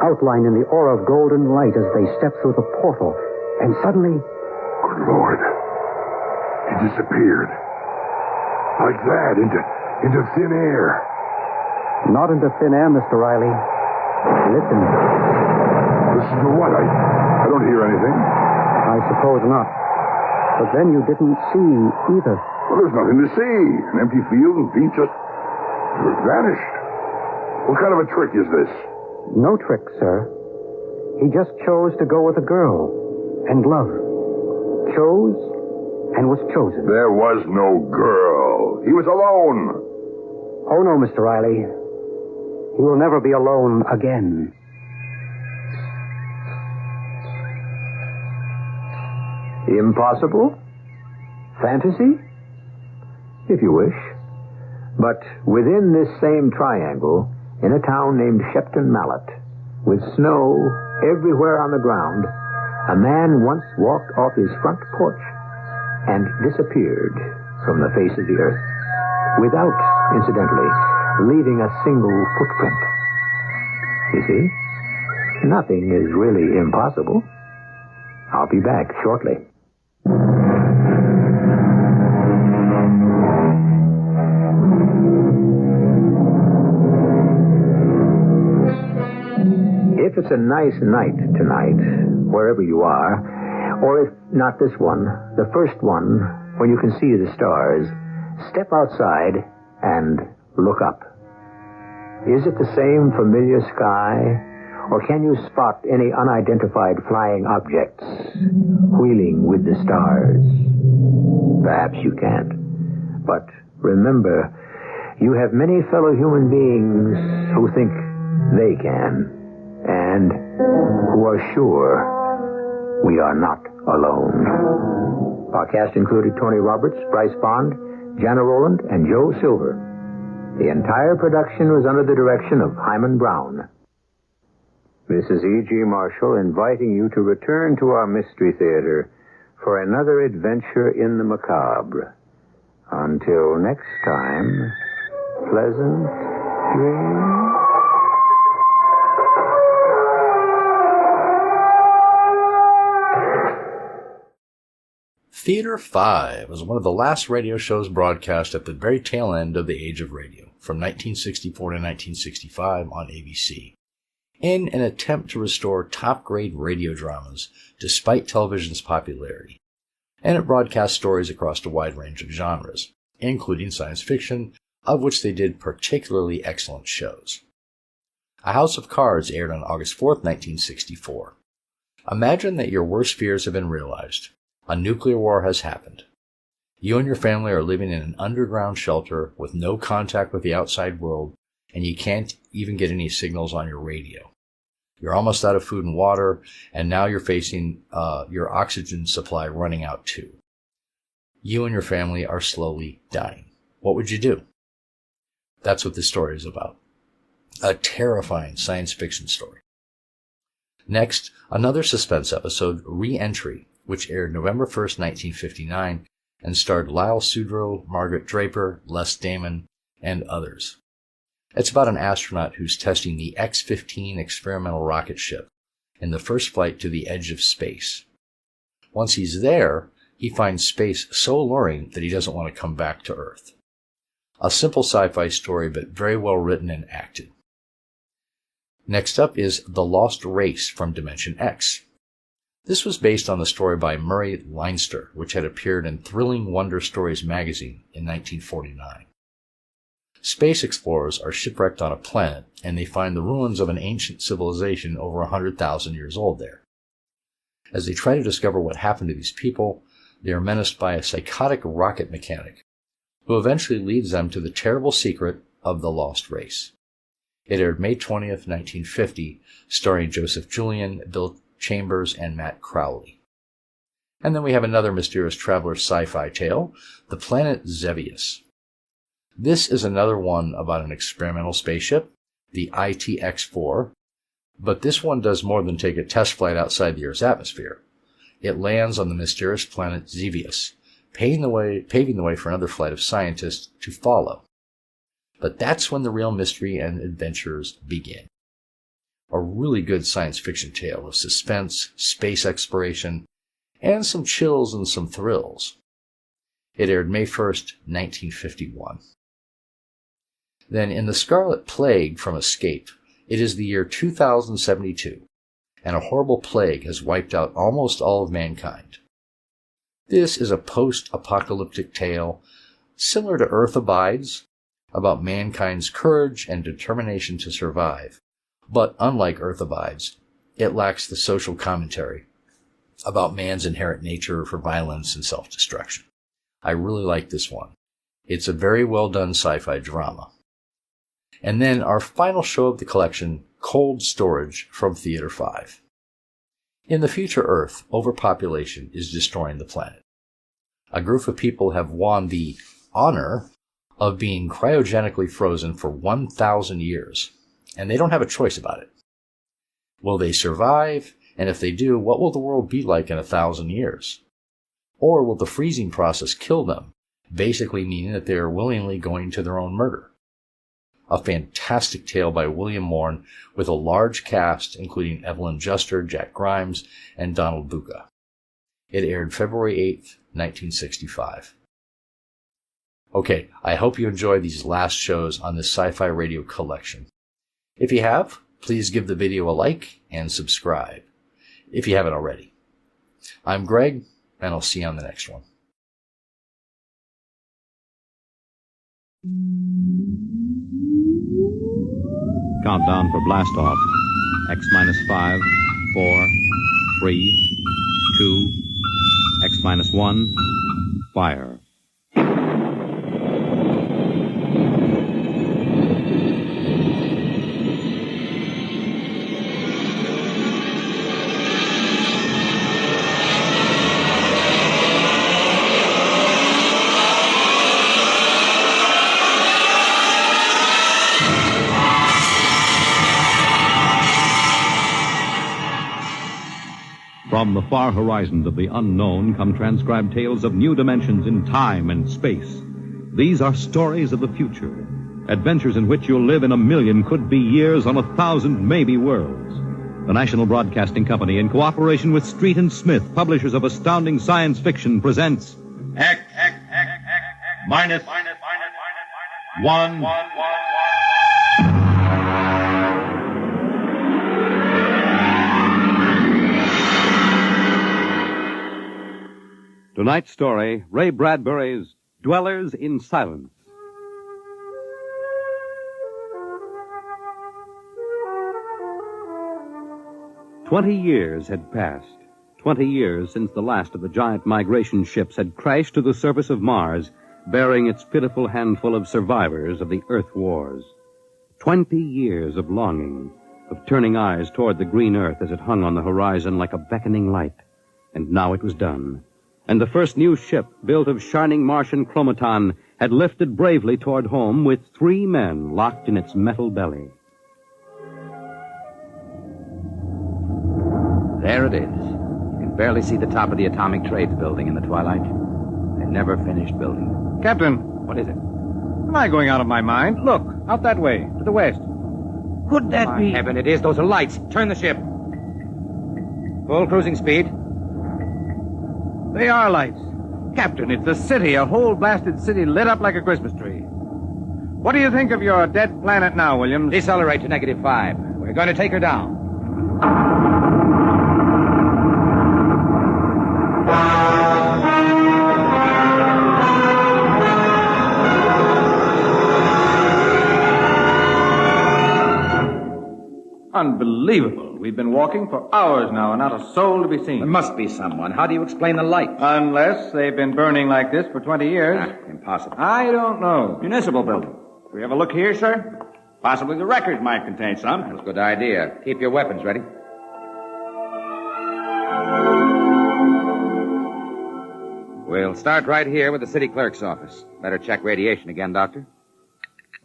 outlined in the aura of golden light as they stepped through the portal. And suddenly... Good Lord. He disappeared. Like that, into thin air. Not into thin air, Mr. Riley. Listen. Listen to what? I don't hear anything. I suppose not. But then you didn't see either. Well, there's nothing to see. An empty field and feet just vanished. What kind of a trick is this? No trick, sir. He just chose to go with a girl and love. Chose and was chosen. There was no girl. He was alone. Oh, no, Mr. Riley. He will never be alone again. Impossible? Fantasy? If you wish. But within this same triangle, in a town named Shepton Mallet, with snow everywhere on the ground, a man once walked off his front porch and disappeared from the face of the earth, without, incidentally, leaving a single footprint. You see, nothing is really impossible. I'll be back shortly. If it's a nice night tonight, wherever you are, or if not this one, the first one, when you can see the stars, step outside and look up. Is it the same familiar sky, or can you spot any unidentified flying objects wheeling with the stars? Perhaps you can't. But remember, you have many fellow human beings who think they can, and who are sure we are not alone. Our cast included Tony Roberts, Bryce Bond, Jana Rowland, and Joe Silver. The entire production was under the direction of Hyman Brown. This is E.G. Marshall inviting you to return to our Mystery Theater for another adventure in the macabre. Until next time, pleasant dreams. Theater 5 was one of the last radio shows broadcast at the very tail end of the age of radio, from 1964 to 1965 on ABC, in an attempt to restore top-grade radio dramas despite television's popularity. And it broadcast stories across a wide range of genres, including science fiction, of which they did particularly excellent shows. A House of Cards aired on August 4th, 1964. Imagine that your worst fears have been realized. A nuclear war has happened. You and your family are living in an underground shelter with no contact with the outside world, and you can't even get any signals on your radio. You're almost out of food and water, and now you're facing your oxygen supply running out too. You and your family are slowly dying. What would you do? That's what this story is about. A terrifying science fiction story. Next, another suspense episode, Re-Entry, which aired November 1st, 1959, and starred Lyle Sudrow, Margaret Draper, Les Damon, and others. It's about an astronaut who's testing the X-15 experimental rocket ship in the first flight to the edge of space. Once he's there, he finds space so alluring that he doesn't want to come back to Earth. A simple sci-fi story, but very well written and acted. Next up is The Lost Race from Dimension X. This was based on the story by Murray Leinster, which had appeared in Thrilling Wonder Stories magazine in 1949. Space explorers are shipwrecked on a planet, and they find the ruins of an ancient civilization over 100,000 years old there. As they try to discover what happened to these people, they are menaced by a psychotic rocket mechanic, who eventually leads them to the terrible secret of the lost race. It aired May 20th, 1950, starring Joseph Julian, Bill Chambers, and Matt Crowley. And then we have another mysterious traveler sci-fi tale, The Planet Xevious. This is another one about an experimental spaceship, the ITX-4, but this one does more than take a test flight outside the Earth's atmosphere. It lands on the mysterious planet Xevious, paving the way for another flight of scientists to follow. But that's when the real mystery and adventures begin. A really good science fiction tale of suspense, space exploration, and some chills and some thrills. It aired May 1st, 1951. Then in The Scarlet Plague from Escape, it is the year 2072, and a horrible plague has wiped out almost all of mankind. This is a post-apocalyptic tale similar to Earth Abides, about mankind's courage and determination to survive. But unlike Earth Abides, it lacks the social commentary about man's inherent nature for violence and self-destruction. I really like this one. It's a very well done sci-fi drama. And then our final show of the collection, Cold Storage from Theater 5. In the future Earth, overpopulation is destroying the planet. A group of people have won the honor of being cryogenically frozen for 1,000 years, and they don't have a choice about it. Will they survive? And if they do, what will the world be like in 1,000 years? Or will the freezing process kill them, basically meaning that they are willingly going to their own murder? A fantastic tale by William Morn with a large cast including Evelyn Juster, Jack Grimes, and Donald Bucca. It aired February 8th, 1965. Okay, I hope you enjoy these last shows on this Sci-Fi Radio collection. If you have, please give the video a like and subscribe, if you haven't already. I'm Greg, and I'll see you on the next one. Countdown for blast off. X-5, 4, 3, 2, X-1, fire. From the far horizons of the unknown come transcribed tales of new dimensions in time and space. These are stories of the future, adventures in which you'll live in 1,000,000 could-be years on 1,000 maybe worlds. The National Broadcasting Company, in cooperation with Street and Smith, publishers of astounding science fiction, presents X minus 1. Tonight's story, Ray Bradbury's Dwellers in Silence. "20 years had passed. 20 years since the last of the giant migration ships had crashed to the surface of Mars, bearing its pitiful handful of survivors of the Earth Wars. 20 years of longing, of turning eyes toward the green Earth as it hung on the horizon like a beckoning light. And now it was done. And the first new ship, built of shining Martian chromaton, had lifted bravely toward home with 3 men locked in its metal belly. There it is. You can barely see the top of the Atomic Trades building in the twilight. They never finished building. Captain. What is it? Am I going out of my mind? Look, out that way, to the west. Could that be? Heaven, it is. Those are lights. Turn the ship. Full cruising speed. They are lights. Captain, it's the city, a whole blasted city lit up like a Christmas tree. What do you think of your dead planet now, Williams? Decelerate to -5. We're going to take her down. Unbelievable. We've been walking for hours now and not a soul to be seen. There must be someone. How do you explain the light? Unless they've been burning like this for 20 years. Impossible. I don't know. Municipal building. Can we have a look here, sir? Possibly the records might contain some. That's a good idea. Keep your weapons ready. We'll start right here with the city clerk's office. Better check radiation again, Doctor.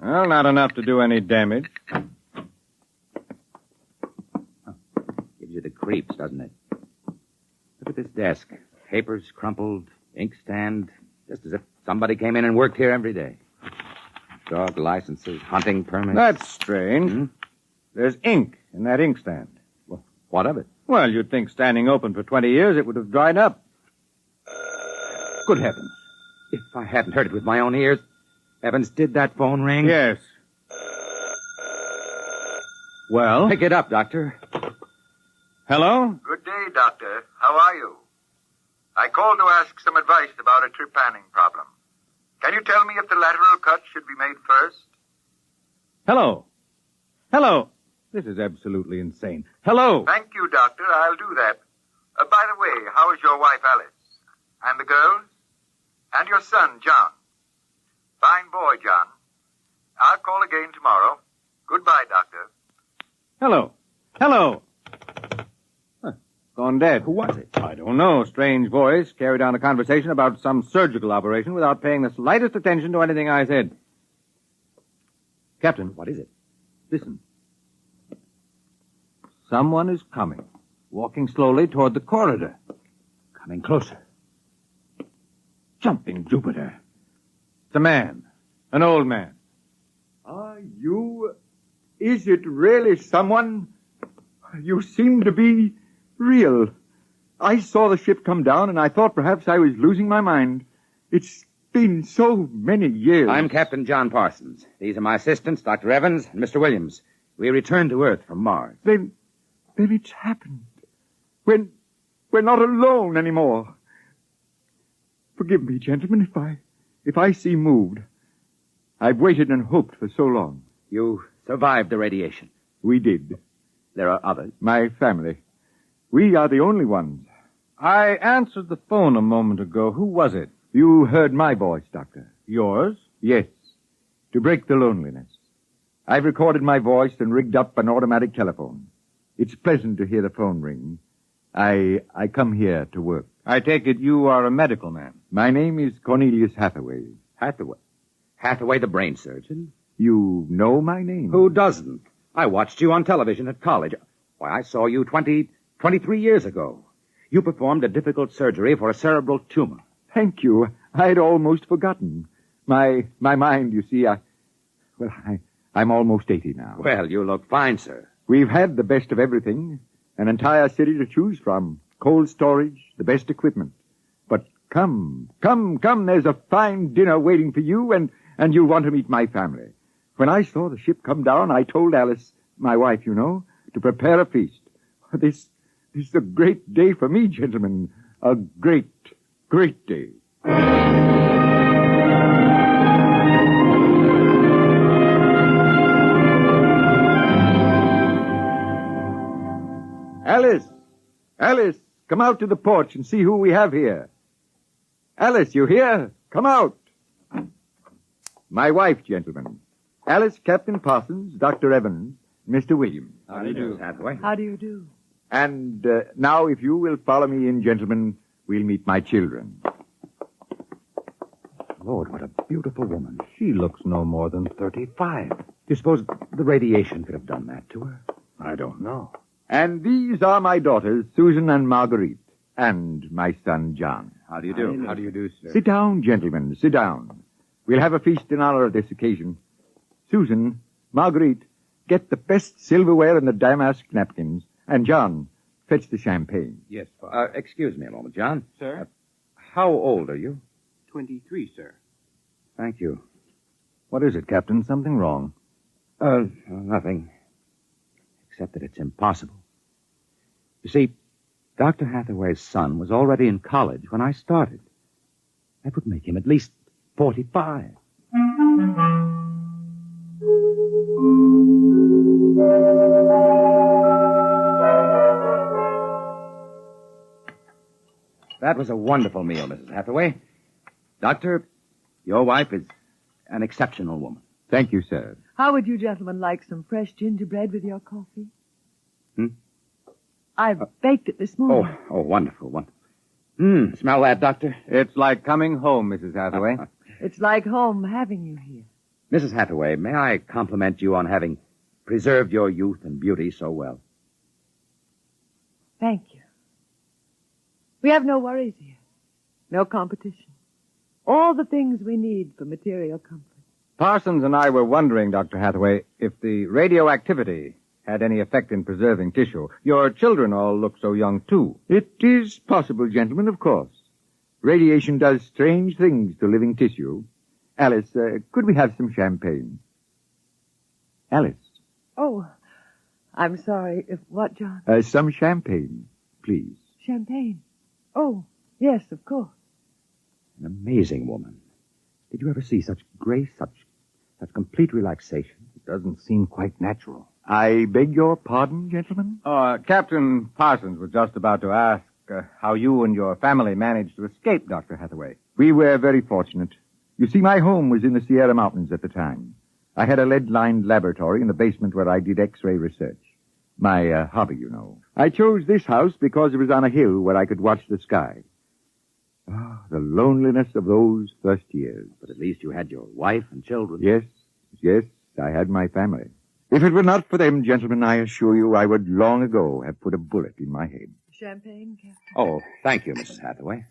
Well, not enough to do any damage. Gives you the creeps, doesn't it? Look at this desk. Papers crumpled, inkstand, just as if somebody came in and worked here every day. Dog licenses, hunting permits. That's strange. There's ink in that inkstand. Well, what of it? Well, you'd think standing open for 20 years it would have dried up. Good heavens. If I hadn't heard it with my own ears. Evans, did that phone ring? Yes. Well? Pick it up, Doctor. Hello? Good day, Doctor. How are you? I called to ask some advice about a trepanning problem. Can you tell me if the lateral cut should be made first? Hello. Hello. This is absolutely insane. Hello. Thank you, Doctor. I'll do that. By the way, how is your wife, Alice? And the girls? And your son, John? Fine boy, John. I'll call again tomorrow. Goodbye, Doctor. Hello. Hello. Huh. Gone dead. Who was it? I don't know. Strange voice carried on a conversation about some surgical operation without paying the slightest attention to anything I said. Captain. What is it? Listen. Someone is coming, walking slowly toward the corridor. Coming closer. Jumping Jupiter. It's a man. An old man. Are you... Is it really someone? You seem to be real. I saw the ship come down, and I thought perhaps I was losing my mind. It's been so many years. I'm Captain John Parsons. These are my assistants, Dr. Evans and Mr. Williams. We returned to Earth from Mars. Then it's happened. We're not alone anymore. Forgive me, gentlemen, if I seem moved. I've waited and hoped for so long. You survived the radiation. We did. There are others. My family. We are the only ones. I answered the phone a moment ago. Who was it? You heard my voice, Doctor. Yours? Yes. To break the loneliness. I've recorded my voice and rigged up an automatic telephone. It's pleasant to hear the phone ring. I come here to work. I take it you are a medical man. My name is Cornelius Hathaway. Hathaway? Hathaway, the brain surgeon? You know my name? Who doesn't? I watched you on television at college. Why, I saw you 23 years ago. You performed a difficult surgery for a cerebral tumor. Thank you. I'd almost forgotten. My mind, you see, I'm almost 80 now. Well, you look fine, sir. We've had the best of everything. An entire city to choose from. Cold storage, the best equipment. But come, there's a fine dinner waiting for you, and you'll want to meet my family. When I saw the ship come down, I told Alice, my wife, you know, to prepare a feast. This is a great day for me, gentlemen. A great, great day. Alice, come out to the porch and see who we have here. Alice, you here? Come out. My wife, gentlemen. Alice, Captain Parsons, Dr. Evans, Mr. Williams. How do you do, Hathaway? How do you do? And now, if you will follow me in, gentlemen, we'll meet my children. Lord, what a beautiful woman. She looks no more than 35. Do you suppose the radiation could have done that to her? I don't know. And these are my daughters, Susan and Marguerite, and my son, John. How do you do? How do you do, sir? Sit down, gentlemen, sit down. We'll have a feast in honor of this occasion. Susan, Marguerite, get the best silverware and the damask napkins. And John, fetch the champagne. Yes, Father. Excuse me a moment, John. Sir? How old are you? 23, sir. Thank you. What is it, Captain? Something wrong? Nothing. Except that it's impossible. You see, Dr. Hathaway's son was already in college when I started. That would make him at least 45. That was a wonderful meal, Mrs. Hathaway. Doctor, your wife is an exceptional woman. Thank you, sir. How would you gentlemen like some fresh gingerbread with your coffee? I baked it this morning. Oh, wonderful, wonderful. Smell that, Doctor? It's like coming home, Mrs. Hathaway. It's like home having you here. Mrs. Hathaway, may I compliment you on having preserved your youth and beauty so well? Thank you. We have no worries here. No competition. All the things we need for material comfort. Parsons and I were wondering, Dr. Hathaway, if the radioactivity had any effect in preserving tissue. Your children all look so young, too. It is possible, gentlemen, of course. Radiation does strange things to living tissue. Alice, could we have some champagne? Alice. Oh, I'm sorry. What, John? Some champagne, please. Champagne. Oh, Yes, of course. An amazing woman. Did you ever see such grace, such complete relaxation? It doesn't seem quite natural. I beg your pardon, gentlemen? Captain Parsons was just about to ask how you and your family managed to escape, Dr. Hathaway. We were very fortunate. You see, my home was in the Sierra Mountains at the time. I had a lead-lined laboratory in the basement where I did X-ray research. My hobby, you know. I chose this house because it was on a hill where I could watch the sky. Ah, the loneliness of those first years. But at least you had your wife and children. Yes, I had my family. If it were not for them, gentlemen, I assure you I would long ago have put a bullet in my head. Champagne, Captain? Oh, thank you, Mrs. Hathaway.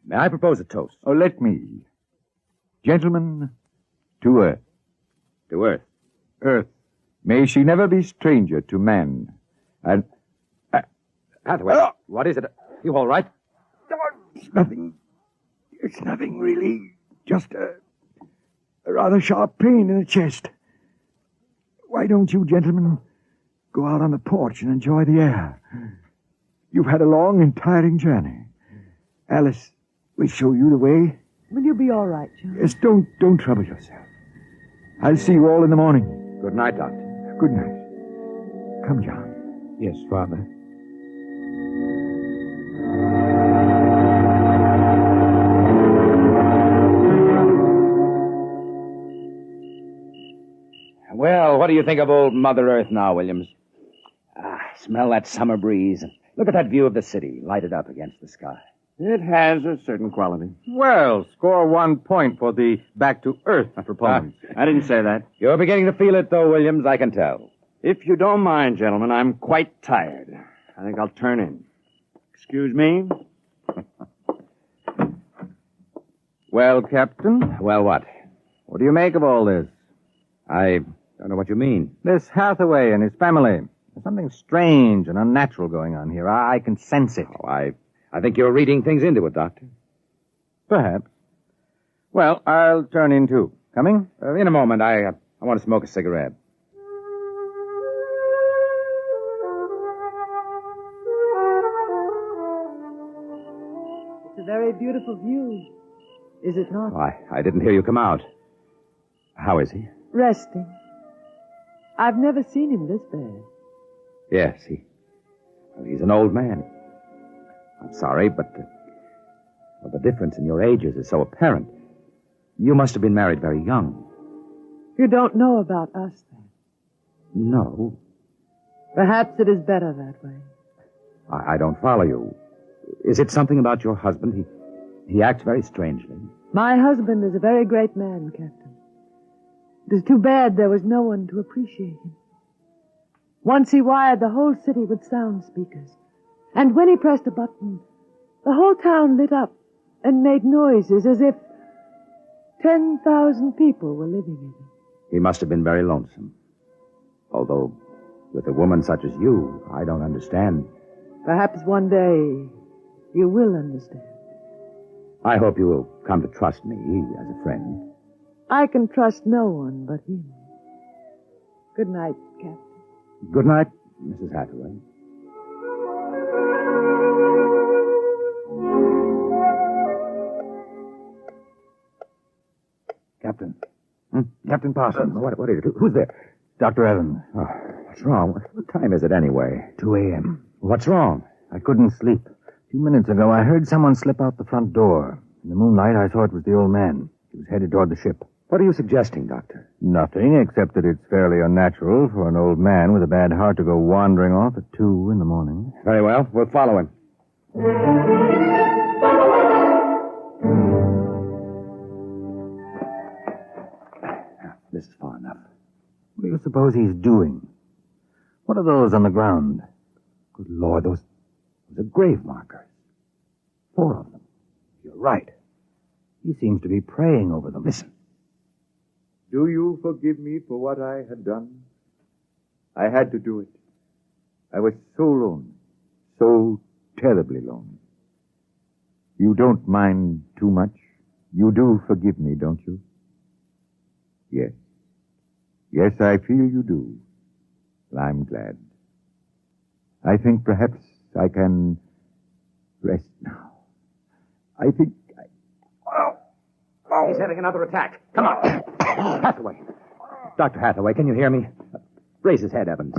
May I propose a toast? Oh, let me. Gentlemen, to Earth. To Earth? Earth. May she never be stranger to man. And... Hathaway, what is it? You all right? It's nothing. It's nothing, really. Just a rather sharp pain in the chest. Why don't you gentlemen go out on the porch and enjoy the air? You've had a long and tiring journey. Alice, we'll show you the way. Will you be all right, John? Yes, don't trouble yourself. I'll see you all in the morning. Good night, Doctor. Good night. Come, John. Yes, Father. Well, what do you think of old Mother Earth now, Williams? Smell that summer breeze. Look at that view of the city, lighted up against the sky. It has a certain quality. Well, score 1 point for the back-to-earth proponents. I didn't say that. You're beginning to feel it, though, Williams, I can tell. If you don't mind, gentlemen, I'm quite tired. I think I'll turn in. Excuse me? Well, Captain? Well, what? What do you make of all this? I don't know what you mean. This Hathaway and his family. There's something strange and unnatural going on here. I can sense it. Oh, I think you're reading things into it, Doctor. Perhaps. Well, I'll turn in, too. Coming? In a moment. I want to smoke a cigarette. It's a very beautiful view, is it not? Oh, I didn't hear you come out. How is he? Resting. I've never seen him this bad. Yes, he's an old man. I'm sorry, but the difference in your ages is so apparent. You must have been married very young. You don't know about us, then? No. Perhaps it is better that way. I don't follow you. Is it something about your husband? He acts very strangely. My husband is a very great man, Captain. It is too bad there was no one to appreciate him. Once he wired the whole city with sound speakers. And when he pressed a button, the whole town lit up and made noises as if 10,000 people were living in it. He must have been very lonesome. Although, with a woman such as you, I don't understand. Perhaps one day you will understand. I hope you will come to trust me as a friend. I can trust no one but him. Good night, Captain. Good night, Mrs. Hathaway. Captain. Captain Parsons. What is it? Who's there? Dr. Evans. Oh, what's wrong? What time is it anyway? 2 a.m. What's wrong? I couldn't sleep. A few minutes ago, I heard someone slip out the front door. In the moonlight, I saw it was the old man. He was headed toward the ship. What are you suggesting, Doctor? Nothing, except that it's fairly unnatural for an old man with a bad heart to go wandering off at 2 in the morning. Very well. We'll follow him. This is far enough. What do you suppose he's doing? What are those on the ground? Good Lord, those are grave markers. 4 of them. You're right. He seems to be praying over them. Listen. Do you forgive me for what I had done? I had to do it. I was so lonely, so terribly lonely. You don't mind too much? You do forgive me, don't you? Yes. Yes, I feel you do. Well, I'm glad. I think perhaps I can Rest now. I think He's having another attack. Come on. Hathaway. Dr. Hathaway, can you hear me? Raise his head, Evans.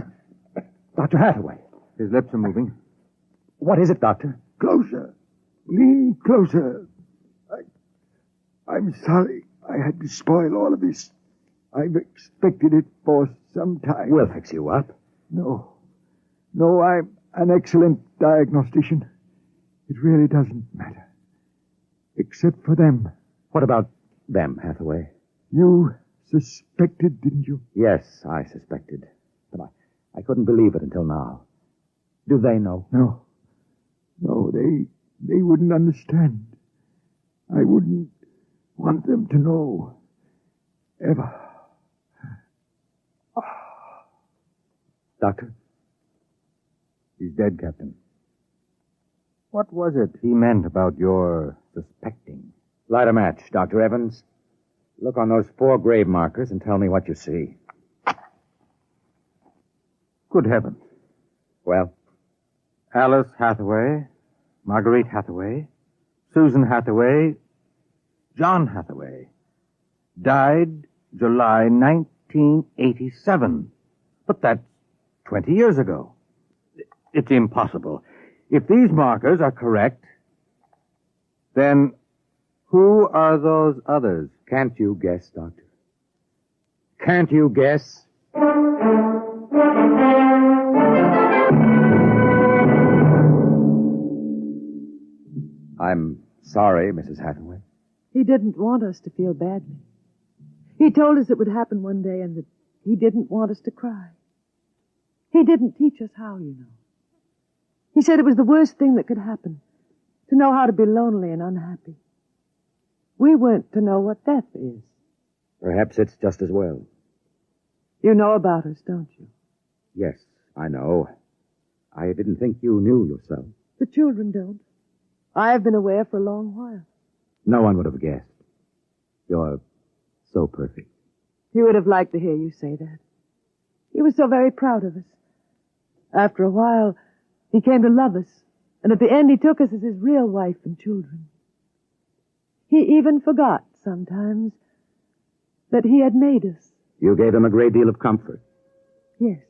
Dr. Hathaway. His lips are moving. What is it, Doctor? Closer. Lean closer. I'm sorry I had to spoil all of this. I've expected it for some time. We'll fix you up. No, I'm an excellent diagnostician. It really doesn't matter. Except for them. What about them, Hathaway? You suspected, didn't you? Yes, I suspected. But I couldn't believe it until now. Do they know? No, they wouldn't understand. I wouldn't want them to know. Ever. Doctor? He's dead, Captain. What was it he meant about your suspecting? Light a match, Dr. Evans. Look on those 4 grave markers and tell me what you see. Good heavens. Well? Alice Hathaway, Marguerite Hathaway, Susan Hathaway, John Hathaway. Died July 1987. But that's 20 years ago. It's impossible. If these markers are correct, then who are those others? Can't you guess, Doctor? Can't you guess? I'm sorry, Mrs. Hathaway. He didn't want us to feel badly. He told us it would happen one day and that he didn't want us to cry. He didn't teach us how, you know. He said it was the worst thing that could happen, to know how to be lonely and unhappy. We weren't to know what death is. Perhaps it's just as well. You know about us, don't you? Yes, I know. I didn't think you knew yourself. The children don't. I've been aware for a long while. No one would have guessed. You're so perfect. He would have liked to hear you say that. He was so very proud of us. After a while, he came to love us, and at the end he took us as his real wife and children. He even forgot, sometimes, that he had made us. You gave him a great deal of comfort. Yes.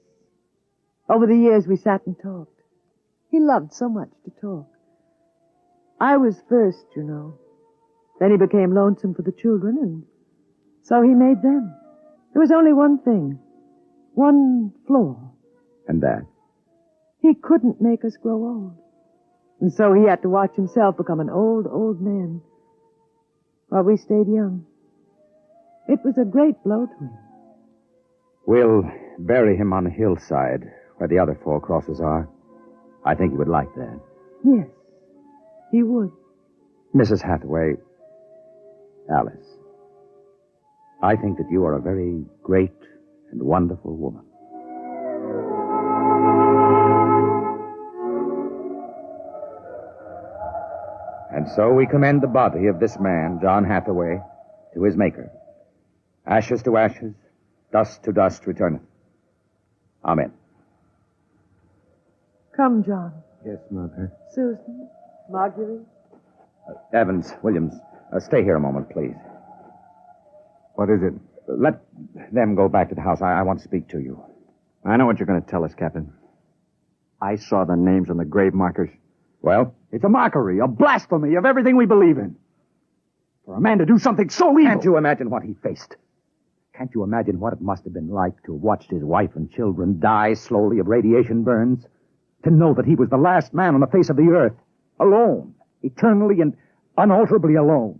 Over the years we sat and talked. He loved so much to talk. I was first, you know. Then he became lonesome for the children, and so he made them. There was only one thing. One flaw. And that? He couldn't make us grow old. And so he had to watch himself become an old, old man while we stayed young. It was a great blow to him. We'll bury him on the hillside where the other 4 crosses are. I think he would like that. Yes, he would. Mrs. Hathaway, Alice, I think that you are a very great and wonderful woman. And so we commend the body of this man, John Hathaway, to his Maker. Ashes to ashes, dust to dust returneth. Amen. Come, John. Yes, Mother. Susan, Marguerite. Evans, Williams, stay here a moment, please. What is it? Let them go back to the house. I want to speak to you. I know what you're going to tell us, Captain. I saw the names on the grave markers. Well? It's a mockery, a blasphemy of everything we believe in. For a man to do something so evil. Can't you imagine what he faced? Can't you imagine what it must have been like to have watched his wife and children die slowly of radiation burns? To know that he was the last man on the face of the earth. Alone. Eternally and unalterably alone.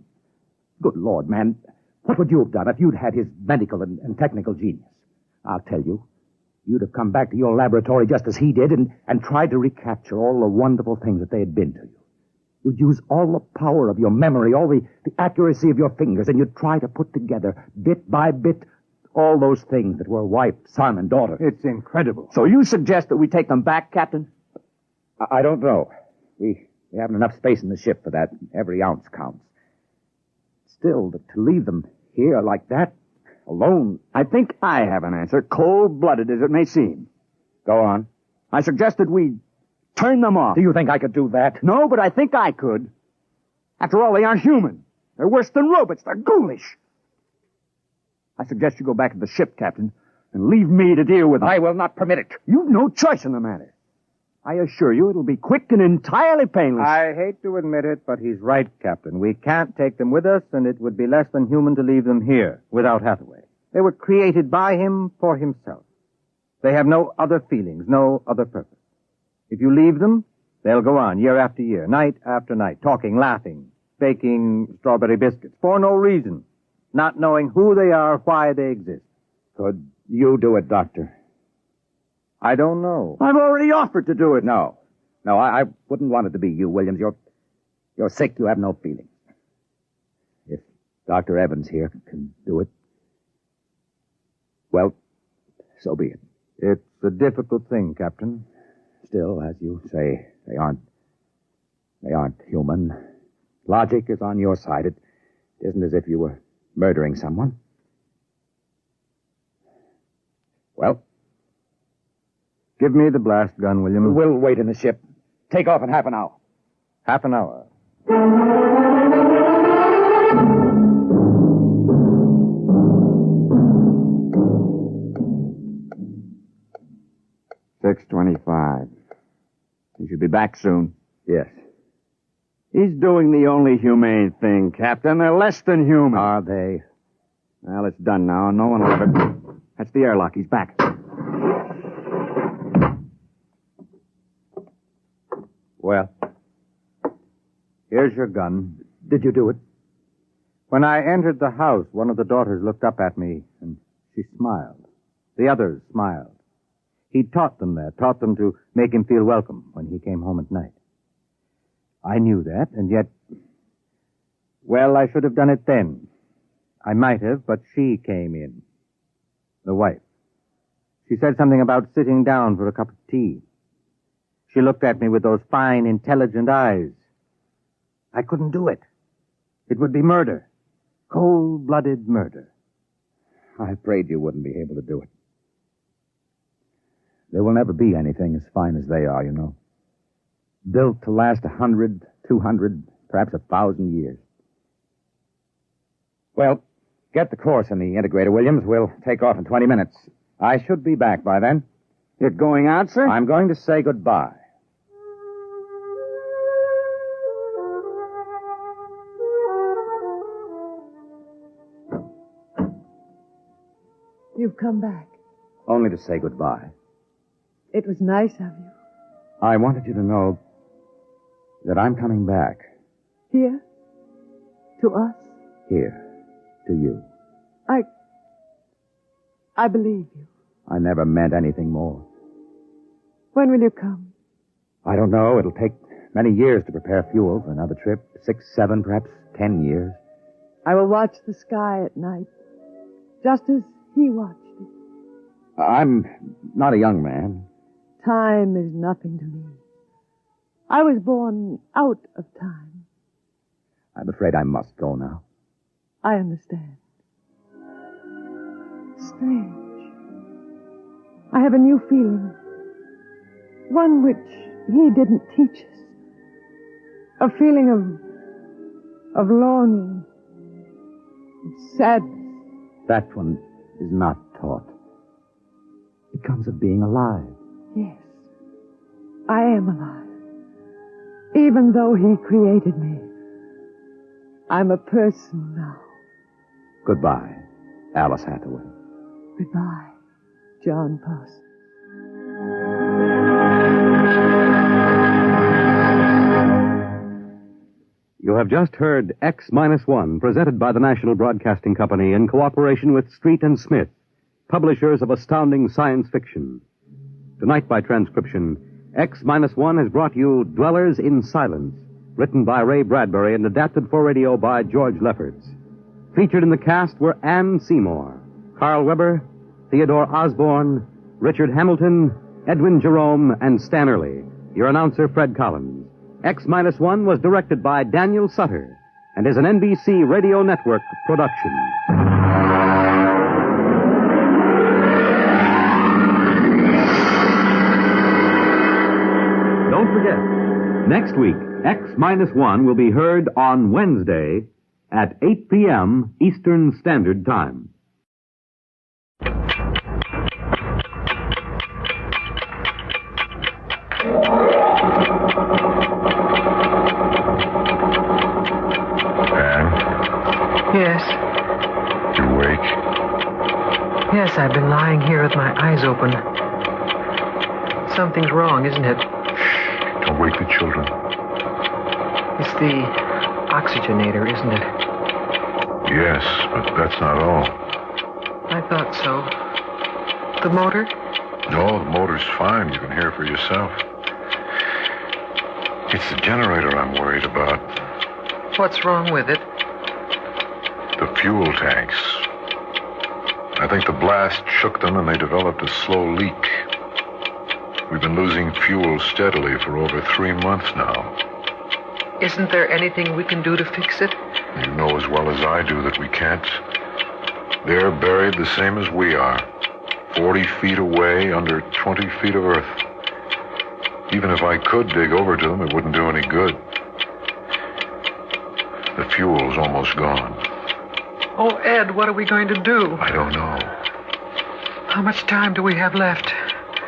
Good Lord, man. What would you have done if you'd had his medical and technical genius? I'll tell you. You'd have come back to your laboratory just as he did and tried to recapture all the wonderful things that they had been to you. You'd use all the power of your memory, all the accuracy of your fingers, and you'd try to put together, bit by bit, all those things that were wife, son, and daughter. It's incredible. So you suggest that we take them back, Captain? I don't know. We haven't enough space in the ship for that. Every ounce counts. Still, to leave them here like that, alone... I think I have an answer, cold-blooded as it may seem. Go on. I suggested we Turn them off. Do you think I could do that? No, but I think I could. After all, they aren't human. They're worse than robots. They're ghoulish. I suggest you go back to the ship, Captain, and leave me to deal with them. I will not permit it. You've no choice in the matter. I assure you it'll be quick and entirely painless. I hate to admit it, but he's right, Captain. We can't take them with us, and it would be less than human to leave them here without Hathaway. They were created by him for himself. They have no other feelings, no other purpose. If you leave them, they'll go on year after year, night after night, talking, laughing, baking strawberry biscuits for no reason, not knowing who they are, why they exist. Could you do it, Doctor? I don't know. I've already offered to do it. No, I wouldn't want it to be you, Williams. You're sick. You have no feelings. If Dr. Evans here can do it, well, so be it. It's a difficult thing, Captain. Still, as you say, they aren't human. Logic is on your side. It isn't as if you were murdering someone. Well, give me the blast gun, Williams. We'll wait in the ship. Take off in half an hour. Half an hour. 6:25. He should be back soon. Yes. He's doing the only humane thing, Captain. They're less than human. Are they? Well, it's done now. No one will ever... That's the airlock. He's back. Well, here's your gun. Did you do it? When I entered the house, one of the daughters looked up at me, and she smiled. The others smiled. He taught them that, taught them to make him feel welcome when he came home at night. I knew that, and yet, well, I should have done it then. I might have, but she came in. The wife. She said something about sitting down for a cup of tea. She looked at me with those fine, intelligent eyes. I couldn't do it. It would be murder. Cold-blooded murder. I prayed you wouldn't be able to do it. There will never be anything as fine as they are, you know. Built to last 100, 200, perhaps 1,000 years. Well, get the course in the integrator, Williams. We'll take off in 20 minutes. I should be back by then. You're going out, sir? I'm going to say goodbye. You've come back. Only to say goodbye. It was nice of you. I wanted you to know that I'm coming back. Here? To us? Here. To you. I believe you. I never meant anything more. When will you come? I don't know. It'll take many years to prepare fuel for another trip. 6, 7, perhaps 10 years. I will watch the sky at night, just as he watched it. I'm not a young man. Time is nothing to me. I was born out of time. I'm afraid I must go now. I understand. Strange. I have a new feeling. One which he didn't teach us. A feeling of longing, of sadness. That one is not taught. It comes of being alive. Yes, I am alive. Even though he created me, I'm a person now. Goodbye, Alice Hathaway. Goodbye, John Post. You have just heard X-1, presented by the National Broadcasting Company in cooperation with Street and Smith, publishers of astounding science fiction. Tonight, by transcription, X-1 has brought you Dwellers in Silence, written by Ray Bradbury and adapted for radio by George Lefferts. Featured in the cast were Anne Seymour, Carl Weber, Theodore Osborne, Richard Hamilton, Edwin Jerome, and Stan Early. Your announcer, Fred Collins. X-1 was directed by Daniel Sutter and is an NBC Radio Network production. Don't forget, next week, X-1 will be heard on Wednesday at 8 p.m. Eastern Standard Time. Yes. You awake? Yes, I've been lying here with my eyes open. Something's wrong, isn't it? Don't wake the children. It's the oxygenator, isn't it? Yes, but that's not all. I thought so. The motor? No, the motor's fine. You can hear for yourself. It's the generator I'm worried about. What's wrong with it? The fuel tanks. I think the blast shook them and they developed a slow leak. We've been losing fuel steadily for over 3 months now. Isn't there anything we can do to fix it? You know as well as I do that we can't. They're buried the same as we are. 40 feet away, under 20 feet of earth. Even if I could dig over to them, it wouldn't do any good. The fuel's almost gone. Oh, Ed, what are we going to do? I don't know. How much time do we have left?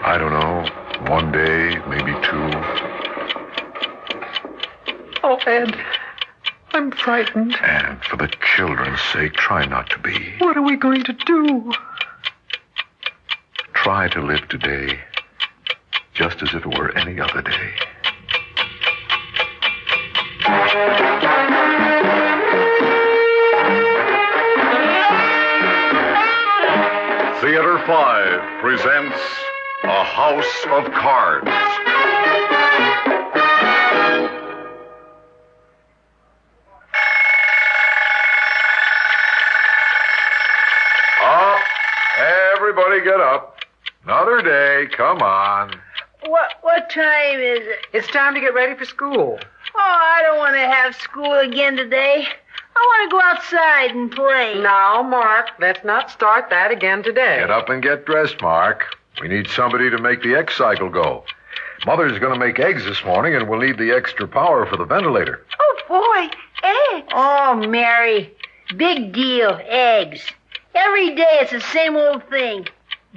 I don't know. 1 day, maybe 2. Oh, Ed, I'm frightened. And for the children's sake, try not to be. What are we going to do? Try to live today just as if it were any other day. Theater 5 presents A House of Cards. Up. Everybody get up. Another day. Come on. What time is it? It's time to get ready for school. Oh, I don't want to have school again today. I want to go outside and play. Now, Mark, let's not start that again today. Get up and get dressed, Mark. We need somebody to make the egg cycle go. Mother's going to make eggs this morning, and we'll need the extra power for the ventilator. Oh, boy, eggs. Oh, Mary, big deal, eggs. Every day it's the same old thing.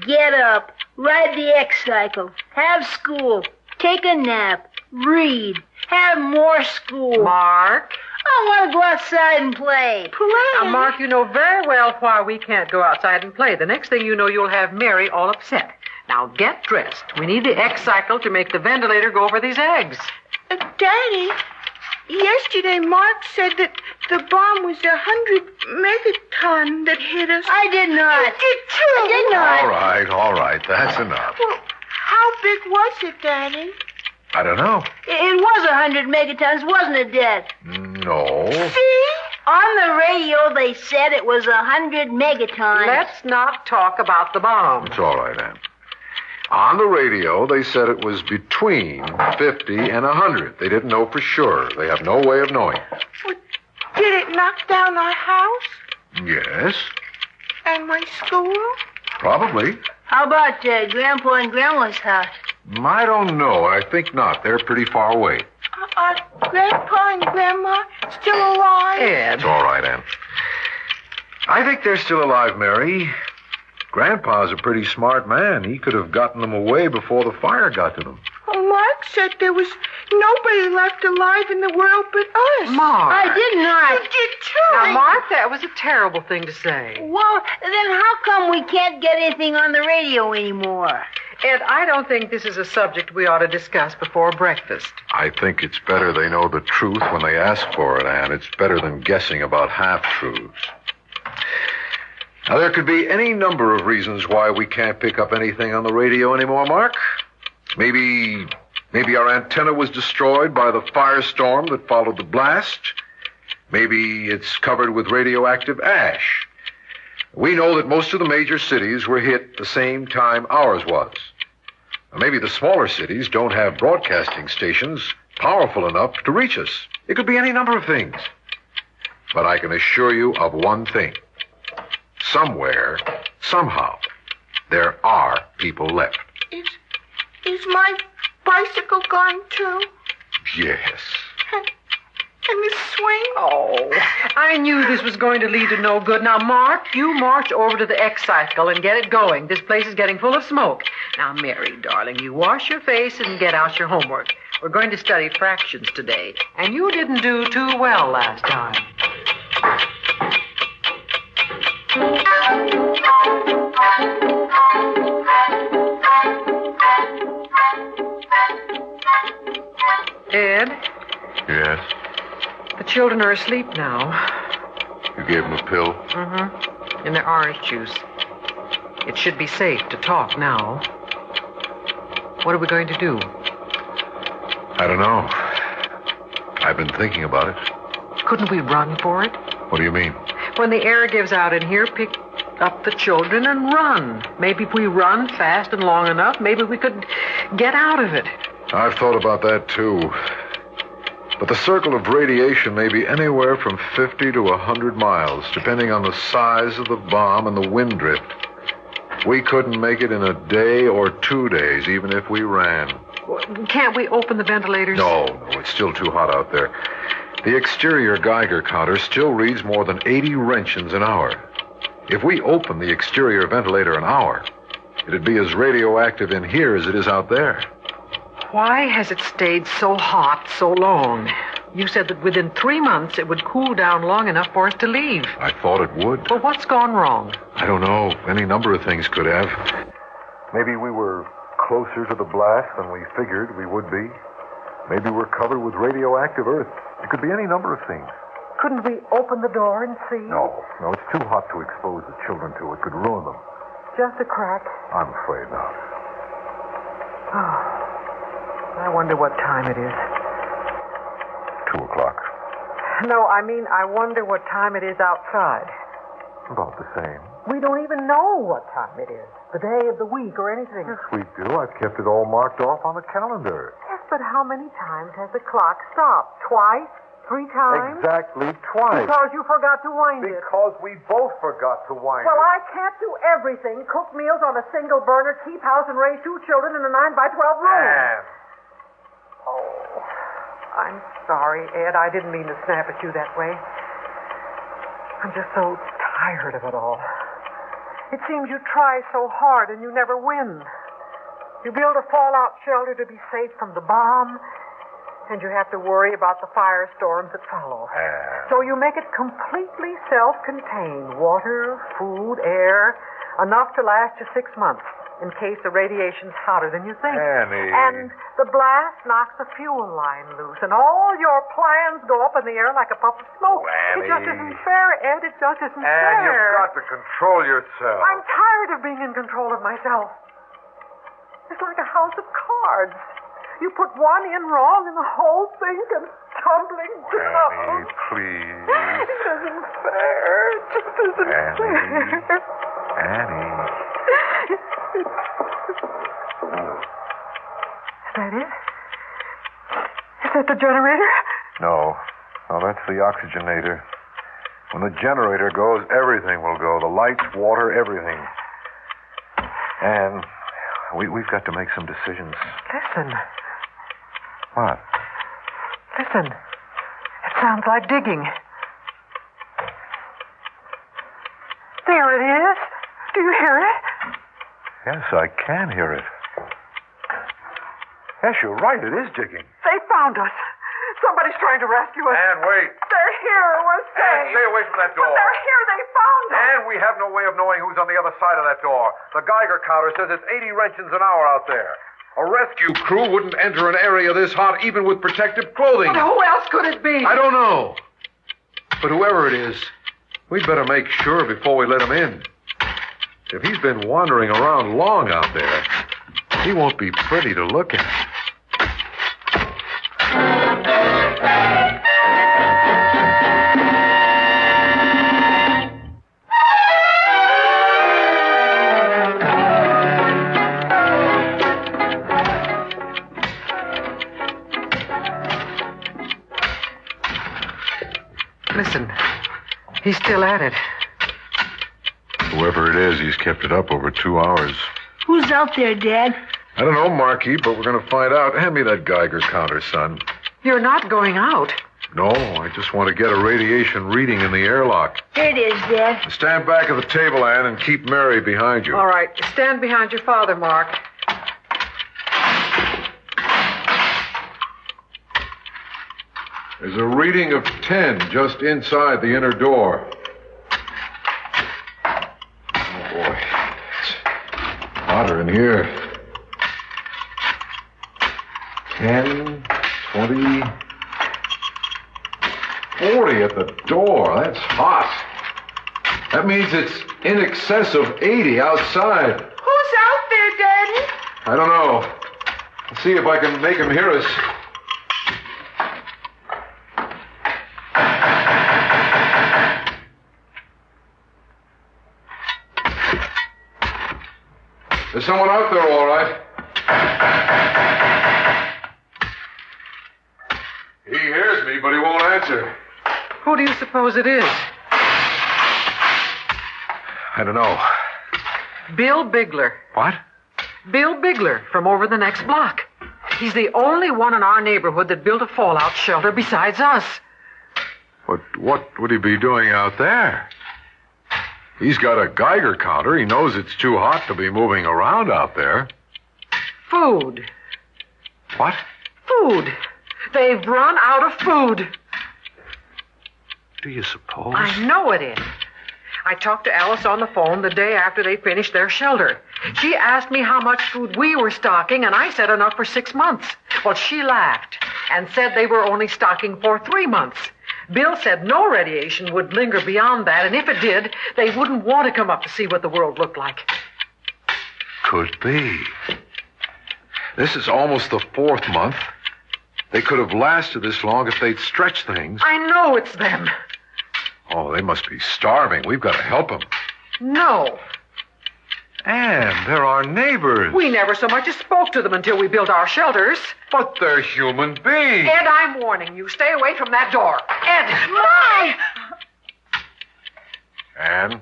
Get up, ride the egg cycle, have school, take a nap, read, have more school. Mark? I want to go outside and play. Play? Now, Mark, you know very well why we can't go outside and play. The next thing you know, you'll have Mary all upset. Now, get dressed. We need the egg cycle to make the ventilator go over these eggs. Daddy, yesterday Mark said that the bomb was 100 megaton that hit us. I did not. You did too. I did not. All right. That's enough. Well, how big was it, Daddy? I don't know. It was 100 megatons, wasn't it, Dad? No. See? On the radio, they said it was 100 megatons. Let's not talk about the bomb. It's all right, Ann. On the radio, they said it was between 50 and 100. They didn't know for sure. They have no way of knowing. Well, did it knock down our house? Yes. And my school? Probably. How about Grandpa and Grandma's house? I don't know. I think not. They're pretty far away. Are Grandpa and Grandma still alive? Ed. It's all right, Ann. I think they're still alive, Mary. Grandpa's a pretty smart man. He could have gotten them away before the fire got to them. Well, Mark said there was nobody left alive in the world but us. Mark. I did not. You did too. Now, Mark, that was a terrible thing to say. Well, then how come we can't get anything on the radio anymore? Ed, I don't think this is a subject we ought to discuss before breakfast. I think it's better they know the truth when they ask for it, Ann. It's better than guessing about half-truths. Now, there could be any number of reasons why we can't pick up anything on the radio anymore, Mark. Maybe our antenna was destroyed by the firestorm that followed the blast. Maybe it's covered with radioactive ash. We know that most of the major cities were hit the same time ours was. Maybe the smaller cities don't have broadcasting stations powerful enough to reach us. It could be any number of things. But I can assure you of one thing. Somewhere, somehow, there are people left. Is my bicycle going too? Yes. And the swing? Oh, I knew this was going to lead to no good. Now, Mark, you march over to the X-Cycle and get it going. This place is getting full of smoke. Now, Mary, darling, you wash your face and get out your homework. We're going to study fractions today, and you didn't do too well last time. Ed? Yes? The children are asleep now. You gave them a pill? Mm-hmm. In their orange juice. It should be safe to talk now. What are we going to do? I don't know. I've been thinking about it. Couldn't we run for it? What do you mean? When the air gives out in here, pick up the children and run. Maybe if we run fast and long enough, maybe we could get out of it. I've thought about that, too. But the circle of radiation may be anywhere from 50 to 100 miles, depending on the size of the bomb and the wind drift. We couldn't make it in a day or 2 days, even if we ran. Can't we open the ventilators? No, it's still too hot out there. The exterior Geiger counter still reads more than 80 Roentgens an hour. If we open the exterior ventilator an hour, it'd be as radioactive in here as it is out there. Why has it stayed so hot so long? You said that within 3 months it would cool down long enough for us to leave. I thought it would. Well, what's gone wrong? I don't know. Any number of things could have. Maybe we were closer to the blast than we figured we would be. Maybe we're covered with radioactive earth. It could be any number of things. Couldn't we open the door and see? No, it's too hot to expose the children to. It could ruin them. Just a crack. I'm afraid not. Oh, I wonder what time it is. 2 o'clock. No, I mean, I wonder what time it is outside. About the same. We don't even know what time it is. The day of the week or anything. Yes, we do. I've kept it all marked off on the calendar. Yes, but how many times has the clock stopped? Twice? 3 times? Exactly twice. Because you forgot to wind it. Because we both forgot to wind Well, it. I can't do everything. Cook meals on a single burner, keep house, and raise 2 children in a 9-by-12 room. Anne. Oh, I'm sorry, Ed. I didn't mean to snap at you that way. I'm just so tired of it all. It seems you try so hard and you never win. You build a fallout shelter to be safe from the bomb, and you have to worry about the firestorms that follow. So you make it completely self-contained. Water, food, air, enough to last you 6 months in case the radiation's hotter than you think. Annie. And the blast knocks the fuel line loose, and all your plans go up in the air like a puff of smoke. Annie. It just isn't fair, Ed. It just isn't fair. Anne, you've got to control yourself. I'm tired of being in control of myself. It's like a house of cards. You put one in wrong and the whole thing comes tumbling down. Annie, please. It isn't fair. It just isn't fair. Annie. Is that it? Is that the generator? No, that's the oxygenator. When the generator goes, everything will go. The lights, water, everything. And we've got to make some decisions. Listen. What? Listen. It sounds like digging. There it is. Do you hear it? Yes, I can hear it. Yes, you're right. It is digging. They found us. Somebody's trying to rescue us. Anne, wait. They're here. We're safe. Anne, stay away from that door. But they're here. They found us. Anne, we have no way of knowing who's on the other side of that door. The Geiger counter says it's 80 Roentgens an hour out there. A rescue crew wouldn't enter an area this hot even with protective clothing. But who else could it be? I don't know. But whoever it is, we'd better make sure before we let him in. If he's been wandering around long out there, he won't be pretty to look at. Listen, he's still at it. Whoever it is, he's kept it up over 2 hours. Who's out there, Dad? I don't know, Marquis, but we're going to find out. Hand me that Geiger counter, son. You're not going out. No, I just want to get a radiation reading in the airlock. Here it is, Dad. Stand back at the table, Ann, and keep Mary behind you. All right, stand behind your father, Mark. There's a reading of 10 just inside the inner door. Oh, boy. It's hotter in here. 10, 20, 40 at the door. That's hot. That means it's in excess of 80 outside. Who's out there, Daddy? I don't know. Let's see if I can make him hear us. There's someone out there, all right. He hears me, but he won't answer. Who do you suppose it is? I don't know. Bill Bigler. What? Bill Bigler from over the next block. He's the only one in our neighborhood that built a fallout shelter besides us. But what would he be doing out there? He's got a Geiger counter. He knows it's too hot to be moving around out there. Food. What? Food. They've run out of food. Do you suppose? I know it is. I talked to Alice on the phone the day after they finished their shelter. She asked me how much food we were stocking, and I said enough for 6 months. Well, she laughed and said they were only stocking for 3 months. Bill said no radiation would linger beyond that, and if it did, they wouldn't want to come up to see what the world looked like. Could be. This is almost the 4th month. They could have lasted this long if they'd stretched things. I know it's them. Oh, they must be starving. We've got to help them. No. Ann, they're our neighbors. We never so much as spoke to them until we built our shelters. But they're human beings. Ed, I'm warning you. Stay away from that door. Ed! Why? Ann,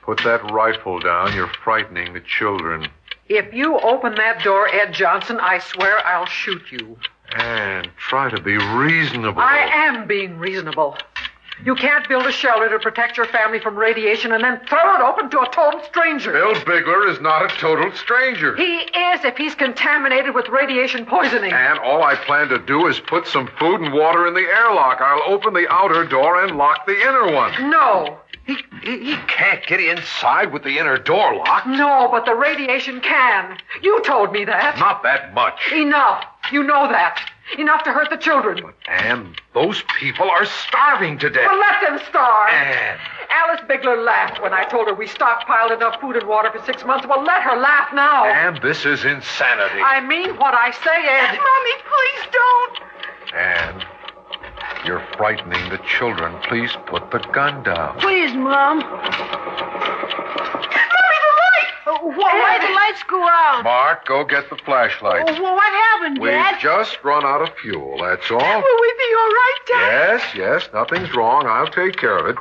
put that rifle down. You're frightening the children. If you open that door, Ed Johnson, I swear I'll shoot you. Ann, try to be reasonable. I am being reasonable. You can't build a shelter to protect your family from radiation and then throw it open to a total stranger. Bill Bigler is not a total stranger. He is if he's contaminated with radiation poisoning. And all I plan to do is put some food and water in the airlock. I'll open the outer door and lock the inner one. No. He can't get inside with the inner door locked. No, but the radiation can. You told me that. Not that much. Enough. You know that. Enough to hurt the children. Ann, those people are starving to death. Well, let them starve. Ann. Alice Bigler laughed when I told her we stockpiled enough food and water for 6 months. Well, let her laugh now. Ann, this is insanity. I mean what I say, Ed. Mommy, please don't. Ann, you're frightening the children. Please put the gun down. Please, Mom. Why did the lights go out? Mark, go get the flashlight. Well, what happened, Dad? We've just run out of fuel, that's all. Will we be all right, Dad? Yes, nothing's wrong. I'll take care of it.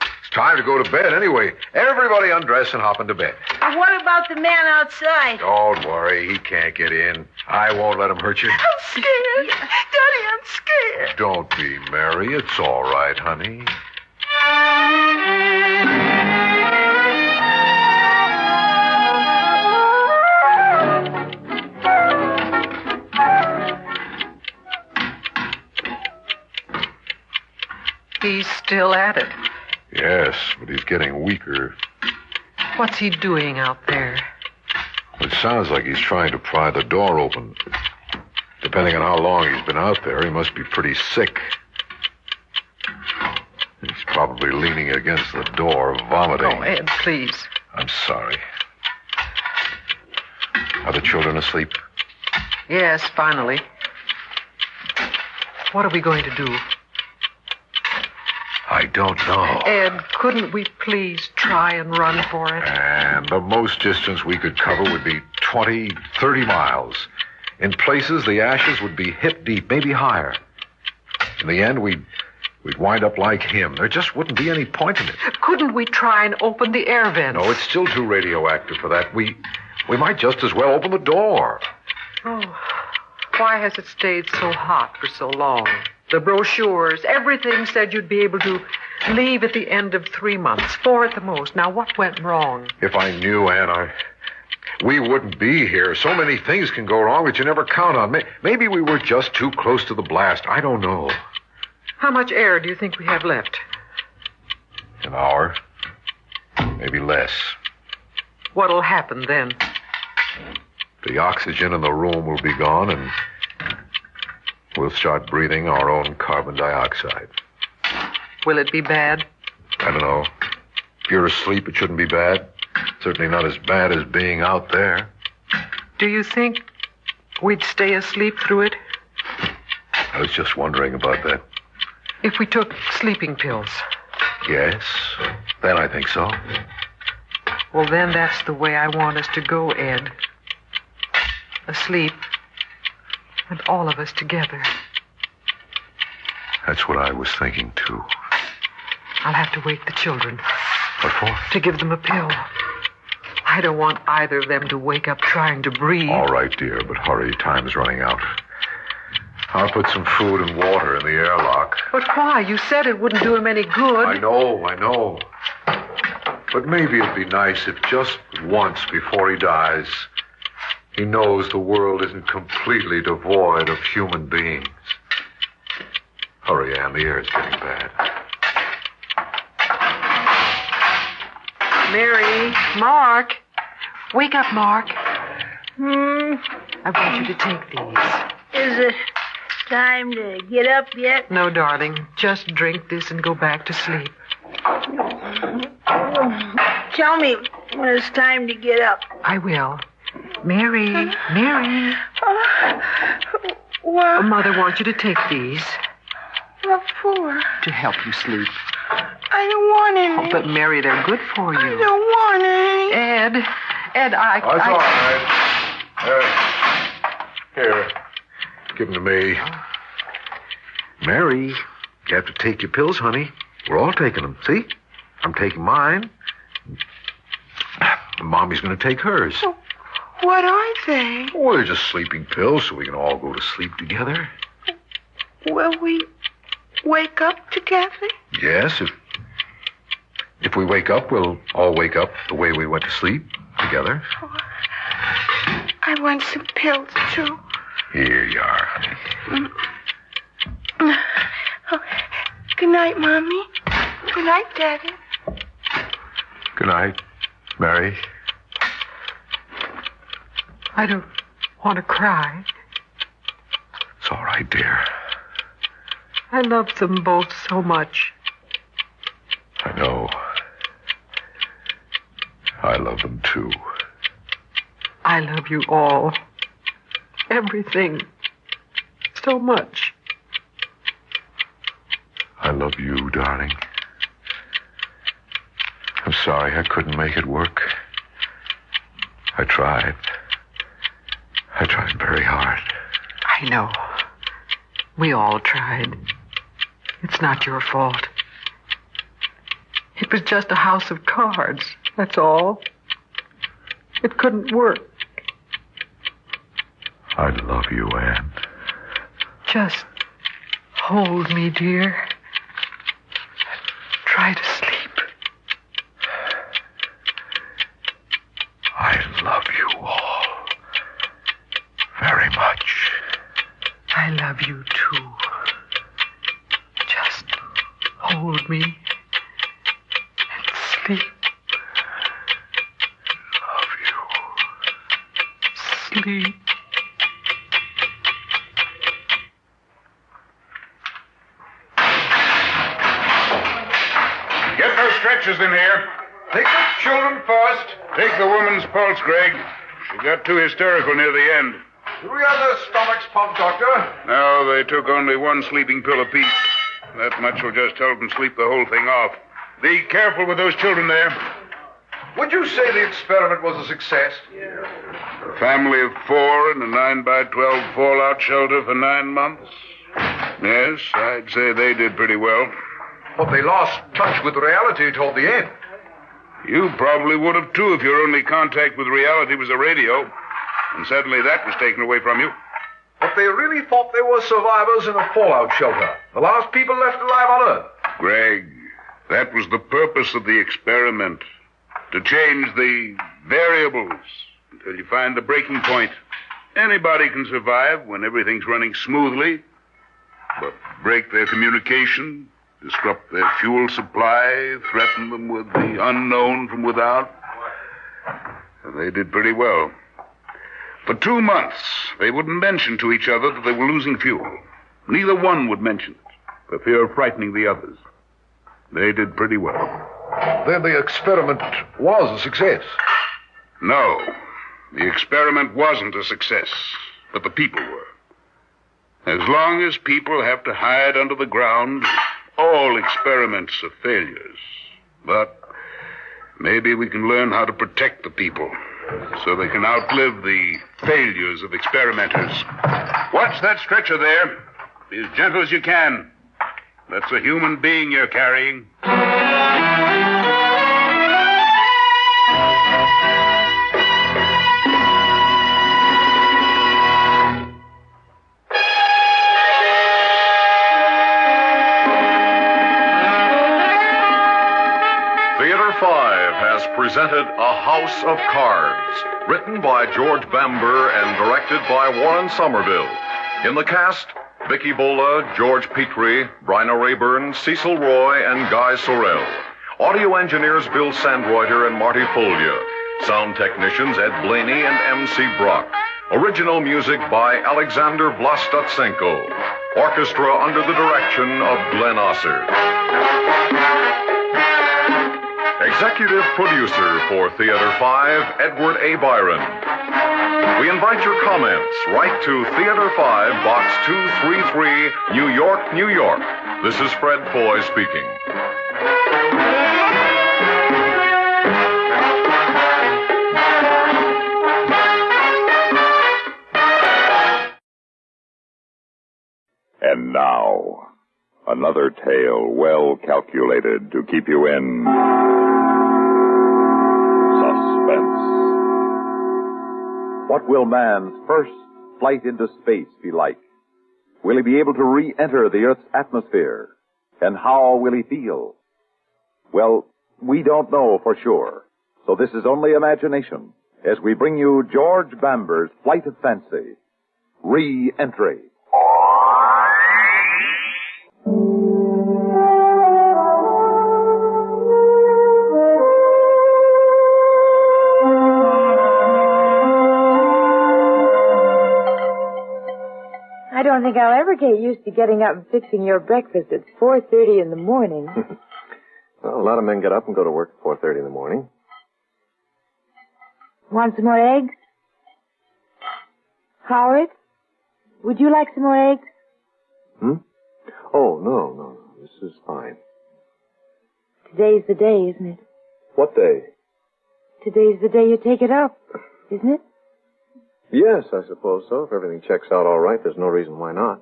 It's time to go to bed anyway. Everybody undress and hop into bed. What about the man outside? Don't worry, he can't get in. I won't let him hurt you. I'm scared. Daddy, I'm scared. Don't be, Mary. It's all right, honey. He's still at it. Yes, but he's getting weaker. What's he doing out there? It sounds like he's trying to pry the door open. Depending on how long he's been out there, he must be pretty sick. He's probably leaning against the door, vomiting. Oh, Ed, please. I'm sorry. Are the children asleep? Yes, finally. What are we going to do? I don't know. Ed, couldn't we please try and run for it? And the most distance we could cover would be 20, 30 miles. In places, the ashes would be hip deep, maybe higher. In the end, we'd wind up like him. There just wouldn't be any point in it. Couldn't we try and open the air vents? No, it's still too radioactive for that. We We might just as well open the door. Oh, why has it stayed so hot for so long? The brochures, everything said you'd be able to leave at the end of 3 months, 4 at the most. Now, what went wrong? If I knew, Ann, we wouldn't be here. So many things can go wrong that you never count on. Maybe we were just too close to the blast. I don't know. How much air do you think we have left? An hour. Maybe less. What'll happen then? The oxygen in the room will be gone, and we'll start breathing our own carbon dioxide. Will it be bad? I don't know. If you're asleep, it shouldn't be bad. Certainly not as bad as being out there. Do you think we'd stay asleep through it? I was just wondering about that. If we took sleeping pills? Yes, then I think so. Well, then that's the way I want us to go, Ed. Asleep. And all of us together. That's what I was thinking, too. I'll have to wake the children. What for? To give them a pill. I don't want either of them to wake up trying to breathe. All right, dear, but hurry. Time's running out. I'll put some food and water in the airlock. But why? You said it wouldn't do him any good. I know. But maybe it'd be nice if just once before he dies, he knows the world isn't completely devoid of human beings. Hurry, Ann. The air is getting bad. Mary, Mark. Wake up, Mark. I want you to take these. Is it time to get up yet? No, darling. Just drink this and go back to sleep. Tell me when it's time to get up. I will. Mary. What? Mother wants you to take these. What for? To help you sleep. I don't want any. Oh, but Mary, they're good for you. I don't want any. Ed, That's all right. Here. Give them to me. Mary, you have to take your pills, honey. We're all taking them. See? I'm taking mine. And Mommy's going to take hers. Oh, what are they? Oh, they're just sleeping pills so we can all go to sleep together. Will we wake up together? Yes, if we wake up, we'll all wake up the way we went to sleep together. Oh, I want some pills, too. Here you are, honey. Oh, good night, Mommy. Good night, Daddy. Good night, Mary. I don't want to cry. It's all right, dear. I love them both so much. I know. I love them, too. I love you all. Everything. So much. I love you, darling. I'm sorry I couldn't make it work. I tried. I tried very hard. I know. We all tried. It's not your fault. It was just a house of cards, that's all. It couldn't work. I love you, Ann. Just hold me, dear. Try to sleep. I love you all very much. I love you, too. Just hold me and sleep. Love you. Sleep. Get those stretchers in here. Take the children first. Take the woman's pulse, Greg. She got too hysterical near the end. Do we have their stomachs pumped, Doctor? No, they took only one sleeping pill apiece. That much will just help them sleep the whole thing off. Be careful with those children there. Would you say the experiment was a success? A family of 4 in a 9x12 fallout shelter for 9 months? Yes, I'd say they did pretty well. But they lost touch with reality toward the end. You probably would have, too, if your only contact with reality was the radio. And suddenly that was taken away from you. But they really thought they were survivors in a fallout shelter. The last people left alive on Earth. Greg, that was the purpose of the experiment. To change the variables until you find the breaking point. Anybody can survive when everything's running smoothly. But break their communication, disrupt their fuel supply, threaten them with the unknown from without. And they did pretty well. For 2 months, they wouldn't mention to each other that they were losing fuel. Neither one would mention it, for fear of frightening the others. They did pretty well. Then the experiment was a success. No, the experiment wasn't a success, but the people were. As long as people have to hide under the ground, all experiments are failures. But maybe we can learn how to protect the people so they can outlive the failures of experimenters. Watch that stretcher there. Be as gentle as you can. That's a human being you're carrying. Presented A House of Cards, written by George Bamber and directed by Warren Somerville. In the cast, Vicky Bola, George Petrie, Bryna Rayburn, Cecil Roy, and Guy Sorrell. Audio engineers Bill Sandreuter and Marty Folia. Sound technicians Ed Blaney and M.C. Brock. Original music by Alexander Vlastotsenko. Orchestra under the direction of Glenn Osser. Executive producer for Theater 5, Edward A. Byron. We invite your comments. Write to Theater 5, Box 233, New York, New York. This is Fred Foy speaking. And now, another tale well calculated to keep you in suspense. What will man's first flight into space be like? Will he be able to re-enter the Earth's atmosphere? And how will he feel? Well, we don't know for sure, so this is only imagination as we bring you George Bamber's Flight of Fancy, Re-Entry. I don't think I'll ever get used to getting up and fixing your breakfast at 4:30 in the morning. Well, a lot of men get up and go to work at 4:30 in the morning. Want some more eggs? Howard, would you like some more eggs? Oh, no. This is fine. Today's the day, isn't it? What day? Today's the day you take it up, isn't it? Yes, I suppose so. If everything checks out all right, there's no reason why not.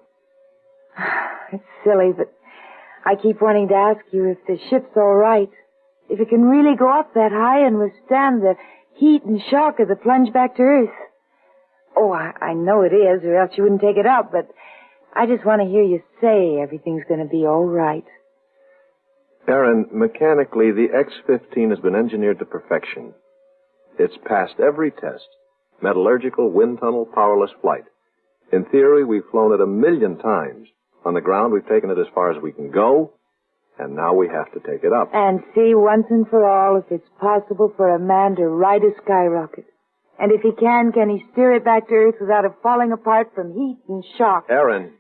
It's silly, but I keep wanting to ask you if the ship's all right. If it can really go up that high and withstand the heat and shock of the plunge back to Earth. Oh, I know it is, or else you wouldn't take it up, but I just want to hear you say everything's going to be all right. Aaron, mechanically, the X-15 has been engineered to perfection. It's passed every test. Metallurgical, wind tunnel, powerless flight. In theory, we've flown it 1,000,000 times. On the ground, we've taken it as far as we can go, and now we have to take it up. And see once and for all if it's possible for a man to ride a skyrocket. And if he can he steer it back to Earth without it falling apart from heat and shock? Aaron.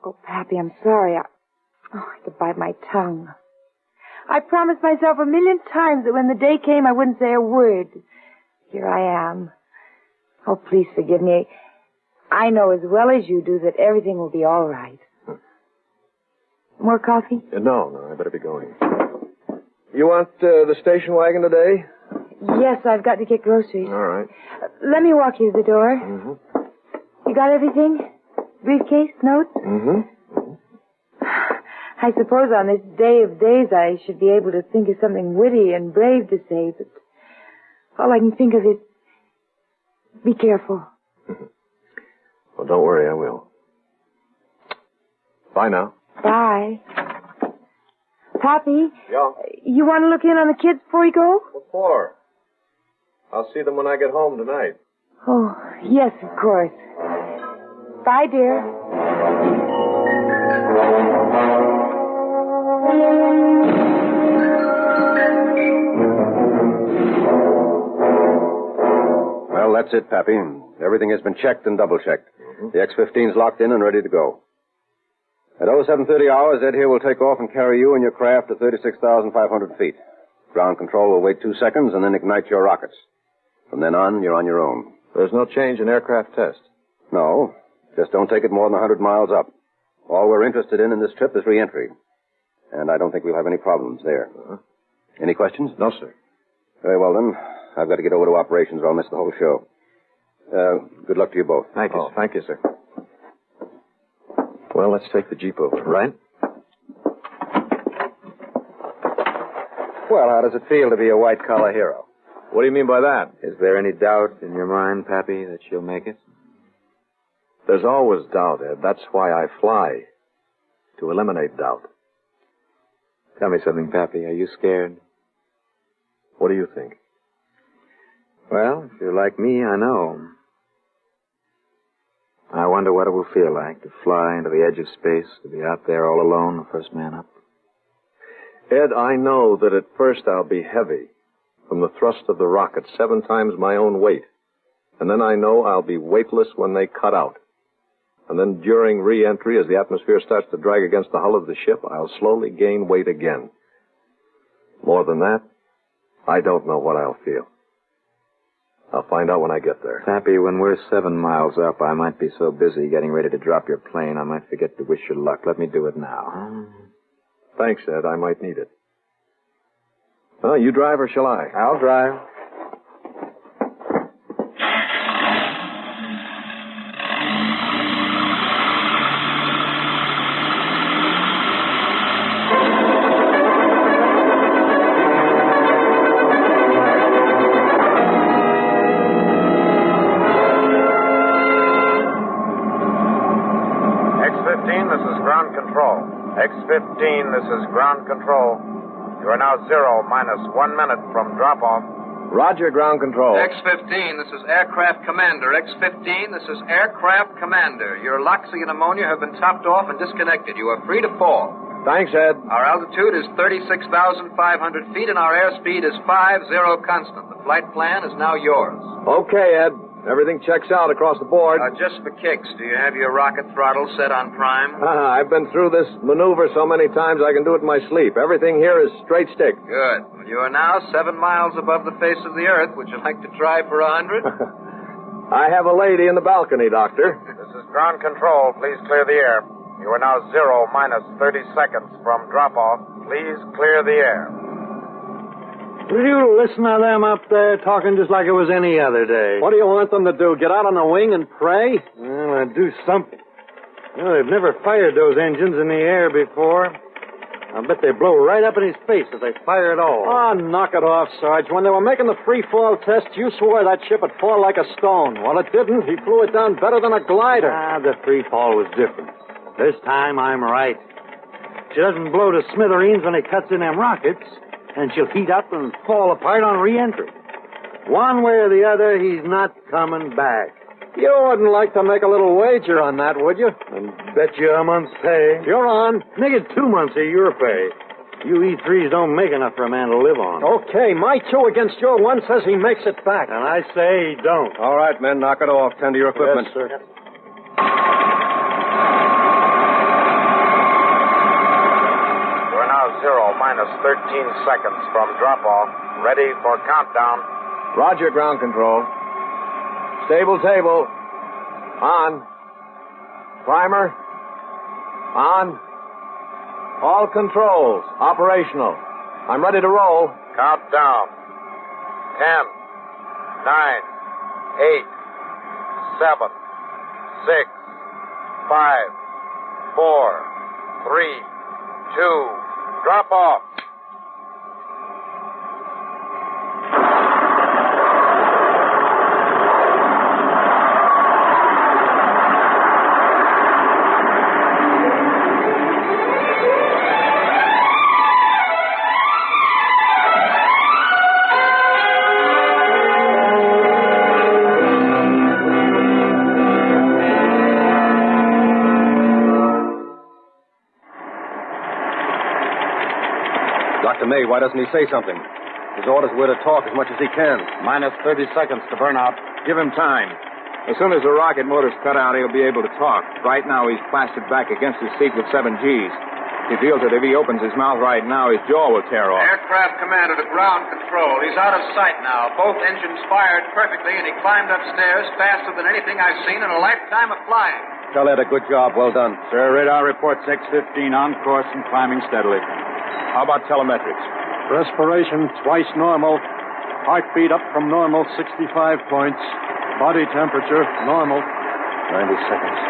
Oh, Pappy, I'm sorry. I had to bite my tongue. I promised myself 1,000,000 times that when the day came, I wouldn't say a word. Here I am. Oh, please forgive me. I know as well as you do that everything will be all right. More coffee? No, I better be going. You want the station wagon today? Yes, I've got to get groceries. All right. Let me walk you to the door. You got everything? Briefcase, notes? I suppose on this day of days I should be able to think of something witty and brave to say, but all I can think of is, be careful. Well, don't worry, I will. Bye now. Bye. Pappy? Yeah? You want to look in on the kids before you go? What for? I'll see them when I get home tonight. Oh, yes, of course. Bye, dear. Well, that's it, Pappy. Everything has been checked and double-checked. The X-15's locked in and ready to go. At 0730 hours, Ed here will take off and carry you and your craft to 36,500 feet. Ground control will wait 2 seconds and then ignite your rockets. From then on, you're on your own. There's no change in aircraft test? No. Just don't take it more than 100 miles up. All we're interested in this trip is re-entry. And I don't think we'll have any problems there. Any questions? No, sir. Very well, then. I've got to get over to operations or I'll miss the whole show. Good luck to you both. Thank you. Thank you, sir. Well, let's take the Jeep over. Right? Well, how does it feel to be a white-collar hero? What do you mean by that? Is there any doubt in your mind, Pappy, that you'll make it? There's always doubt, Ed. That's why I fly. To eliminate doubt. Tell me something, Pappy. Are you scared? What do you think? Well, if you're like me, I know. I wonder what it will feel like to fly into the edge of space, to be out there all alone, the first man up. Ed, I know that at first I'll be heavy from the thrust of the rocket, 7 times my own weight. And then I know I'll be weightless when they cut out. And then during re-entry, as the atmosphere starts to drag against the hull of the ship, I'll slowly gain weight again. More than that, I don't know what I'll feel. I'll find out when I get there. Pappy, when we're 7 miles up, I might be so busy getting ready to drop your plane, I might forget to wish you luck. Let me do it now. Thanks, Ed. I might need it. You drive or shall I? I'll drive. X-15, this is ground control. You are now 0 minus 1 minute from drop-off. Roger, ground control. X-15, this is aircraft commander. X-15, this is aircraft commander. Your LOXY and ammonia have been topped off and disconnected. You are free to fall. Thanks, Ed. Our altitude is 36,500 feet and our airspeed is 50 constant. The flight plan is now yours. Okay, Ed. Everything checks out across the board. Just for kicks, do you have your rocket throttle set on prime? I've been through this maneuver so many times I can do it in my sleep. Everything here is straight stick. Good. Well, you are now 7 miles above the face of the Earth. Would you like to try for 100? I have a lady in the balcony, Doctor. This is ground control. Please clear the air. You are now 0 minus 30 seconds from drop-off. Please clear the air. Will you listen to them up there talking just like it was any other day? What do you want them to do? Get out on the wing and pray? Well, do something. You know, they've never fired those engines in the air before. I'll bet they blow right up in his face if they fire at all. Oh, knock it off, Sarge. When they were making the free fall test, you swore that ship would fall like a stone. Well, it didn't. He flew it down better than a glider. The free fall was different. This time, I'm right. She doesn't blow to smithereens when he cuts in them rockets, and she'll heat up and fall apart on re-entry. One way or the other, he's not coming back. You wouldn't like to make a little wager on that, would you? And bet you a month's pay. You're on. Make it 2 months of your pay. You E3s don't make enough for a man to live on. Okay, my 2 against your 1 says he makes it back. And I say he don't. All right, men, knock it off. Tend to your equipment. Yes, sir. You are now 0 minus 13 seconds from drop-off. Ready for countdown. Roger, ground control. Stable table. On. Primer. On. All controls. Operational. I'm ready to roll. Countdown. 10, 9, 8, 7, 6, 5, 4, 3, 2, drop off. Dr. May, why doesn't he say something? His orders were to talk as much as he can. Minus 30 seconds to burn out. Give him time. As soon as the rocket motor's cut out, he'll be able to talk. Right now, he's plastered back against his seat with 7 Gs. He feels that if he opens his mouth right now, his jaw will tear off. Aircraft commander to ground control. He's out of sight now. Both engines fired perfectly, and he climbed upstairs faster than anything I've seen in a lifetime of flying. Tell Ed a good job. Well done. Sir, radar reports X-15 on course and climbing steadily. How about telemetrics? Respiration twice normal. Heartbeat up from normal 65 points. Body temperature normal. 90 seconds.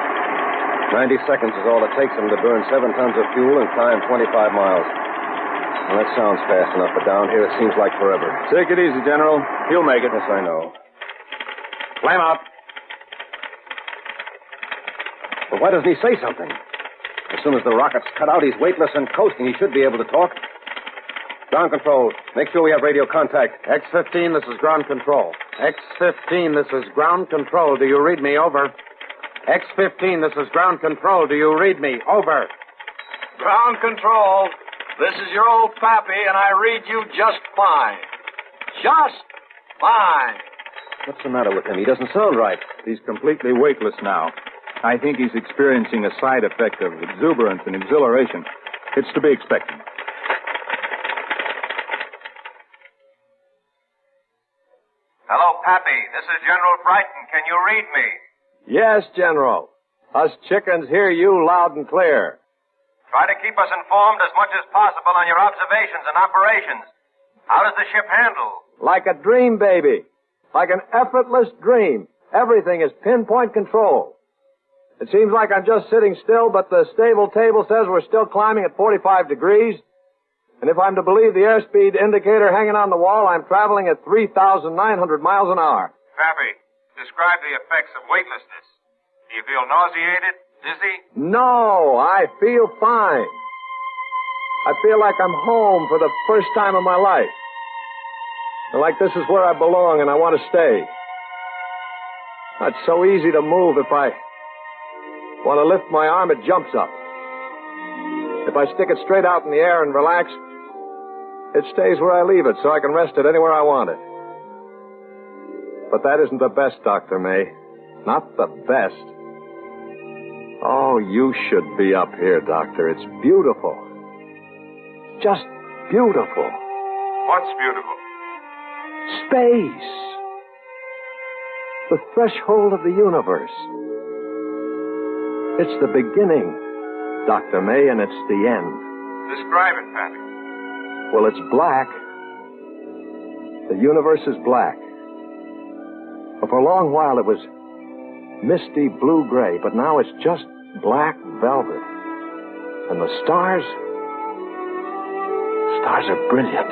90 seconds is all it takes him to burn 7 tons of fuel and climb 25 miles. Well, that sounds fast enough, but down here it seems like forever. Take it easy, General. He'll make it. Yes, I know. Flame out. But why doesn't he say something? As soon as the rocket's cut out, he's weightless and coasting. He should be able to talk. Ground control. Make sure we have radio contact. X-15, this is ground control. X-15, this is ground control. Do you read me? Over. X-15, this is ground control. Do you read me? Over. Ground control. This is your old pappy, and I read you just fine. Just fine. What's the matter with him? He doesn't sound right. He's completely weightless now. I think he's experiencing a side effect of exuberance and exhilaration. It's to be expected. Hello, Pappy. This is General Brighton. Can you read me? Yes, General. Us chickens hear you loud and clear. Try to keep us informed as much as possible on your observations and operations. How does the ship handle? Like a dream, baby. Like an effortless dream. Everything is pinpoint control. It seems like I'm just sitting still, but the stable table says we're still climbing at 45 degrees. And if I'm to believe the airspeed indicator hanging on the wall, I'm traveling at 3,900 miles an hour. Pappy, describe the effects of weightlessness. Do you feel nauseated, dizzy? No, I feel fine. I feel like I'm home for the first time in my life. And like this is where I belong and I want to stay. It's so easy to move. If I want to lift my arm, it jumps up. If I stick it straight out in the air and relax, it stays where I leave it so I can rest it anywhere I want it. But that isn't the best, Dr. May. Not the best. Oh, you should be up here, Doctor. It's beautiful. Just beautiful. What's beautiful? Space. The threshold of the universe. It's the beginning, Dr. May, and it's the end. Describe it, Pappy. Well, it's black. The universe is black. Well, for a long while it was misty blue-gray, but now it's just black velvet. And the stars are brilliant.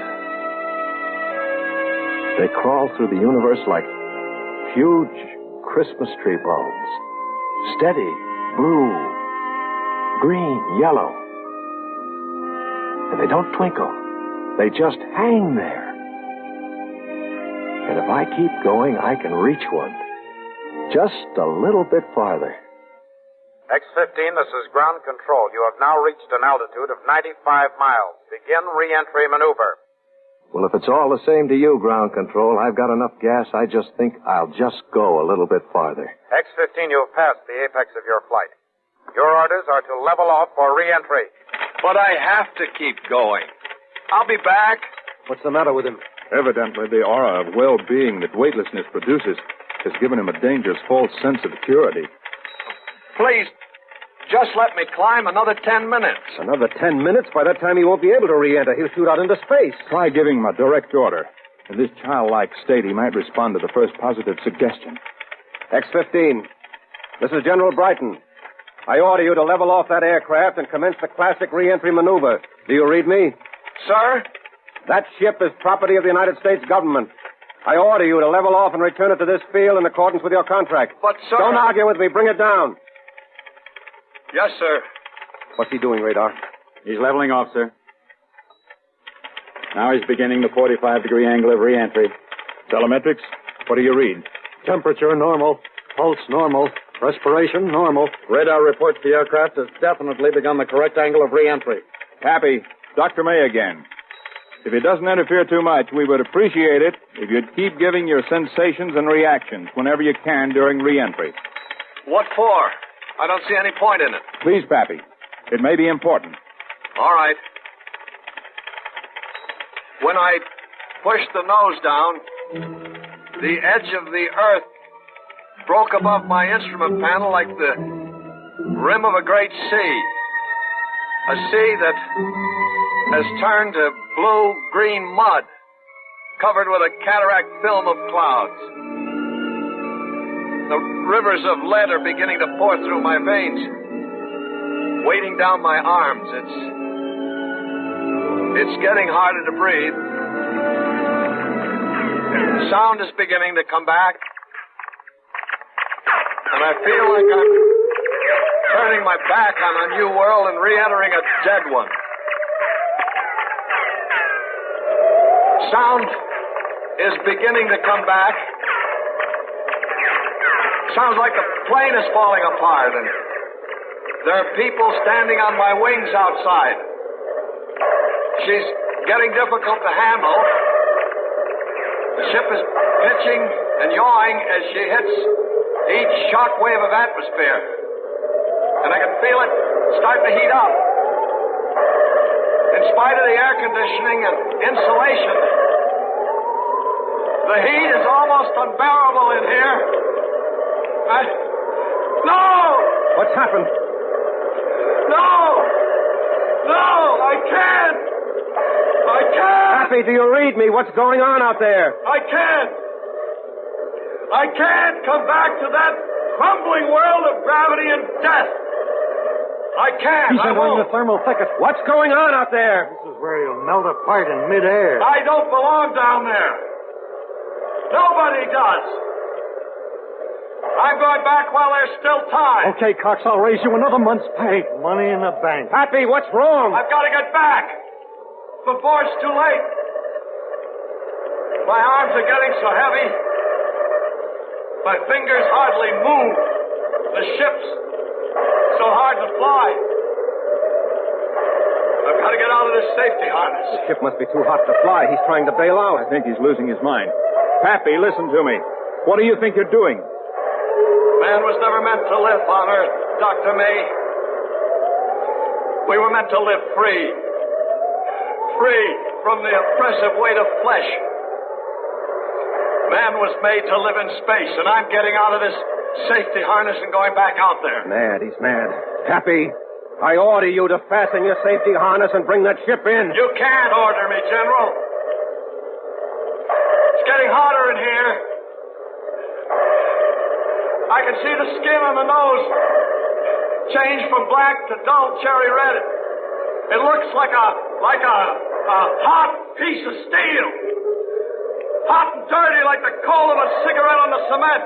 They crawl through the universe like huge Christmas tree bulbs. Steady, blue, green, yellow. And they don't twinkle. They just hang there. And if I keep going, I can reach one. Just a little bit farther. X-15, this is ground control. You have now reached an altitude of 95 miles. Begin re-entry maneuver. Well, if it's all the same to you, ground control, I've got enough gas, I just think I'll just go a little bit farther. X-15, you've passed the apex of your flight. Your orders are to level off for re-entry. But I have to keep going. I'll be back. What's the matter with him? Evidently, the aura of well-being that weightlessness produces has given him a dangerous false sense of security. Please, just let me climb another 10 minutes. Another 10 minutes? By that time, he won't be able to re-enter. He'll shoot out into space. Try giving him a direct order. In this childlike state, he might respond to the first positive suggestion. X-15, this is General Brighton. I order you to level off that aircraft and commence the classic re-entry maneuver. Do you read me? Sir? That ship is property of the United States government. I order you to level off and return it to this field in accordance with your contract. But, sir... Don't argue with me. Bring it down. Yes, sir. What's he doing, Radar? He's leveling off, sir. Now he's beginning the 45-degree angle of re-entry. Telemetrics, what do you read? Temperature normal. Pulse normal. Respiration normal. Radar reports the aircraft has definitely begun the correct angle of re-entry. Happy. Dr. May again. If it doesn't interfere too much, we would appreciate it if you'd keep giving your sensations and reactions whenever you can during re-entry. What for? I don't see any point in it. Please, Pappy. It may be important. All right. When I pushed the nose down, the edge of the earth broke above my instrument panel like the rim of a great sea. A sea that has turned to blue-green mud, covered with a cataract film of clouds. The rivers of lead are beginning to pour through my veins, weighting down my arms. It's getting harder to breathe. Sound is beginning to come back, and I feel like I'm turning my back on a new world and re-entering a dead one. Sound is beginning to come back. Sounds like the plane is falling apart, and there are people standing on my wings outside. She's getting difficult to handle. The ship is pitching and yawing as she hits each shock wave of atmosphere. And I can feel it start to heat up. In spite of the air conditioning and insulation, the heat is almost unbearable in here. No! What's happened? No! No! I can't! I can't! Happy, do you read me? What's going on out there? I can't! I can't come back to that crumbling world of gravity and death! I can't! He's entering the thermal thicket. What's going on out there? This is where he'll melt apart in midair. I don't belong down there. Nobody does. I'm going back while there's still time. Okay, Cox, I'll raise you another month's pay. Money in the bank. Happy, what's wrong? I've got to get back before it's too late. My arms are getting so heavy. My fingers hardly move. The ship's so hard to fly. I've got to get out of this safety harness. The ship must be too hot to fly. He's trying to bail out. I think he's losing his mind. Pappy, listen to me. What do you think you're doing? Man was never meant to live on Earth, Dr. May. We were meant to live free. Free from the oppressive weight of flesh. Man was made to live in space, and I'm getting out of this safety harness and going back out there. Mad, he's mad. Happy, I order you to fasten your safety harness and bring that ship in. You can't order me, General. It's getting hotter in here. I can see the skin on the nose change from black to dull cherry red. It looks like a hot piece of steel. Hot and dirty like the coal of a cigarette on the cement.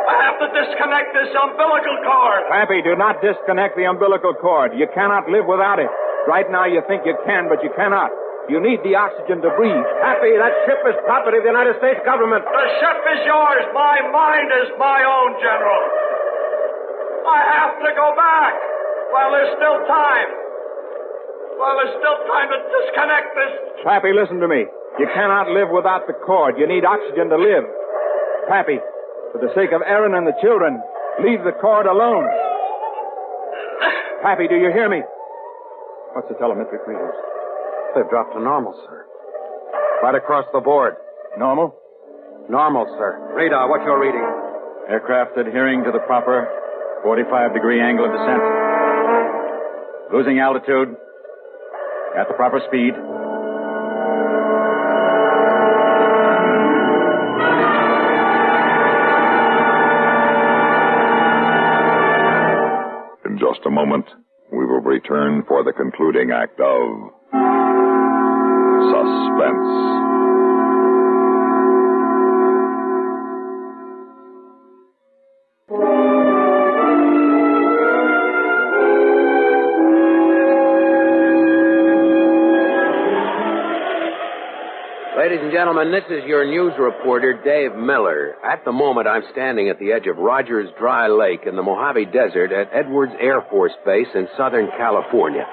I have to disconnect this umbilical cord. Pappy, do not disconnect the umbilical cord. You cannot live without it. Right now you think you can, but you cannot. You need the oxygen to breathe. Happy, that ship is property of the United States government. The ship is yours. My mind is my own, General. I have to go back while there's still time. While there's still time to disconnect this. Pappy, listen to me. You cannot live without the cord. You need oxygen to live. Pappy, for the sake of Aaron and the children, leave the cord alone. Pappy, do you hear me? What's the telemetric readings? They've dropped to normal, sir. Right across the board. Normal? Normal, sir. Radar, what's your reading? Aircraft adhering to the proper 45-degree angle of descent. Losing altitude. At the proper speed. just a moment, we will return for the concluding act of Suspense. Ladies and gentlemen, this is your news reporter, Dave Miller. At the moment, I'm standing at the edge of Rogers Dry Lake in the Mojave Desert at Edwards Air Force Base in Southern California.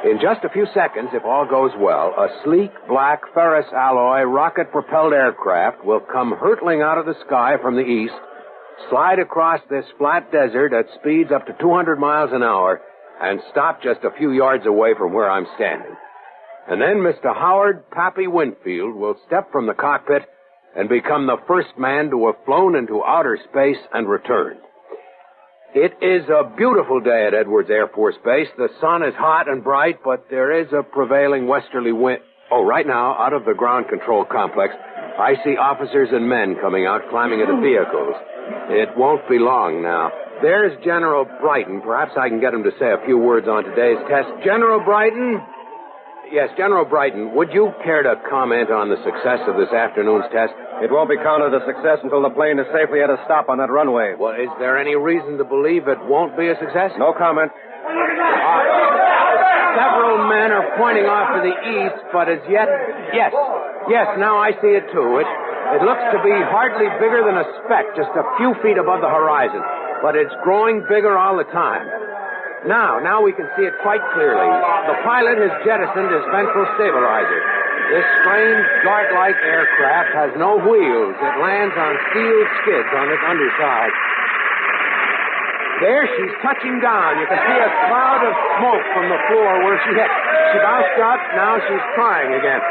In just a few seconds, if all goes well, a sleek, black, ferrous alloy, rocket-propelled aircraft will come hurtling out of the sky from the east, slide across this flat desert at speeds up to 200 miles an hour, and stop just a few yards away from where I'm standing. And then Mr. Howard Pappy Winfield will step from the cockpit and become the first man to have flown into outer space and returned. It is a beautiful day at Edwards Air Force Base. The sun is hot and bright, but there is a prevailing westerly wind. Oh, right now, out of the ground control complex, I see officers and men coming out, climbing into vehicles. It won't be long now. There's General Brighton. Perhaps I can get him to say a few words on today's test. General Brighton? Yes, General Brighton, would you care to comment on the success of this afternoon's test? It won't be counted a success until the plane is safely at a stop on that runway. Well, is there any reason to believe it won't be a success? No comment. Several men are pointing off to the east, but as yet... Yes, now I see it too. It looks to be hardly bigger than a speck, just a few feet above the horizon. But it's growing bigger all the time. Now we can see it quite clearly. The pilot has jettisoned his ventral stabilizer. This strange, dart-like aircraft has no wheels. It lands on steel skids on its underside. There, she's touching down. You can see a cloud of smoke from the floor where she hit. She bounced up. Now she's trying again.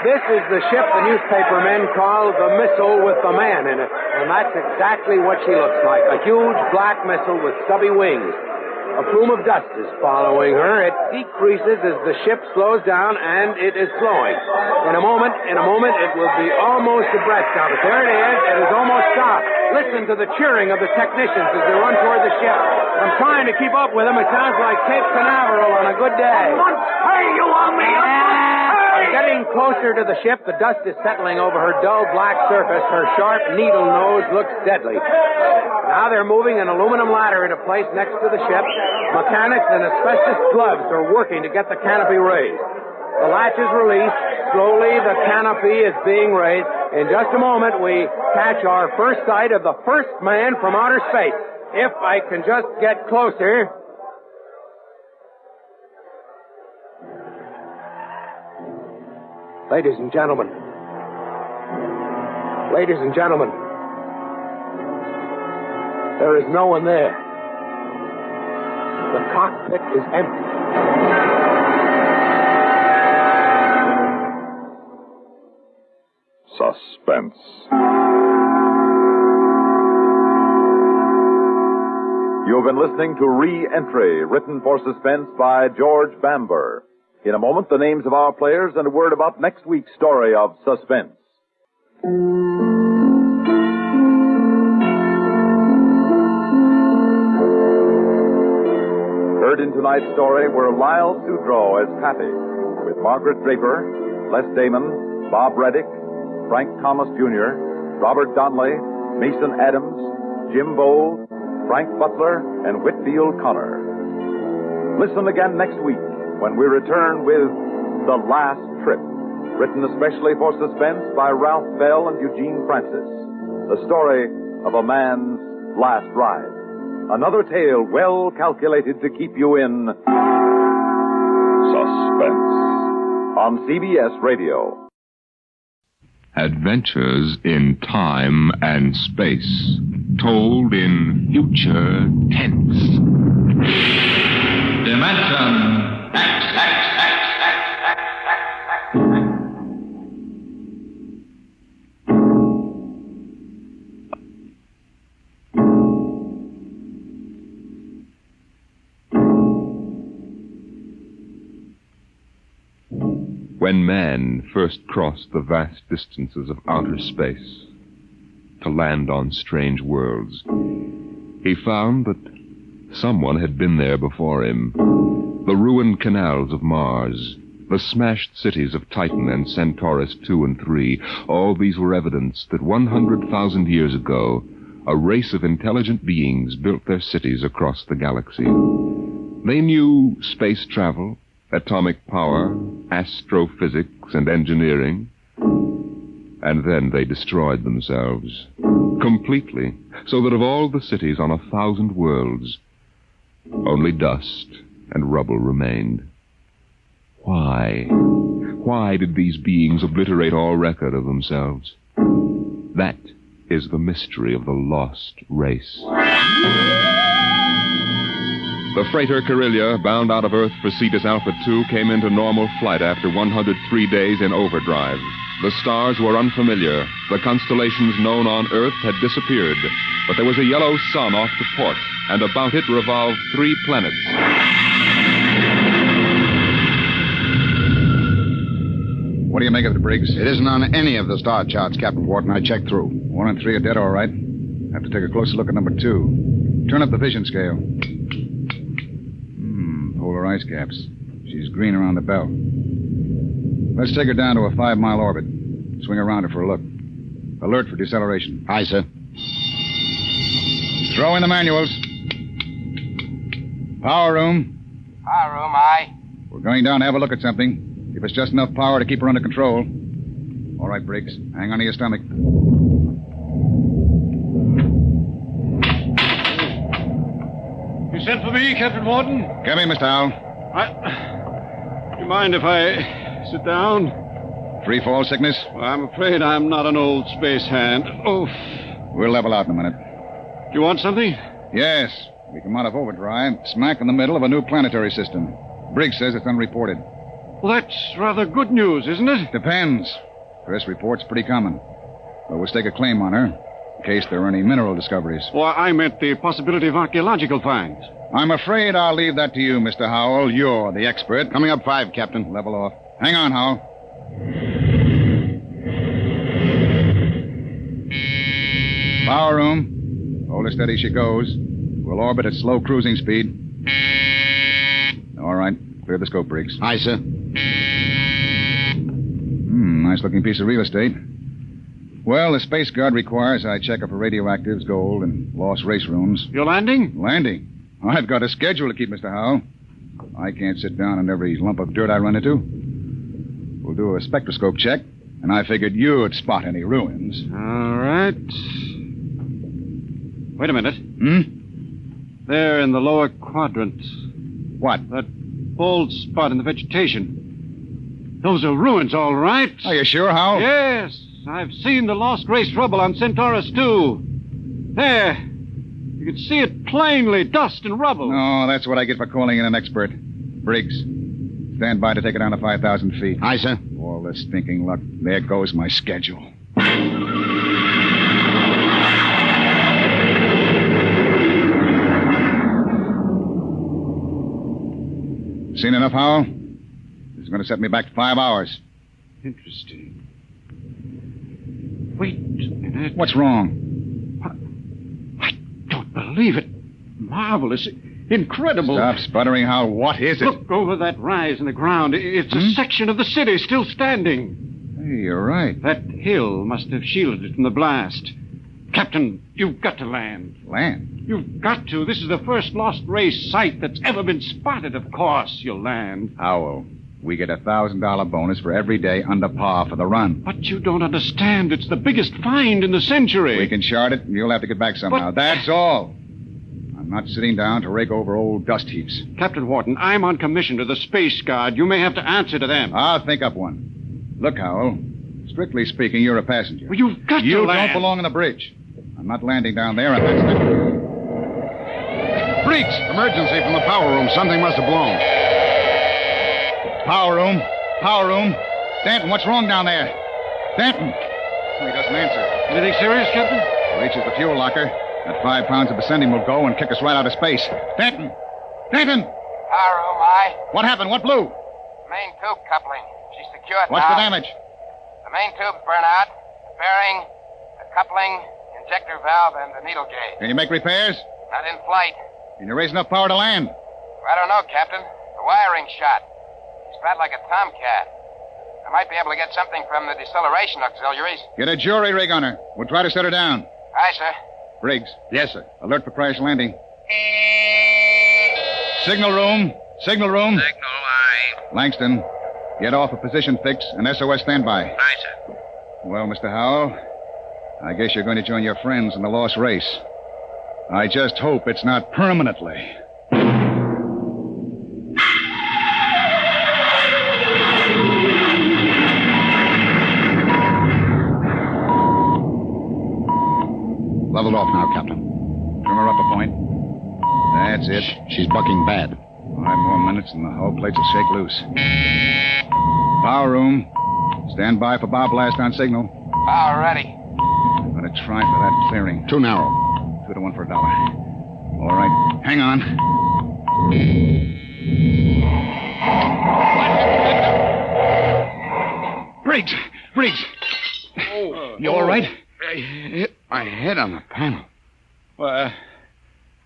This is the ship the newspaper men call the missile with the man in it. And that's exactly what she looks like. A huge black missile with stubby wings. A plume of dust is following her. It decreases as the ship slows down, and it is slowing. In a moment, it will be almost abreast of it. There it is. It has almost stopped. Listen to the cheering of the technicians as they run toward the ship. I'm trying to keep up with them. It sounds like Cape Canaveral on a good day. Hey, you want me? I'm getting closer to the ship. The dust is settling over her dull black surface. Her sharp needle nose looks deadly. Now they're moving an aluminum ladder into place next to the ship. Mechanics and asbestos gloves are working to get the canopy raised. The latch is released. Slowly, the canopy is being raised. In just a moment, we catch our first sight of the first man from outer space. If I can just get closer. Ladies and gentlemen, there is no one there. The cockpit is empty. Suspense. You've been listening to Re-Entry, written for Suspense by George Bamber. In a moment, the names of our players and a word about next week's story of Suspense. Heard in tonight's story were Lyle Sudrow as Patty, with Margaret Draper, Les Damon, Bob Reddick, Frank Thomas Jr., Robert Donnelly, Mason Adams, Jim Bowl, Frank Butler, and Whitfield Connor. Listen again next week when we return with The Last Trip, written especially for Suspense by Ralph Bell and Eugene Francis. The story of a man's last ride. Another tale well calculated to keep you in suspense. On CBS Radio. Adventures in time and space, told in future tense. Dimension X. When man first crossed the vast distances of outer space to land on strange worlds, he found that Someone had been there before him. The ruined canals of Mars, the smashed cities of Titan and Centaurus II and III, all these were evidence that 100,000 years ago, a race of intelligent beings built their cities across the galaxy. They knew space travel, atomic power, astrophysics, and engineering. And then they destroyed themselves. Completely. So that of all the cities on 1,000 worlds, only dust and rubble remained. Why? Why did these beings obliterate all record of themselves? That is the mystery of the lost race. The freighter Carillia, bound out of Earth for Cetus Alpha 2, came into normal flight after 103 days in overdrive. The stars were unfamiliar. The constellations known on Earth had disappeared. But there was a yellow sun off to port, and about it revolved 3 planets. What do you make of it, Briggs? It isn't on any of the star charts, Captain Wharton. I checked through. 1 and 3 are dead, all right. Have to take a closer look at number 2. Turn up the vision scale. Polar ice caps. She's green around the belt. Let's take her down to a 5-mile orbit. Swing around her for a look. Alert for deceleration. Aye, sir. Throw in the manuals. Power room. Power room, aye. We're going down to have a look at something. Give us just enough power to keep her under control. All right, Briggs. Hang on to your stomach. You sent for me, Captain Wharton? Come in, Mr. Howell. Do you mind if I sit down? Free fall sickness? Well, I'm afraid I'm not an old space hand. Oof. We'll level out in a minute. Do you want something? Yes. We come out of overdrive, smack in the middle of a new planetary system. Briggs says it's unreported. Well, that's rather good news, isn't it? Depends. Press report's pretty common. But we'll stake a claim on her, in case there are any mineral discoveries. Well, I meant the possibility of archaeological finds. I'm afraid I'll leave that to you, Mr. Howell. You're the expert. Coming up 5, Captain. Level off. Hang on, Howell. Power room. Hold her steady she goes. We'll orbit at slow cruising speed. All right. Clear the scope, Briggs. Aye, sir. Nice-looking piece of real estate. Well, the Space Guard requires I check up for radioactives, gold, and lost race rooms. You're landing? Landing? I've got a schedule to keep, Mr. Howell. I can't sit down on every lump of dirt I run into. We'll do a spectroscope check, and I figured you'd spot any ruins. All right. Wait a minute. There in the lower quadrant. What? That bald spot in the vegetation. Those are ruins, all right. Are you sure, Howell? Yes. I've seen the lost race rubble on Centaurus II. There. You can see it plainly, dust and rubble. No, that's what I get for calling in an expert. Briggs, stand by to take it down to 5,000 feet. Aye, sir. All this stinking luck. There goes my schedule. Seen enough, Howell? This is going to set me back 5 hours. Interesting. Wait a minute. What's wrong? I don't believe it. Marvelous. Incredible. Stop sputtering, Howell. What is it? Look over that rise in the ground. It's a section of the city still standing. Hey, you're right. That hill must have shielded it from the blast. Captain, you've got to land. Land? You've got to. This is the first lost race site that's ever been spotted. Of course you'll land. Howell, we get a $1,000 bonus for every day under par for the run. But you don't understand. It's the biggest find in the century. We can chart it, and you'll have to get back somehow. That's all. I'm not sitting down to rake over old dust heaps. Captain Wharton, I'm on commission to the Space Guard. You may have to answer to them. I'll think up one. Look, Howell, strictly speaking, you're a passenger. Well, you've got to land. You don't belong on the bridge. I'm not landing down there, and that's it. Freaks! Emergency from the power room. Something must have blown. Power room. Power room. Stanton, what's wrong down there? Stanton. Oh, he doesn't answer. Anything serious, Captain? Reaches the fuel locker. That 5 pounds of ascending will go and kick us right out of space. Stanton! Stanton! Power room, aye. What happened? What blew? Main tube coupling. She's secured What's now. the damage? The main tube's burnt out. The bearing, the coupling, injector valve, and the needle gauge. Can you make repairs? Not in flight. Can you raise enough power to land? I don't know, Captain. The wiring's shot. It's flat like a tomcat. I might be able to get something from the deceleration auxiliaries. Get a jury rig on her. We'll try to set her down. Aye, sir. Briggs. Yes, sir. Alert for crash landing. Signal room. Signal room. Signal, aye. Langston, get off a position fix and SOS standby. Aye, sir. Well, Mr. Howell, I guess you're going to join your friends in the lost race. I just hope it's not permanently. Leveled off now, Captain. Trim her up a point. That's it. She's bucking bad. 5 more minutes and the hull plates will shake loose. Power room. Stand by for bow blast on signal. Power ready. I'm going to try for that clearing. Too narrow. 2 to 1 for $1. All right. Hang on. Briggs! Briggs! You all right? I hit my head on the panel. Well,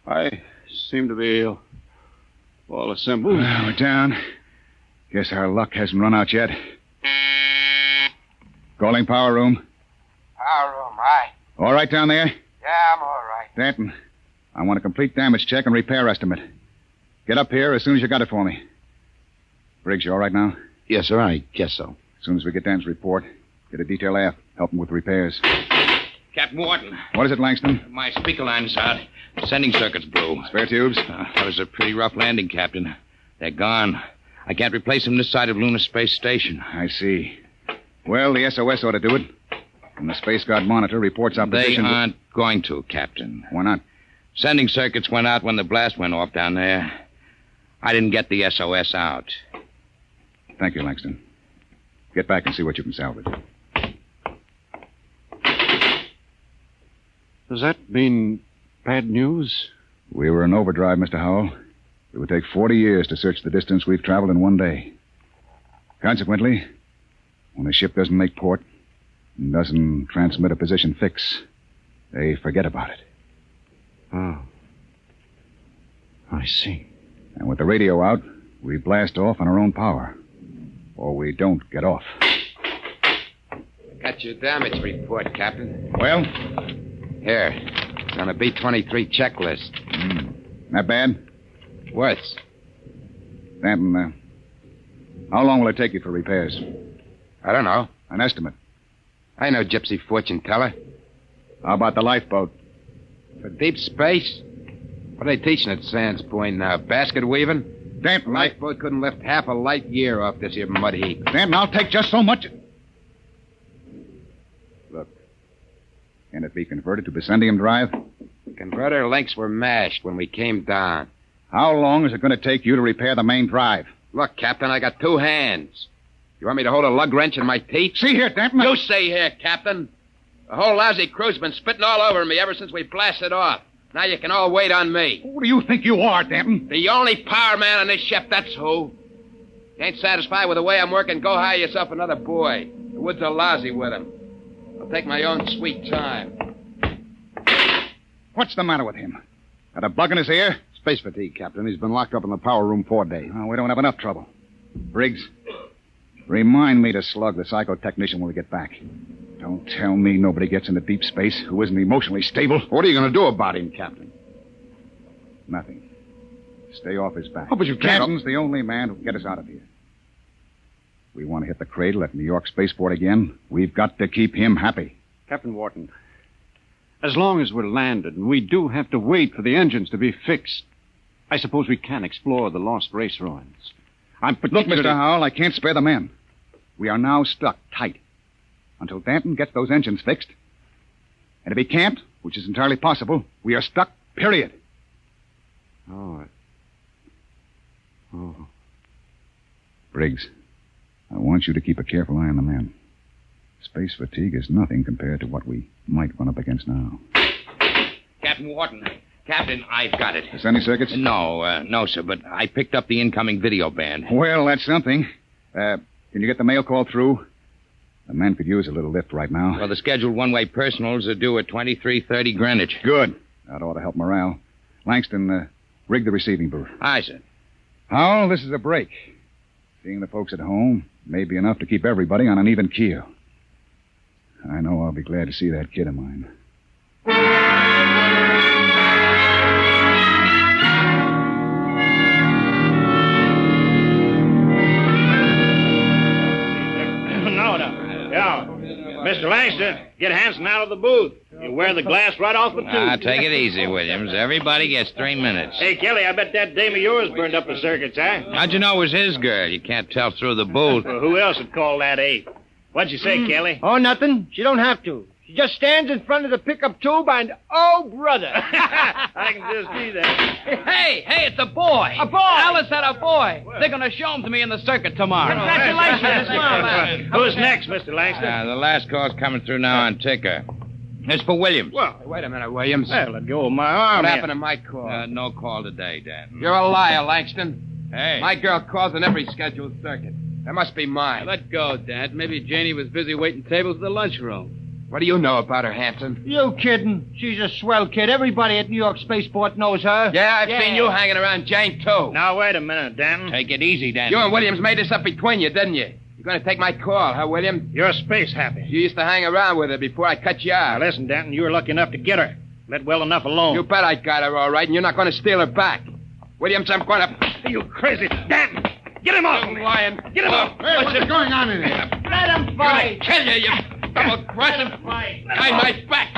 I seem to be all assembled. We're down. Guess our luck hasn't run out yet. Calling power room. Power room, aye. All right down there? Yeah, I'm all right. Danton, I want a complete damage check and repair estimate. Get up here as soon as you got it for me. Briggs, you all right now? Yes, sir, I guess so. As soon as we get Dan's report, get a detail aft. Help him with repairs. Captain Wharton. What is it, Langston? My speaker line's out. Sending circuits blew. Spare tubes? That was a pretty rough landing, Captain. They're gone. I can't replace them this side of Lunar Space Station. I see. Well, the SOS ought to do it. And the Space Guard monitor reports our position. They aren't going to, Captain. Why not? Sending circuits went out when the blast went off down there. I didn't get the SOS out. Thank you, Langston. Get back and see what you can salvage. Does that mean bad news? We were in overdrive, Mr. Howell. It would take 40 years to search the distance we've traveled in one day. Consequently, when a ship doesn't make port and doesn't transmit a position fix, they forget about it. Oh. I see. And with the radio out, we blast off on our own power. Or we don't get off. Got your damage report, Captain. Well? Here. It's on a B-23 checklist. Not bad? Worse. Stanton, how long will it take you for repairs? I don't know. An estimate. I know Gypsy fortune teller. How about the lifeboat? For deep space? What are they teaching at Sands Point now? Basket weaving? Stanton, lifeboat couldn't lift half a light year off this here mud heap. Stanton, I'll take just so much. Look, can it be converted to Bessendium drive? Converter links were mashed when we came down. How long is it going to take you to repair the main drive? Look, Captain, I got 2 hands. You want me to hold a lug wrench in my teeth? See here, Danton. You see here, Captain. The whole lousy crew's been spitting all over me ever since we blasted off. Now you can all wait on me. Who do you think you are, Danton? The only power man on this ship, that's who. You ain't satisfied with the way I'm working, go hire yourself another boy. The woods are lousy with him. I'll take my own sweet time. What's the matter with him? Got a bug in his ear? Space fatigue, Captain. He's been locked up in the power room 4 days. Oh, we don't have enough trouble. Briggs, remind me to slug the psychotechnician when we get back. Don't tell me nobody gets into deep space who isn't emotionally stable. What are you going to do about him, Captain? Nothing. Stay off his back. Oh, but you can't. Captain's the only man who can get us out of here. We want to hit the cradle at New York Spaceport again. We've got to keep him happy. Captain Wharton, as long as we're landed, and we do have to wait for the engines to be fixed, I suppose we can explore the lost race ruins. I'm particularly... Look, Mr. Howell, I can't spare the men. We are now stuck tight until Danton gets those engines fixed. And if he can't, which is entirely possible, we are stuck, period. Oh. Briggs, I want you to keep a careful eye on the men. Space fatigue is nothing compared to what we might run up against now. Captain Wharton. Captain, I've got it. Sending circuits? No, sir, but I picked up the incoming video band. Well, that's something. Can you get the mail call through? The men could use a little lift right now. Well, the scheduled one-way personals are due at 23:30 Greenwich. Good. That ought to help morale. Langston, Rig the receiving booth. Aye, sir. Howell, this is a break. Seeing the folks at home may be enough to keep everybody on an even keel. I know I'll be glad to see that kid of mine. Mr. Langston, get Hanson out of the booth. You wear the glass right off the tube. Ah, take it easy, Williams. Everybody gets 3 minutes. Hey, Kelly, I bet that dame of yours burned up the circuits, huh? How'd you know it was his girl? You can't tell through the booth. Well, who else would call that eight? What'd you say, Kelly? Oh, nothing. She don't have to. She just stands in front of the pickup tube and, oh, brother. I can just see that. Hey, it's a boy. A boy. Alice had a boy. They're going to show him to me in the circuit tomorrow. Congratulations. Who's next, Mr. Langston? The last call's coming through now on ticker. It's for Williams. Well, wait a minute, Williams. Hey, let go of my arm. What happened to my call? No call today, Dan. You're a liar, Langston. Hey. My girl calls on every scheduled circuit. That must be mine. Let go, Dad. Maybe Janie was busy waiting tables at the lunchroom. What do you know about her, Hanson? You kidding? She's a swell kid. Everybody at New York Spaceport knows her. Yeah, I've seen you hanging around Jane, too. Now, wait a minute, Danton. Take it easy, Danton. You and Williams made this up between you, didn't you? You're going to take my call, huh, William? You're space happy. You used to hang around with her before I cut you out. Now, listen, Danton, you were lucky enough to get her. Let well enough alone. You bet I got her all right, and you're not going to steal her back. Williams, I'm going to... You crazy. Danton, get him off. You lying. Get him off. Hey, what's going on in here? Let him fight. I'm going to kill you, double-crossing. Behind my back.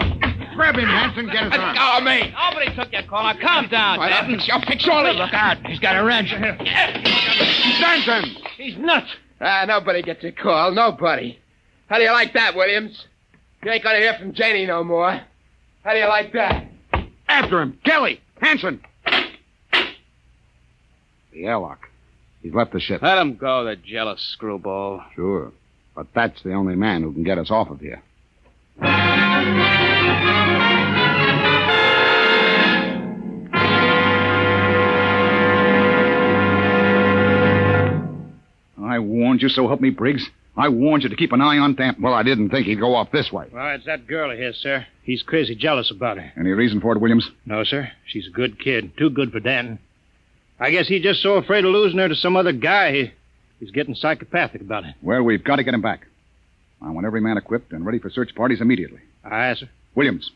Grab him, Hanson. Get his arm. Let go of me. Nobody took your call. Now, calm down, Danton. I'll fix all of you. Look out. He's got a wrench. Stanton! He's nuts. Nobody gets a call. Nobody. How do you like that, Williams? You ain't going to hear from Janie no more. How do you like that? After him. Kelly! Hanson! The airlock. He's left the ship. Let him go, the jealous screwball. Sure. But that's the only man who can get us off of here. I warned you, so help me, Briggs. I warned you to keep an eye on Danton. Well, I didn't think he'd go off this way. Well, it's that girl of his, sir. He's crazy jealous about her. Any reason for it, Williams? No, sir. She's a good kid. Too good for Danton. I guess he's just so afraid of losing her to some other guy, he's getting psychopathic about it. Well, we've got to get him back. I want every man equipped and ready for search parties immediately. Aye, sir. Williams,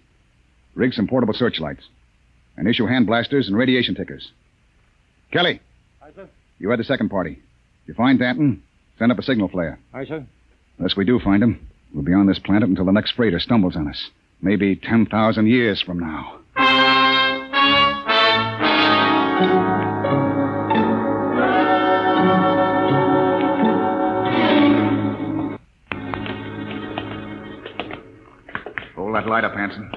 rig some portable searchlights. And issue hand blasters and radiation tickers. Kelly. Aye, sir. You had the second party. If you find Danton, send up a signal flare. Aye, sir. Unless we do find him, we'll be on this planet until the next freighter stumbles on us. Maybe 10,000 years from now. Hold that light up, Hanson.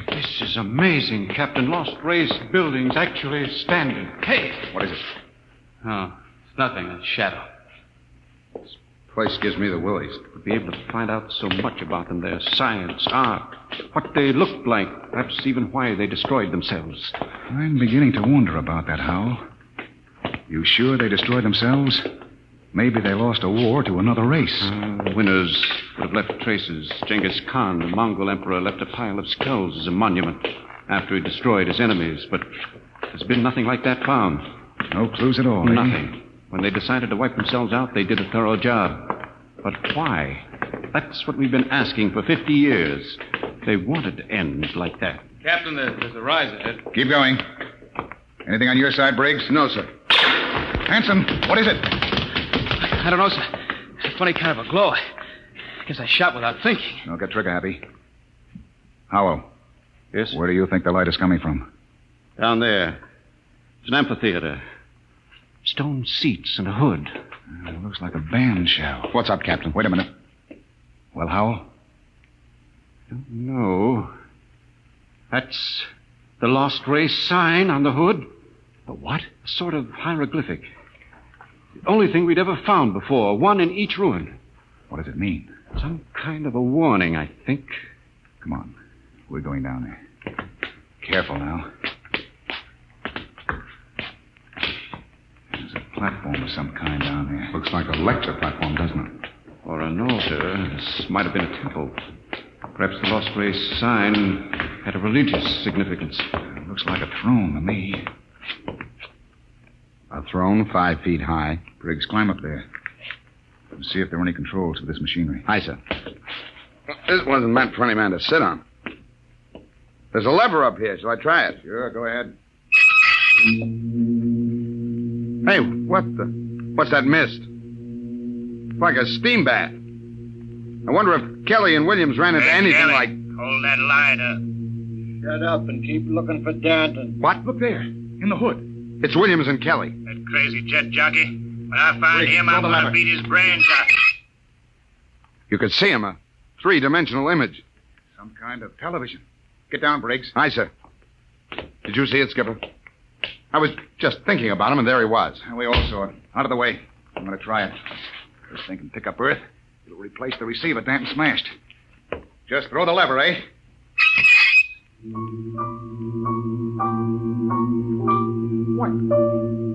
This is amazing, Captain. Lost Race buildings actually standing. Hey! What is it? Oh, it's nothing. A shadow. This place gives me the willies. To be able to find out so much about them, their science, art, what they looked like, perhaps even why they destroyed themselves. I'm beginning to wonder about that, Howell. You sure they destroyed themselves? Maybe they lost a war to another race. The winners would have left traces. Genghis Khan, the Mongol emperor, left a pile of skulls as a monument after he destroyed his enemies. But there's been nothing like that found. No clues at all, eh? Nothing. When they decided to wipe themselves out, they did a thorough job. But why? That's what we've been asking for 50 years. They wanted to end like that. Captain, there's a rise ahead. Keep going. Anything on your side, Briggs? No, sir. Hanson, what is it? I don't know, sir. It's a funny kind of a glow. I guess I shot without thinking. Don't get trigger happy. Howell. Yes? Where do you think the light is coming from? Down there. It's an amphitheater. Stone seats and a hood. It looks like a band shell. What's up, Captain? Wait a minute. Well, Howell? No. That's the Lost Race sign on the hood. The what? A sort of hieroglyphic. The only thing we'd ever found before. One in each ruin. What does it mean? Some kind of a warning, I think. Come on. We're going down there. Careful now. There's a platform of some kind down there. Looks like a lecture platform, doesn't it? Or an altar. This might have been a temple. Perhaps the lost race sign had a religious significance. It looks like a throne to me. A throne 5 feet high. Briggs, climb up there. And see if there are any controls for this machinery. Aye, sir. This wasn't meant for any man to sit on. There's a lever up here. Shall I try it? Sure, go ahead. Hey, what's that mist? It's like a steam bath. I wonder if Kelly and Williams ran into anything Kelly, like... hold that light up. Shut up and keep looking for Danton. What? Look there, in the hood. It's Williams and Kelly. That crazy jet jockey. When I find Wait, him, I'm pull the going to lever. beat his brains out. You could see him, a 3-dimensional image. Some kind of television. Get down, Briggs. Aye, sir. Did you see it, Skipper? I was just thinking about him, and there he was. We all saw it. Out of the way. I'm going to try it. This thing can pick up Earth. It'll replace the receiver Danton smashed. Just throw the lever, eh? What?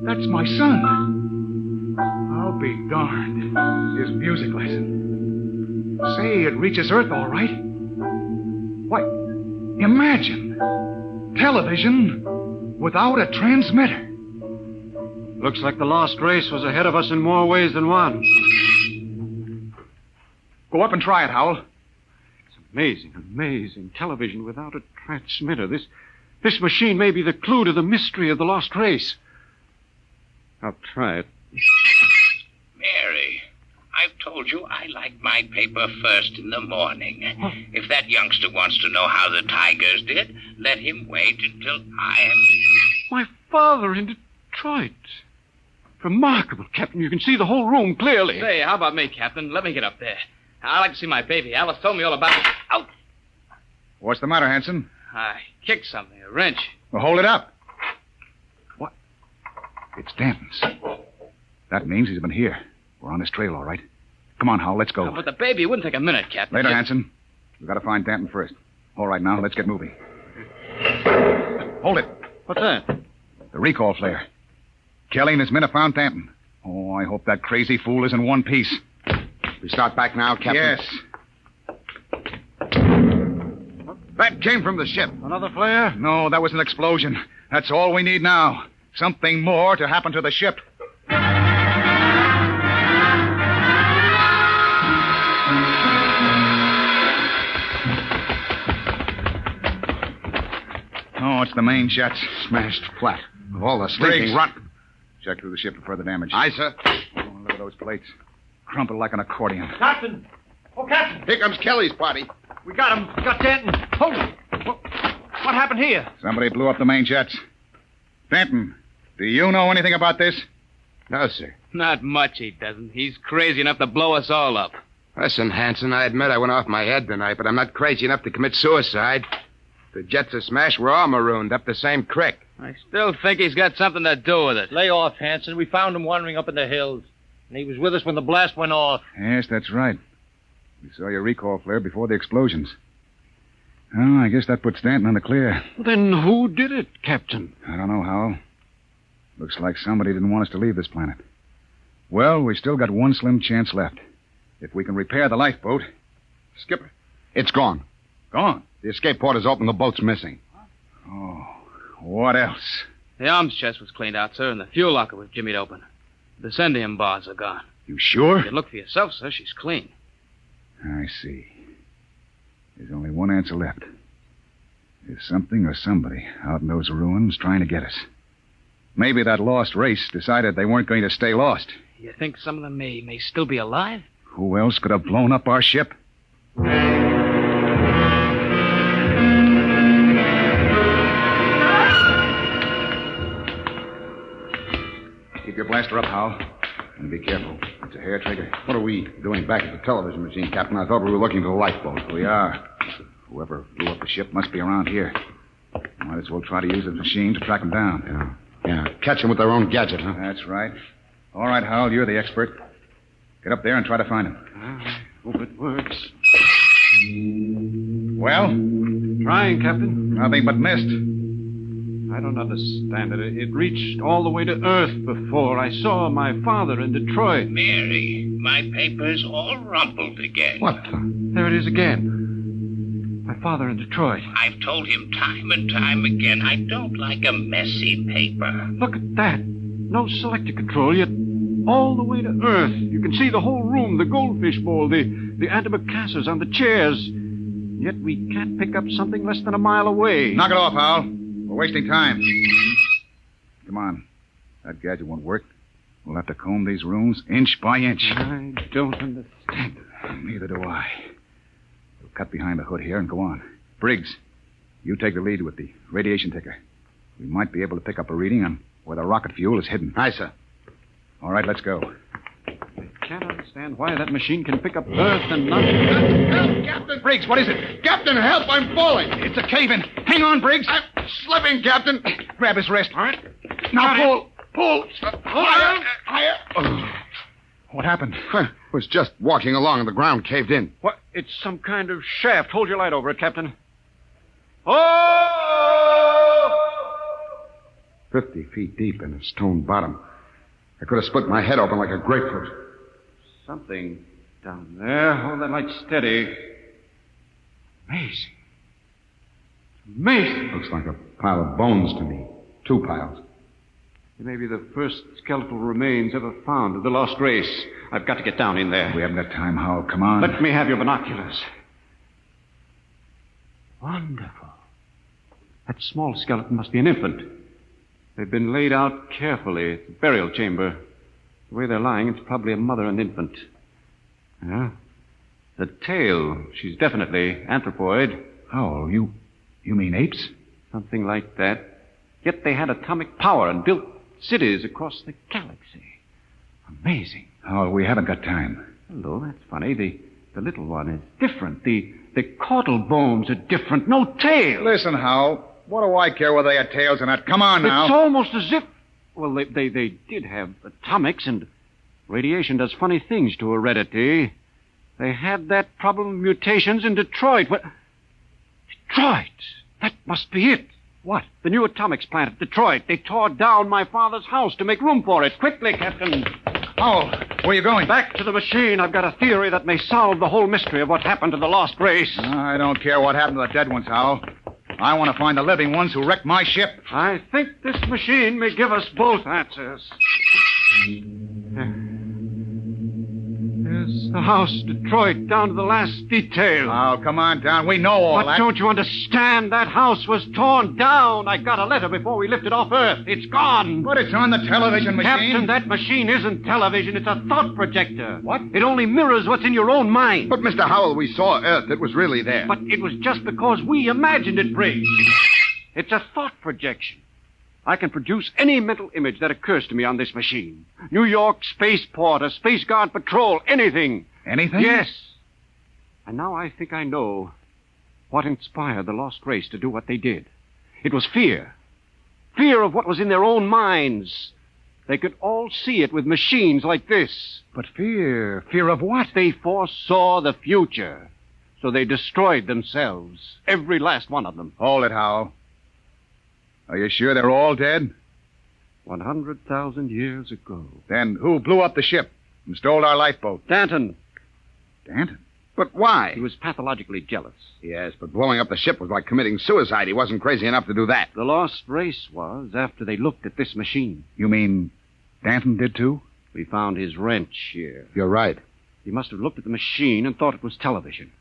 That's my son. I'll be darned. His music lesson. Say, it reaches Earth all right. What? Imagine. Television without a transmitter. Looks like the lost race was ahead of us in more ways than one. Go up and try it, Howell. It's amazing. Television without a transmitter. This machine may be the clue to the mystery of the lost race. I'll try it. Mary, I've told you I like my paper first in the morning. If that youngster wants to know how the Tigers did, let him wait until I am... My father in Detroit. Remarkable, Captain. You can see the whole room clearly. Say, how about me, Captain? Let me get up there. I'd like to see my baby. Alice told me all about it. Out! What's the matter, Hanson? I kicked something, a wrench. Well, hold it up. What? It's Danton's. That means he's been here. We're on his trail, all right. Come on, Howell, let's go. But the baby, it wouldn't take a minute, Captain. Later, Hanson. We've got to find Danton first. All right, now, let's get moving. Hold it. What's that? The recall flare. Kelly and his men have found Danton. Oh, I hope that crazy fool is in one piece. We start back now, Captain? Yes. That came from the ship. Another flare? No, that was an explosion. That's all we need now. Something more to happen to the ship. Oh, it's the main jets. Smashed flat. With all the sleeping rot. Check through the ship for further damage. Aye, sir. Oh, look at those plates. Crumpled like an accordion. Captain! Oh, Captain! Here comes Kelly's party. We got him. We got Danton. Hold it. What happened here? Somebody blew up the main jets. Danton, do you know anything about this? No, sir. Not much he doesn't. He's crazy enough to blow us all up. Listen, Hanson, I admit I went off my head tonight, but I'm not crazy enough to commit suicide. The jets are smashed. We're all marooned up the same creek. I still think he's got something to do with it. Lay off, Hanson. We found him wandering up in the hills. And he was with us when the blast went off. Yes, that's right. We saw your recall flare before the explosions. Oh, I guess that puts Danton on the clear. Well, then who did it, Captain? I don't know, Howell. Looks like somebody didn't want us to leave this planet. Well, we still got one slim chance left. If we can repair the lifeboat... Skipper, it's gone. Gone? The escape port is open. The boat's missing. Oh, what else? The arms chest was cleaned out, sir, and the fuel locker was jimmied open. The sending bars are gone. You sure? You can look for yourself, sir. She's clean. I see. There's only one answer left. There's something or somebody out in those ruins trying to get us. Maybe that lost race decided they weren't going to stay lost. You think some of them may still be alive? Who else could have blown up our ship? Keep your blaster up, Howell. And be careful. It's a hair trigger. What are we doing back at the television machine, Captain? I thought we were looking for the lifeboat. We are. Whoever blew up the ship must be around here. Might as well try to use the machine to track them down. Yeah. Catch them with their own gadget, huh? That's right. All right, Howell, you're the expert. Get up there and try to find him. I hope it works. Well? Trying, Captain. Nothing but mist. I don't understand it. It reached all the way to Earth before. I saw my father in Detroit. Mary, my paper's all rumpled again. What the? There it is again. father in Detroit. I've told him time and time again I don't like a messy paper. Look at that. No selector control, yet all the way to Earth. You can see the whole room, the goldfish bowl, the antimacassars on the chairs. Yet we can't pick up something less than a mile away. Knock it off, Hal. We're wasting time. Come on. That gadget won't work. We'll have to comb these rooms inch by inch. I don't understand. Neither do I. We'll cut behind the hood here and go on. Briggs, you take the lead with the radiation ticker. We might be able to pick up a reading on where the rocket fuel is hidden. Aye, sir. All right, let's go. I can't understand why that machine can pick up Earth and not... Help, Captain! Briggs, what is it? Captain, help! I'm falling! It's a cave-in. Hang on, Briggs. I'm slipping, Captain. Grab his wrist. All right. Now pull. Pull! Higher! Higher! Oh. What happened? Was just walking along and the ground caved in. What? It's some kind of shaft. Hold your light over it, Captain. Oh! 50 feet deep in a stone bottom. I could have split my head open like a grapefruit. Something down there. Hold that light steady. Amazing. Amazing. Looks like a pile of bones to me. 2 piles. It may be the first skeletal remains ever found of the lost race. I've got to get down in there. We haven't got time, Hal. Come on. Let me have your binoculars. Wonderful. That small skeleton must be an infant. They've been laid out carefully at the burial chamber. The way they're lying, it's probably a mother and infant. Yeah. The tail, she's definitely anthropoid. Oh, you mean apes? Something like that. Yet they had atomic power and built cities across the galaxy. Amazing. Oh, we haven't got time. Hello, that's funny. The little one is different. The caudal bones are different. No tail. Listen, Hal. What do I care whether they had tails or not? Come on now. It's almost as if... Well, they did have atomics, and radiation does funny things to heredity. They had that problem of mutations in Detroit. What? Detroit? That must be it. What? The new atomics plant at Detroit. They tore down my father's house to make room for it. Quickly, Captain. Oh, where are you going? Back to the machine. I've got a theory that may solve the whole mystery of what happened to the lost race. I don't care what happened to the dead ones, Hal. I want to find the living ones who wrecked my ship. I think this machine may give us both answers. There's the house, Detroit, down to the last detail. Oh, come on down. We know all that. But don't you understand? That house was torn down. I got a letter before we lifted off Earth. It's gone. But it's on the television machine. Captain, that machine isn't television. It's a thought projector. What? It only mirrors what's in your own mind. But, Mr. Howell, we saw Earth. It was really there. But it was just because we imagined it, Briggs. It's a thought projection. I can produce any mental image that occurs to me on this machine. New York spaceport, a space guard patrol, anything. Anything? Yes. And now I think I know what inspired the lost race to do what they did. It was fear. Fear of what was in their own minds. They could all see it with machines like this. But fear? Fear of what? They foresaw the future. So they destroyed themselves. Every last one of them. Hold it, Howell. Are you sure they're all dead? 100,000 years ago. Then who blew up the ship and stole our lifeboat? Danton. Danton? But why? He was pathologically jealous. Yes, but blowing up the ship was like committing suicide. He wasn't crazy enough to do that. The lost race was after they looked at this machine. You mean Danton did too? We found his wrench here. You're right. He must have looked at the machine and thought it was television.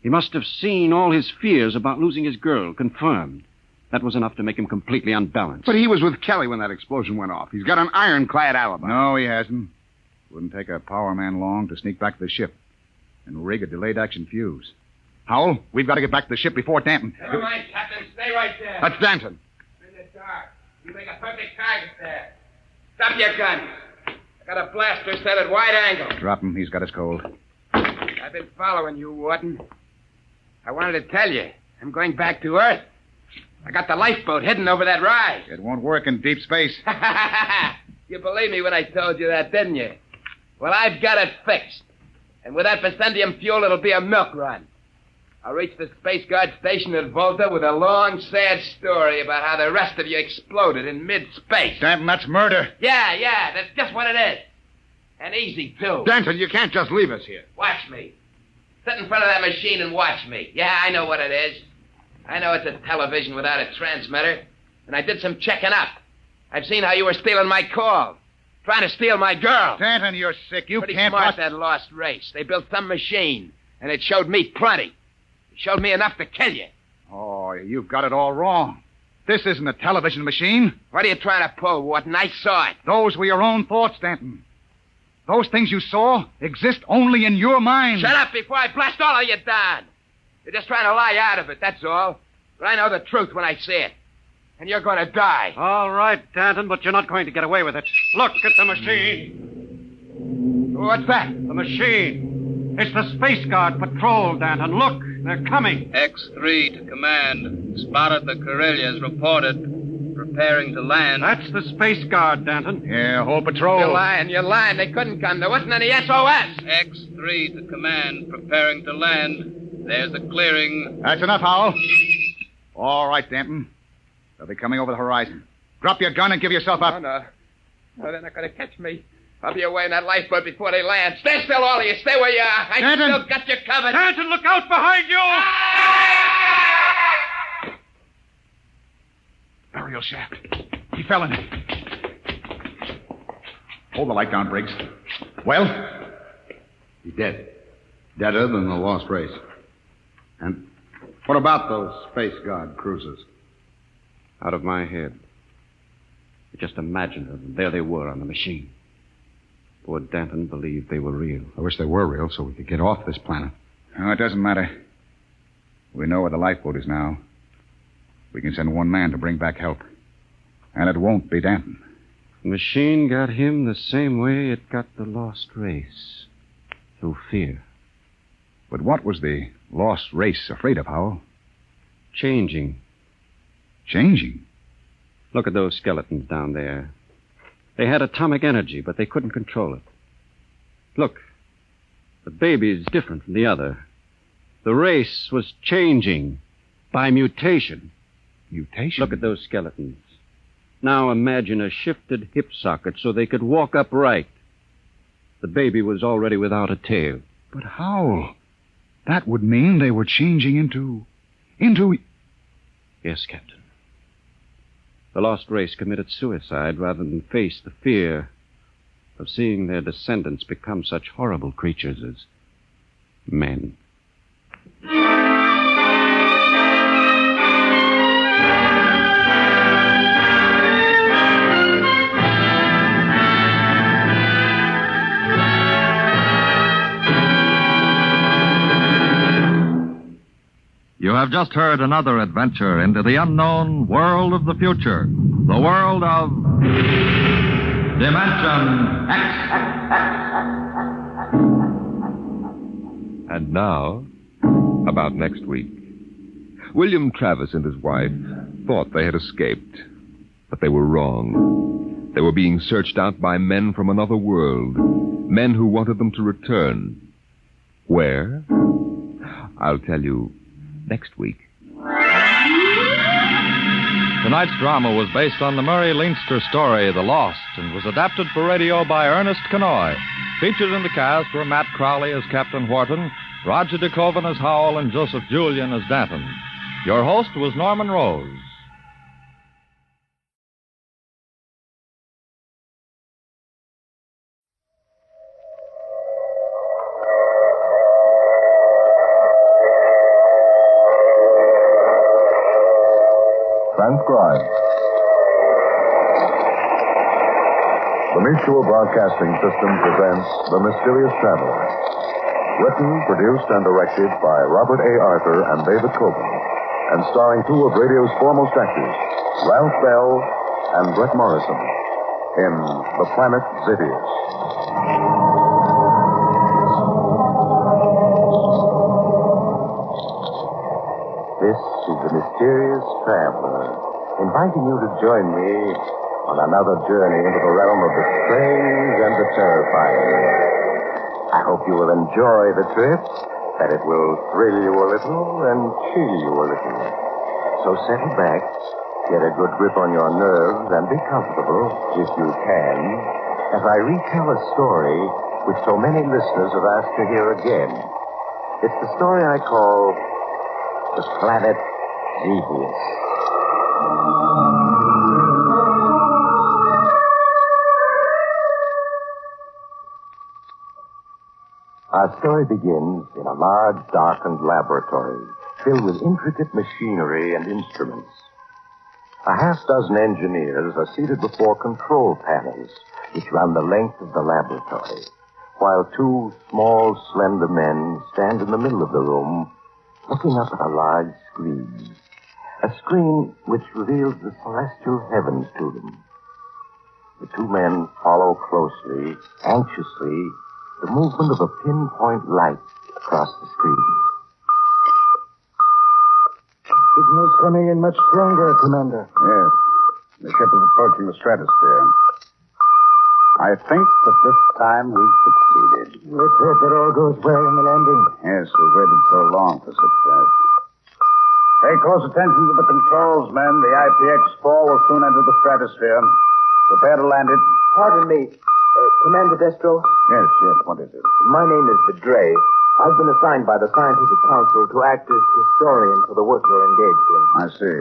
He must have seen all his fears about losing his girl confirmed. That was enough to make him completely unbalanced. But he was with Kelly when that explosion went off. He's got an ironclad alibi. No, he hasn't. Wouldn't take a power man long to sneak back to the ship and rig a delayed action fuse. Howell, we've got to get back to the ship before Danton. Never mind, Captain. Stay right there. That's Danton. In the dark. You make a perfect target there. Stop your guns. I got a blaster set at wide angle. Drop him. He's got us cold. I've been following you, Warden. I wanted to tell you. I'm going back to Earth. I got the lifeboat hidden over that rise. It won't work in deep space. You believed me when I told you that, didn't you? Well, I've got it fixed. And with that Vicendium fuel, it'll be a milk run. I'll reach the Space Guard station at Volta with a long, sad story about how the rest of you exploded in mid-space. Danton, that's murder. Yeah, that's just what it is. And easy, too. Danton, you can't just leave us here. Watch me. Sit in front of that machine and watch me. Yeah, I know what it is. I know it's a television without a transmitter. And I did some checking up. I've seen how you were stealing my calls. Trying to steal my girl. Stanton, you're sick. You Pretty can't... smart, that lost race. They built some machine, and it showed me plenty. It showed me enough to kill you. Oh, you've got it all wrong. This isn't a television machine. What are you trying to pull, Wharton? I saw it. Those were your own thoughts, Stanton. Those things you saw exist only in your mind. Shut up before I blast all of you down. You're just trying to lie out of it, that's all. But I know the truth when I see it. And you're going to die. All right, Danton, but you're not going to get away with it. Look at the machine. What's that? The machine. It's the Space Guard patrol, Danton. Look, they're coming. X3 to command. Spotted the Corellias. Reported. Preparing to land. That's the Space Guard, Danton. Yeah, whole patrol. You're lying. They couldn't come. There wasn't any SOS. X3 to command. Preparing to land. There's the clearing. That's enough, Howell. All right, Danton. They'll be coming over the horizon. Drop your gun and give yourself up. No, they're not going to catch me. I'll be away in that lifeboat before they land. Stay still, all of you. Stay where you are. I still got you covered. Danton, look out behind you! Burial shaft. He fell in it. Hold the light down, Briggs. Well? He's dead. Deader than the lost race. And what about those Space Guard cruisers? Out of my head. I just imagined them. There they were on the machine. Poor Danton believed they were real. I wish they were real so we could get off this planet. No, it doesn't matter. We know where the lifeboat is now. We can send one man to bring back help. And it won't be Danton. The machine got him the same way it got the lost race. Through fear. But what was the lost race afraid of, Howell? Changing. Changing? Look at those skeletons down there. They had atomic energy, but they couldn't control it. Look, the baby is different from the other. The race was changing by mutation. Mutation? Look at those skeletons. Now imagine a shifted hip socket so they could walk upright. The baby was already without a tail. But how? That would mean they were changing into... Yes, Captain. The lost race committed suicide rather than face the fear of seeing their descendants become such horrible creatures as men. You have just heard another adventure into the unknown world of the future. The world of Dimension X. And now, about next week. William Travis and his wife thought they had escaped, but they were wrong. They were being searched out by men from another world, men who wanted them to return. Where? I'll tell you next week. Tonight's drama was based on the Murray Leinster story, The Lost, and was adapted for radio by Ernest Kenoy. Featured in the cast were Matt Crowley as Captain Wharton, Roger DeKoven as Howell, and Joseph Julian as Danton. Your host was Norman Rose. Transcribed. The Mutual Broadcasting System presents The Mysterious Traveler. Written, produced, and directed by Robert A. Arthur and David Coben, and starring two of radio's foremost actors, Ralph Bell and Brett Morrison, in The Planet Zitius. This is the Mysterious Traveler, inviting you to join me on another journey into the realm of the strange and the terrifying. I hope you will enjoy the trip, that it will thrill you a little and chill you a little. So settle back, get a good grip on your nerves, and be comfortable, if you can, as I retell a story which so many listeners have asked to hear again. It's the story I call The Planet Devious. Our story begins in a large, darkened laboratory filled with intricate machinery and instruments. A half-dozen engineers are seated before control panels which run the length of the laboratory, while two small, slender men stand in the middle of the room looking up at a large screen. A screen which reveals the celestial heavens to them. The two men follow closely, anxiously, the movement of a pinpoint light across the screen. Signal's coming in much stronger, Commander. Yes. The ship is approaching the stratosphere. I think that this time we've succeeded. Let's hope it all goes well in the landing. Yes, we've waited so long for success. Pay close attention to the controls, men. The IPX-4 will soon enter the stratosphere. Prepare to land it. Pardon me. Commander Destro? Yes. What is it? My name is Vidray. I've been assigned by the Scientific Council to act as historian for the work you're engaged in. I see.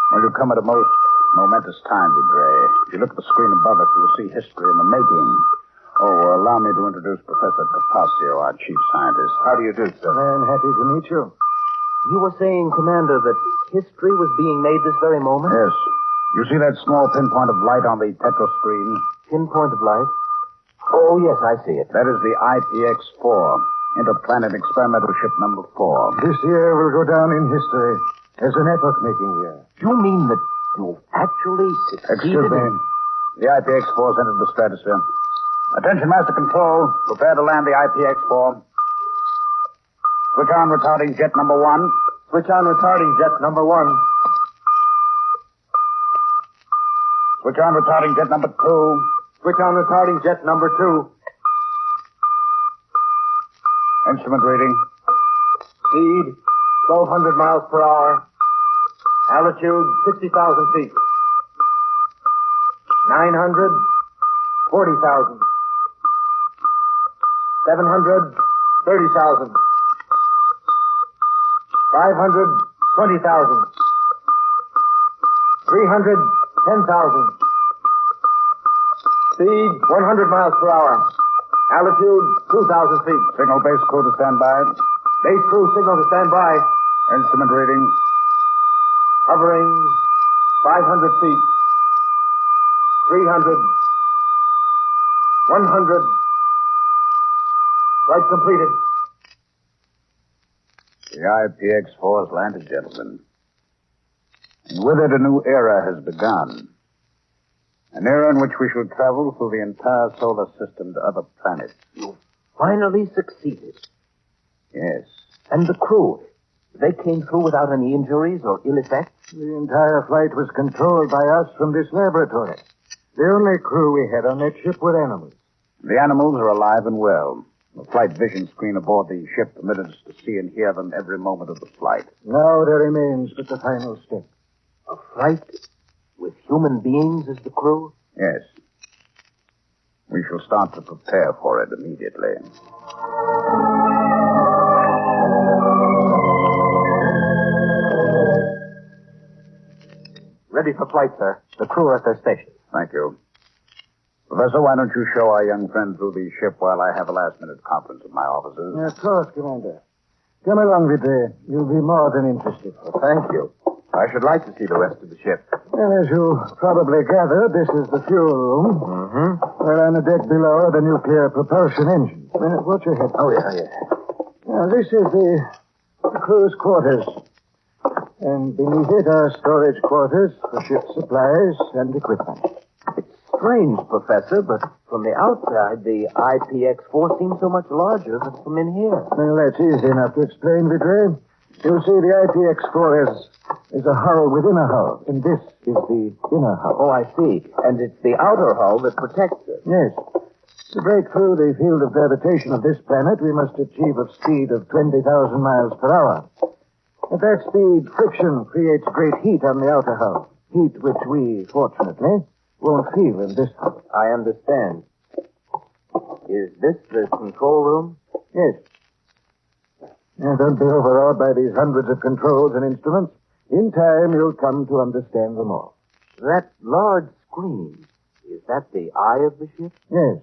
Well, you come at a most momentous time, Vidray. If you look at the screen above us, you'll see history in the making. Oh, allow me to introduce Professor Capaccio, our chief scientist. How do you do, sir? I'm happy to meet you. You were saying, Commander, that history was being made this very moment? Yes. You see that small pinpoint of light on the tetro screen? Pinpoint of light? Oh, yes, I see it. That is the IPX-4, Interplanet Experimental Ship number 4. This year will go down in history as an epoch-making year. You mean that you've actually succeeded? Excuse me. The IPX-4's entered the stratosphere. Attention, Master Control. Prepare to land the IPX-4. Switch on retarding jet number 1. Switch on retarding jet number 1. Switch on retarding jet number 2. Switch on retarding jet number 2. Instrument reading. Speed, 1,200 miles per hour. Altitude, 60,000 feet. 900, 40,000. 700, 30,000. 500, 20,000. 300, 10,000. Speed, 100 miles per hour. Altitude, 2,000 feet. Signal base crew to stand by. Base crew signal to stand by. Instrument reading. Hovering 500 feet. 300. 100. Flight completed. The IPX-4 has landed, gentlemen. And with it, a new era has begun. An era in which we shall travel through the entire solar system to other planets. You finally succeeded. Yes. And the crew, they came through without any injuries or ill effects? The entire flight was controlled by us from this laboratory. The only crew we had on that ship were animals. The animals are alive and well. The flight vision screen aboard the ship permitted us to see and hear them every moment of the flight. Now there remains but the final step. A flight with human beings as the crew? Yes. We shall start to prepare for it immediately. Ready for flight, sir. The crew are at their stations. Thank you. Professor, why don't you show our young friend through the ship while I have a last-minute conference with my officers? Of course, Commander. Come along, Vidray. You'll be more than interested. Well, thank you. I should like to see the rest of the ship. Well, as you probably gathered, this is the fuel room. Mm-hmm. Well, on the deck below are the nuclear propulsion engines. Watch your head. Oh, yeah. Now, this is the crew's quarters. And beneath it are storage quarters for ship supplies and equipment. It's strange, Professor, but from the outside, the IPX-4 seems so much larger than from in here. Well, that's easy enough to explain, Vidray. You see, the IPX-4 is a hull within a hull, and this is the inner hull. Oh, I see. And it's the outer hull that protects it. Yes. To break through the field of gravitation of this planet, we must achieve a speed of 20,000 miles per hour. At that speed, friction creates great heat on the outer hull. Heat which we, fortunately, won't feel in this hull. I understand. Is this the control room? Yes. And don't be overawed by these hundreds of controls and instruments. In time, you'll come to understand them all. That large screen, is that the eye of the ship? Yes.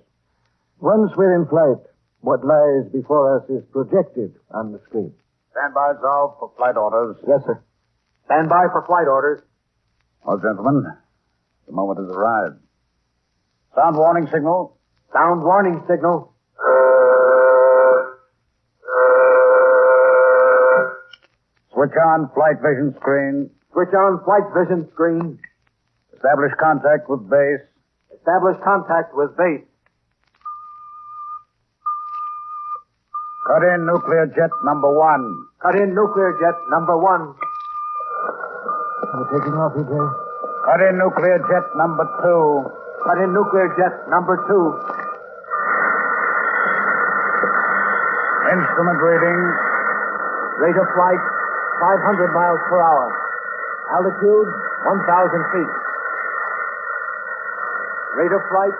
Once we're in flight, what lies before us is projected on the screen. Stand by, Zal, for flight orders. Yes, sir. Stand by for flight orders. Well, gentlemen, the moment has arrived. Sound warning signal. Sound warning signal. Switch on flight vision screen. Switch on flight vision screen. Establish contact with base. Establish contact with base. Cut in nuclear jet number 1. Cut in nuclear jet number 1. We're taking off, EJ. Cut in nuclear jet number 2. Cut in nuclear jet number 2. Instrument reading. Rate of flight, 500 miles per hour. Altitude, 1,000 feet. Rate of flight,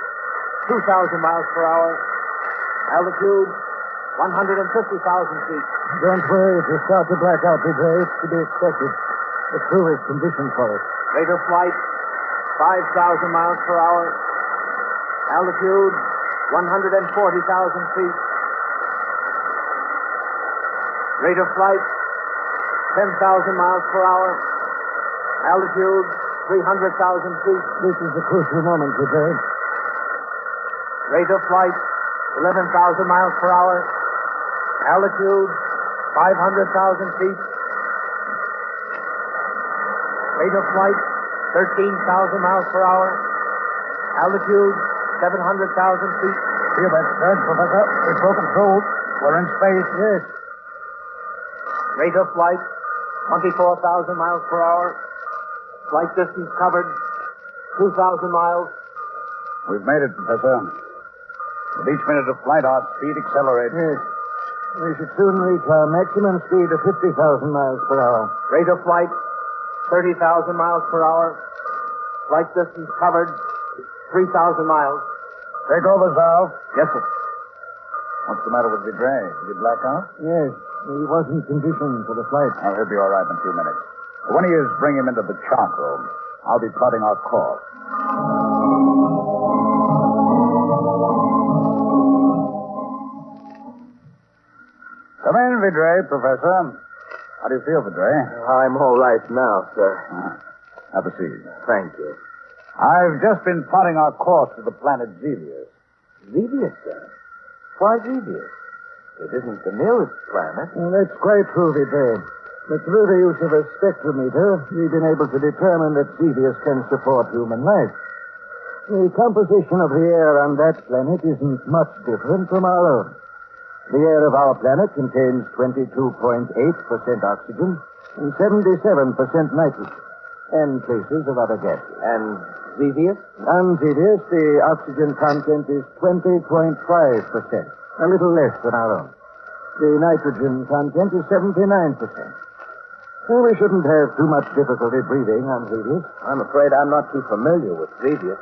2,000 miles per hour. Altitude, 150,000 feet. Don't worry if you start to black out, EJ. It's to be expected. The crew is conditioned for it. Rate of flight, 5,000 miles per hour. Altitude, 140,000 feet. Rate of flight, 10,000 miles per hour. Altitude, 300,000 feet. This is the crucial moment, EJ. Rate of flight, 11,000 miles per hour. Altitude, 500,000 feet. Rate of flight, 13,000 miles per hour. Altitude, 700,000 feet. Feel that surge, Professor? We've broken through. We're in space. Yes. Rate of flight, 24,000 miles per hour. Flight distance covered, 2,000 miles. We've made it, Professor. With each minute of flight, our speed accelerates. Yes. We should soon reach our maximum speed of 50,000 miles per hour. Rate of flight, 30,000 miles per hour. Flight distance covered, 3,000 miles. Take over, Zal. Yes, sir. What's the matter with Vidray? Did he black out? Yes. He wasn't conditioned for the flight. Oh, he'll be all right in a few minutes. When he is, bring him into the chart room. I'll be plotting our course. Come in, Vidray, Professor. How do you feel, Vidray? I'm all right now, sir. Have a seat. Thank you. I've just been plotting our course to the planet Xevious. Xevious, sir? Why Xevious? It isn't the nearest planet. Well, that's quite true, Vidray. But through the use of a spectrometer, we've been able to determine that Xevious can support human life. The composition of the air on that planet isn't much different from our own. The air of our planet contains 22.8% oxygen and 77% nitrogen, and traces of other gases. And Xevious? On Xevious, the oxygen content is 20.5%, a little less than our own. The nitrogen content is 79%. Well, we shouldn't have too much difficulty breathing on Xevious. I'm afraid I'm not too familiar with Xevious.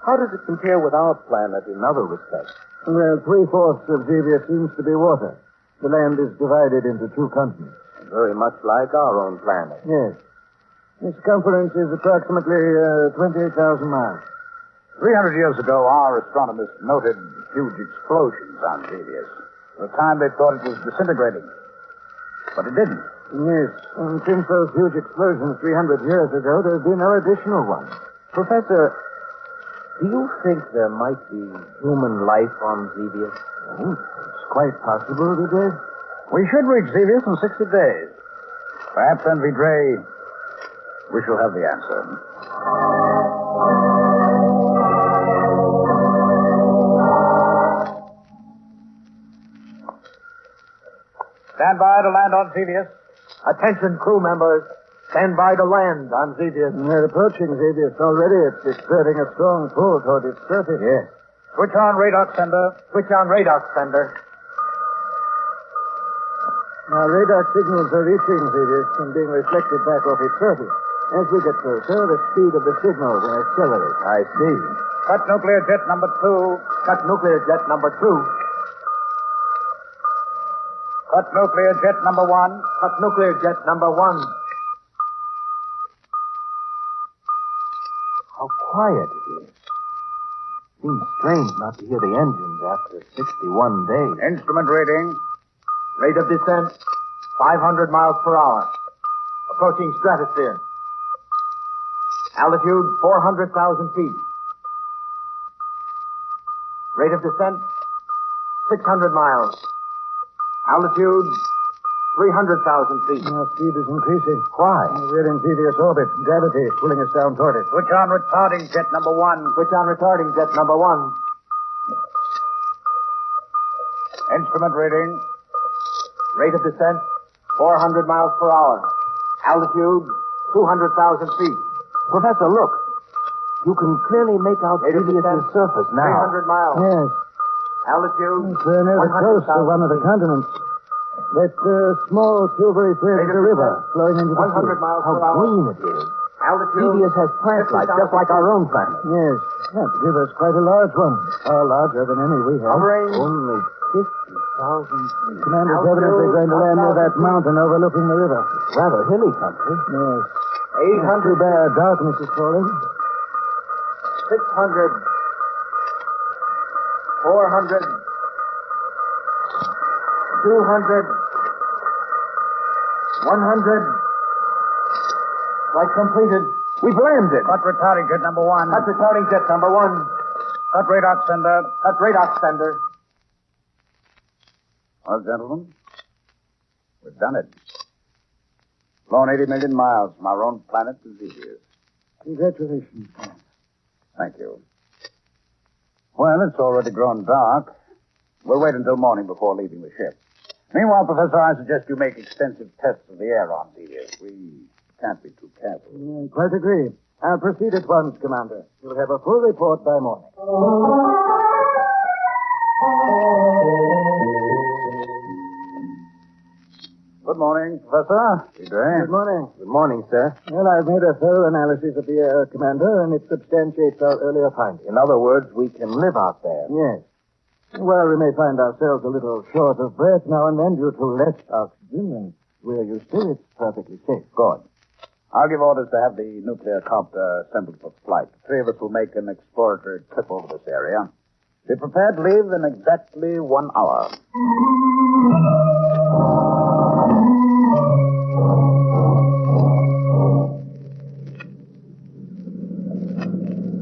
How does it compare with our planet in other respects? Well, 3/4 of Xevious seems to be water. The land is divided into 2 continents. Very much like our own planet. Yes. The circumference is approximately 28,000 miles. 300 years ago, our astronomers noted huge explosions on Xevious. At the time, they thought it was disintegrating. But it didn't. Yes, and since those huge explosions 300 years ago, there have been no additional ones. Professor, do you think there might be human life on Xevious? Oh, it's quite possible, Vidray. We should reach Xevious in 60 days. Perhaps then, Vidray, we shall have the answer. Stand by to land on Xevious. Attention, crew members. Stand by to land on Xevious. We're approaching Xevious already. It's exerting a strong pull toward its surface. Yes. Switch on radar sender. Switch on radar sender. Our radar signals are reaching Xevious and being reflected back off its surface. As we get closer, the speed of the signal will accelerate. I see. Cut nuclear jet number 2. Cut nuclear jet number 2. Cut nuclear jet number 1. Cut nuclear jet number 1. How quiet it is. Seems strange not to hear the engines after 61 days. Instrument reading. Rate of descent, 500 miles per hour. Approaching stratosphere. Altitude, 400,000 feet. Rate of descent, 600 miles. Altitude, 300,000 feet. Our speed is increasing. Why? We're in devious orbit. Gravity is pulling us down toward it. Switch on retarding jet number 1. Switch on retarding jet number 1. Instrument reading. Rate of descent, 400 miles per hour. Altitude, 200,000 feet. Professor, look. You can clearly make out Devious' surface now. 300 miles. Yes. Altitude, We're near the coast of one of the continents. That small silvery thread is a river flowing into the 100 sea. miles per hour. How green it is. Altitude. Devious has plant life, just like our own planet. Yes. That river's quite a large one. Far larger than any we have. Hovering only 50,000 feet. Commander's evidently going to land near that mountain overlooking the river. Rather hilly country. Yes. 800. Too bad darkness is falling. 600. 400. 200. 100. Flight completed. We've landed. Cut retarding jet number 1. Cut retarding jet number 1. Cut radar sender. Cut radar sender. Well, gentlemen, we've done it. Flown 80 million miles from our own planet to Zeus. Congratulations. Thank you. Well, it's already grown dark. We'll wait until morning before leaving the ship. Meanwhile, Professor, I suggest you make extensive tests of the air on Zeus. We can't be too careful. I quite agree. I'll proceed at once, Commander. You'll have a full report by morning. Good morning, Professor. Good morning. Good morning, sir. Well, I've made a thorough analysis of the air, Commander, and it substantiates our earlier findings. In other words, we can live out there. Yes. Well, we may find ourselves a little short of breath now and then due to less oxygen, and where you stay, it's perfectly safe. Good. I'll give orders to have the nuclear copter assembled for flight. The 3 of us will make an exploratory trip over this area. Be prepared to leave in exactly 1 hour.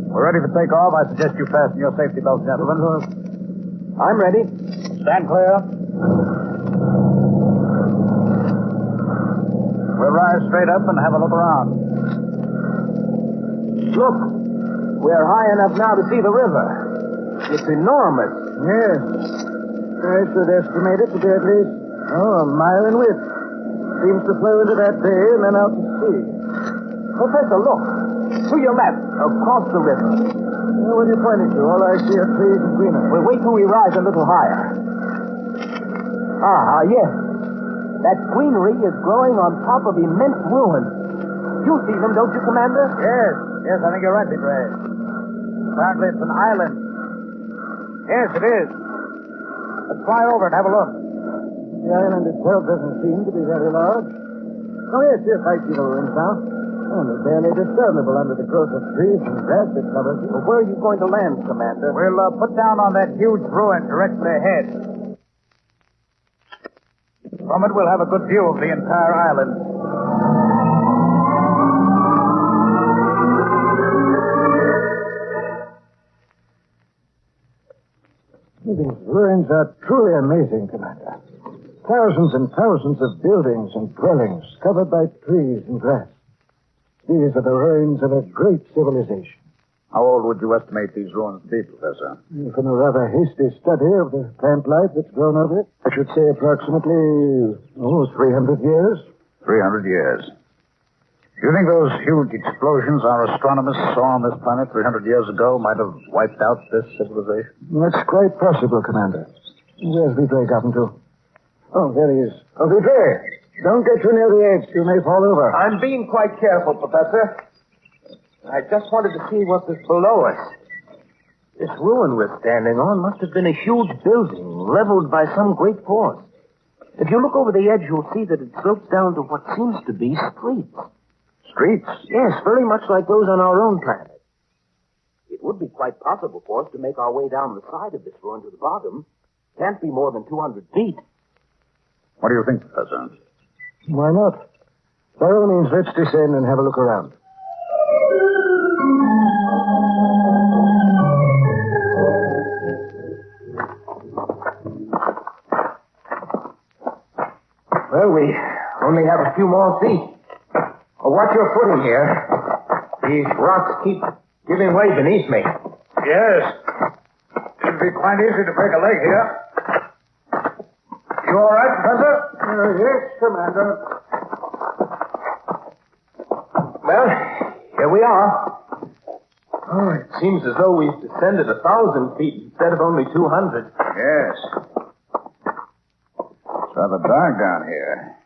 We're ready for takeoff. I suggest you fasten your safety belts, gentlemen. I'm ready. Stand clear. We'll rise straight up and have a look around. Look, we're high enough now to see the river. It's enormous. Yes. I should estimate it to be at least, a mile in width. Seems to flow into that bay and then out to sea. Professor, look. To your left, across the river. Well, what are you pointing to? All I see are trees and greenery. We'll wait till we rise a little higher. Yes. That greenery is growing on top of immense ruins. You see them, don't you, Commander? Yes, I think you're right, Pedro. Apparently it's an island. Yes, it is. Let's fly over and have a look. The island itself doesn't seem to be very large. Oh, yes, I see the ruins now. And they're barely discernible under the growth of trees and grass that covers it. Well, where are you going to land, Commander? We'll put down on that huge ruin directly ahead. From it, we'll have a good view of the entire island. These ruins are truly amazing, Commander. Thousands and thousands of buildings and dwellings covered by trees and grass. These are the ruins of a great civilization. How old would you estimate these ruins to be, Professor? From a rather hasty study of the plant life that's grown over it, I should say approximately, 300 years. 300 years. Do you think those huge explosions our astronomers saw on this planet 300 years ago might have wiped out this civilization? That's quite possible, Commander. Where's Vidre gotten to? Oh, there he is. Oh, Vidre! Don't get too near the edge. You may fall over. I'm being quite careful, Professor. I just wanted to see what was below us. This ruin we're standing on must have been a huge building leveled by some great force. If you look over the edge, you'll see that it slopes down to what seems to be streets. Streets? Yes, very much like those on our own planet. It would be quite possible for us to make our way down the side of this ruin to the bottom. Can't be more than 200 feet. What do you think, Professor? Why not? By all means, let's descend and have a look around. Well, we only have a few more feet. Watch your footing here. These rocks keep giving way beneath me. Yes. It'd be quite easy to break a leg here. You all right, Professor? Yes, Commander. Well, here we are. Oh, it seems as though we've descended 1,000 feet instead of only 200. Yes. It's rather dark down here.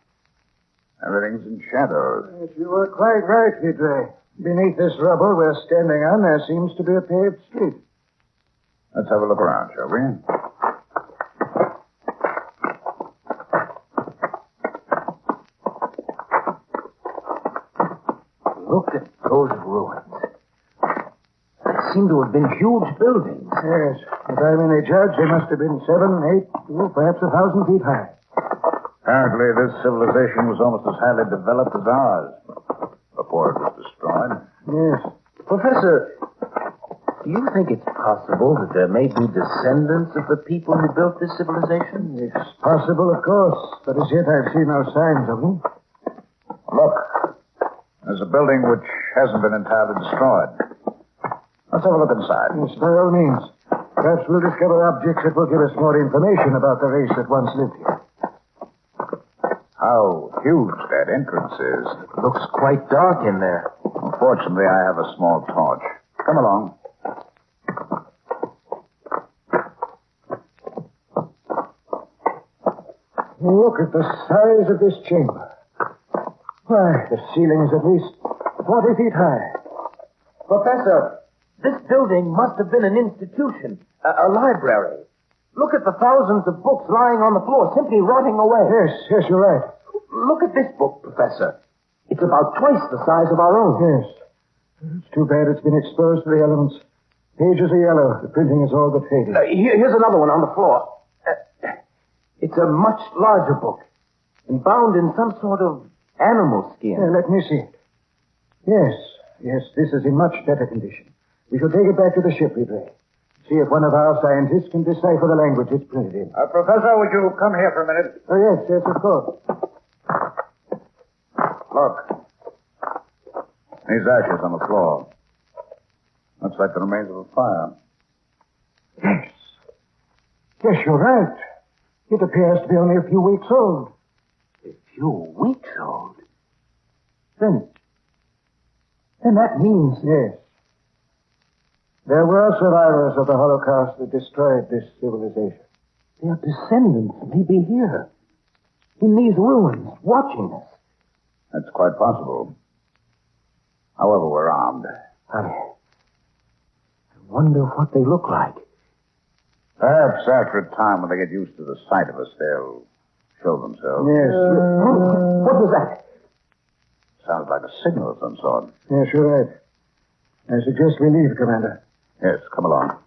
Everything's in shadows. Yes, you were quite right, Vidre. Beneath this rubble we're standing on, there seems to be a paved street. Let's have a look around, shall we? Look at those ruins. They seem to have been huge buildings. Yes. If I'm any judge, they must have been 7, 8, perhaps 1,000 feet high. Apparently, this civilization was almost as highly developed as ours before it was destroyed. Yes. Professor, do you think it's possible that there may be descendants of the people who built this civilization? It's possible, of course, but as yet I've seen no signs of them. Look, there's a building which hasn't been entirely destroyed. Let's have a look inside. Yes, by all means. Perhaps we'll discover objects that will give us more information about the race that once lived here. How huge that entrance is. It looks quite dark in there. Unfortunately, I have a small torch. Come along. Look at the size of this chamber. Why, the ceiling is at least 40 feet high. Professor, this building must have been an institution, a library. Look at the thousands of books lying on the floor, simply rotting away. Yes, you're right. Look at this book, Professor. It's about twice the size of our own. Yes. It's too bad it's been exposed to the elements. Pages are yellow. The printing is all but faded. Here's another one on the floor. It's a much larger book, and bound in some sort of animal skin. Let me see it. Yes, this is in much better condition. We shall take it back to the ship, Vidre. See if one of our scientists can decipher the language it's printed in. Professor, would you come here for a minute? Oh, yes, of course. Look. These ashes on the floor. Looks like the remains of a fire. Yes, you're right. It appears to be only a few weeks old. A few weeks old? Then that means... Yes. There were survivors of the Holocaust that destroyed this civilization. Their descendants may be here, in these ruins, watching us. That's quite possible. However, we're armed. I wonder what they look like. Perhaps after a time when they get used to the sight of us, they'll show themselves. Yes. What was that? Sounds like a signal of some sort. Yes, you're right. I suggest we leave, Commander. Yes, come along.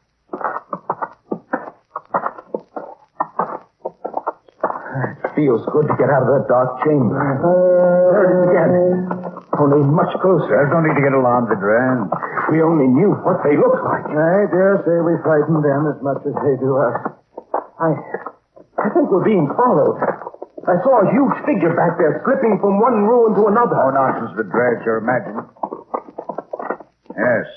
It feels good to get out of that dark chamber. There it is again. Only much closer. There's no need to get alarmed, Vidre. If we only knew what they look like. I dare say we frighten them as much as they do us. I think we're being followed. I saw a huge figure back there slipping from one ruin to another. Oh, nonsense, Vidre. It's your imagining. Yes,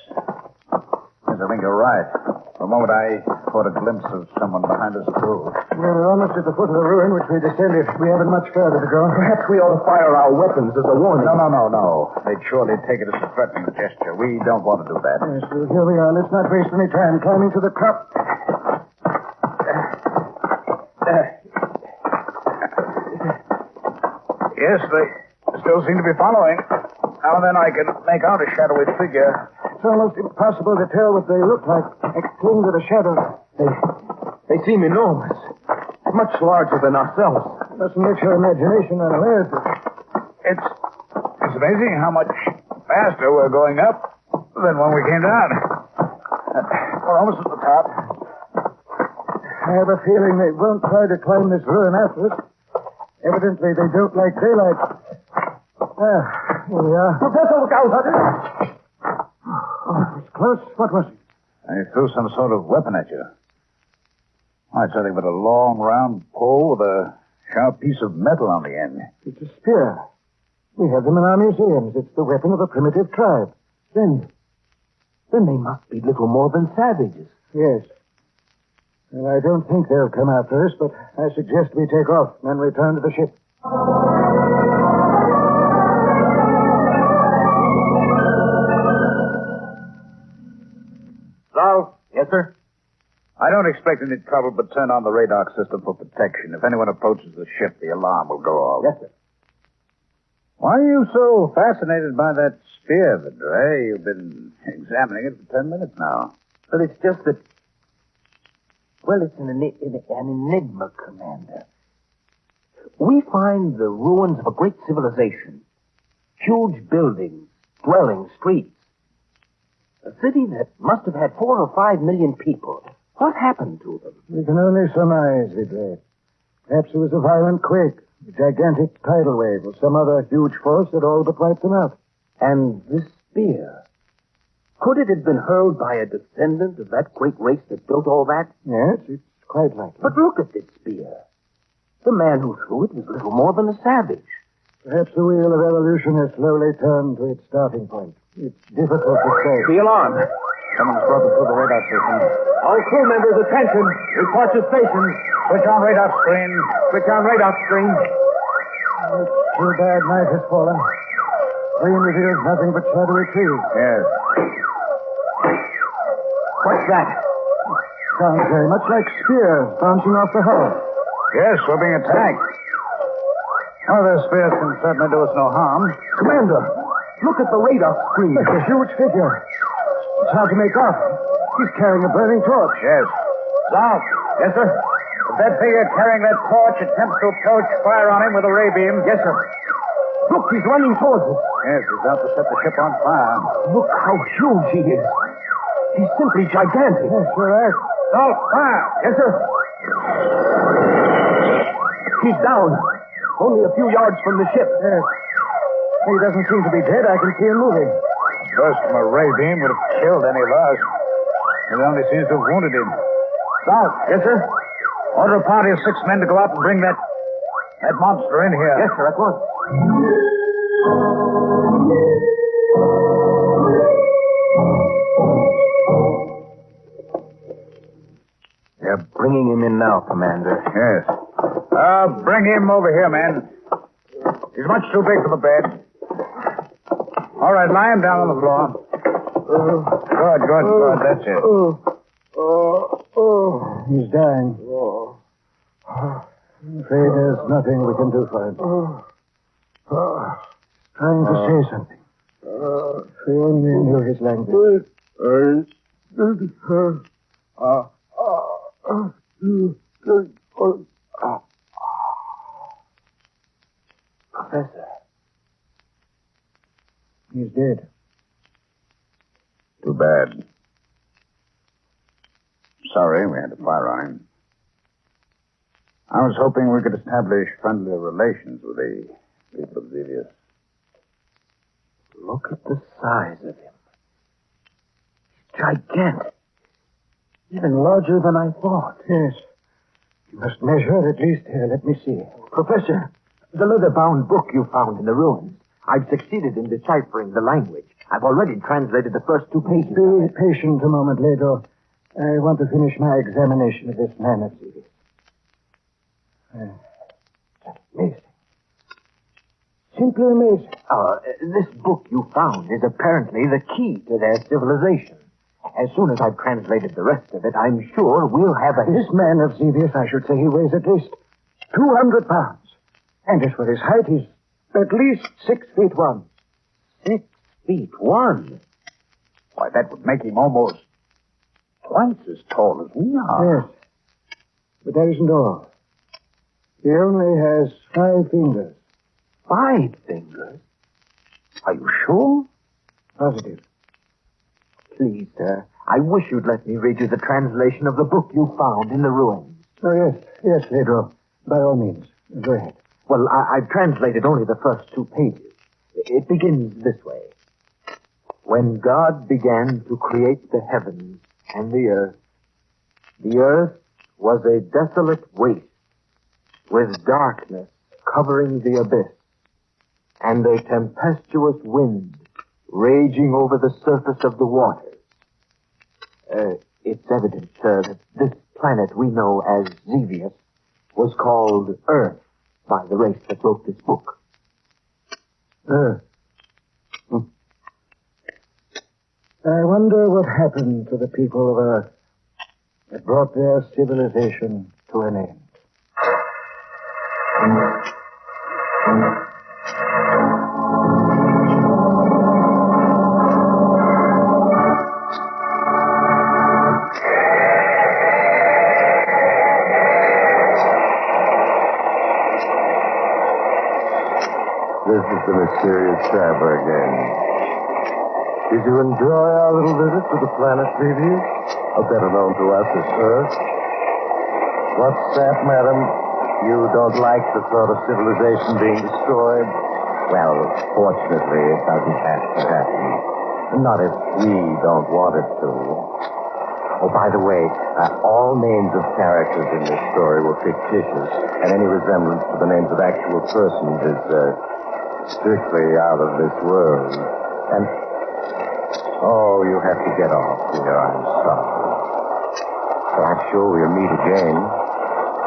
I think you're right. For a moment, I caught a glimpse of someone behind us, too. We're almost at the foot of the ruin, which we descended. We haven't much further to go. Perhaps we ought to fire our weapons as a warning. No. They'd surely take it as a threatening gesture. We don't want to do that. Yes, well, here we are. Let's not waste any time climbing to the top. Yes, they still seem to be following. Now and then I can make out a shadowy figure. It's almost impossible to tell what they look like. They cling to the shadows. They seem enormous. Much larger than ourselves. Mustn't let your imagination run away with it. It's amazing how much faster we're going up than when we came down. We're almost at the top. I have a feeling they won't try to climb this ruin after us. Evidently, they don't like daylight. Here we are. Professor, look out! Oh, it's close. What was it? They threw some sort of weapon at you. Oh, it's nothing but a long, round pole with a sharp piece of metal on the end. It's a spear. We have them in our museums. It's the weapon of a primitive tribe. Then they must be little more than savages. Yes. Well, I don't think they'll come after us, but I suggest we take off and return to the ship. Zal? Yes, sir? I don't expect any trouble, but turn on the radar system for protection. If anyone approaches the ship, the alarm will go off. Yes, sir. Why are you so fascinated by that spear, Vidray? You've been examining it for 10 minutes now. But it's just that... Well, it's an enigma, Commander. We find the ruins of a great civilization. Huge buildings, dwellings, streets. A city that must have had 4 or 5 million people. What happened to them? We can only surmise, Vidray. Perhaps it was a violent quake, a gigantic tidal wave, or some other huge force that all but wiped them out. And this spear, could it have been hurled by a descendant of that great race that built all that? Yes, it's quite likely. But look at this spear. The man who threw it was little more than a savage. Perhaps the wheel of evolution has slowly turned to its starting point. It's difficult to say. The alarm. Someone's broken through the radar system. All crew members, attention. Report to stations. Switch on radar screen. Switch on radar screen. It's too bad night has fallen. Screen reveals nothing but shadowy trees. Yes. What's that? Sounds very much like spears bouncing off the hull. Yes, we're being attacked. Oh, those spears can certainly do us no harm. Commander, look at the radar screen. It's a huge figure. It's hard to make out. He's carrying a burning torch. Yes. Zal. Yes, sir? If that figure carrying that torch attempts to approach, fire on him with a ray beam. Yes, sir. Look, he's running towards us. Yes, he's out to set the ship on fire. Look how huge he is. He's simply gigantic. Yes, you're right. Zal, fire. Yes, sir. He's down. Only a few yards from the ship. Yes. He doesn't seem to be dead. I can see him moving. Burst from a ray beam would have killed any of us. It only seems to have wounded him. Zal. Yes, sir? Order a party of 6 men to go out and bring that monster in here. Yes, sir, at once. They're bringing him in now, Commander. Yes. Bring him over here, man. He's much too big for the bed. All right, lie him down on the floor. Good. That's it. He's dying. I'm afraid there's nothing we can do for him. Trying to say something. If we only knew his language. Professor. He's dead. Too bad. Sorry we had to fire on him. I was hoping we could establish friendly relations with the people of Xevious. Look at the size of him. He's gigantic. Even larger than I thought. Yes. You must measure at least here. Let me see. Professor, the leather-bound book you found in the ruins. I've succeeded in deciphering the language. I've already translated the first 2 pages. Be patient a moment, Leto. I want to finish my examination of this man of Xevious. Amazing. Simply amazing. This book you found is apparently the key to their civilization. As soon as I've translated the rest of it, I'm sure we'll have a... This man of Xevious, I should say, he weighs at least 200 pounds. And as for his height, he's at least 6 feet 1. 6 feet 1? Why, that would make him almost twice as tall as we are. Yes. But that isn't all. He only has 5 fingers. 5 fingers? Are you sure? Positive. Please, sir, I wish you'd let me read you the translation of the book you found in the ruins. Oh, yes, Pedro. By all means. Go ahead. Well, I've translated only the first 2 pages. It begins this way. When God began to create the heavens and the earth was a desolate waste, with darkness covering the abyss, and a tempestuous wind raging over the surface of the waters. It's evident, sir, that this planet we know as Xevious was called Earth by the race that wrote this book. Earth. I wonder what happened to the people of Earth that brought their civilization to an end. This is the mysterious traveler again. Did you enjoy our little visit to the planet Scifi, or better known to us as Earth? What's that, madam? You don't like the thought of civilization being destroyed? Well, fortunately, it doesn't have to happen. Not if we don't want it to. Oh, by the way, all names of characters in this story were fictitious, and any resemblance to the names of actual persons is strictly out of this world. And, oh, you have to get off here. I'm sorry. But I'm sure we'll meet again.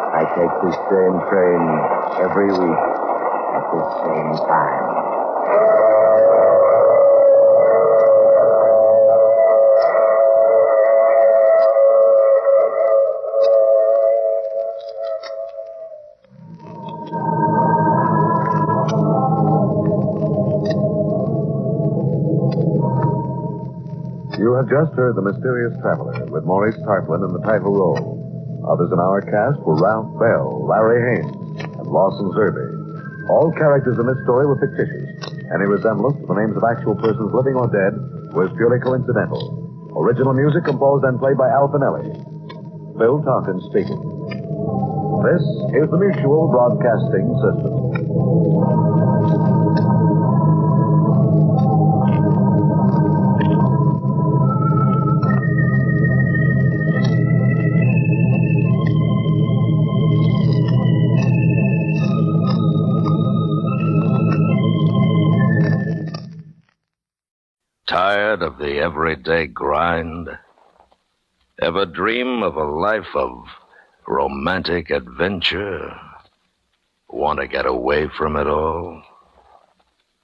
I take this same train every week at this same time. You have just heard The Mysterious Traveler with Maurice Tarplin in the title role. Others in our cast were Ralph Bell, Larry Haynes, and Lawson Zerby. All characters in this story were fictitious. Any resemblance to the names of actual persons living or dead was purely coincidental. Original music composed and played by Al Finelli. Bill Tompkins speaking. This is the Mutual Broadcasting System. Tired of the everyday grind? Ever dream of a life of romantic adventure? Want to get away from it all?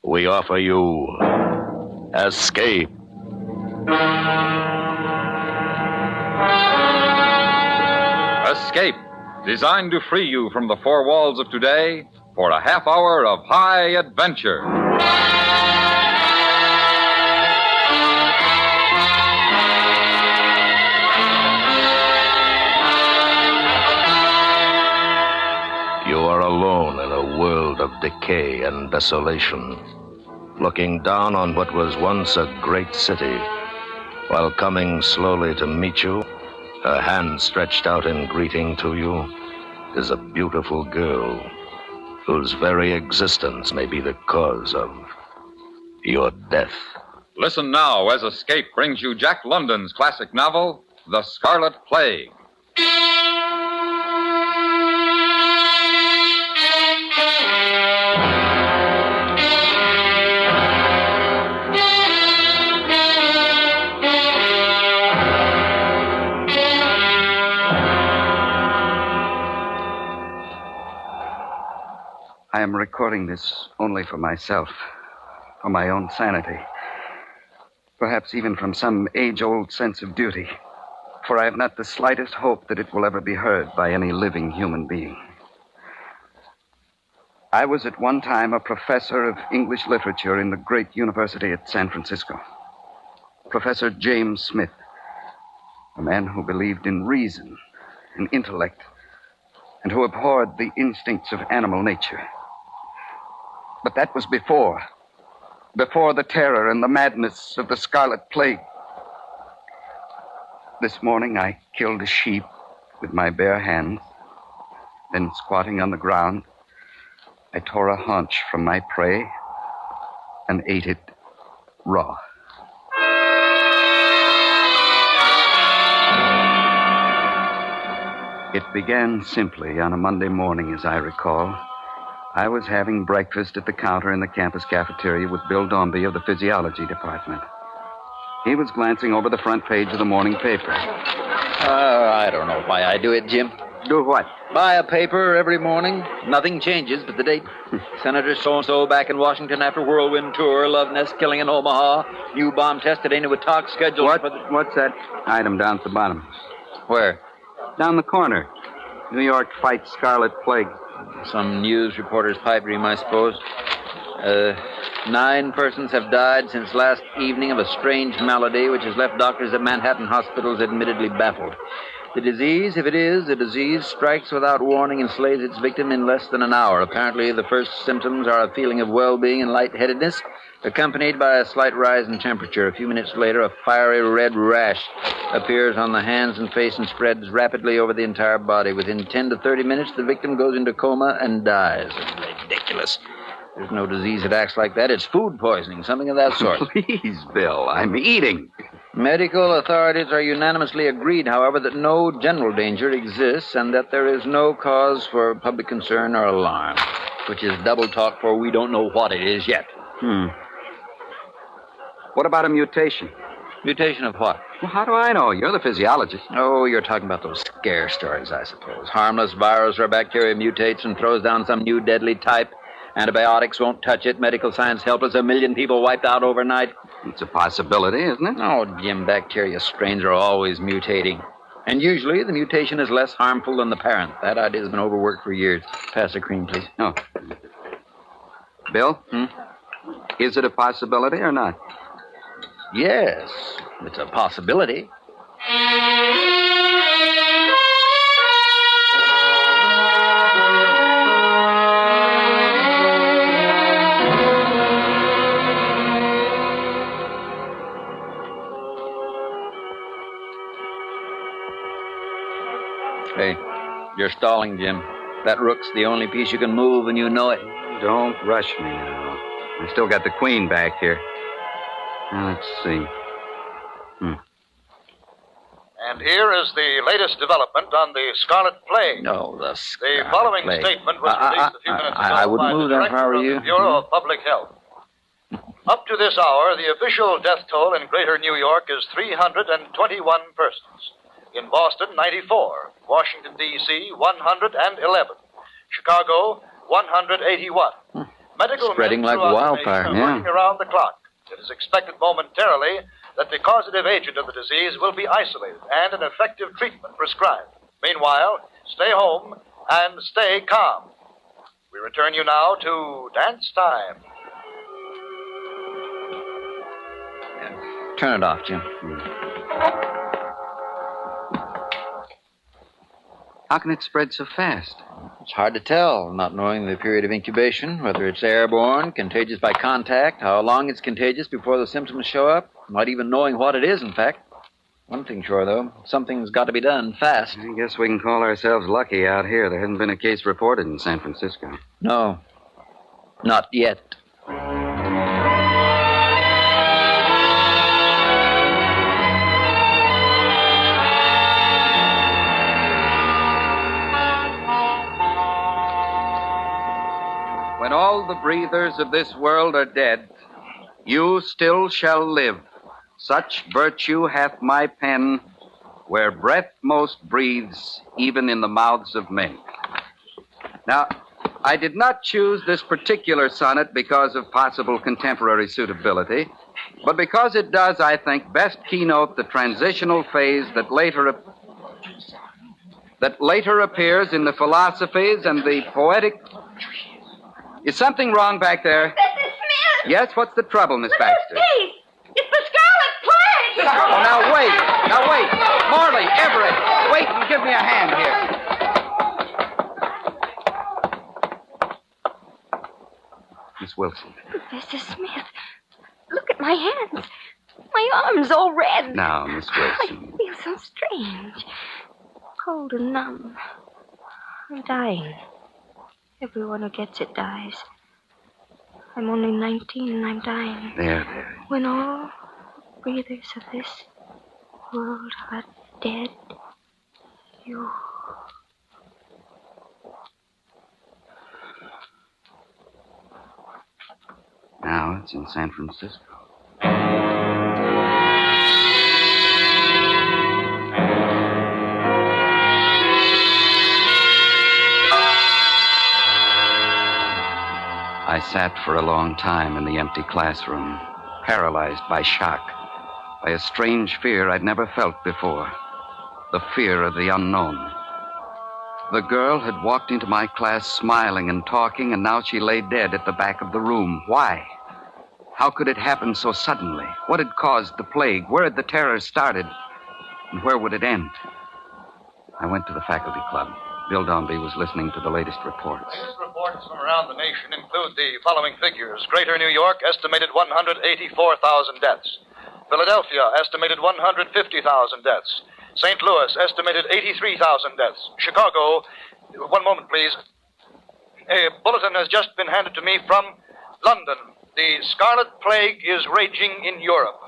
We offer you Escape. Escape, designed to free you from the 4 walls of today for a half hour of high adventure. You are alone in a world of decay and desolation, looking down on what was once a great city, while coming slowly to meet you, her hand stretched out in greeting to you, is a beautiful girl whose very existence may be the cause of your death. Listen now as Escape brings you Jack London's classic novel, The Scarlet Plague. I am recording this only for myself, for my own sanity. Perhaps even from some age-old sense of duty, for I have not the slightest hope that it will ever be heard by any living human being. I was at one time a professor of English literature in the great university at San Francisco. Professor James Smith, a man who believed in reason and intellect and who abhorred the instincts of animal nature. But that was before the terror and the madness of the Scarlet Plague. This morning I killed a sheep with my bare hands. Then, squatting on the ground, I tore a haunch from my prey and ate it raw. It began simply on a Monday morning, as I recall. I was having breakfast at the counter in the campus cafeteria with Bill Dombey of the physiology department. He was glancing over the front page of the morning paper. I don't know why I do it, Jim. Do what? Buy a paper every morning. Nothing changes but the date. Senator so-and-so back in Washington after whirlwind tour. Love nest killing in Omaha. New bomb tested into a talk scheduled for the... What's that item down at the bottom? Where? Down the corner. New York fights Scarlet Plague. Some news reporter's pipe dream, I suppose. 9 persons have died since last evening of a strange malady which has left doctors at Manhattan hospitals admittedly baffled. The disease, if it is a disease, strikes without warning and slays its victim in less than an hour. Apparently, the first symptoms are a feeling of well-being and lightheadedness, accompanied by a slight rise in temperature. A few minutes later, a fiery red rash appears on the hands and face and spreads rapidly over the entire body. Within 10 to 30 minutes, the victim goes into coma and dies. Ridiculous. There's no disease that acts like that. It's food poisoning, something of that sort. Please, Bill, I'm eating. Medical authorities are unanimously agreed, however, that no general danger exists and that there is no cause for public concern or alarm, which is double talk, for we don't know what it is yet. What about a mutation? Mutation of what? Well, how do I know? You're the physiologist. Oh, you're talking about those scare stories, I suppose. Harmless virus or bacteria mutates and throws down some new deadly type. Antibiotics won't touch it. Medical science helpless. 1 million people wiped out overnight. It's a possibility, isn't it? Oh, Jim, bacteria strains are always mutating. And usually the mutation is less harmful than the parent. That idea's been overworked for years. Pass the cream, please. Oh. Bill? Is it a possibility or not? Yes, it's a possibility. Hey, you're stalling, Jim. That rook's the only piece you can move, and you know it. Don't rush me now. I still got the queen back here. Now, let's see. And here is the latest development on the Scarlet Plague. No, the Scarlet The following Plague. statement was released a few minutes ago I wouldn't by move the that if I director were of you. the Bureau of Public Health. Up to this hour, the official death toll in greater New York is 321 persons. In Boston, 94. Washington, D.C., 111. Chicago, 181. Medical Spreading men like throughout the wildfire, nation are yeah. working around the clock. It is expected momentarily that the causative agent of the disease will be isolated and an effective treatment prescribed. Meanwhile, stay home and stay calm. We return you now to dance time. Turn it off, Jim. How can it spread so fast? It's hard to tell, not knowing the period of incubation, whether it's airborne, contagious by contact, how long it's contagious before the symptoms show up, not even knowing what it is, in fact. One thing sure, though, something's got to be done fast. I guess we can call ourselves lucky out here. There hasn't been a case reported in San Francisco. No, not yet. When all the breathers of this world are dead, you still shall live. Such virtue hath my pen, where breath most breathes, even in the mouths of men. Now, I did not choose this particular sonnet because of possible contemporary suitability, but because it does, I think, best keynote the transitional phase that later appears in the philosophies and the poetic... Is something wrong back there? Mrs. Smith! Yes, what's the trouble, Miss Baxter? Steve, it's the Scarlet Plague! Oh, now wait. Marley, Everett, wait and give me a hand here. Miss Wilson. Professor Smith, look at my hands. My arms all red. Now, Miss Wilson. I feel so strange. Cold and numb. I'm dying. Everyone who gets it dies. I'm only 19 and I'm dying. There. When all breathers of this world are dead, you... Now it's in San Francisco. I sat for a long time in the empty classroom, paralyzed by shock, by a strange fear I'd never felt before, the fear of the unknown. The girl had walked into my class smiling and talking, and now she lay dead at the back of the room. Why? How could it happen so suddenly? What had caused the plague? Where had the terror started? And where would it end? I went to the faculty club. Bill Dombey was listening to the latest reports. Latest reports from around the nation include the following figures. Greater New York, estimated 184,000 deaths. Philadelphia, estimated 150,000 deaths. St. Louis, estimated 83,000 deaths. Chicago, one moment, please. A bulletin has just been handed to me from London. The Scarlet Plague is raging in Europe.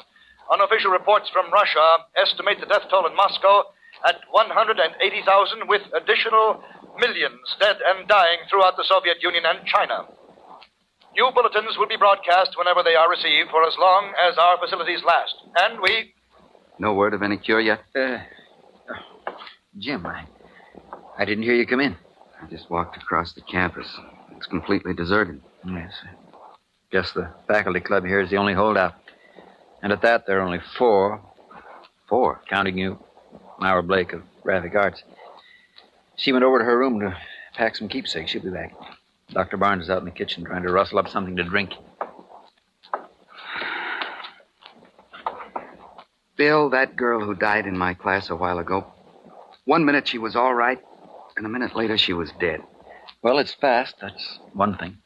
Unofficial reports from Russia estimate the death toll in Moscow at 180,000, with additional millions dead and dying throughout the Soviet Union and China. New bulletins will be broadcast whenever they are received for as long as our facilities last. And we... No word of any cure yet? Jim, I didn't hear you come in. I just walked across the campus. It's completely deserted. Yes. Guess the faculty club here is the only holdout. And at that, there are only four. Four? Counting you. Myra Blake of Graphic Arts. She went over to her room to pack some keepsakes. She'll be back. Dr. Barnes is out in the kitchen trying to rustle up something to drink. Bill, that girl who died in my class a while ago, 1 minute she was all right, and a minute later she was dead. Well, it's fast. That's one thing.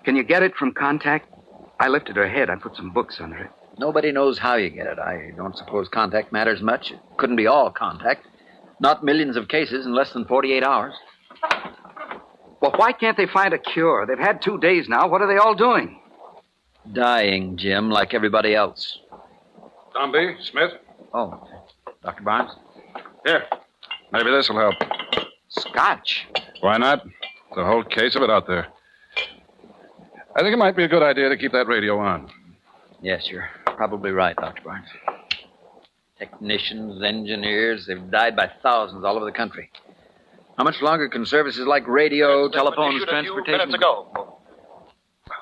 Can you get it from contact? I lifted her head. I put some books under it. Nobody knows how you get it. I don't suppose contact matters much. It couldn't be all contact. Not millions of cases in less than 48 hours. Well, why can't they find a cure? They've had 2 days now. What are they all doing? Dying, Jim, like everybody else. Dombey, Smith. Oh, Dr. Barnes? Here. Maybe this will help. Scotch. Why not? The whole case of it out there. I think it might be a good idea to keep that radio on. Yes, you're probably right, Dr. Barnes. Technicians, engineers, they've died by thousands all over the country. How much longer can services like radio, telephones, transportation... A few minutes ago.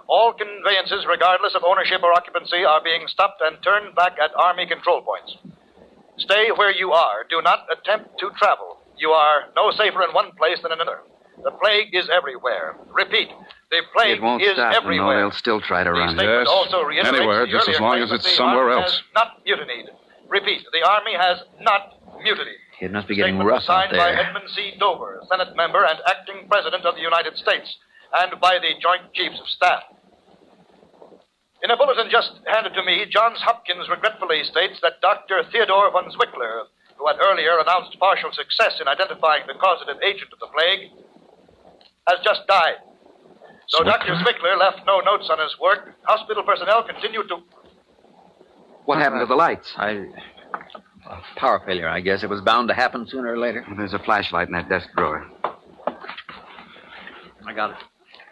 All conveyances, regardless of ownership or occupancy, are being stopped and turned back at Army control points. Stay where you are. Do not attempt to travel. You are no safer in one place than another. The plague is everywhere. Repeat, the plague it won't is stop, everywhere. No, they'll still try to run. Yes, also anywhere, just as long as it's somewhere else. Has not mutinied. Repeat, the Army has not mutinied. It must be getting Statement rough was signed out by there. Edmund C. Dover, Senate member and acting President of the United States, and by the Joint Chiefs of Staff. In a bulletin just handed to me, Johns Hopkins regretfully states that Dr. Theodore von Zwickler, who had earlier announced partial success in identifying the causative agent of the plague, has just died. Though Dr. Zwickler left no notes on his work, hospital personnel continue to... What happened to the lights? Power failure, I guess. It was bound to happen sooner or later. Well, there's a flashlight in that desk drawer. I got it.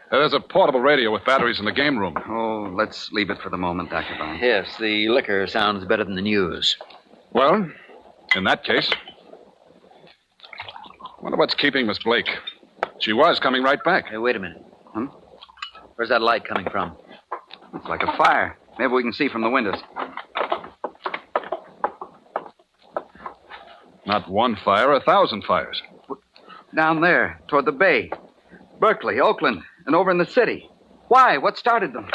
There's a portable radio with batteries in the game room. Oh, let's leave it for the moment, Dr. Barnes. Yes, the liquor sounds better than the news. Well, in that case... Wonder what's keeping Miss Blake. She was coming right back. Hey, wait a minute. Where's that light coming from? It's like a fire. Maybe we can see from the windows. Not one fire, 1,000 fires. Down there, toward the bay. Berkeley, Oakland, and over in the city. Why? What started them?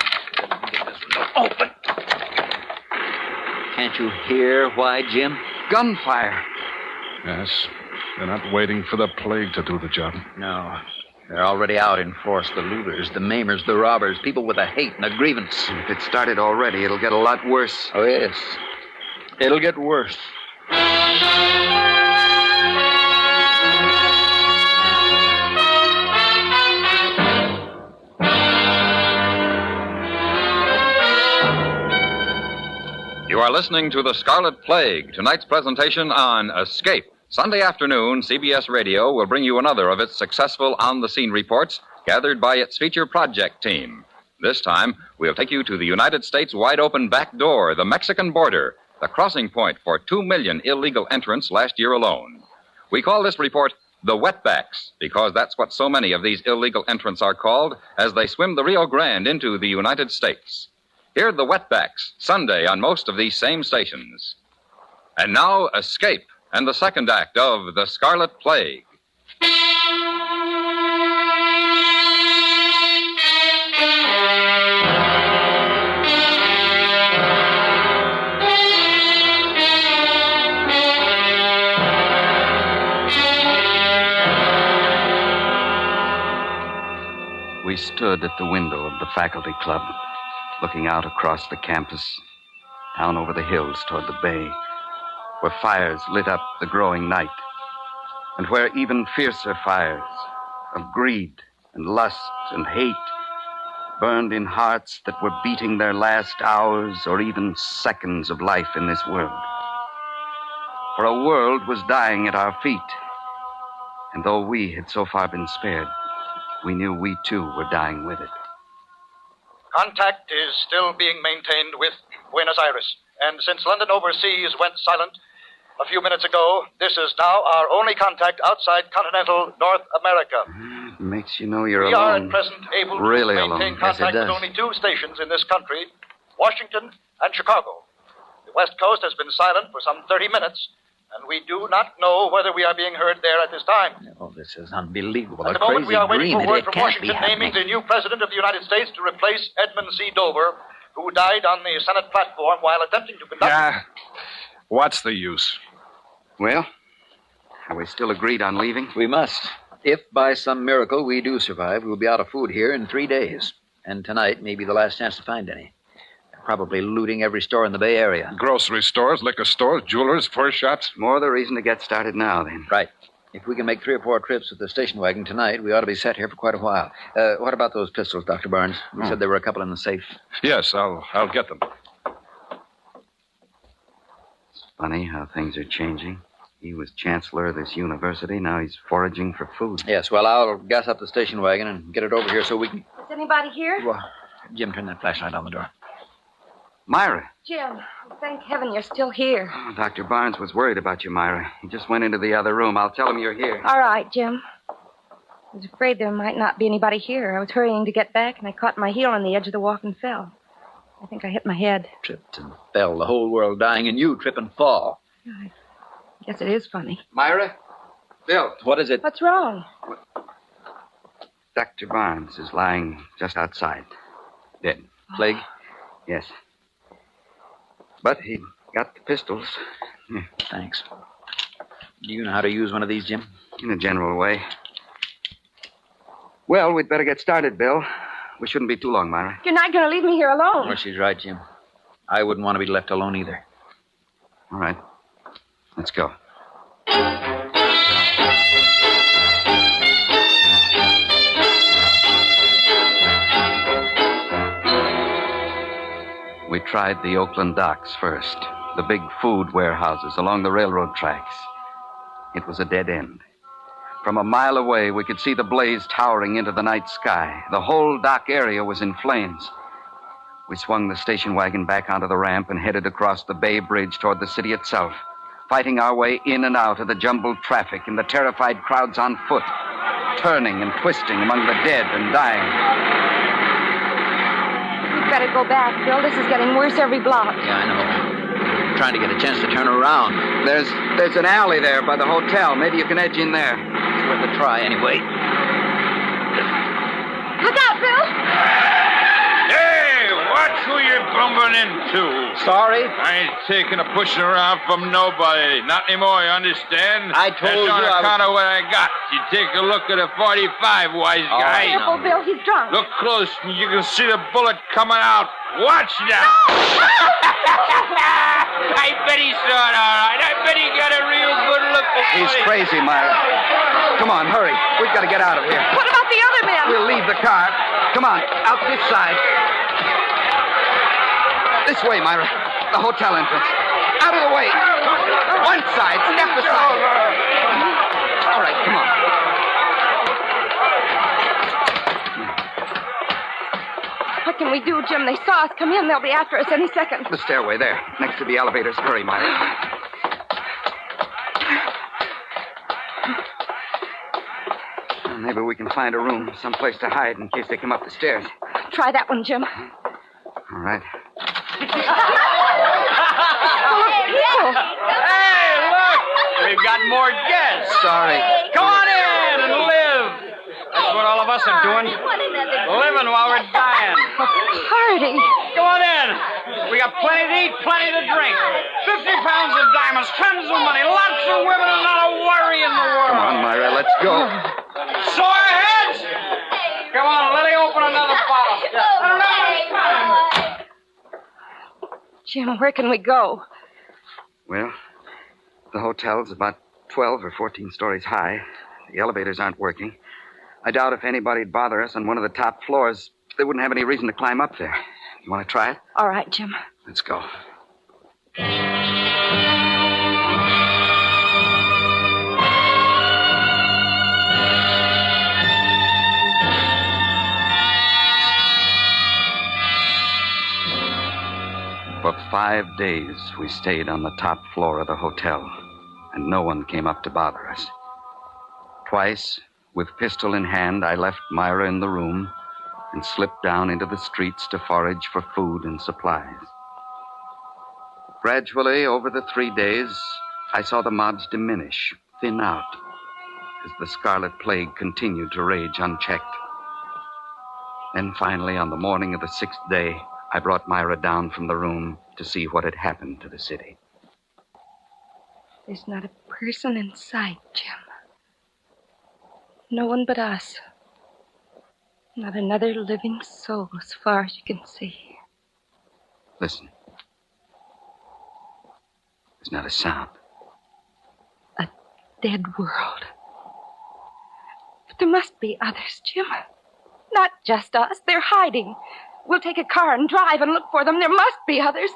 Open! Can't you hear why, Jim? Gunfire. Yes. They're not waiting for the plague to do the job. No. They're already out in force. The looters, the maimers, the robbers, people with a hate and a grievance. If it started already, it'll get a lot worse. Oh, yes. It'll get worse. You are listening to The Scarlet Plague, tonight's presentation on Escape. Sunday afternoon, CBS Radio will bring you another of its successful on-the-scene reports gathered by its feature project team. This time, we'll take you to the United States' wide-open back door, the Mexican border, the crossing point for 2 million illegal entrants last year alone. We call this report the Wetbacks, because that's what so many of these illegal entrants are called as they swim the Rio Grande into the United States. Hear the Wetbacks, Sunday on most of these same stations. And now, Escape, and the second act of The Scarlet Plague. We stood at the window of the faculty club, looking out across the campus, down over the hills toward the bay, where fires lit up the growing night, and where even fiercer fires of greed and lust and hate burned in hearts that were beating their last hours or even seconds of life in this world. For a world was dying at our feet, and though we had so far been spared, we knew we too were dying with it. Contact is still being maintained with Buenos Aires, and since London Overseas went silent a few minutes ago, this is now our only contact outside continental North America. Makes you know you're We alone. are at present able really to maintain alone. contact with only 2 stations in this country, Washington and Chicago. The West Coast has been silent for some 30 minutes, and we do not know whether we are being heard there at this time. Oh, this is unbelievable. At A the moment, we crazy are waiting dream. for word It from can't be Washington naming happening. the new president of the United States to replace Edmund C. Dover, who died on the Senate platform while attempting to conduct... What's the use? Well, are we still agreed on leaving? We must. If by some miracle we do survive, we'll be out of food here in 3 days. And tonight may be the last chance to find any. They're probably looting every store in the Bay Area. Grocery stores, liquor stores, jewelers, fur shops. More the reason to get started now, then. Right. If we can make 3 or 4 trips with the station wagon tonight, we ought to be set here for quite a while. What about those pistols, Dr. Barnes? You said there were a couple in the safe. Yes, I'll get them. It's funny how things are changing. He was chancellor of this university. Now he's foraging for food. Yes, well, I'll gas up the station wagon and get it over here so we can... Is anybody here? Well, Jim, turn that flashlight on the door. Myra. Jim, thank heaven you're still here. Oh, Dr. Barnes was worried about you, Myra. He just went into the other room. I'll tell him you're here. All right, Jim. I was afraid there might not be anybody here. I was hurrying to get back, and I caught my heel on the edge of the walk and fell. I think I hit my head. Tripped and fell, the whole world dying, and you trip and fall. I guess it is funny. Myra? Bill. What is it? What's wrong? Dr. Barnes is lying just outside. Dead. Plague? Yes. But he got the pistols. Here. Thanks. Do you know how to use one of these, Jim? In a general way. Well, we'd better get started, Bill. We shouldn't be too long, Myra. You're not going to leave me here alone. Well, she's right, Jim. I wouldn't want to be left alone either. All right. Let's go. We tried the Oakland docks first, the big food warehouses along the railroad tracks. It was a dead end. From a mile away, we could see the blaze towering into the night sky. The whole dock area was in flames. We swung the station wagon back onto the ramp and headed across the Bay Bridge toward the city itself, fighting our way in and out of the jumbled traffic and the terrified crowds on foot, turning and twisting among the dead and dying. We'd better go back, Bill. This is getting worse every block. Yeah, I know. I'm trying to get a chance to turn around. There's an alley there by the hotel. Maybe you can edge in there. It's worth a try anyway. Look out, Bill! Hey, watch who you're bumping into. Sorry? I ain't taking a pushing around from nobody. Not anymore, you understand? I told That's on you I account of what I got. You take a look at a 45, wise guy. Careful, Bill. He's drunk. Look close, and you can see the bullet coming out. Watch now. I bet he saw it all right. I bet he got a real good look at He's crazy, Myra. Come on, hurry. We've got to get out of here. What about the other men? We'll leave the car. Come on, out this side. This way, Myra. The hotel entrance. Out of the way. One side. Step aside. All right, come on. What can we do, Jim? They saw us come in. They'll be after us any second. The stairway there, next to the elevators. Hurry, Myra. Maybe we can find a room, someplace to hide in case they come up the stairs. Try that one, Jim. All right. Hey, look! We've got more guests. Sorry. Come on in and live. That's what all of us are doing. Living while we're dying. Party. Come on in. We got plenty to eat, plenty to drink. 50 pounds of diamonds, tons of money, lots of women, and not a worry in the world. Come on, Myra, let's go. Sore heads? Come on, let me open another bottle. Jim, where can we go? Well, the hotel's about 12 or 14 stories high. The elevators aren't working. I doubt if anybody'd bother us on one of the top floors. They wouldn't have any reason to climb up there. You want to try it? All right, Jim. Let's go. For 5 days, we stayed on the top floor of the hotel, and no one came up to bother us. Twice, with pistol in hand, I left Myra in the room and slipped down into the streets to forage for food and supplies. Gradually, over the 3 days, I saw the mobs diminish, thin out, as the scarlet plague continued to rage unchecked. Then finally, on the morning of the 6th day, I brought Myra down from the room to see what had happened to the city. There's not a person in sight, Jim. No one but us. Not another living soul as far as you can see. Listen. There's not a sound. A dead world. But there must be others, Jim. Not just us. They're hiding. We'll take a car and drive and look for them. There must be others.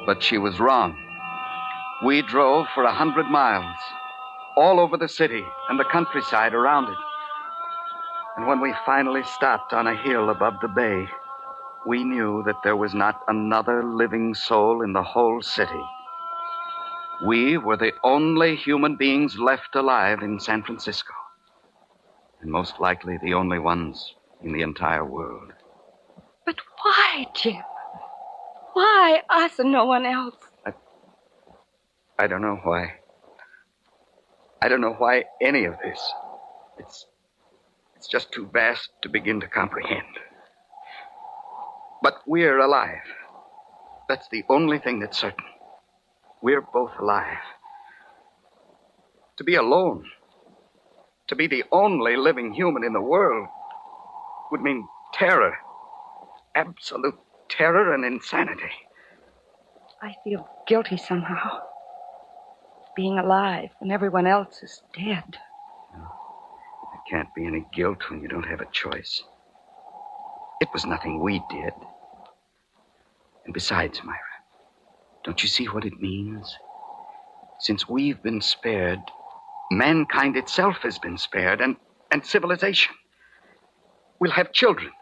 But she was wrong. We drove for 100 miles, all over the city and the countryside around it. And when we finally stopped on a hill above the bay, we knew that there was not another living soul in the whole city. We were the only human beings left alive in San Francisco. And most likely the only ones in the entire world. But why, Jim? Why us and no one else? I don't know why. I don't know why any of this. It's just too vast to begin to comprehend. But we're alive. That's the only thing that's certain. We're both alive. To be alone, to be the only living human in the world, would mean terror. Absolute terror and insanity. I feel guilty somehow. Being alive when everyone else is dead. There can't be any guilt when you don't have a choice. It was nothing we did. And besides, Myra, don't you see what it means? Since we've been spared, mankind itself has been spared, and civilization. We'll have children.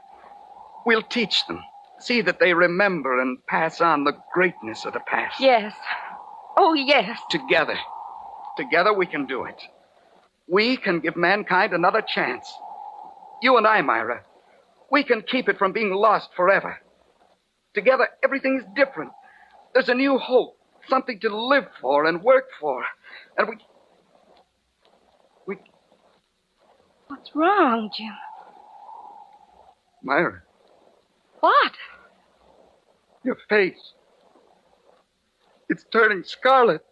We'll teach them. See that they remember and pass on the greatness of the past. Yes. Oh, yes. Together. Together we can do it. We can give mankind another chance. You and I, Myra. We can keep it from being lost forever. Together, everything's different. There's a new hope, something to live for and work for. And we... What's wrong, Jim? Myra, What? your face. It's turning scarlet.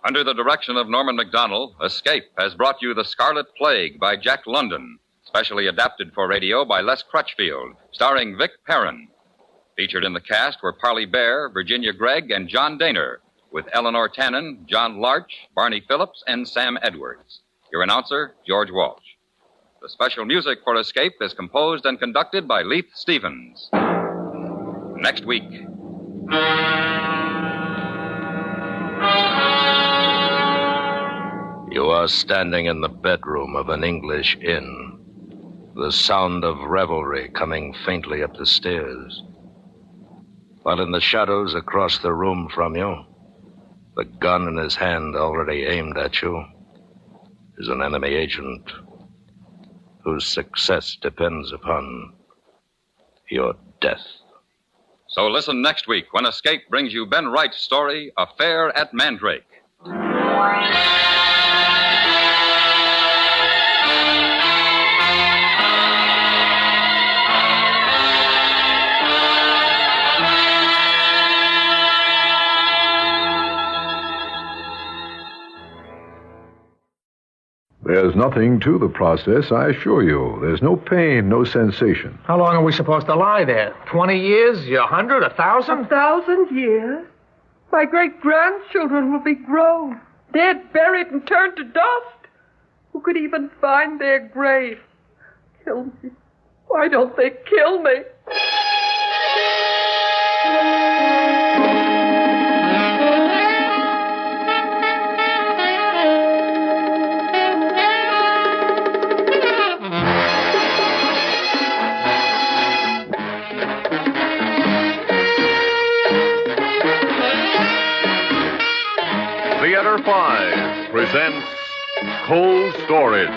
Under the direction of Norman Macdonnell, Escape has brought you The Scarlet Plague by Jack London, specially adapted for radio by Les Crutchfield, starring Vic Perrin. Featured in the cast were Parley Bear, Virginia Gregg, and John Daner, with Eleanor Tannen, John Larch, Barney Phillips, and Sam Edwards. Your announcer, George Walsh. The special music for Escape is composed and conducted by Leith Stevens. Next week. You are standing in the bedroom of an English inn, the sound of revelry coming faintly up the stairs. While in the shadows across the room from you, the gun in his hand already aimed at you, is an enemy agent whose success depends upon your death. So listen next week when Escape brings you Ben Wright's story, Affair at Mandrake. There's nothing to the process, I assure you. There's no pain, no sensation. How long are we supposed to lie there? 20 years? 100? 1,000? 1,000 years? My great-grandchildren will be grown, dead, buried, and turned to dust. Who could even find their grave? Kill me. Why don't they kill me? Theater 5 presents Cold Storage.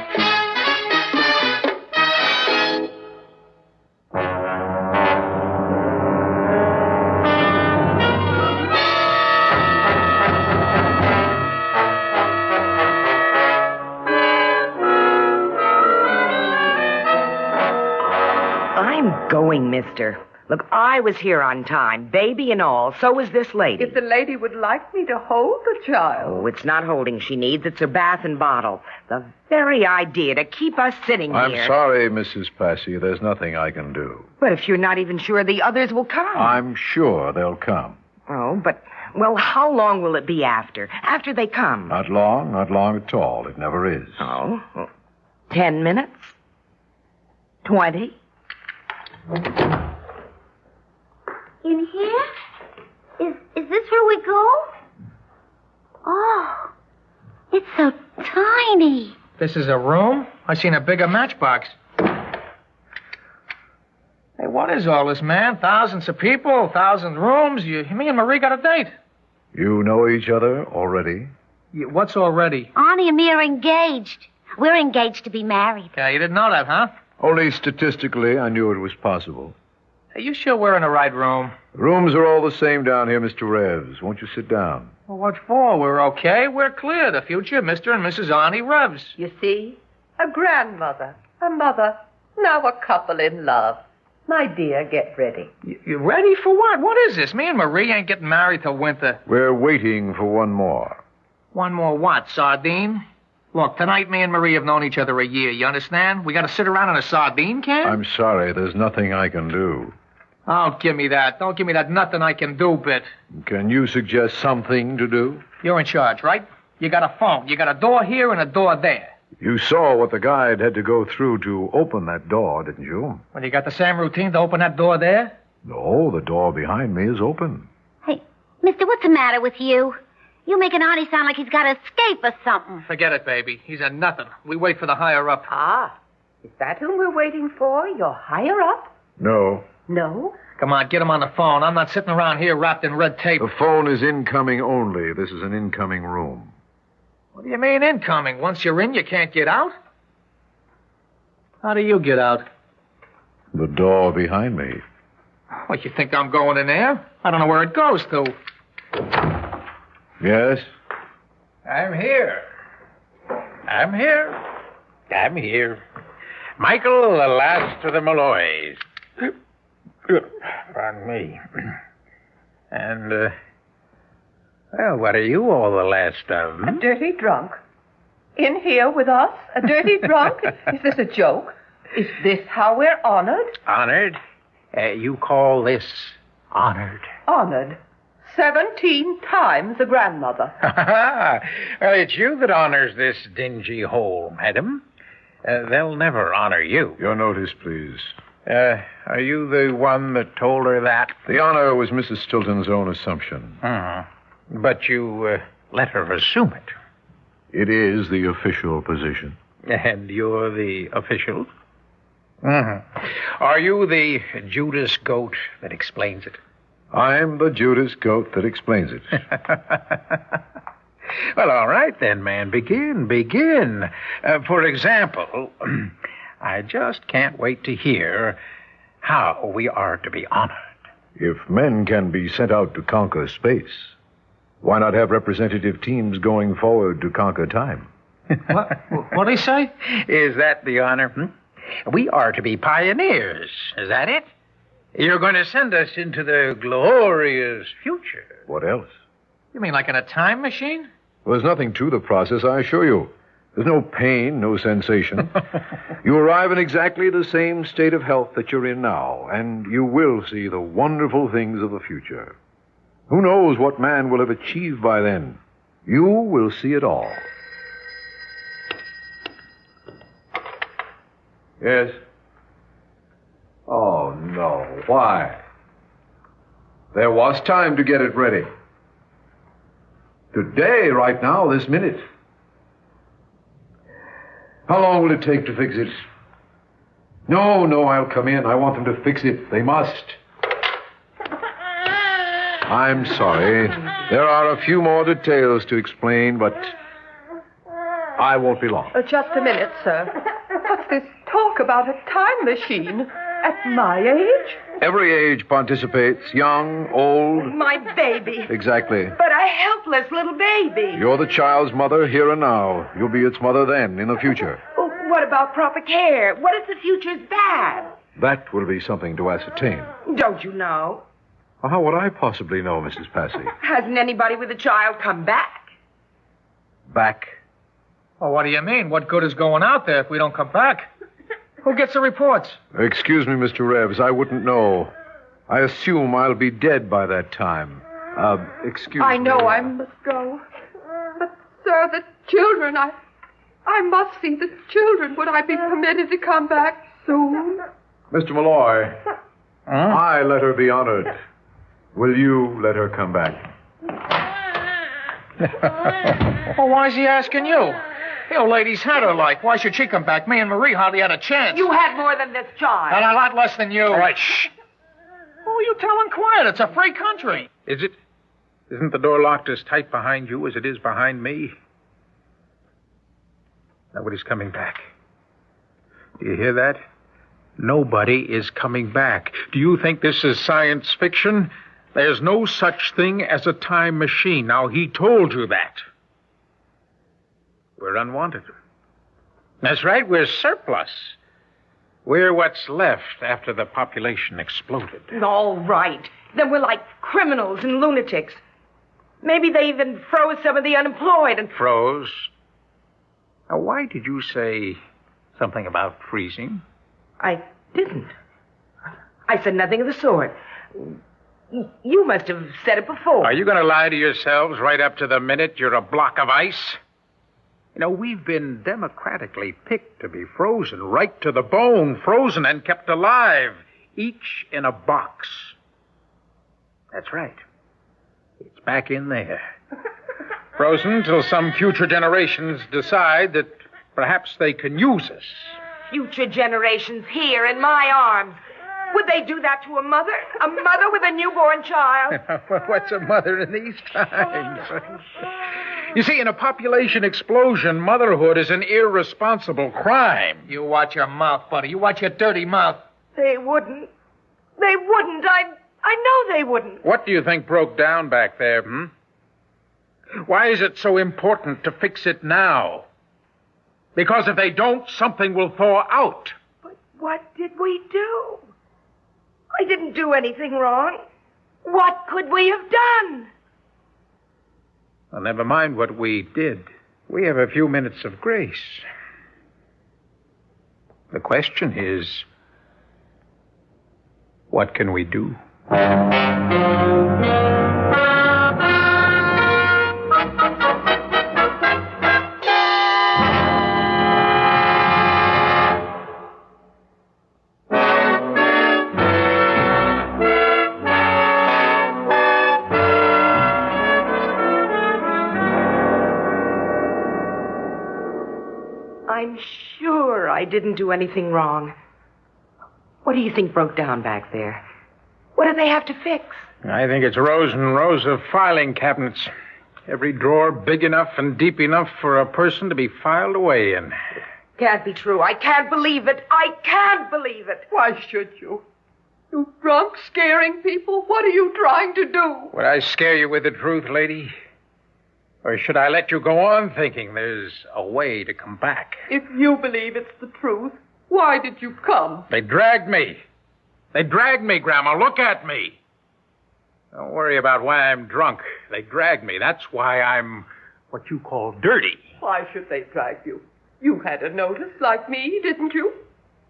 I'm going, mister. Look, I was here on time, baby and all. So was this lady. If the lady would like me to hold the child. Oh, it's not holding she needs. It's her bath and bottle. The very idea to keep us sitting I'm here. sorry, Mrs. Passy. There's nothing I can do. But if you're not even sure the others will come. I'm sure they'll come. Oh, but, well, how long will it be after they come? Not long at all. It never is. Oh, 10 minutes? 20? In here? Is this where we go? Oh, it's so tiny. This is a room? I seen a bigger matchbox. Hey, what is all this, man? Thousands of people, 1,000 rooms. Me and Marie got a date. You know each other already? What's already? Arnie and me are engaged. We're engaged to be married. Yeah, you didn't know that, huh? Only statistically, I knew it was possible. Are you sure we're in the right room? The rooms are all the same down here, Mr. Revs. Won't you sit down? Well, what for? We're okay. We're clear. The future Mr. and Mrs. Arnie Revs. You see? A grandmother, a mother, now a couple in love. My dear, get ready. You ready for what? What is this? Me and Marie ain't getting married till winter. We're waiting for one more. One more what, sardine? Look, tonight me and Marie have known each other a year, you understand? We gotta sit around in a sardine can? I'm sorry, there's nothing I can do. Oh, give me that. Don't give me that nothing I can do bit. Can you suggest something to do? You're in charge, right? You got a phone. You got a door here and a door there. You saw what the guide had to go through to open that door, didn't you? Well, you got the same routine to open that door there? No, the door behind me is open. Hey, mister, what's the matter with you? You making Arnie sound like he's got to escape or something. Forget it, baby. He's a nothing. We wait for the higher up. Ah, is that whom we're waiting for? Your higher up? No. No? Come on, get him on the phone. I'm not sitting around here wrapped in red tape. The phone is incoming only. This is an incoming room. What do you mean incoming? Once you're in, you can't get out? How do you get out? The door behind me. What, you think I'm going in there? I don't know where it goes to. Yes? I'm here. Michael, the last of the Malloys. Pardon me. And, well, what are you all the last of? A dirty drunk. In here with us? A dirty drunk? Is this a joke? Is this how we're honored? Honored? You call this honored? Honored. 17 times a grandmother. Well, it's you that honors this dingy hole, madam. They'll never honor you. Your notice, please. Are you the one that told her that? The honor was Mrs. Stilton's own assumption. But you let her assume it. It is the official position. And you're the official? Are you the Judas goat that explains it? I'm the Judas goat that explains it. Well, all right then, man. Begin. For example, I just can't wait to hear how we are to be honored. If men can be sent out to conquer space, why not have representative teams going forward to conquer time? What do you say? Is that the honor? We are to be pioneers. Is that it? You're going to send us into the glorious future. What else? You mean like in a time machine? There's nothing to the process, I assure you. There's no pain, no sensation. You arrive in exactly the same state of health that you're in now, and you will see the wonderful things of the future. Who knows what man will have achieved by then? You will see it all. Yes? Oh, no. Why? There was time to get it ready. Today, right now, this minute. How long will it take to fix it? No, I'll come in. I want them to fix it. They must. I'm sorry. There are a few more details to explain, but I won't be long. Just a minute, sir. What's this talk about a time machine? At my age? Every age participates, young, old. My baby. Exactly. But a helpless little baby. You're the child's mother here and now. You'll be its mother then, in the future. Well, what about proper care? What if the future's bad? That will be something to ascertain. Don't you know? Well, how would I possibly know, Mrs. Passy? Hasn't anybody with a child come back? Back? Well, what do you mean? What good is going out there if we don't come back? Who gets the reports? Excuse me, Mr. Rebs. I wouldn't know. I assume I'll be dead by that time. Excuse me. I know I must go. But, sir, the children, I must see the children. Would I be permitted to come back soon? Mr. Malloy, I let her be honored. Will you let her come back? Well, why is he asking you? The old lady's had her like. Why should she come back? Me and Marie hardly had a chance. You had more than this child. And a lot less than you. All right, shh. Who are you telling quiet? It's a free country. Is it? Isn't the door locked as tight behind you as it is behind me? Nobody's coming back. Do you hear that? Nobody is coming back. Do you think this is science fiction? There's no such thing as a time machine. Now, he told you that. We're unwanted. That's right, we're surplus. We're what's left after the population exploded. All right. Then we're like criminals and lunatics. Maybe they even froze some of the unemployed and... Froze? Now, why did you say something about freezing? I didn't. I said nothing of the sort. You must have said it before. Are you going to lie to yourselves right up to the minute you're a block of ice? You know, we've been democratically picked to be frozen right to the bone, frozen and kept alive, each in a box. That's right. It's back in there. Frozen till some future generations decide that perhaps they can use us. Future generations here in my arms. Would they do that to a mother? A mother with a newborn child? What's a mother in these times? You see, in a population explosion, motherhood is an irresponsible crime. You watch your mouth, buddy. You watch your dirty mouth. They wouldn't. They wouldn't. I know they wouldn't. What do you think broke down back there, Why is it so important to fix it now? Because if they don't, something will thaw out. But what did we do? I didn't do anything wrong. What could we have done? Well, never mind what we did. We have a few minutes of grace. The question is, what can we do? I'm sure I didn't do anything wrong. What do you think broke down back there? What do they have to fix? I think it's rows and rows of filing cabinets. Every drawer big enough and deep enough for a person to be filed away in. Can't be true. I can't believe it. I can't believe it. Why should you? You drunk, scaring people? What are you trying to do? Would I scare you with the truth, lady? Or should I let you go on thinking there's a way to come back? If you believe it's the truth, why did you come? They dragged me. They dragged me, Grandma. Look at me. Don't worry about why I'm drunk. They dragged me. That's why I'm what you call dirty. Why should they drag you? You had a notice like me, didn't you?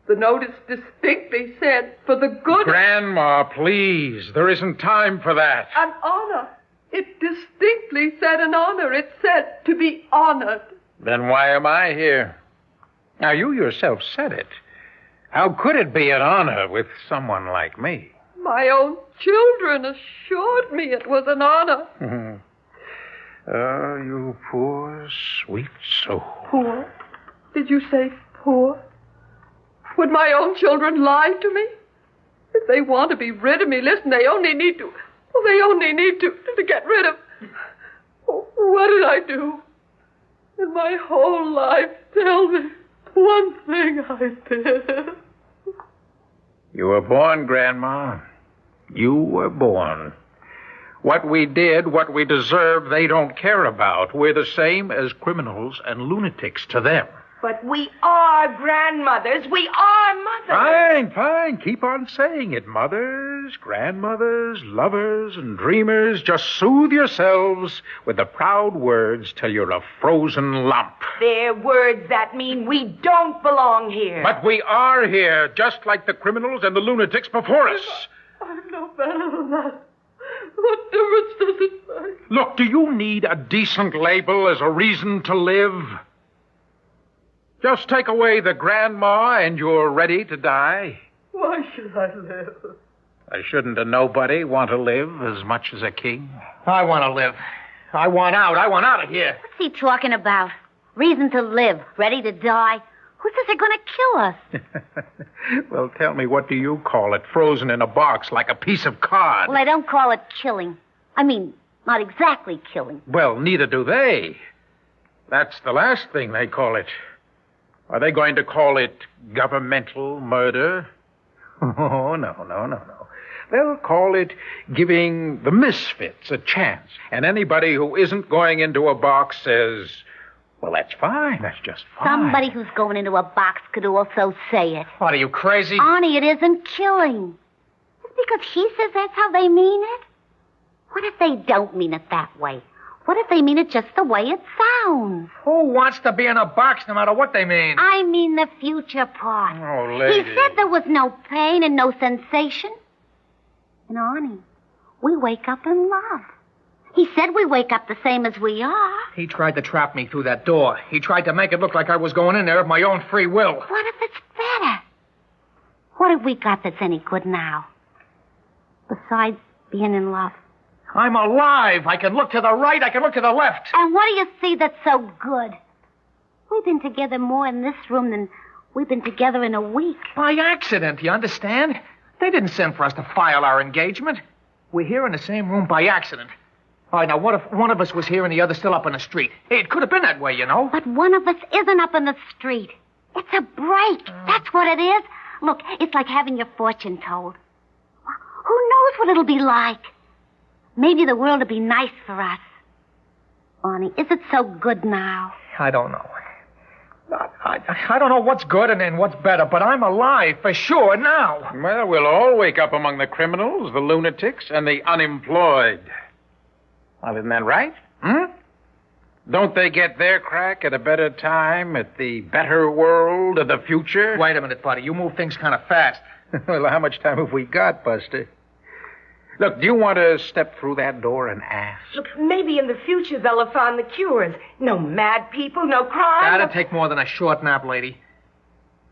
The notice distinctly said, for the good... Grandma, please. There isn't time for that. An honor. It distinctly said an honor. It said to be honored. Then why am I here? Now, you yourself said it. How could it be an honor with someone like me? My own children assured me it was an honor. Oh, you poor, sweet soul. Poor? Did you say poor? Would my own children lie to me? If they want to be rid of me, listen, they only need to... Well, they only need to get rid of... What did I do? In my whole life, tell me one thing I did. You were born, Grandma. You were born. What we did, what we deserve, they don't care about. We're the same as criminals and lunatics to them. But we are grandmothers. We are mothers. Fine. Keep on saying it. Mothers, grandmothers, lovers, and dreamers. Just soothe yourselves with the proud words till you're a frozen lump. They're words that mean we don't belong here. But we are here, just like the criminals and the lunatics before us. I'm no better than that. What difference does it make? Look, do you need a decent label as a reason to live? Just take away the grandma and you're ready to die. Why should I live? I shouldn't a nobody want to live as much as a king? I want to live. I want out. I want out of here. What's he talking about? Reason to live, ready to die? Who says they're going to kill us? Well, tell me, what do you call it? Frozen in a box like a piece of card. Well, I don't call it killing. I mean, not exactly killing. Well, neither do they. That's the last thing they call it. Are they going to call it governmental murder? Oh, no. They'll call it giving the misfits a chance. And anybody who isn't going into a box says, well, that's fine. That's just fine. Somebody who's going into a box could also say it. What, are you crazy? Arnie, it isn't killing. It's because he says that's how they mean it. What if they don't mean it that way? What if they mean it just the way it sounds? Who wants to be in a box no matter what they mean? I mean the future part. Oh, lady. He said there was no pain and no sensation. And Arnie, we wake up in love. He said we wake up the same as we are. He tried to trap me through that door. He tried to make it look like I was going in there of my own free will. What if it's better? What have we got that's any good now? Besides being in love. I'm alive. I can look to the right. I can look to the left. And what do you see that's so good? We've been together more in this room than we've been together in a week. By accident, you understand? They didn't send for us to file our engagement. We're here in the same room by accident. All right, now, what if one of us was here and the other still up in the street? Hey, it could have been that way, you know. But one of us isn't up in the street. It's a break. That's what it is. Look, it's like having your fortune told. Who knows what it'll be like? Maybe the world will be nice for us. Barney, is it so good now? I don't know. I don't know what's good and what's better, but I'm alive for sure now. Well, we'll all wake up among the criminals, the lunatics, and the unemployed. Well, isn't that right? Don't they get their crack at a better time, at the better world of the future? Wait a minute, buddy. You move things kind of fast. Well, how much time have we got, Buster? Look, do you want to step through that door and ask? Look, maybe in the future they'll have found the cures. No mad people, no crime. That'd take more than a short nap, lady.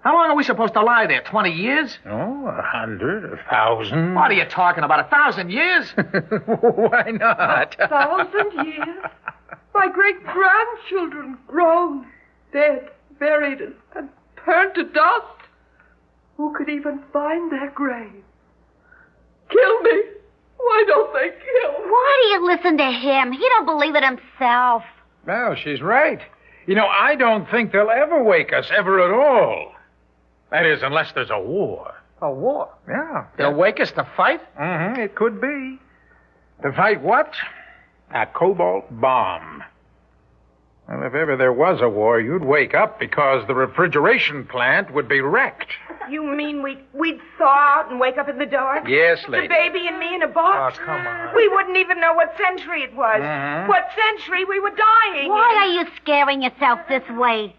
How long are we supposed to lie there? 20 years? Oh, 100, 1,000. What are you talking about? 1,000 years? Why not? 1,000 years? My great-grandchildren grown, dead, buried, and turned to dust. Who could even find their grave? Kill me. Why don't they kill me? Why do you listen to him? He don't believe it himself. Well, she's right. You know, I don't think they'll ever wake us, ever at all. That is, unless there's a war. A war? Yeah. They'll wake us to fight? Mm-hmm, it could be. To fight what? A cobalt bomb. Well, if ever there was a war, you'd wake up because the refrigeration plant would be wrecked. You mean we'd thaw out and wake up in the dark? Yes, lady. The baby and me in a box? Oh, come on. We wouldn't even know what century it was. Mm-hmm. What century we were dying Why in. are you scaring yourself this way?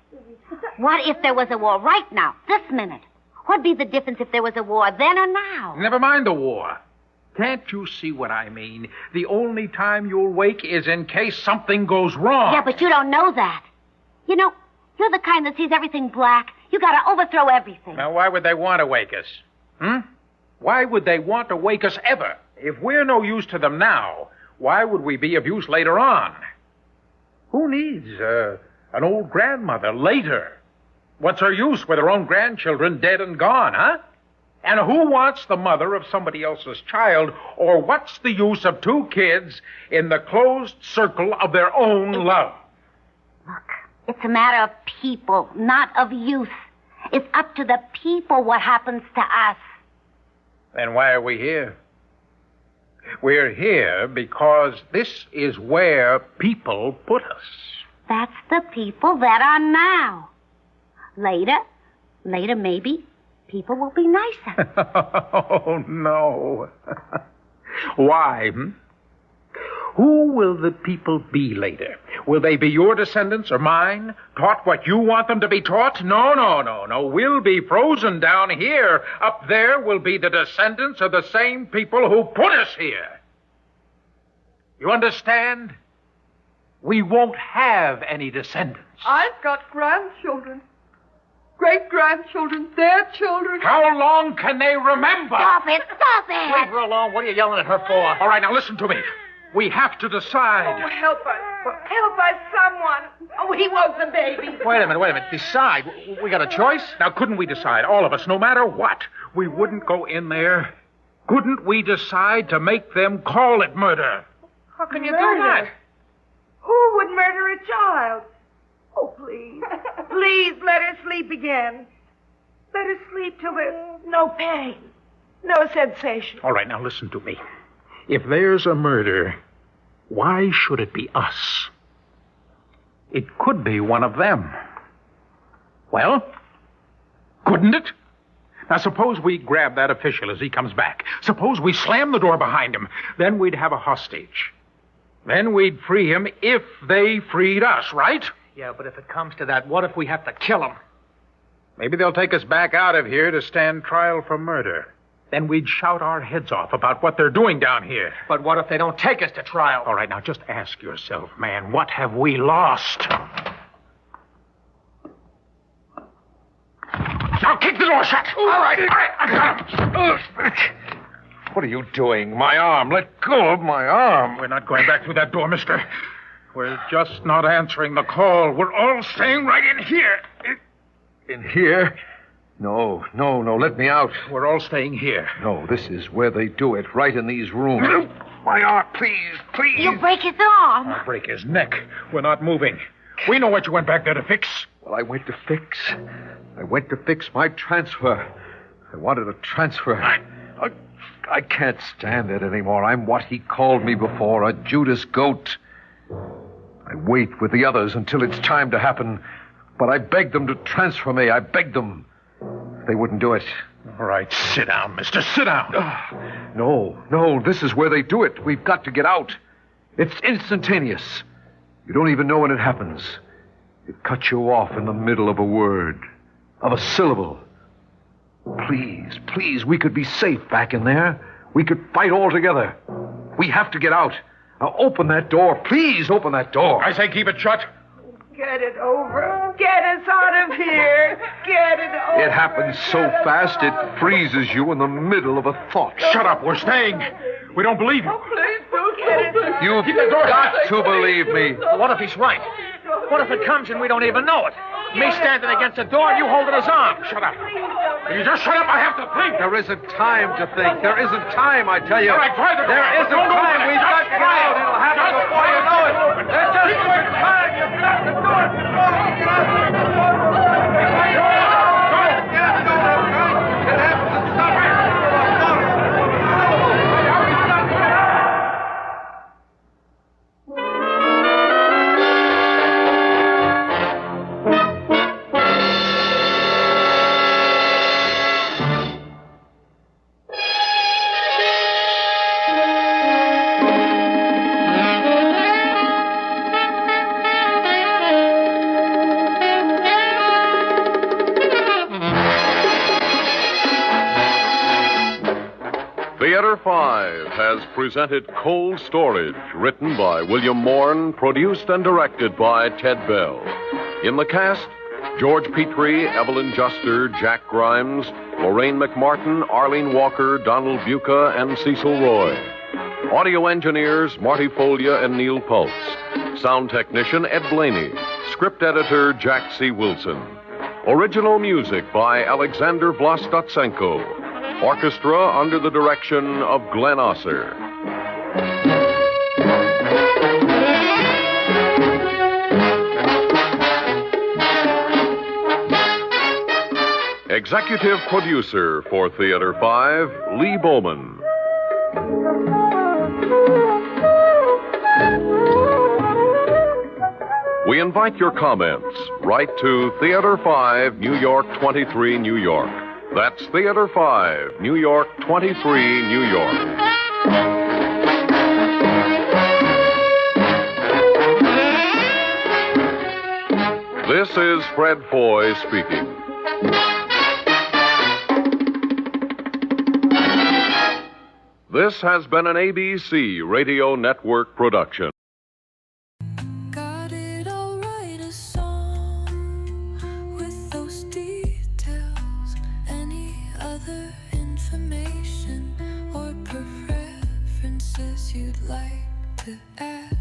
What if there was a war right now, this minute? What'd be the difference if there was a war then or now? Never mind the war. Can't you see what I mean? The only time you'll wake is in case something goes wrong. Yeah, but you don't know that. You know, you're the kind that sees everything black. You gotta overthrow everything. Now, why would they want to wake us? Why would they want to wake us ever? If we're no use to them now, why would we be of use later on? Who needs an old grandmother later? What's her use with her own grandchildren dead and gone, huh? And who wants the mother of somebody else's child? Or what's the use of two kids in the closed circle of their own love? Look, it's a matter of people, not of youth. It's up to the people what happens to us. Then why are we here? We're here because this is where people put us. That's the people that are now. Later maybe, people will be nicer. Oh, no. Why? Who will the people be later? Will they be your descendants or mine? Taught what you want them to be taught? No. We'll be frozen down here. Up there will be the descendants of the same people who put us here. You understand? We won't have any descendants. I've got grandchildren. Great-grandchildren, their children. How long can they remember? Stop it! Leave her alone. What are you yelling at her for? All right, now listen to me. We have to decide. Oh, help us. Help us, someone. Oh, he was the baby. Wait a minute. Decide. We got a choice? Now, couldn't we decide, all of us, no matter what, we wouldn't go in there? Couldn't we decide to make them call it murder? How can you Murder? do that? Who would murder a child? Oh, please. Please let her sleep again. Let her sleep till there's no pain, no sensation. All right, now listen to me. If there's a murder, why should it be us? It could be one of them. Well, couldn't it? Now, suppose we grab that official as he comes back. Suppose we slam the door behind him. Then we'd have a hostage. Then we'd free him if they freed us, right? Yeah, but if it comes to that, what if we have to kill him? Maybe they'll take us back out of here to stand trial for murder. Then we'd shout our heads off about what they're doing down here. But what if they don't take us to trial? All right, now just ask yourself, man, what have we lost? Now kick the door shut. All right, I got him. What are you doing? My arm. Let go of my arm. We're not going back through that door, mister. We're just not answering the call. We're all staying right in here. In here? No. Let me out. We're all staying here. No, this is where they do it, right in these rooms. My arm, please. You break his arm. I'll break his neck. We're not moving. We know what you went back there to fix. Well, I went to fix my transfer. I wanted to transfer. I can't stand it anymore. I'm what he called me before, a Judas goat. I wait with the others until it's time to happen, but I begged them to transfer me. I begged them. They wouldn't do it. All right, sit down, mister. Sit down. No, this is where they do it. We've got to get out. It's instantaneous. You don't even know when it happens. It cuts you off in the middle of a word, of a syllable. Please, we could be safe back in there. We could fight all together. We have to get out. Now open that door. Please open that door. I say keep it shut. Get it over. Get us out of here. Get it over. It happens so fast it freezes you in the middle of a thought. Shut up. We're staying. We don't believe you. Oh, please don't get it. You've got to believe me. What if he's right? What if it comes and we don't even know it? Me standing against the door and you holding his arm. Shut up. You just shut up. I have to think. There isn't time to think. There isn't time, I tell you. All right, try the door. There isn't time. We've got to get out. It'll happen before you know it. There just isn't time. You've got to do it. Theater 5 has presented Cold Storage, written by William Morn, produced and directed by Ted Bell. In the cast, George Petrie, Evelyn Juster, Jack Grimes, Lorraine McMartin, Arlene Walker, Donald Buca, and Cecil Roy. Audio engineers, Marty Folia and Neil Pultz. Sound technician, Ed Blaney. Script editor, Jack C. Wilson. Original music by Alexander Vlastotsenko. Orchestra under the direction of Glenn Osser. Executive producer for Theater 5, Lee Bowman. We invite your comments. Write to Theater 5, New York 23, New York. That's Theater 5, New York 23, New York. This is Fred Foy speaking. This has been an ABC Radio Network production. You'd like to add.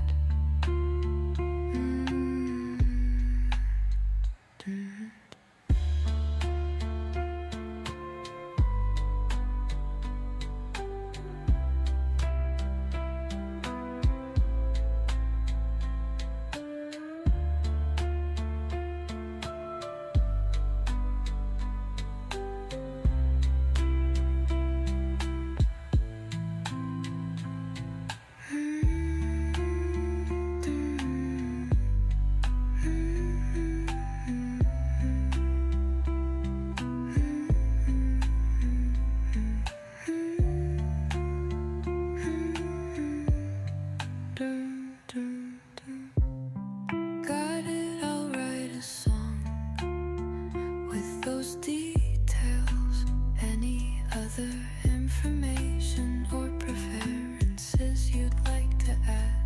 Information or preferences you'd like to add.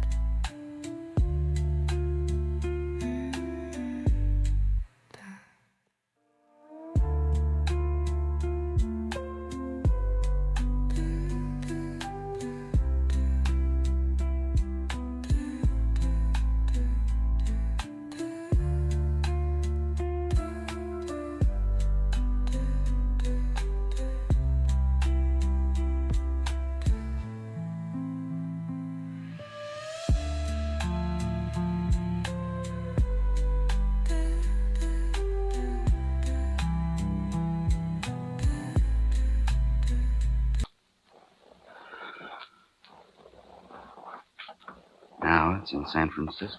reports in San Francisco.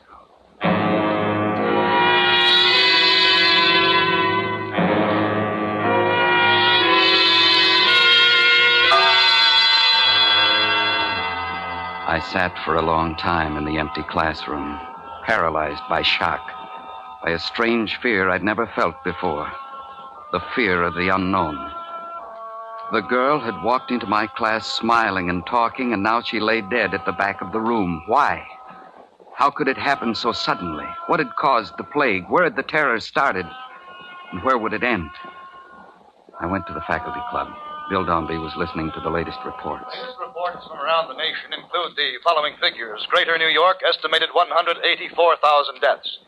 I sat for a long time in the empty classroom, paralyzed by shock, by a strange fear I'd never felt before, the fear of the unknown. The girl had walked into my class smiling and talking, and now she lay dead at the back of the room. Why? How could it happen so suddenly? What had caused the plague? Where had the terror started? And where would it end? I went to the faculty club. Bill Dombey was listening to the latest reports. Latest reports from around the nation include the following figures. Greater New York, estimated 184,000 deaths.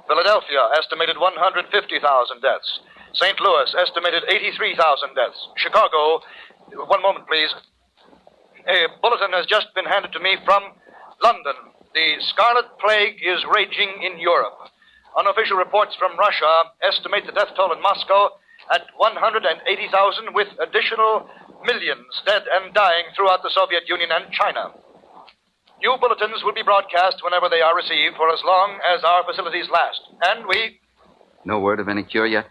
Philadelphia, estimated 150,000 deaths. St. Louis, estimated 83,000 deaths. Chicago, one moment, please. A bulletin has just been handed to me from London. The Scarlet Plague is raging in Europe. Unofficial reports from Russia estimate the death toll in Moscow at 180,000, with additional millions dead and dying throughout the Soviet Union and China. New bulletins will be broadcast whenever they are received for as long as our facilities last. And we... No word of any cure yet?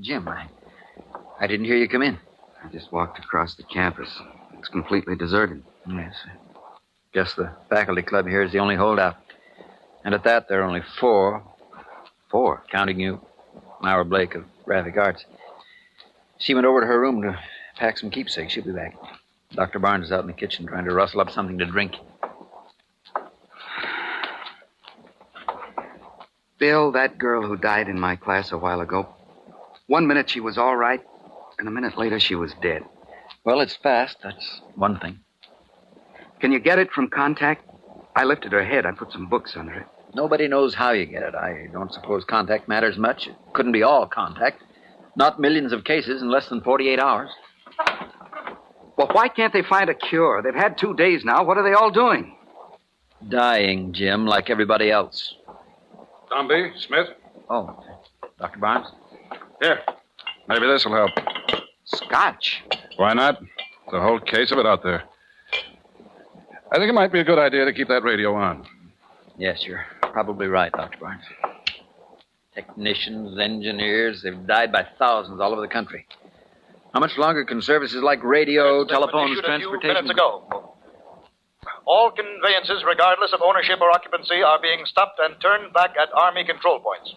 Jim, I didn't hear you come in. I just walked across the campus. It's completely deserted. Yes. Guess the faculty club here is the only holdout. And at that, there are only four. Four? Counting you. Myra Blake of Graphic Arts. She went over to her room to pack some keepsakes. She'll be back. Dr. Barnes is out in the kitchen trying to rustle up something to drink. Bill, that girl who died in my class a while ago, 1 minute she was all right, and a minute later she was dead. Well, it's fast. That's one thing. Can you get it from contact? I lifted her head. I put some books under it. Nobody knows how you get it. I don't suppose contact matters much. It couldn't be all contact. Not millions of cases in less than 48 hours. Well, why can't they find a cure? They've had 2 days now. What are they all doing? Dying, Jim, like everybody else. Dombey, Smith. Oh, Dr. Barnes? Here. Maybe this will help. Scotch. Why not? There's a whole case of it out there. I think it might be a good idea to keep that radio on. Yes, you're probably right, Dr. Barnes. Technicians, engineers, they've died by thousands all over the country. How much longer can services like radio, telephones, transportation... A few minutes ago. All conveyances, regardless of ownership or occupancy, are being stopped and turned back at Army control points.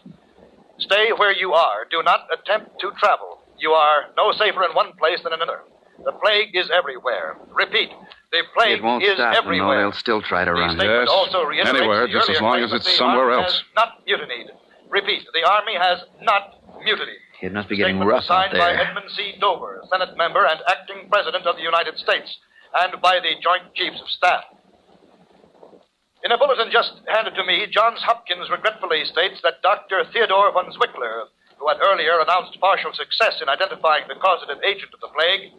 Stay where you are. Do not attempt to travel. You are no safer in one place than another. The plague is everywhere. Repeat, the plague it won't is stop, everywhere. No, they'll still try to run. Yes, also anywhere, just as long as it's somewhere else. Has not mutinied. Repeat, the Army has not mutinied. It must be getting Statement rough was signed out by there. Edmund C. Dover, Senate member and acting President of the United States, and by the Joint Chiefs of Staff. In a bulletin just handed to me, Johns Hopkins regretfully states that Dr. Theodore von Zwickler, who had earlier announced partial success in identifying the causative agent of the plague,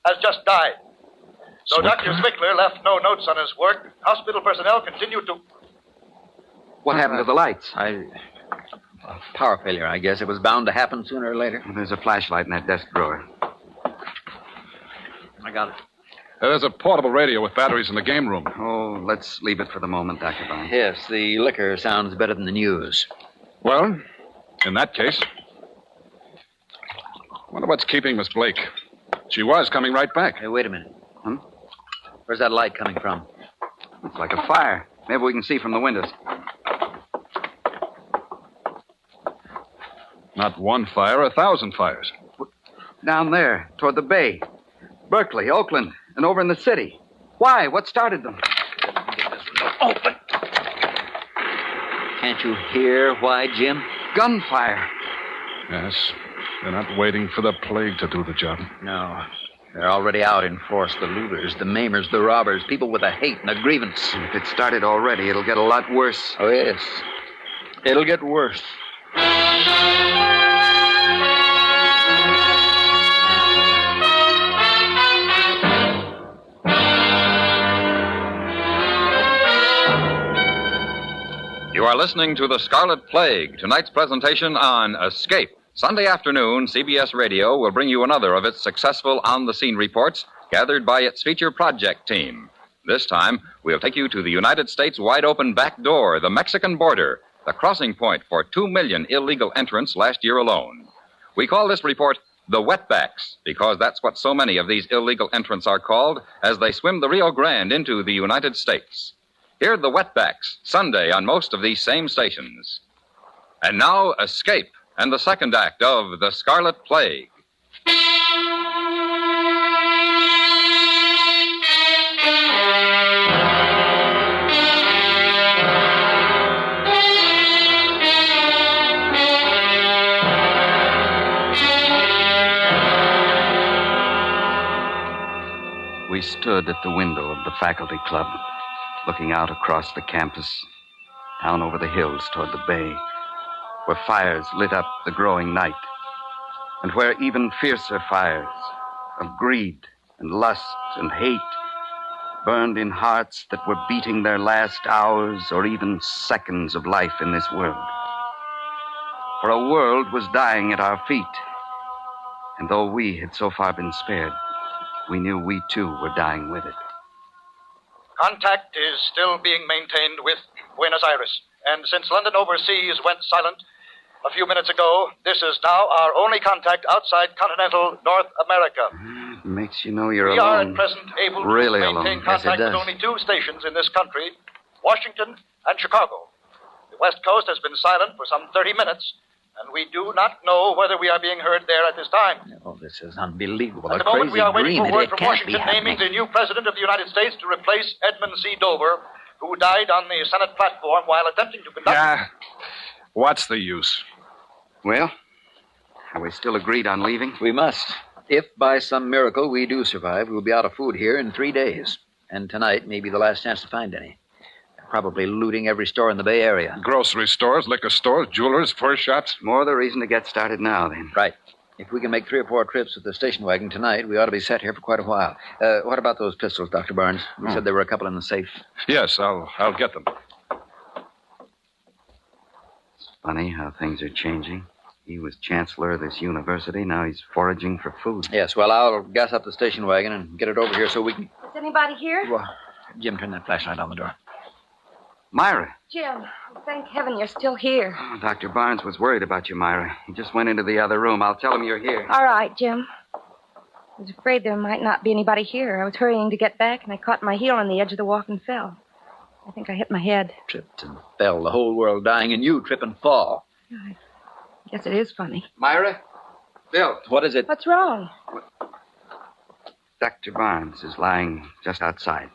has just died. Though Dr. Zwickler left no notes on his work, hospital personnel continue to... What happened to the lights? Power failure, I guess. It was bound to happen sooner or later. Well, there's a flashlight in that desk drawer. I got it. There's a portable radio with batteries in the game room. Oh, let's leave it for the moment, Dr. Barnes. Yes, the liquor sounds better than the news. Well, in that case, wonder what's keeping Miss Blake. She was coming right back. Hey, wait a minute. Where's that light coming from? It's like a fire. Maybe we can see from the windows. Not one fire, 1,000 fires. Down there, toward the bay. Berkeley, Oakland, and over in the city. Why? What started them? Open! Can't you hear why, Jim? Gunfire. Yes. They're not waiting for the plague to do the job. No. They're already out in force. The looters, the maimers, the robbers, people with a hate and a grievance. If it started already, it'll get a lot worse. Oh, yes. It'll get worse. You are listening to The Scarlet Plague, tonight's presentation on Escape. Sunday afternoon, CBS Radio will bring you another of its successful on-the-scene reports gathered by its feature project team. This time, we'll take you to the United States wide-open back door, the Mexican border, the crossing point for 2 million illegal entrants last year alone. We call this report the wetbacks, because that's what so many of these illegal entrants are called as they swim the Rio Grande into the United States. Hear the wetbacks, Sunday on most of these same stations. And now, Escape, and the second act of The Scarlet Plague. We stood at the window of the faculty club, looking out across the campus, down over the hills toward the bay, where fires lit up the growing night, and where even fiercer fires of greed and lust and hate burned in hearts that were beating their last hours or even seconds of life in this world. For a world was dying at our feet, and though we had so far been spared, we knew we too were dying with it. Contact is still being maintained with Buenos Aires, and since London Overseas went silent a few minutes ago, this is now our only contact outside continental North America. Makes you know you're We alone. are at present able Really to maintain alone. contact with only 2 stations in this country, Washington and Chicago. The West Coast has been silent for some 30 minutes, and we do not know whether we are being heard there at this time. Oh, this is unbelievable. At A the moment, we crazy are waiting dream. for word It from can't be Washington naming happening. the new president of the United States to replace Edmund C. Dover, who died on the Senate platform while attempting to conduct... What's the use? Well, are we still agreed on leaving? We must. If by some miracle we do survive, we'll be out of food here in 3 days. And tonight may be the last chance to find any. They're probably looting every store in the Bay Area. Grocery stores, liquor stores, jewelers, fur shops. More the reason to get started now, then. Right. If we can make 3 or 4 trips with the station wagon tonight, we ought to be set here for quite a while. What about those pistols, Dr. Barnes? You said there were a couple in the safe. Yes, I'll get them. It's funny how things are changing. He was chancellor of this university. Now he's foraging for food. Yes, well, I'll gas up the station wagon and get it over here so we can... Is anybody here? Well, Jim, turn that flashlight on the door. Myra. Jim, thank heaven you're still here. Oh, Dr. Barnes was worried about you, Myra. He just went into the other room. I'll tell him you're here. All right, Jim. I was afraid there might not be anybody here. I was hurrying to get back, and I caught my heel on the edge of the walk and fell. I think I hit my head. Tripped and fell, the whole world dying, and you trip and fall. I guess it is funny. Myra? Bill. What is it? What's wrong? Dr. Barnes is lying just outside.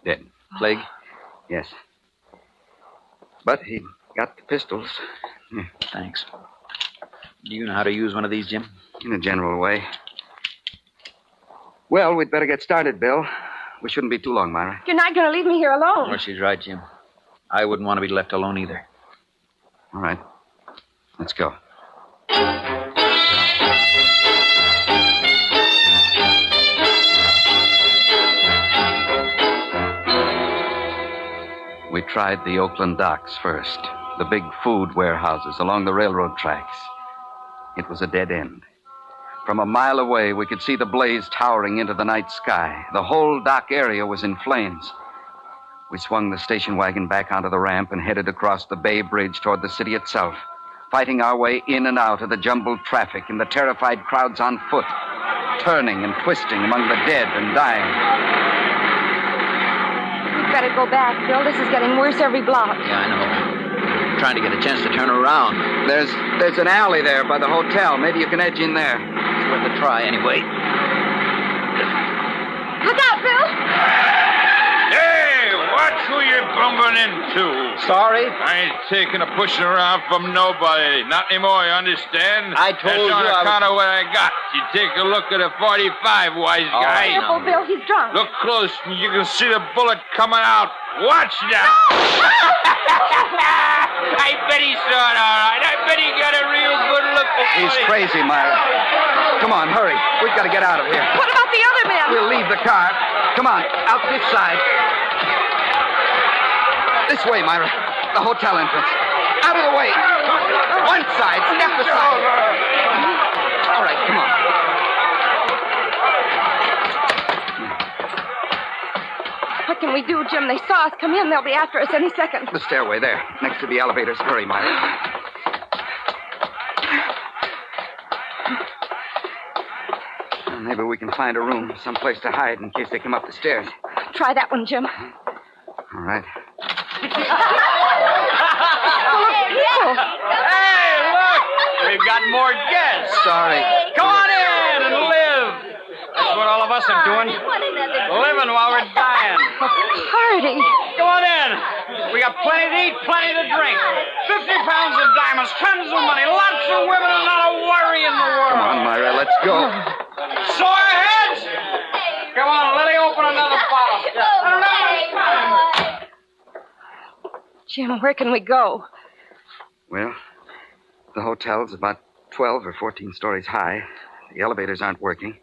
Dead. Plague? Yes. But he got the pistols. Here. Thanks. Do you know how to use one of these, Jim? In a general way. Well, we'd better get started, Bill. We shouldn't be too long, Myra. You're not going to leave me here alone. Well, she's right, Jim. I wouldn't want to be left alone either. All right. Let's go. We tried the Oakland docks first, the big food warehouses along the railroad tracks. It was a dead end. From a mile away, we could see the blaze towering into the night sky. The whole dock area was in flames. We swung the station wagon back onto the ramp and headed across the Bay Bridge toward the city itself, fighting our way in and out of the jumbled traffic and the terrified crowds on foot, turning and twisting among the dead and dying. We'd better go back, Bill. This is getting worse every block. Yeah, I know. I'm trying to get a chance to turn around. There's an alley there by the hotel. Maybe you can edge in there. It's worth a try anyway. Look out, Bill! Hey, watch who you're bumping into. Sorry? I ain't taking a pushing around from nobody. Not anymore, you understand? I told That's on you account of what I got. You take a look at a 45, wise guy. Careful, Bill. He's drunk. Look close, and you can see the bullet coming out. Watch now. I bet he saw it all right. I bet he got a real good look at He's crazy, Myra. Come on, hurry. We've got to get out of here. What about the other men? We'll leave the car. Come on, out this side. This way, Myra. The hotel entrance. Out of the way. One side. Step aside. All right, come on. What can we do, Jim? They saw us come in. They'll be after us any second. The stairway there, next to the elevators. Hurry, Myra. Maybe we can find a room, someplace to hide in case they come up the stairs. Try that one, Jim. All right. Hey, look! We've got more guests. Sorry. Come on in and live. That's what all of us are doing. Living while we're dying. Party. Come on in. We got plenty to eat, plenty to drink. 50 pounds of diamonds, tons of money, lots of women, and not a worry in the world. Come on, Myra, let's go. Sore heads? Come on, let me open another bottle. Jim, where can we go? Well, the hotel's about 12 or 14 stories high. The elevators aren't working.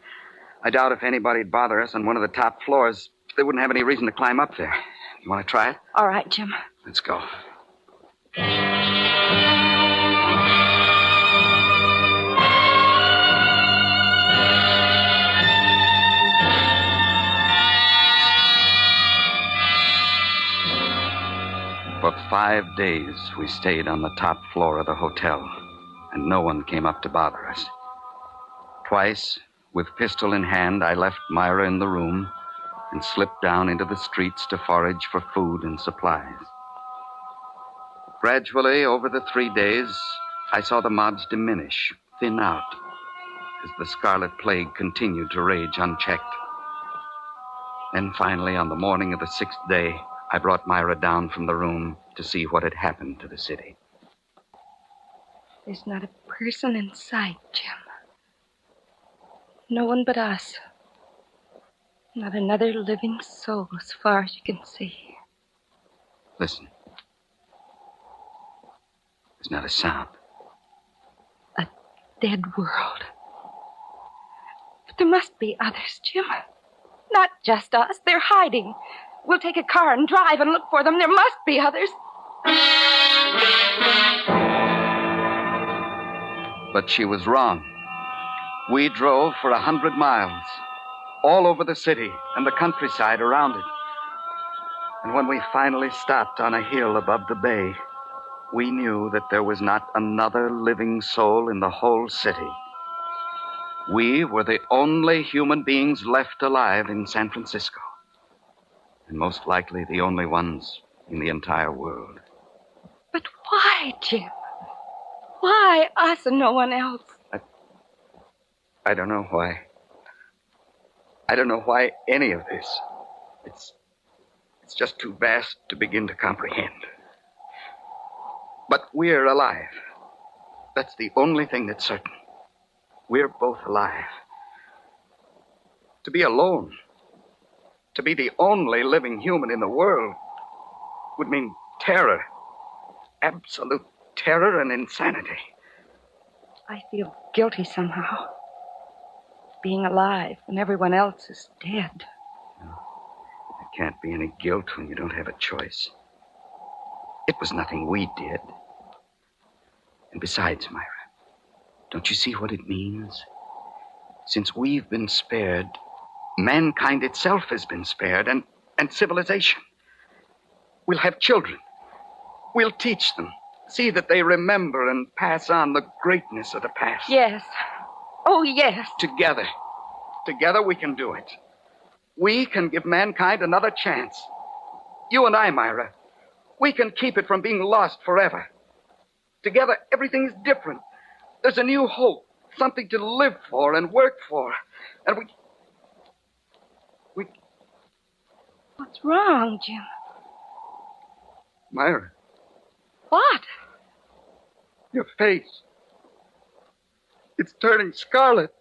I doubt if anybody'd bother us on one of the top floors. They wouldn't have any reason to climb up there. You want to try it? All right, Jim. Let's go. For 5 days, we stayed on the top floor of the hotel, and no one came up to bother us. Twice, with pistol in hand, I left Myra in the room and slipped down into the streets to forage for food and supplies. Gradually, over the 3 days, I saw the mobs diminish, thin out, as the scarlet plague continued to rage unchecked. Then finally, on the morning of the 6th day, I brought Myra down from the room to see what had happened to the city. There's not a person in sight, Jim. No one but us. Not another living soul as far as you can see. Listen. There's not a sound. A dead world. But there must be others, Jim. Not just us. They're hiding. We'll take a car and drive and look for them. There must be others. But she was wrong. We drove for 100 miles, all over the city and the countryside around it. And when we finally stopped on a hill above the bay, we knew that there was not another living soul in the whole city. We were the only human beings left alive in San Francisco. And most likely the only ones in the entire world. But why, Jim? Why us and no one else? I don't know why. I don't know why any of this. It's just too vast to begin to comprehend. But we're alive. That's the only thing that's certain. We're both alive. To be alone, to be the only living human in the world, would mean terror. Absolute terror and insanity. I feel guilty somehow. Being alive when everyone else is dead. There can't be any guilt when you don't have a choice. It was nothing we did. And besides, Myra, don't you see what it means? Since we've been spared, mankind itself has been spared, and civilization. We'll have children. We'll teach them. See that they remember and pass on the greatness of the past. Yes. Oh, yes. Together. Together we can do it. We can give mankind another chance. You and I, Myra. We can keep it from being lost forever. Together, everything's different. There's a new hope, something to live for and work for. And we... What's wrong, Jim? Myra. What? Your face. It's turning scarlet.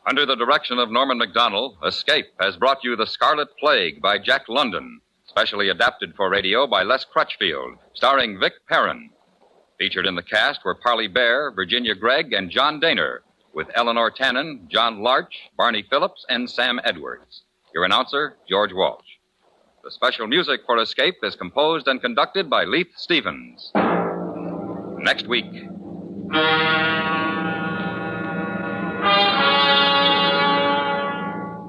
Under the direction of Norman Macdonald, Escape has brought you The Scarlet Plague by Jack London, specially adapted for radio by Les Crutchfield, starring Vic Perrin. Featured in the cast were Parley Bear, Virginia Gregg, and John Daner, with Eleanor Tannen, John Larch, Barney Phillips, and Sam Edwards. Your announcer, George Walsh. The special music for Escape is composed and conducted by Leith Stevens. Next week.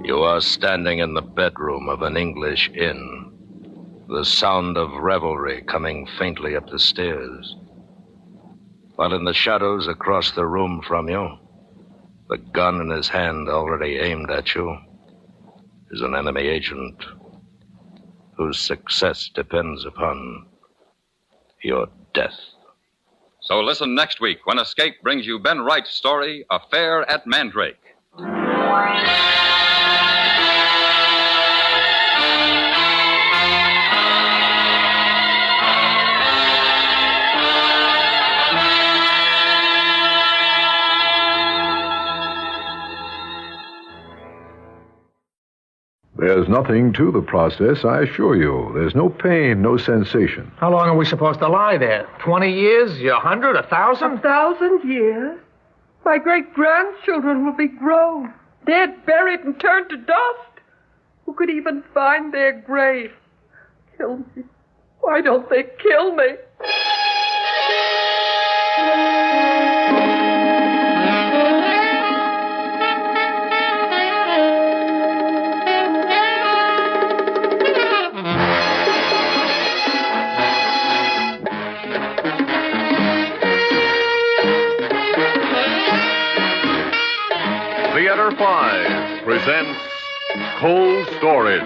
You are standing in the bedroom of an English inn, the sound of revelry coming faintly up the stairs. While in the shadows across the room from you, the gun in his hand already aimed at you, is an enemy agent whose success depends upon your death. So listen next week when Escape brings you Ben Wright's story, Affair at Mandrake. There's nothing to the process, I assure you. There's no pain, no sensation. How long are we supposed to lie there? 20 years? 100? 1,000? 1,000 years? My great-grandchildren will be grown, dead, buried, and turned to dust. Who could even find their grave? Kill me. Why don't they kill me? Theater 5 presents Cold Storage.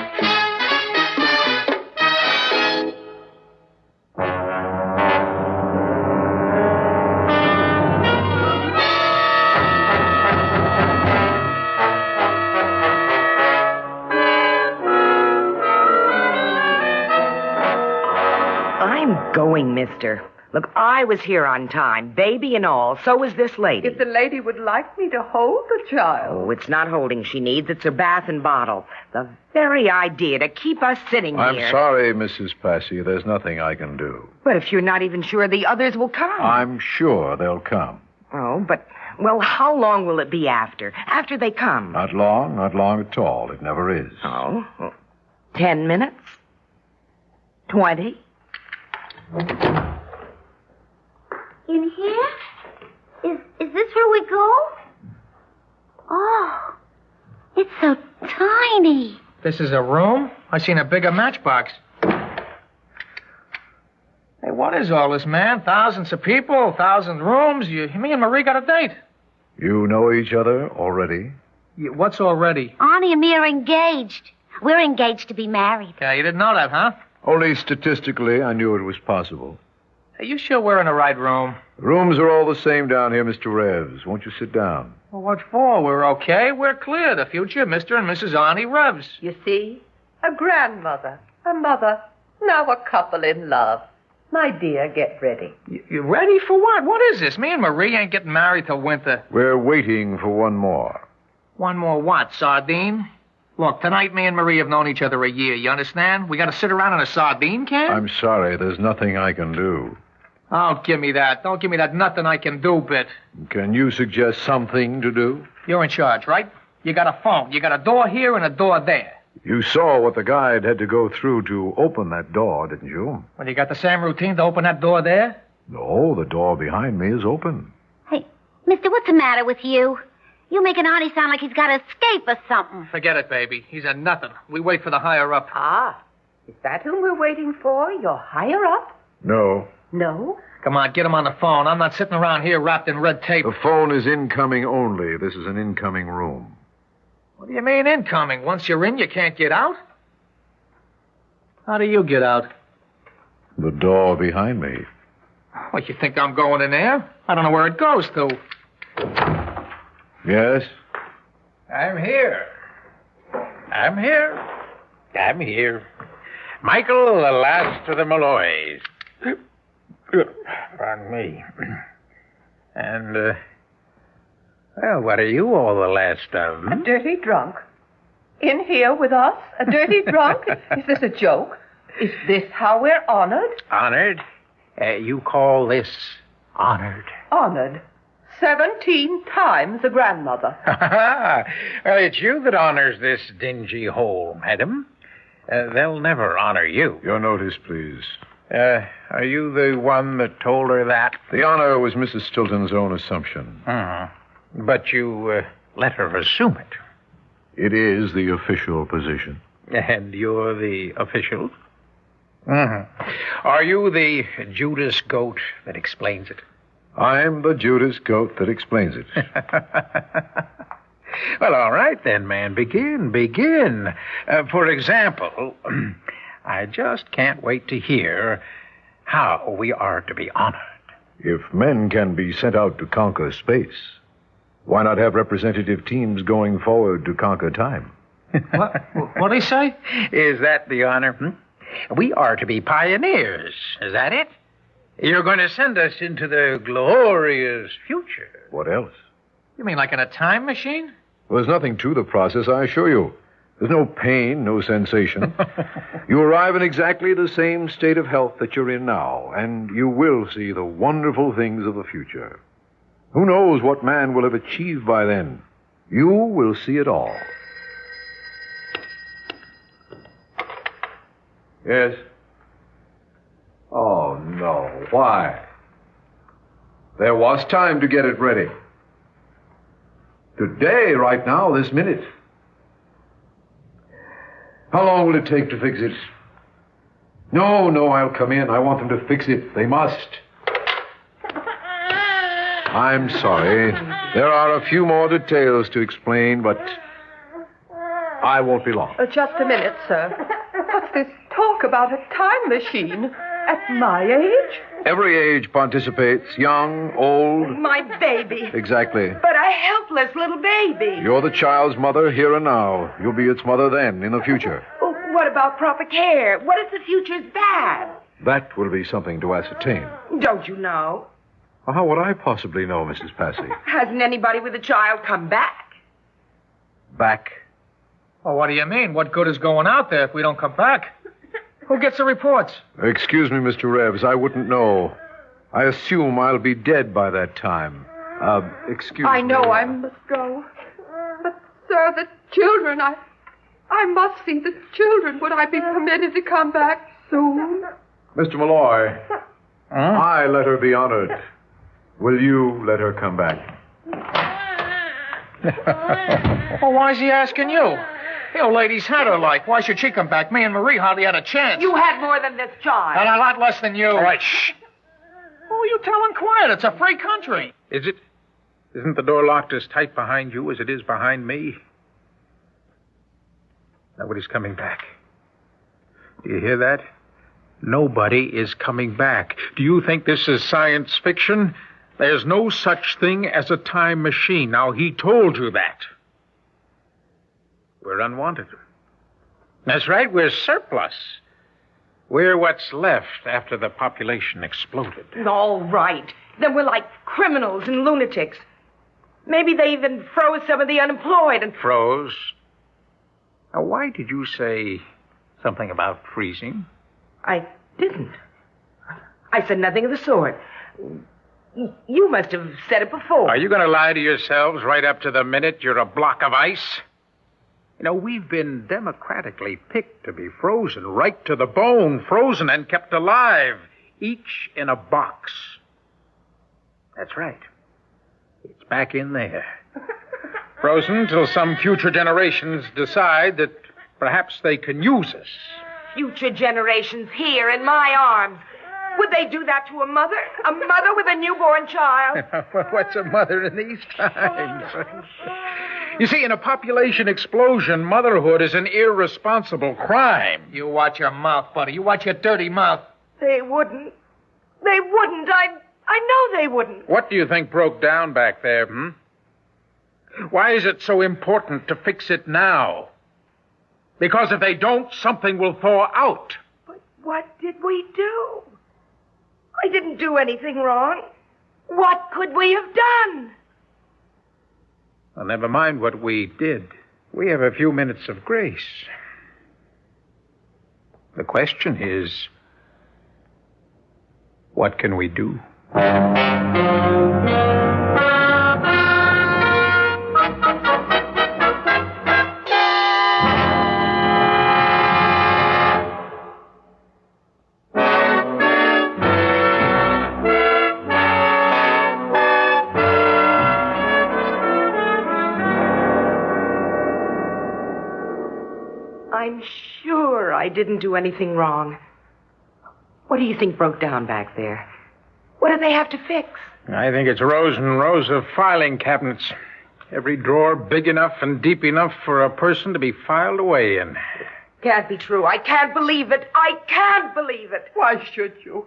I'm going, mister. Look, I was here on time, baby and all. So was this lady. If the lady would like me to hold the child. Oh, it's not holding she needs. It's her bath and bottle. The very idea to keep us sitting I'm here. sorry, Mrs. Passy. There's nothing I can do. But if you're not even sure the others will come. I'm sure they'll come. Oh, but, well, how long will it be after they come? Not long at all. It never is. Oh, 10 minutes? 20? In here? Is this where we go? Oh, it's so tiny. This is a room? I seen a bigger matchbox. Hey, what is all this, man? Thousands of people, 1,000 rooms. Me and Marie got a date. You know each other already? What's already? Arnie and me are engaged. We're engaged to be married. Yeah, you didn't know that, huh? Only statistically, I knew it was possible. Are you sure we're in the right room? The rooms are all the same down here, Mr. Revs. Won't you sit down? Well, what for? We're okay. We're clear. The future Mr. and Mrs. Arnie Revs. You see? A grandmother, a mother, now a couple in love. My dear, get ready. You ready for what? What is this? Me and Marie ain't getting married till winter. We're waiting for one more. One more what, sardine? Look, tonight me and Marie have known each other a year, you understand? We gotta sit around in a sardine can? I'm sorry, there's nothing I can do. Oh, give me that. Don't give me that nothing I can do bit. Can you suggest something to do? You're in charge, right? You got a phone. You got a door here and a door there. You saw what the guide had to go through to open that door, didn't you? Well, you got the same routine to open that door there? No, the door behind me is open. Hey, mister, what's the matter with you? You're making Arnie sound like he's got to escape or something. Forget it, baby. He's a nothing. We wait for the higher up. Ah, is that whom we're waiting for? Your higher up? No. No? Come on, get him on the phone. I'm not sitting around here wrapped in red tape. The phone is incoming only. This is an incoming room. What do you mean incoming? Once you're in, you can't get out? How do you get out? The door behind me. What, you think I'm going in there? I don't know where it goes to. Yes? I'm here. Michael, the last of the Malloys. Pardon me. And, well, what are you all the last of? A dirty drunk. In here with us? A dirty drunk? Is this a joke? Is this how we're honored? Honored? You call this honored? Honored. 17 times a grandmother. Well, it's you that honors this dingy hole, madam. They'll never honor you. Your notice, please. Are you the one that told her that? The honor was Mrs. Stilton's own assumption. But you let her assume it. It is the official position. And you're the official? Are you the Judas goat that explains it? I'm the Judas goat that explains it. Well, all right then, man. Begin. For example, I just can't wait to hear how we are to be honored. If men can be sent out to conquer space, why not have representative teams going forward to conquer time? What do you say? Is that the honor? We are to be pioneers. Is that it? You're going to send us into the glorious future. What else? You mean like in a time machine? There's nothing to the process, I assure you. There's no pain, no sensation. You arrive in exactly the same state of health that you're in now, and you will see the wonderful things of the future. Who knows what man will have achieved by then? You will see it all. Yes? Oh, no. Why? There was time to get it ready. Today, right now, this minute. How long will it take to fix it? No, I'll come in. I want them to fix it. They must. I'm sorry. There are a few more details to explain, but I won't be long. Just a minute, sir. What's this talk about a time machine? At my age? Every age participates, young, old. My baby. Exactly. But a helpless little baby. You're the child's mother here and now. You'll be its mother then, in the future. Well, what about proper care? What if the future's bad? That will be something to ascertain. Don't you know? Well, how would I possibly know, Mrs. Passy? Hasn't anybody with a child come back? Back? Well, what do you mean? What good is going out there if we don't come back? Who gets the reports? Excuse me, Mr. Rebs. I wouldn't know. I assume I'll be dead by that time. Excuse me. I know I must go. But, sir, the children, I must see the children. Would I be permitted to come back soon? Mr. Malloy, I let her be honored. Will you let her come back? Well, why is he asking you? The old lady's had her like. Why should she come back? Me and Marie hardly had a chance. You had more than this child. And a lot less than you. All right, shh. Who are you telling quiet? It's a free country. Is it? Isn't the door locked as tight behind you as it is behind me? Nobody's coming back. Do you hear that? Nobody is coming back. Do you think this is science fiction? There's no such thing as a time machine. Now, he told you that. We're unwanted. That's right, we're surplus. We're what's left after the population exploded. All right. Then we're like criminals and lunatics. Maybe they even froze some of the unemployed and... Froze? Now, why did you say something about freezing? I didn't. I said nothing of the sort. You must have said it before. Are you going to lie to yourselves right up to the minute you're a block of ice? You know, we've been democratically picked to be frozen right to the bone, frozen and kept alive, each in a box. That's right. It's back in there. Frozen till some future generations decide that perhaps they can use us. Future generations here in my arms. Would they do that to a mother? A mother with a newborn child? What's a mother in these times? You see, in a population explosion, motherhood is an irresponsible crime. You watch your mouth, buddy. You watch your dirty mouth. They wouldn't. They wouldn't. I know they wouldn't. What do you think broke down back there, Why is it so important to fix it now? Because if they don't, something will thaw out. But what did we do? I didn't do anything wrong. What could we have done? Well, never mind what we did. We have a few minutes of grace. The question is, what can we do? didn't do anything wrong. What do you think broke down back there? What do they have to fix? I think it's rows and rows of filing cabinets. Every drawer big enough and deep enough for a person to be filed away in. Can't be true. I can't believe it. I can't believe it. Why should you?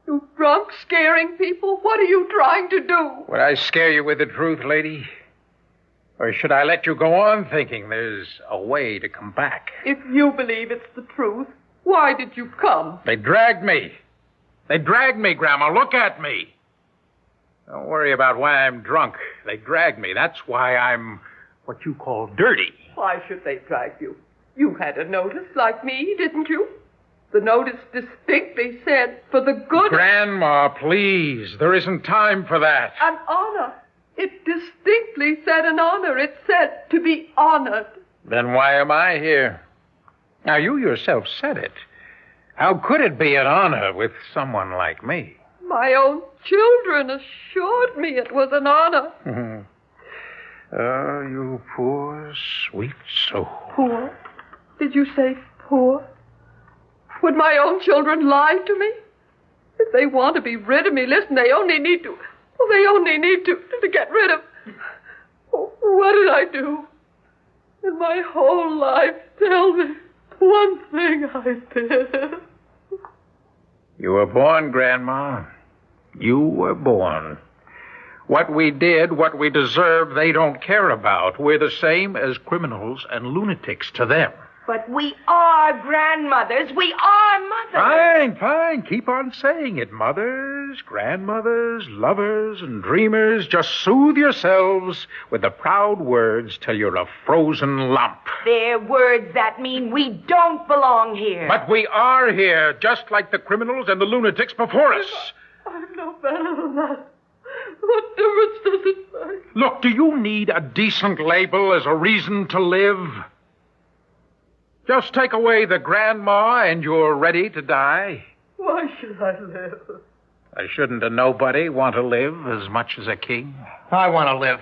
You drunk, scaring people? What are you trying to do? Would I scare you with the truth, lady? Or should I let you go on thinking there's a way to come back? If you believe it's the truth, why did you come? They dragged me. They dragged me, Grandma. Look at me. Don't worry about why I'm drunk. They dragged me. That's why I'm what you call dirty. Why should they drag you? You had a notice like me, didn't you? The notice distinctly said, for the good... Grandma, please. There isn't time for that. An honor. It distinctly said an honor. It said to be honored. Then why am I here? Now, you yourself said it. How could it be an honor with someone like me? My own children assured me it was an honor. Oh, you poor, sweet soul. Poor? Did you say poor? Would my own children lie to me? If they want to be rid of me, listen, they only need to... Well, they only need to get rid of... What did I do? In my whole life, tell me one thing I did. You were born, Grandma. You were born. What we did, what we deserve, they don't care about. We're the same as criminals and lunatics to them. But we are grandmothers. We are mothers. Fine, fine. Keep on saying it. Mothers, grandmothers, lovers, and dreamers. Just soothe yourselves with the proud words till you're a frozen lump. They're words that mean we don't belong here. But we are here, just like the criminals and the lunatics before us. I'm no better than that. What difference does it make? Look, do you need a decent label as a reason to live? Just take away the grandma and you're ready to die. Why should I live? I shouldn't a nobody want to live as much as a king? I want to live.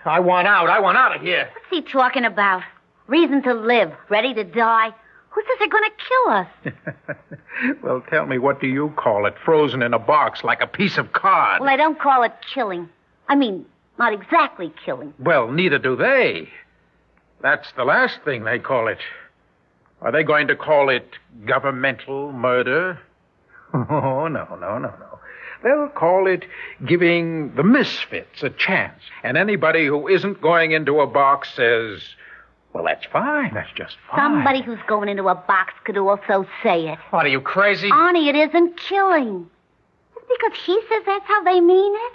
I want out. I want out of here. What's he talking about? Reason to live, ready to die? Who says they're going to kill us? Well, tell me, what do you call it? Frozen in a box like a piece of card. Well, I don't call it killing. I mean, not exactly killing. Well, neither do they. That's the last thing they call it. Are they going to call it governmental murder? Oh, no. They'll call it giving the misfits a chance. And anybody who isn't going into a box says, well, that's fine. That's just fine. Somebody who's going into a box could also say it. What, are you crazy? Arnie, it isn't killing. It's because he says that's how they mean it.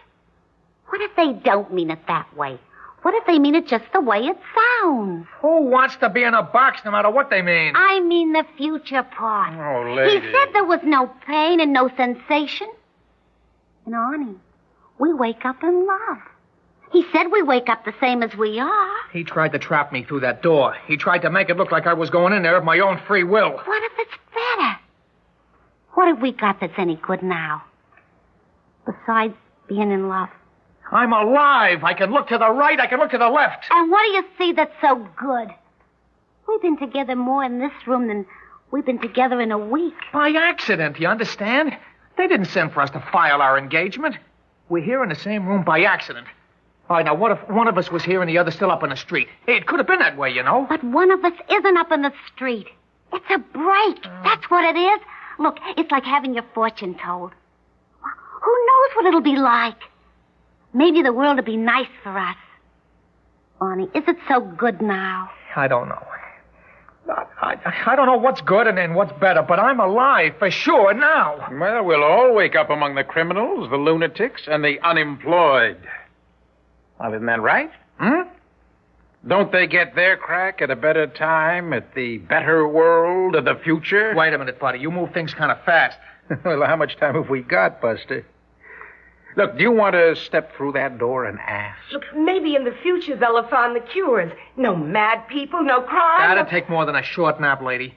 What if they don't mean it that way? What if they mean it just the way it sounds? Who wants to be in a box no matter what they mean? I mean the future part. Oh, lady. He said there was no pain and no sensation. And Arnie, we wake up in love. He said we wake up the same as we are. He tried to trap me through that door. He tried to make it look like I was going in there of my own free will. What if it's better? What have we got that's any good now? Besides being in love. I'm alive. I can look to the right. I can look to the left. And what do you see that's so good? We've been together more in this room than we've been together in a week. By accident, you understand? They didn't send for us to file our engagement. We're here in the same room by accident. All right, now, what if one of us was here and the other still up in the street? It could have been that way, you know. But one of us isn't up in the street. It's a break. That's what it is. Look, it's like having your fortune told. Who knows what it'll be like? Maybe the world will be nice for us. Arnie, is it so good now? I don't know. I don't know what's good and what's better, but I'm alive for sure now. Well, we'll all wake up among the criminals, the lunatics, and the unemployed. Well, isn't that right? Don't they get their crack at a better time, at the better world of the future? Wait a minute, buddy. You move things kind of fast. Well, how much time have we got, Buster? Look, do you want to step through that door and ask? Look, maybe in the future they'll have found the cures. No mad people, no crime. That'd take more than a short nap, lady.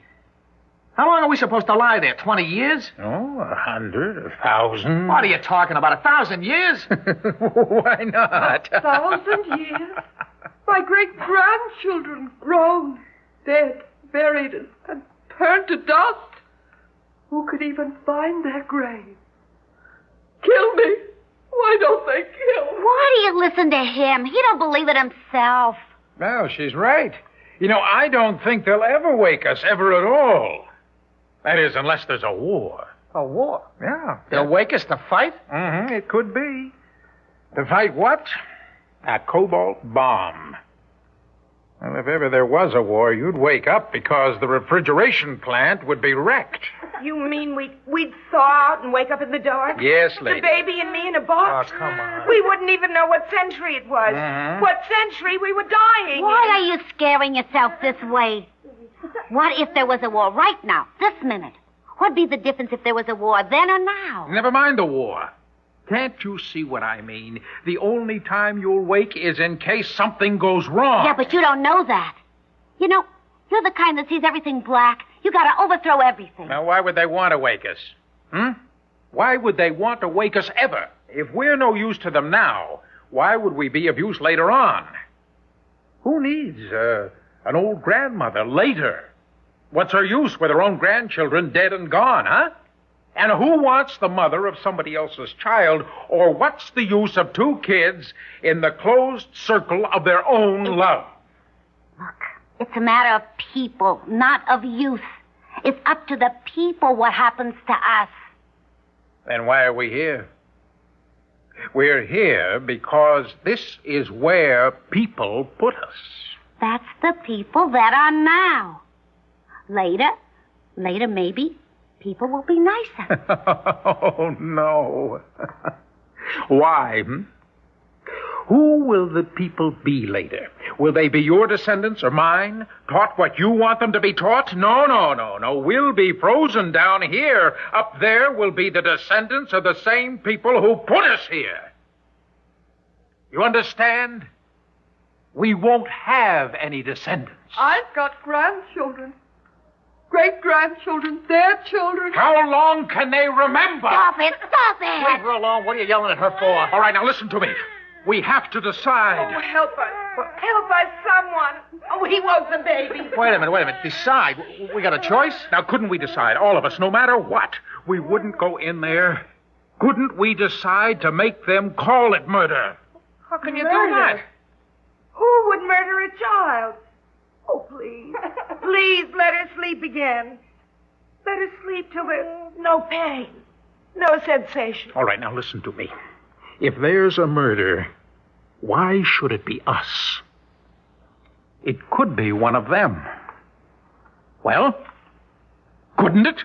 How long are we supposed to lie there? 20 years? Oh, 100, 1,000. What are you talking about? 1,000 years? Why not? 1,000 years? My great-grandchildren grown, dead, buried, and turn to dust. Who could even find their grave? Kill me. Why don't they kill me? Why do you listen to him? He don't believe it himself. Well, she's right. You know, I don't think they'll ever wake us, ever at all. That is, unless there's a war. A war? Yeah. They'll wake us to fight? Mm-hmm, it could be. To fight what? A cobalt bomb. Well, if ever there was a war, you'd wake up because the refrigeration plant would be wrecked. You mean we'd thaw out and wake up in the dark? Yes, lady. The baby and me in a box? Oh, come on. We wouldn't even know what century it was. Mhm. What century we were dying Why in. are you scaring yourself this way? What if there was a war right now, this minute? What'd be the difference if there was a war then or now? Never mind the war. Can't you see what I mean? The only time you'll wake is in case something goes wrong. Yeah, but you don't know that. You know, you're the kind that sees everything black. You gotta overthrow everything. Now, why would they want to wake us? Why would they want to wake us ever? If we're no use to them now, why would we be of use later on? Who needs an old grandmother later? What's her use with her own grandchildren dead and gone, huh? And who wants the mother of somebody else's child? Or what's the use of two kids in the closed circle of their own love? Look, it's a matter of people, not of youth. It's up to the people what happens to us. Then why are we here? We're here because this is where people put us. That's the people that are now. Later maybe, people will be nicer. Oh, no. Why? Who will the people be later? Will they be your descendants or mine? Taught what you want them to be taught? No. We'll be frozen down here. Up there will be the descendants of the same people who put us here. You understand? We won't have any descendants. I've got grandchildren. Great-grandchildren, their children. How long can they remember? Stop it! Leave her alone. What are you yelling at her for? All right, now listen to me. We have to decide. Oh, help us. Help us, someone. Oh, he was the baby. Wait a minute. Decide. We got a choice? Now, couldn't we decide, all of us, no matter what, we wouldn't go in there? Couldn't we decide to make them call it murder? How can you Murder? do that? Who would murder a child? Oh, please. Please let her sleep again. Let her sleep till there's no pain, no sensation. All right, now listen to me. If there's a murder, why should it be us? It could be one of them. Well, couldn't it?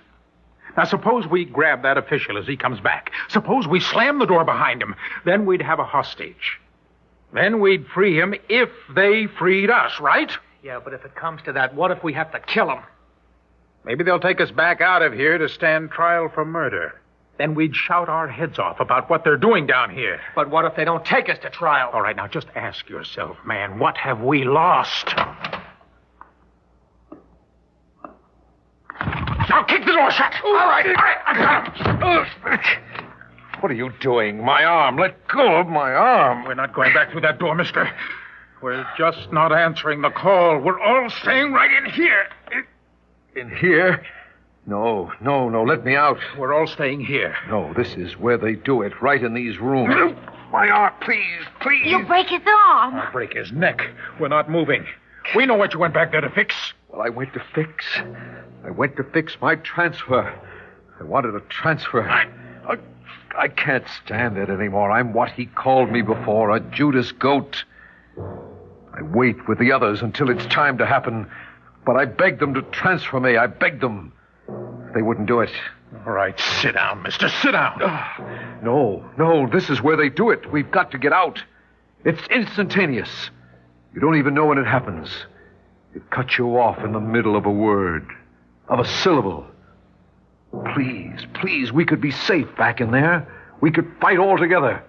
Now, suppose we grab that official as he comes back. Suppose we slam the door behind him. Then we'd have a hostage. Then we'd free him if they freed us, right? Yeah, but if it comes to that, what if we have to kill him? Maybe they'll take us back out of here to stand trial for murder. Then we'd shout our heads off about what they're doing down here. But what if they don't take us to trial? All right, now just ask yourself, man, what have we lost? Now kick the door shut. All right, I got him. What are you doing? My arm. Let go of my arm. We're not going back through that door, mister. We're just not answering the call. We're all staying right in here. In here? No. Let me out. We're all staying here. No, this is where they do it, right in these rooms. My arm, please. You break his arm. I'll break his neck. We're not moving. We know what you went back there to fix. Well, I went to fix my transfer. I wanted a transfer. I can't stand it anymore. I'm what he called me before, a Judas goat. I wait with the others until it's time to happen, but I begged them to transfer me. I begged them. They wouldn't do it. All right, sit down, mister. Sit down. No, this is where they do it. We've got to get out. It's instantaneous. You don't even know when it happens. It cuts you off in the middle of a word, of a syllable. Please, we could be safe back in there. We could fight all together.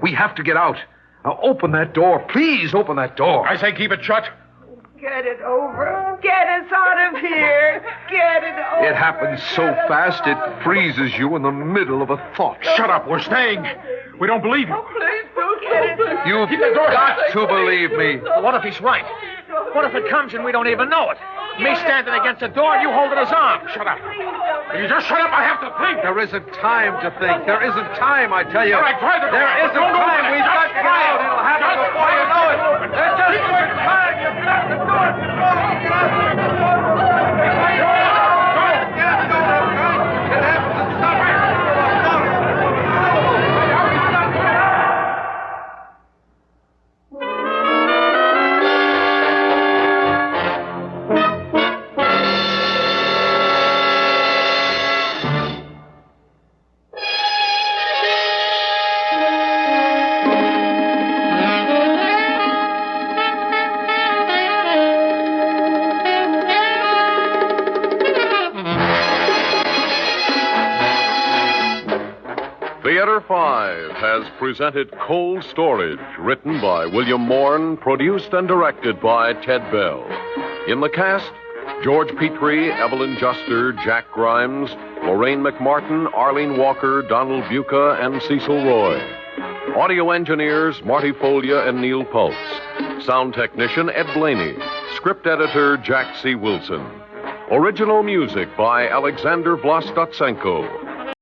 We have to get out. Now open that door. Please open that door. I say keep it shut. Get it over. Get us out of here. Get it over. It happens so fast it freezes you in the middle of a thought. Shut up. We're staying. We don't believe you. Oh, please don't get it. You've got to believe me. What if he's right? What if it comes and we don't even know it? Me standing against the door and you holding his arm. Shut up. You just shut up. I have to think. There isn't time to think. There isn't time, I tell you. All right, try the door. There isn't Don't time. open it. We've got to get out. It'll happen before you know it. There just isn't time. You've got to do it. Get out. Get happens and stop it. Theater 5 has presented Cold Storage, written by William Morn, produced and directed by Ted Bell. In the cast, George Petrie, Evelyn Juster, Jack Grimes, Lorraine McMartin, Arlene Walker, Donald Buca, and Cecil Roy. Audio engineers, Marty Folia and Neil Pultz. Sound technician, Ed Blaney. Script editor, Jack C. Wilson. Original music by Alexander Vlastotsenko.